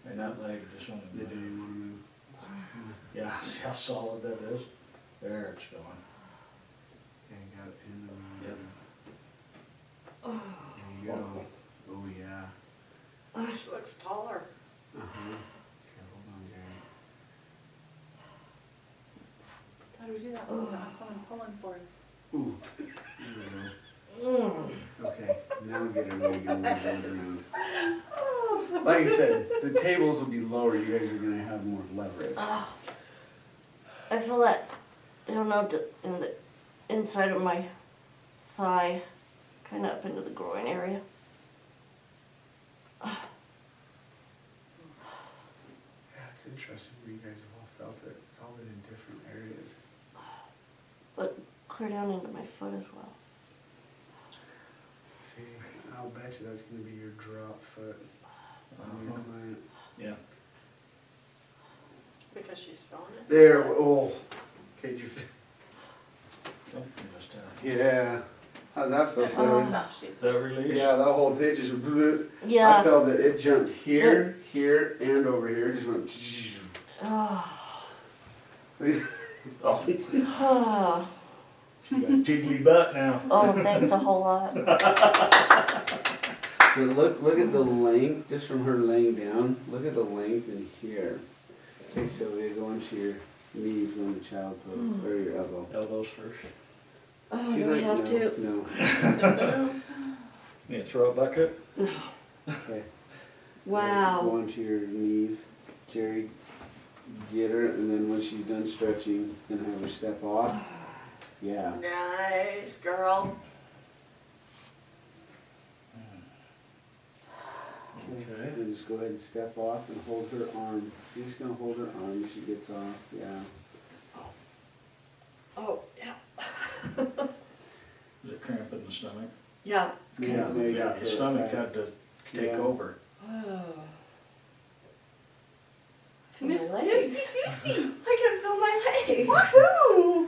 Speaker 3: and that leg just won't
Speaker 1: They didn't
Speaker 3: move.
Speaker 1: even wanna move.
Speaker 3: Yeah, see how solid that is? There it's going.
Speaker 1: Okay, got it pinned around.
Speaker 3: Yep.
Speaker 1: There you go. Oh, yeah.
Speaker 2: She looks taller.
Speaker 1: Uh-huh. Okay, hold on, Gary.
Speaker 5: How do we do that? Oh, someone pulling for us.
Speaker 1: Ooh. There we
Speaker 7: mm.
Speaker 1: go. Okay, now get her leg and move it around. Like I said, the tables will be lower, you guys are gonna have more leverage.
Speaker 7: I feel that, I don't know, in the inside of my thigh, kind of up into the groin area.
Speaker 1: Yeah, it's interesting where you guys have all felt it. It's all been in different areas.
Speaker 7: But clear down into my foot as well.
Speaker 1: See, I'll bet you that's gonna be your drop foot on your client.
Speaker 3: Yeah.
Speaker 2: Because she's feeling it.
Speaker 1: There, oh, okay, you feel?
Speaker 3: Oh, you just,
Speaker 1: Yeah. How's that feel,
Speaker 2: That
Speaker 1: Sarah?
Speaker 2: stop she.
Speaker 3: that release?
Speaker 1: Yeah, that whole thing just, I
Speaker 7: Yeah.
Speaker 1: felt that it jumped here, here, and over here, just went.
Speaker 7: Oh.
Speaker 3: Oh, she
Speaker 7: Oh,
Speaker 3: got a jiggly butt now.
Speaker 7: oh, thanks a whole lot.
Speaker 1: But look at the length, just from her laying down, look at the length in here. Okay, Sylvia, go into your knees when the child pose, or your elbow.
Speaker 3: Elbows first.
Speaker 7: Oh,
Speaker 1: She's
Speaker 7: do I
Speaker 1: like,
Speaker 7: have
Speaker 1: no,
Speaker 7: to?
Speaker 1: no.
Speaker 3: Need to throw a bucket?
Speaker 1: Okay. Go
Speaker 7: Wow.
Speaker 1: onto your knees. Jerry, get her, and then when she's done stretching, then have her step off. Yeah.
Speaker 2: Nice, girl.
Speaker 3: Okay.
Speaker 1: And just go ahead and step off and hold her arm. You're just gonna hold her arm as she gets off, yeah.
Speaker 7: Oh, yeah.
Speaker 3: Is it cramp in the stomach?
Speaker 7: Yeah.
Speaker 1: Yeah, there you
Speaker 3: Yeah,
Speaker 1: go.
Speaker 3: his stomach had to take
Speaker 1: Yeah.
Speaker 3: over.
Speaker 7: Oh.
Speaker 2: Nipsey,
Speaker 7: My legs.
Speaker 2: Nipsey.
Speaker 7: I can feel my legs.
Speaker 2: Woohoo!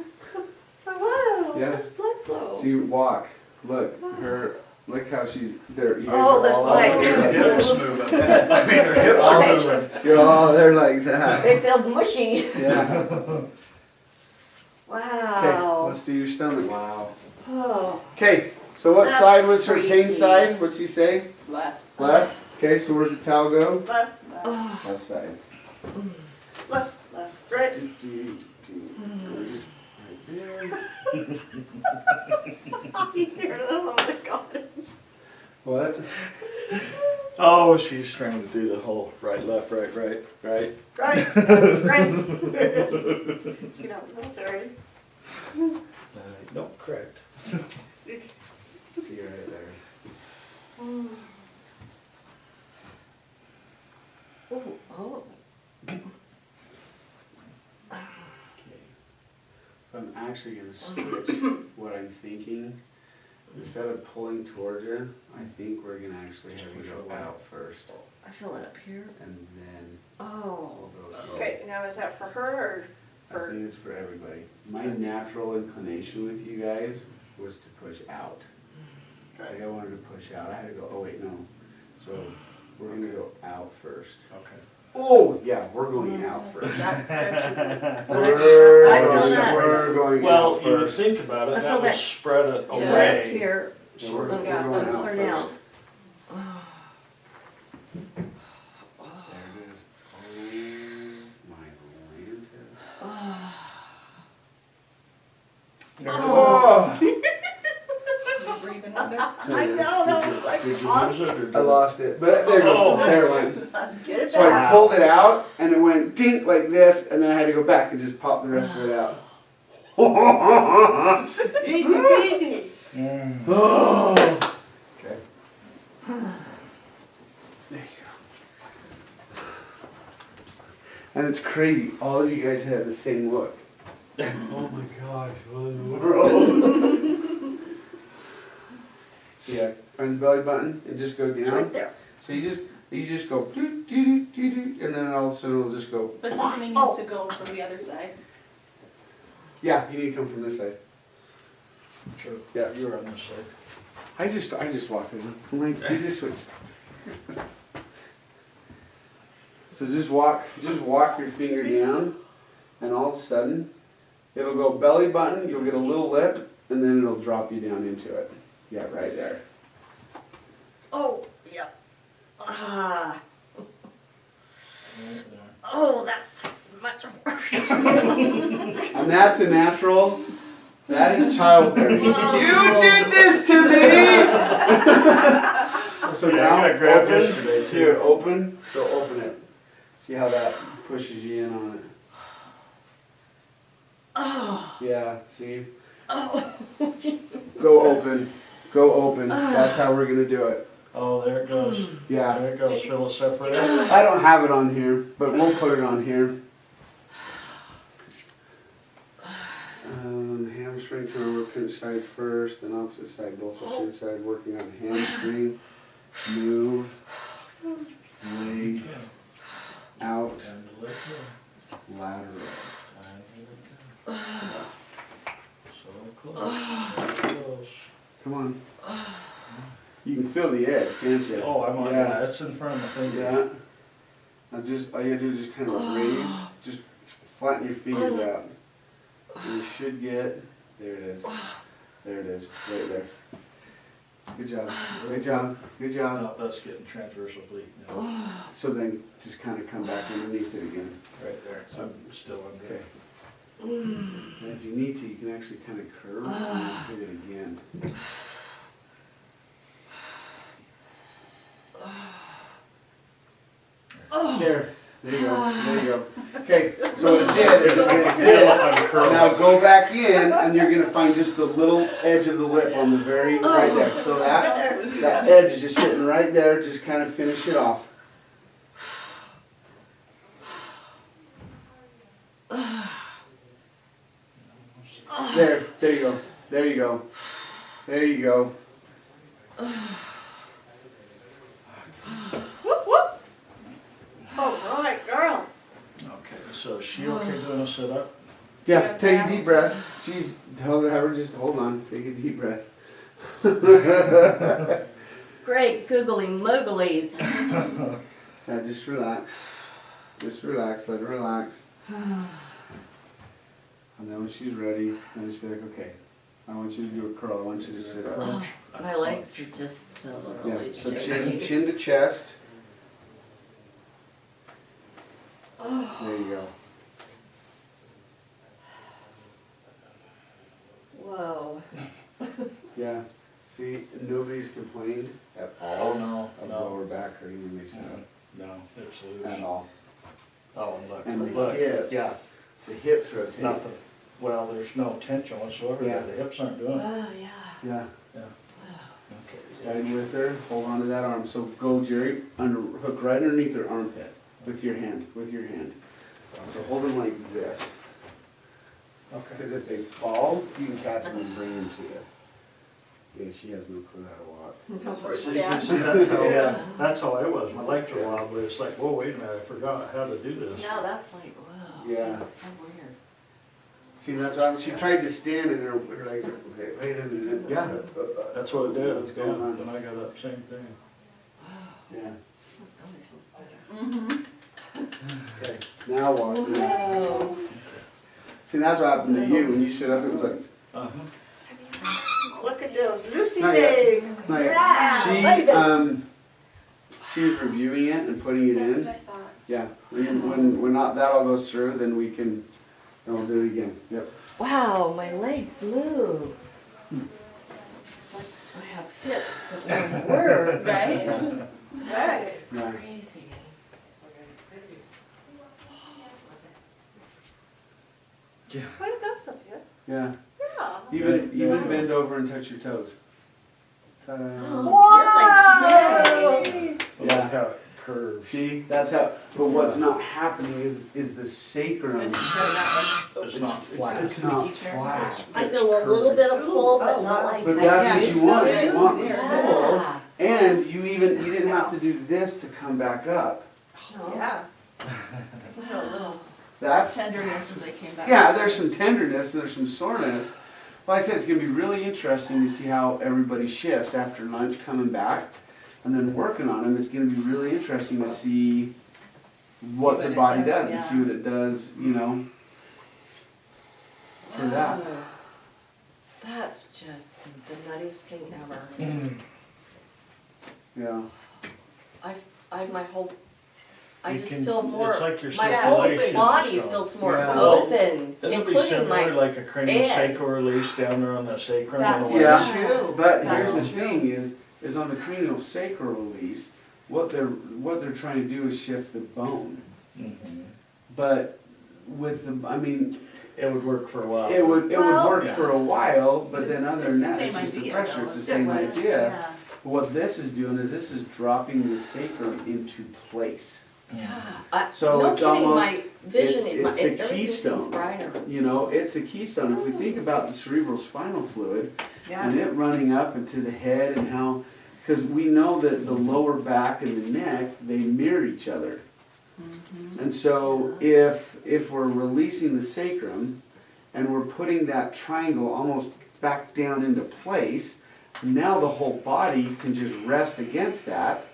Speaker 7: So wow,
Speaker 1: Yeah.
Speaker 7: there's blood flow.
Speaker 1: See, walk, look, her, look how she's, there, you guys
Speaker 7: Oh,
Speaker 1: are
Speaker 7: there's
Speaker 1: all
Speaker 7: like-
Speaker 1: over
Speaker 3: Her
Speaker 1: like
Speaker 3: hips
Speaker 1: this.
Speaker 3: moving. I mean, her hips are
Speaker 7: Right.
Speaker 3: moving.
Speaker 1: You're all there like that.
Speaker 7: They feel mushy.
Speaker 1: Yeah. Okay,
Speaker 7: Wow.
Speaker 1: let's do your stomach.
Speaker 3: Wow.
Speaker 7: Oh.
Speaker 1: Okay, so what
Speaker 7: That's
Speaker 1: side was her pain
Speaker 7: crazy.
Speaker 1: side? What's he say?
Speaker 2: Left,
Speaker 1: Left? Okay, so where's the towel go?
Speaker 2: left,
Speaker 7: Oh.
Speaker 1: Left side.
Speaker 2: left, right.
Speaker 1: Do, do, do. Right there.
Speaker 2: Oh my God.
Speaker 1: What?
Speaker 3: Oh, she's trying to do the whole right, left, right, right, right.
Speaker 2: Right, right. You don't know, Jerry.
Speaker 3: No, correct.
Speaker 1: See right there.
Speaker 7: Oh. Oh.
Speaker 1: Okay. So I'm actually gonna switch what I'm thinking. Instead of pulling towards you, I think we're gonna actually have you go out first.
Speaker 7: I feel it up here.
Speaker 1: And then
Speaker 7: Oh.
Speaker 1: we'll go.
Speaker 2: Okay, now is that for her or
Speaker 1: I
Speaker 2: for,
Speaker 1: think it's for everybody. My natural inclination with you guys was to push out. Like I wanted to push out. I had to go, oh wait, no. So we're gonna go out first.
Speaker 3: Okay.
Speaker 1: Oh, yeah, we're going out first.
Speaker 2: that stretches it.
Speaker 1: We're
Speaker 7: I feel
Speaker 1: going-
Speaker 7: that.
Speaker 1: we're going
Speaker 3: Well,
Speaker 1: out
Speaker 3: you
Speaker 1: first.
Speaker 3: think about
Speaker 7: I
Speaker 3: it,
Speaker 7: feel
Speaker 3: that would
Speaker 7: that-
Speaker 3: spread it
Speaker 2: Yeah.
Speaker 7: Right
Speaker 3: away.
Speaker 7: here,
Speaker 1: So we're
Speaker 7: look,
Speaker 2: Yeah.
Speaker 1: going out
Speaker 7: clear
Speaker 1: first.
Speaker 7: now.
Speaker 1: There it is. Oh, my Lanta.
Speaker 3: Oh.
Speaker 2: You breathing under? I know, that was like
Speaker 3: Did you
Speaker 2: awesome.
Speaker 3: lose it, or did
Speaker 1: I lost it, but there it
Speaker 3: Oh.
Speaker 1: goes. There it went.
Speaker 2: Get it
Speaker 1: So I
Speaker 2: back.
Speaker 1: pulled it out and it went dink like this, and then I had to go back and just pop the rest of it out.
Speaker 2: Easy peasy.
Speaker 3: Mm.
Speaker 1: Oh. Okay. There you go. And it's crazy. All of you guys had the same look. Oh my gosh, what in the world? So yeah, find the belly button and just go
Speaker 7: it's
Speaker 1: down.
Speaker 7: right there.
Speaker 1: So you just go doo, doo, doo, doo, doo, and then all of a sudden it'll just go.
Speaker 5: But doesn't it need to go from the other side?
Speaker 1: Yeah, you need to come from this side.
Speaker 3: True.
Speaker 1: Yeah.
Speaker 3: You were on this side.
Speaker 1: I just walked in. I'm like, you just switch. So just walk your finger down, and all of a sudden, it'll go belly button. You'll get a little lip, and then it'll drop you down into it. Yeah, right there.
Speaker 7: Oh, yeah. Ah,
Speaker 3: Right there.
Speaker 7: oh, that's much worse.
Speaker 1: And that's a natural. That is childbearing.
Speaker 7: Whoa.
Speaker 1: You did this to me. So
Speaker 3: Yeah,
Speaker 1: now
Speaker 3: I got grabbed
Speaker 1: open.
Speaker 3: yesterday, too.
Speaker 1: Here, open. So open it. See how that pushes you in on it.
Speaker 7: Oh,
Speaker 1: Yeah. See.
Speaker 7: oh.
Speaker 1: Go open. Go open. That's how we're gonna do it.
Speaker 3: Oh, there it goes.
Speaker 1: Yeah.
Speaker 3: There it goes, Phil, separate.
Speaker 1: I don't have it on here, but we'll put it on here. Hamstring turnover, pinch side first, then opposite side, both the same side, working on the hamstring. Move. Leg. Out.
Speaker 3: And let go.
Speaker 1: Lateral.
Speaker 3: And let go. So close. So close.
Speaker 1: Come on. You can feel the edge, can't you?
Speaker 3: Oh, I'm on,
Speaker 1: Yeah.
Speaker 3: yeah, it's in front of my finger.
Speaker 1: Yeah. Now just, all you gotta do is just kind of raise, just flatten your fingers out. And you should get, there it is. There it is, right there. Good job, good job, good job.
Speaker 3: No, that's getting transversal bleed now,
Speaker 1: So then just kind of come back underneath it again.
Speaker 3: right there. I'm still under.
Speaker 1: Okay. And if you need to, you can actually kind of curve and hit it again. There you go, there you go. Okay, so what it did is it did this. Now go back in and you're gonna find just the little edge of the lip on the very, right there. So that edge is just sitting right there, just kind of finish it off. There you go, there you go, there you go.
Speaker 2: Whoop, whoop. All right, girl.
Speaker 3: Okay, so is she okay doing a sit-up?
Speaker 1: Yeah, take a deep breath. She's, have her just hold on, take a deep breath.
Speaker 7: Great googling mooglies.
Speaker 1: Yeah, just relax. Just relax, let her relax. And then when she's ready, then just be like, okay, I want you to do a curl, I want you to sit up.
Speaker 3: Crunch.
Speaker 7: My legs are just feeling
Speaker 1: Yeah,
Speaker 7: really
Speaker 1: so
Speaker 7: shaky.
Speaker 1: chin to chest.
Speaker 7: Oh,
Speaker 1: There you go.
Speaker 7: whoa.
Speaker 1: Yeah, see, nobody's complained at
Speaker 3: Oh,
Speaker 1: all
Speaker 3: no,
Speaker 1: of
Speaker 3: no,
Speaker 1: lower back hurting when they sit up,
Speaker 3: no, it's
Speaker 1: at
Speaker 3: loose.
Speaker 1: all.
Speaker 3: Oh, look,
Speaker 1: And the
Speaker 3: look,
Speaker 1: hips.
Speaker 3: yeah,
Speaker 1: The hips rotate.
Speaker 3: nothing. Well, there's no tension whatsoever,
Speaker 1: Yeah.
Speaker 3: the hips aren't doing it.
Speaker 7: Oh, yeah.
Speaker 1: Yeah.
Speaker 3: Okay.
Speaker 1: Slide with her, hold on to that arm. So go, Jerry, hook right underneath her armpit with your hand, So hold them like this. Because
Speaker 3: Okay.
Speaker 1: if they fall, you can catch them and bring them to you. Yeah, she has no clue how to walk.
Speaker 2: Or
Speaker 3: So you can
Speaker 2: stab.
Speaker 3: see that's how,
Speaker 1: Yeah.
Speaker 3: that's how I was, my legs were wobbly, it's like, whoa, wait a minute, I forgot how to do this.
Speaker 7: Now that's like, whoa.
Speaker 1: Yeah.
Speaker 7: That's so weird.
Speaker 1: See, that's why she tried to stand and we're like, okay, wait a minute.
Speaker 3: Yeah. That's what it did.
Speaker 1: What's going on?
Speaker 3: When I got up, same thing.
Speaker 1: Yeah,
Speaker 5: Mm-hmm.
Speaker 1: okay, now what?
Speaker 4: Oh.
Speaker 1: See, that's what happened to you, when you showed up, it was like,
Speaker 3: Uh-huh.
Speaker 2: Look at those Lucy
Speaker 1: Not yet.
Speaker 2: legs.
Speaker 1: like,
Speaker 2: Yeah,
Speaker 1: she was reviewing it and putting it
Speaker 4: That's
Speaker 1: in.
Speaker 4: what I thought.
Speaker 1: Yeah, when that all goes through, then we can, then we'll do it again, yep.
Speaker 4: Wow, my legs move. It's like I have hips that won't work.
Speaker 5: Right?
Speaker 4: That's
Speaker 1: Yeah.
Speaker 4: crazy.
Speaker 2: Way to go, Sophia.
Speaker 1: Yeah,
Speaker 2: Yeah.
Speaker 1: even bend over and touch your toes. Ta-da.
Speaker 2: Whoa!
Speaker 3: Look how it curves.
Speaker 1: See, that's how, but what's not happening is the sacrum.
Speaker 3: It's not flat.
Speaker 1: It's not
Speaker 2: Squeaky chair.
Speaker 1: flat.
Speaker 7: I feel a little bit of pull, but not like.
Speaker 1: But
Speaker 7: I
Speaker 1: that's
Speaker 7: used
Speaker 1: what you want,
Speaker 7: to.
Speaker 1: you want the
Speaker 5: Yeah.
Speaker 1: pull,
Speaker 4: Yeah.
Speaker 1: and you didn't have to do this to come back up.
Speaker 4: No.
Speaker 2: Yeah.
Speaker 4: Wow.
Speaker 1: That's,
Speaker 5: Tenderness as I came back.
Speaker 1: yeah, there's some tenderness, there's some soreness. Like I said, it's gonna be really interesting to see how everybody shifts after lunch coming back and then working on them. It's gonna be really interesting to see what the
Speaker 5: it
Speaker 1: body
Speaker 5: does,
Speaker 1: does, and
Speaker 5: yeah.
Speaker 1: see what it does, you know, for that.
Speaker 4: Wow. That's just the nuttiest thing ever.
Speaker 1: Yeah.
Speaker 4: My whole, I
Speaker 3: You
Speaker 4: just
Speaker 3: can-
Speaker 4: feel more,
Speaker 3: it's like your
Speaker 4: my whole
Speaker 3: circulation
Speaker 4: body
Speaker 3: is
Speaker 4: feels more
Speaker 1: Yeah.
Speaker 4: open,
Speaker 3: It'll be
Speaker 4: including
Speaker 3: similar
Speaker 4: my,
Speaker 3: like a cranial
Speaker 4: head.
Speaker 3: sacral release down there on the sacrum.
Speaker 5: That's
Speaker 3: and the
Speaker 1: Yeah.
Speaker 3: waist.
Speaker 5: true.
Speaker 1: But
Speaker 5: That's
Speaker 1: here's the
Speaker 5: true.
Speaker 1: thing is on the cranial sacral release, what they're trying to do is shift the bone.
Speaker 3: Mhm.
Speaker 1: But with the, I mean,
Speaker 3: It would work for a while.
Speaker 1: it would
Speaker 7: Well-
Speaker 1: work
Speaker 3: Yeah.
Speaker 1: for a while, but then other than that, it's
Speaker 5: It's the
Speaker 1: just
Speaker 5: same
Speaker 1: the
Speaker 5: idea,
Speaker 1: pressure,
Speaker 5: though.
Speaker 1: it's the
Speaker 5: It's
Speaker 1: same
Speaker 5: different.
Speaker 1: idea.
Speaker 5: Yeah.
Speaker 1: What this is doing is this is dropping the sacrum into place.
Speaker 4: I,
Speaker 1: So
Speaker 4: no
Speaker 1: it's
Speaker 4: kidding,
Speaker 1: almost-
Speaker 4: my vision,
Speaker 1: it's
Speaker 4: my,
Speaker 1: the
Speaker 4: everything seems
Speaker 1: keystone.
Speaker 4: brighter.
Speaker 1: You know, it's a keystone. If we think about the cerebral spinal fluid and
Speaker 5: Yeah.
Speaker 1: it running up into the head and how, because we know that the lower back and the neck, they mirror each other. And so if we're releasing the sacrum and we're putting that triangle almost back down into place, now the whole body can just rest against that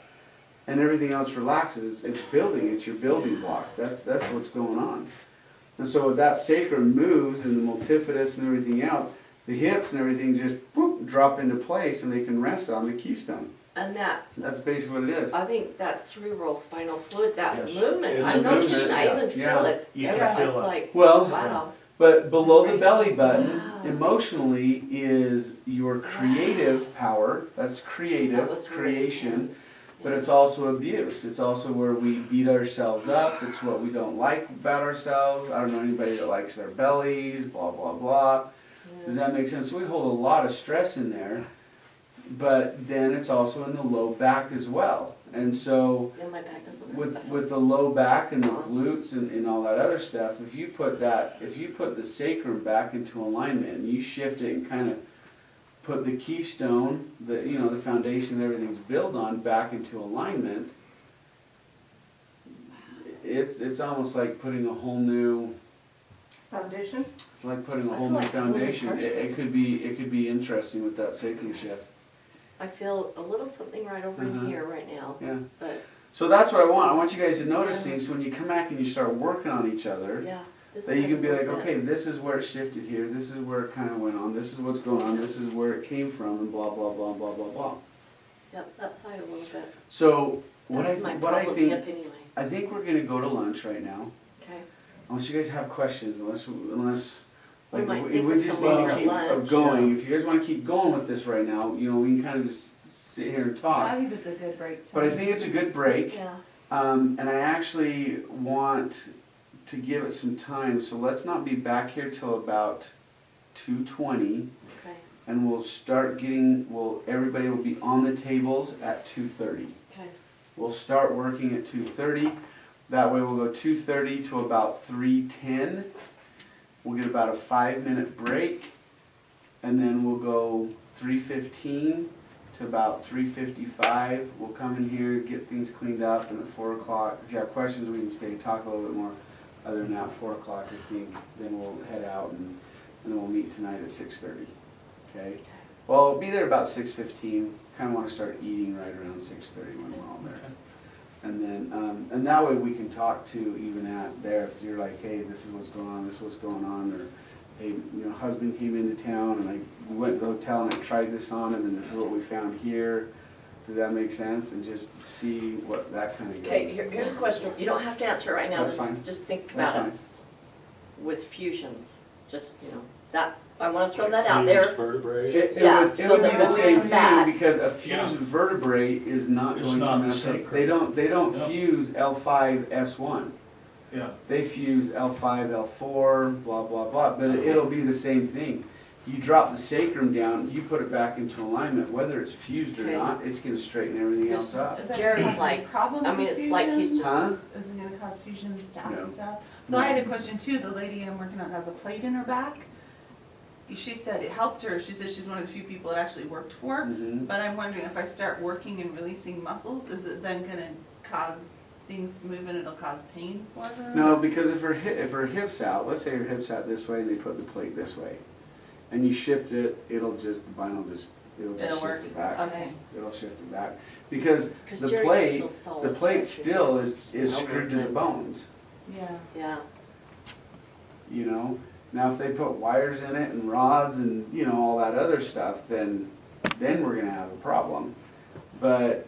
Speaker 1: and everything else relaxes. It's building, it's your building block. That's what's going on. And so that sacrum moves and the multifidus and everything else, the hips and everything just whoop, drop into place and they can rest on the keystone.
Speaker 4: And that,
Speaker 1: That's basically what it is.
Speaker 4: I think that cerebral spinal fluid, that
Speaker 3: Yes.
Speaker 4: movement,
Speaker 3: It's
Speaker 4: I'm
Speaker 3: a
Speaker 4: not
Speaker 1: movement,
Speaker 4: kidding, I even
Speaker 1: yeah.
Speaker 4: feel it.
Speaker 3: You can
Speaker 4: Everybody's
Speaker 3: feel it.
Speaker 4: like,
Speaker 1: Well,
Speaker 4: wow.
Speaker 1: but below the belly button,
Speaker 4: Wow.
Speaker 1: emotionally, is your creative power. That's
Speaker 4: That
Speaker 1: creative,
Speaker 4: was really
Speaker 1: creation.
Speaker 4: intense.
Speaker 1: But it's also abuse. It's also where we beat ourselves up. It's what we don't like about ourselves. I don't know anybody that likes their bellies, blah, blah, blah. Does that make sense? So we hold a lot of stress in there, but then it's also in the low back as well. And so
Speaker 4: And my back doesn't hurt.
Speaker 1: with the low back and the glutes and all that other stuff, if you put the sacrum back into alignment and you shift it and kind of put the keystone, the foundation that everything's built on back into alignment, it's almost like putting a whole new,
Speaker 2: Foundation?
Speaker 1: it's like putting a
Speaker 4: I
Speaker 1: whole
Speaker 4: feel
Speaker 1: new
Speaker 4: like a little
Speaker 1: foundation. It
Speaker 4: person.
Speaker 1: could be interesting with that sacrum shift.
Speaker 4: I feel a little something right over
Speaker 1: Uh-huh.
Speaker 4: in here right now,
Speaker 1: Yeah.
Speaker 4: but,
Speaker 1: So that's what I want. I want you guys to notice
Speaker 4: Yeah.
Speaker 1: things so when you come back and you start working on each other.
Speaker 4: yeah. this
Speaker 1: That you
Speaker 4: is
Speaker 1: can be
Speaker 4: a
Speaker 1: like,
Speaker 4: little bit-
Speaker 1: okay, this is where it shifted here, this is where it kind of went on, this is what's going on, this is where it came from, and blah, blah, blah, blah, blah, blah.
Speaker 4: Yep, that side a little bit.
Speaker 1: So, what I
Speaker 4: That's my
Speaker 1: what I
Speaker 4: problem
Speaker 1: think,
Speaker 4: hip anyway,
Speaker 1: I think we're gonna go to lunch right now,
Speaker 4: okay?
Speaker 1: unless you guys have questions, unless,
Speaker 4: We
Speaker 1: like,
Speaker 4: might
Speaker 1: we
Speaker 4: think
Speaker 1: we
Speaker 4: of
Speaker 1: just
Speaker 4: some
Speaker 1: need
Speaker 4: more
Speaker 1: to
Speaker 4: at
Speaker 1: keep
Speaker 4: lunch.
Speaker 1: going. If you guys wanna keep going with this right now, we can kind of just sit here and talk.
Speaker 5: I think it's a good break too.
Speaker 1: But I think it's a good break.
Speaker 4: Yeah,
Speaker 1: And I actually want to give it some time, so let's not be back here till about 2:20,
Speaker 4: okay,
Speaker 1: and we'll start getting, everybody will be on the tables at 2:30.
Speaker 4: okay.
Speaker 1: We'll start working at 2:30, that way we'll go 2:30 to about 3:10. We'll get about a 5-minute break, and then we'll go 3:15 to about 3:55. We'll come in here, get things cleaned up, and at 4 o'clock, if you have questions, we can stay and talk a little bit more. Other than that, 4 o'clock, I think, then we'll head out and then we'll meet tonight at 6:30, okay? Well, I'll be there about 6:15, kinda wanna start eating right around 6:30 when we're all there. And then, and that way we can talk to even at there, if you're like, hey, this is what's going on, this is what's going on, or, hey, you know, husband came into town and we went to the hotel and I tried this on him and this is what we found here. Does that make sense? And just see what that kinda goes.
Speaker 4: Okay, here's a question, you don't have to answer it right now,
Speaker 1: That's fine.
Speaker 4: just think
Speaker 1: That's
Speaker 4: about it.
Speaker 1: fine.
Speaker 4: With fusions, just, you know, that, I wanna throw that out there.
Speaker 3: Fused vertebrae.
Speaker 1: It
Speaker 4: Yeah,
Speaker 1: would, it
Speaker 4: so
Speaker 1: would be
Speaker 4: then
Speaker 1: the
Speaker 4: we'll
Speaker 1: same
Speaker 4: use that.
Speaker 1: thing, because a
Speaker 3: Yeah.
Speaker 1: fused vertebrae is not
Speaker 3: It's
Speaker 1: going to
Speaker 3: not the
Speaker 1: mess up.
Speaker 3: sacrum.
Speaker 1: They don't
Speaker 3: Yep.
Speaker 1: fuse L5S1.
Speaker 3: Yeah,
Speaker 1: They fuse L5, L4, blah, blah, blah, but it'll be the same thing. You drop the sacrum down, you put it back into alignment, whether it's fused or
Speaker 4: Okay.
Speaker 1: not, it's gonna straighten everything else up.
Speaker 5: Is that
Speaker 4: Jared's
Speaker 5: causing
Speaker 4: like-
Speaker 5: problems
Speaker 4: I mean,
Speaker 5: with
Speaker 4: it's like he's
Speaker 5: fusions?
Speaker 1: just-
Speaker 5: Is it gonna cause fusions to
Speaker 1: No.
Speaker 5: act out? So I had a question too, the lady I'm working on has a plate in her back. She said it helped her, she said she's one of the few people it actually worked for.
Speaker 1: Mhm.
Speaker 5: But I'm wondering if I start working and releasing muscles, is it then gonna cause things to move and it'll cause pain for her?
Speaker 1: No, because if her hip's out, let's say her hip's out this way and they put the plate this way, and you shift it, it'll just, the spine will just, it'll just
Speaker 5: It'll work,
Speaker 1: shift it back.
Speaker 5: okay.
Speaker 1: It'll shift it back. Because
Speaker 4: 'Cause
Speaker 1: the
Speaker 4: Jerry just
Speaker 1: plate,
Speaker 4: feels so
Speaker 1: the plate
Speaker 4: uncomfortable.
Speaker 1: still is
Speaker 4: Okay.
Speaker 1: screwed to the bones,
Speaker 5: Yeah.
Speaker 4: Yeah,
Speaker 1: you know? Now, if they put wires in it and rods and, you know, all that other stuff, then we're gonna have a problem. But,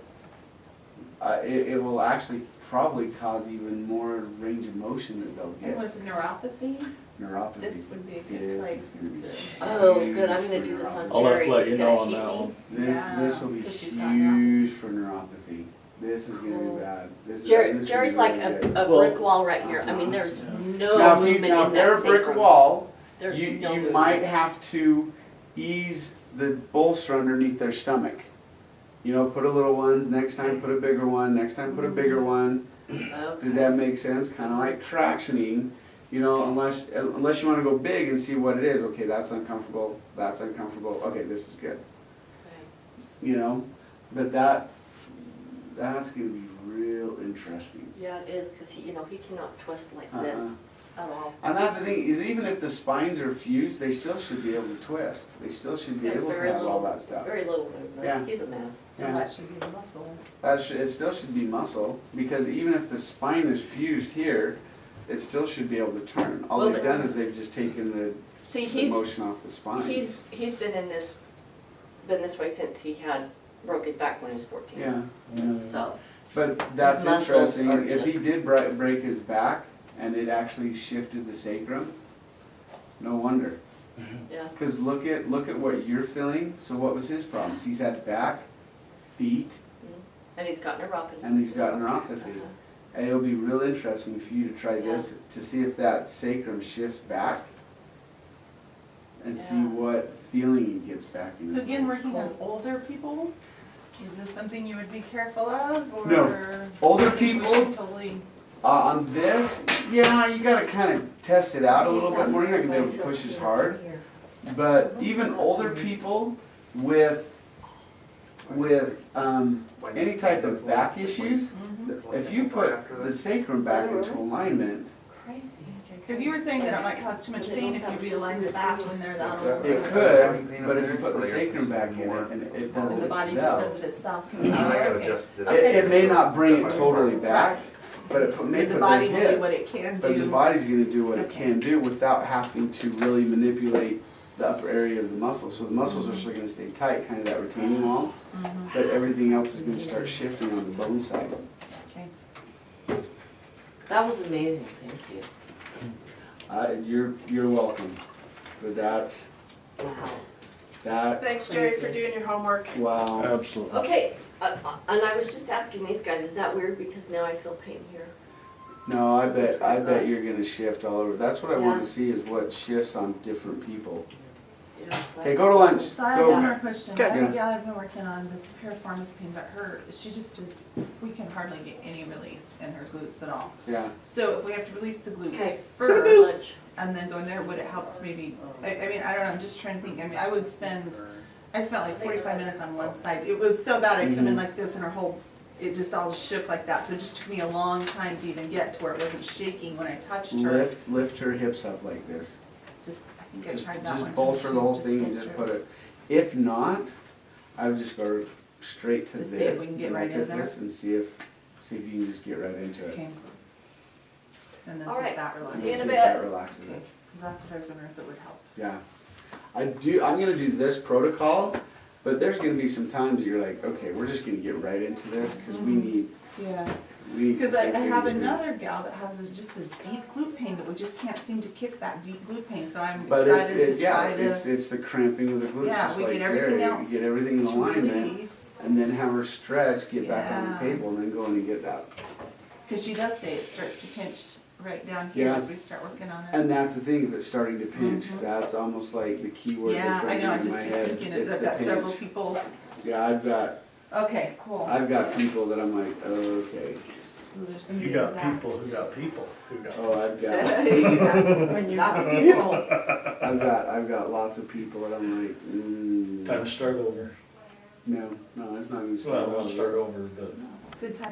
Speaker 1: it will actually probably cause even more range of motion that they'll
Speaker 5: And
Speaker 1: get.
Speaker 5: with neuropathy,
Speaker 1: Neuropathy.
Speaker 5: this would be a good
Speaker 1: This
Speaker 5: place
Speaker 1: is gonna be
Speaker 5: to.
Speaker 4: oh,
Speaker 1: huge
Speaker 4: good, I'm
Speaker 1: for
Speaker 4: gonna do this on
Speaker 1: neuropathy.
Speaker 3: I'll have
Speaker 4: Jerry,
Speaker 3: to let
Speaker 4: he's
Speaker 3: you know
Speaker 4: gonna
Speaker 3: on
Speaker 4: eat
Speaker 3: that
Speaker 4: me.
Speaker 3: one.
Speaker 1: This will be
Speaker 5: 'cause she's got
Speaker 1: huge for neuropathy. This is gonna
Speaker 4: Oh.
Speaker 1: be bad. This is-
Speaker 4: Jerry,
Speaker 1: this is
Speaker 4: Jerry's
Speaker 1: really
Speaker 4: like
Speaker 1: good.
Speaker 4: a brick wall right here, I mean, there's
Speaker 3: Yeah.
Speaker 4: no
Speaker 1: Now, if
Speaker 4: movement
Speaker 1: now
Speaker 4: in
Speaker 1: if they're
Speaker 4: that
Speaker 1: a brick
Speaker 4: sacrum.
Speaker 1: wall,
Speaker 4: There's
Speaker 1: you
Speaker 4: no movement.
Speaker 1: might have to ease the bolster underneath their stomach. You know, put a little one, next time put a bigger one, next time put a bigger one. Does that make sense? Kinda like tractioning, you know, unless you wanna go big and see what it is. Okay, that's uncomfortable, okay, this is good.
Speaker 4: Okay.
Speaker 1: You know, but that's gonna be real interesting.
Speaker 4: Yeah, it is, cause he, you know, he cannot twist like
Speaker 1: Uh-uh.
Speaker 4: this at all.
Speaker 1: And that's the thing, is even if the spines are fused, they still should be able to twist. They still should be
Speaker 4: There's
Speaker 1: able to
Speaker 4: very
Speaker 1: have all
Speaker 4: little,
Speaker 1: that stuff.
Speaker 4: very little movement,
Speaker 1: Yeah.
Speaker 4: he's a mess.
Speaker 5: So
Speaker 1: Yeah.
Speaker 5: that should be the muscle.
Speaker 1: It still should be muscle, because even if the spine is fused here, it still should be able to turn. All
Speaker 4: Well,
Speaker 1: they've
Speaker 4: the-
Speaker 1: done is they've just taken
Speaker 4: See,
Speaker 1: the
Speaker 4: he's,
Speaker 1: motion off the spine.
Speaker 4: he's been this way since he broke his back when he was 14.
Speaker 1: Yeah, yeah.
Speaker 4: So,
Speaker 1: But that's
Speaker 4: muscles
Speaker 1: interesting,
Speaker 4: are
Speaker 1: if he
Speaker 4: just-
Speaker 1: did break his back and it actually shifted the sacrum, no wonder.
Speaker 4: yeah,
Speaker 1: Cause look at what you're feeling, so what was his problems? He's had back, feet,
Speaker 4: and he's got neuropathy.
Speaker 1: and he's got neuropathy.
Speaker 4: Uh-huh.
Speaker 1: And it'll be real interesting for you to try this, to see if that sacrum shifts back and see
Speaker 4: Yeah.
Speaker 1: what feeling he gets back in his
Speaker 5: So again,
Speaker 1: legs.
Speaker 5: working on older people, is this something you would be careful of, or?
Speaker 1: No. Older
Speaker 5: you think we
Speaker 1: people-
Speaker 5: should Totally,
Speaker 1: On this, yeah, you gotta kinda test it out a little bit more, you're not gonna be able to push as hard. But even older people with any type of back issues, if you put the sacrum back into alignment,
Speaker 4: Crazy.
Speaker 5: because you were saying that it might cause too much pain if you realign the back when they're that old.
Speaker 1: it could, but if you put the sacrum back in it and it does
Speaker 5: And the
Speaker 1: it
Speaker 5: body just does
Speaker 1: itself,
Speaker 5: it itself. Okay.
Speaker 1: it may not bring it totally back, but it may
Speaker 5: But
Speaker 1: put
Speaker 5: the body
Speaker 1: the
Speaker 5: will do
Speaker 1: hip,
Speaker 5: what it can
Speaker 1: but the
Speaker 5: do.
Speaker 1: body's gonna do what it
Speaker 5: Okay.
Speaker 1: can do without having to really manipulate the upper area of the muscle. So the muscles are still gonna stay tight, kind of that retaining wall, but everything else is gonna start shifting on the bone side.
Speaker 5: Okay.
Speaker 4: That was amazing, thank you.
Speaker 1: You're welcome. But that,
Speaker 4: Wow.
Speaker 2: Thanks, Jerry, for doing your homework.
Speaker 1: wow.
Speaker 3: Absolutely.
Speaker 4: Okay, and I was just asking these guys, is that weird, because now I feel pain here?
Speaker 1: No, I
Speaker 4: This is
Speaker 1: bet
Speaker 4: very good.
Speaker 1: you're gonna shift all over. That's what I wanna
Speaker 4: Yeah.
Speaker 1: see, is what shifts on different people.
Speaker 4: Yeah,
Speaker 1: Hey, go to lunch.
Speaker 5: So I have
Speaker 1: Go.
Speaker 5: one more question.
Speaker 2: Good.
Speaker 5: I've been working on this piriformis pain, but we can hardly get any release in her glutes at all.
Speaker 1: Yeah.
Speaker 5: So if we have to release the glutes
Speaker 4: Okay.
Speaker 5: first and then go in there, would it help to maybe, I mean, I don't know, I'm just trying to think. I mean, I spent like 45 minutes on one side. It was so bad, I'd come in like this and her whole it just all shook like that, so it just took me a long time to even get to where it wasn't shaking when I touched her.
Speaker 1: Lift her hips up like this.
Speaker 5: Just, I think I
Speaker 1: Just
Speaker 5: tried that one.
Speaker 1: just bolster
Speaker 5: too,
Speaker 1: the whole
Speaker 5: just
Speaker 1: thing and
Speaker 5: bolster
Speaker 1: just
Speaker 5: it.
Speaker 1: put it, if not, I would just go straight to this.
Speaker 5: Just see if we can get
Speaker 1: and
Speaker 5: right
Speaker 1: look
Speaker 5: in
Speaker 1: at
Speaker 5: there.
Speaker 1: this and see if you can just get right into it.
Speaker 5: Okay. And then
Speaker 4: All
Speaker 5: see if
Speaker 4: right.
Speaker 5: that
Speaker 1: And
Speaker 5: relaxes.
Speaker 4: See you in
Speaker 1: see
Speaker 4: a
Speaker 1: if
Speaker 4: bit.
Speaker 1: that relaxes
Speaker 5: Okay,
Speaker 1: it.
Speaker 5: 'cause that's what I was wondering if it would help.
Speaker 1: Yeah. I'm gonna do this protocol, but there's gonna be some times that you're like, okay, we're just gonna get right into this, cause we need,
Speaker 5: Yeah.
Speaker 1: we need.
Speaker 5: Because I
Speaker 1: something
Speaker 5: have
Speaker 1: to do.
Speaker 5: another gal that has just this deep glute pain that we just can't seem to kick that deep glute pain, so I'm
Speaker 1: But it's,
Speaker 5: excited to try
Speaker 1: it's
Speaker 5: this.
Speaker 1: the cramping of the glutes,
Speaker 5: Yeah,
Speaker 1: just
Speaker 5: we
Speaker 1: like
Speaker 5: get everything
Speaker 1: Jerry,
Speaker 5: else
Speaker 1: you get everything in
Speaker 5: to
Speaker 1: alignment,
Speaker 5: release.
Speaker 1: and then have her stretch, get back on the
Speaker 5: Yeah.
Speaker 1: table, and then go in and get that.
Speaker 5: Because she does say it starts to pinch right down here
Speaker 1: Yeah.
Speaker 5: as we start working on it.
Speaker 1: And that's the thing, if it's starting to pinch,
Speaker 5: Mhm.
Speaker 1: that's almost like the key word
Speaker 5: Yeah,
Speaker 1: that's
Speaker 5: I
Speaker 1: right
Speaker 5: know, I
Speaker 1: in
Speaker 5: just
Speaker 1: my
Speaker 5: keep
Speaker 1: head,
Speaker 5: thinking it,
Speaker 1: it's
Speaker 5: I've
Speaker 1: the
Speaker 5: got several
Speaker 1: pinch.
Speaker 5: people,
Speaker 1: Yeah,
Speaker 5: okay, cool.
Speaker 1: I've got people that I'm like, okay,
Speaker 5: There's some
Speaker 8: You got
Speaker 5: exact-
Speaker 8: people who got people who got.
Speaker 1: oh, I've got,
Speaker 5: Yeah, lots of people.
Speaker 1: I've got lots of people that I'm like,
Speaker 3: Time to start over.
Speaker 1: no, it's not gonna start.
Speaker 3: Well, I want to start over, but.
Speaker 5: Good time.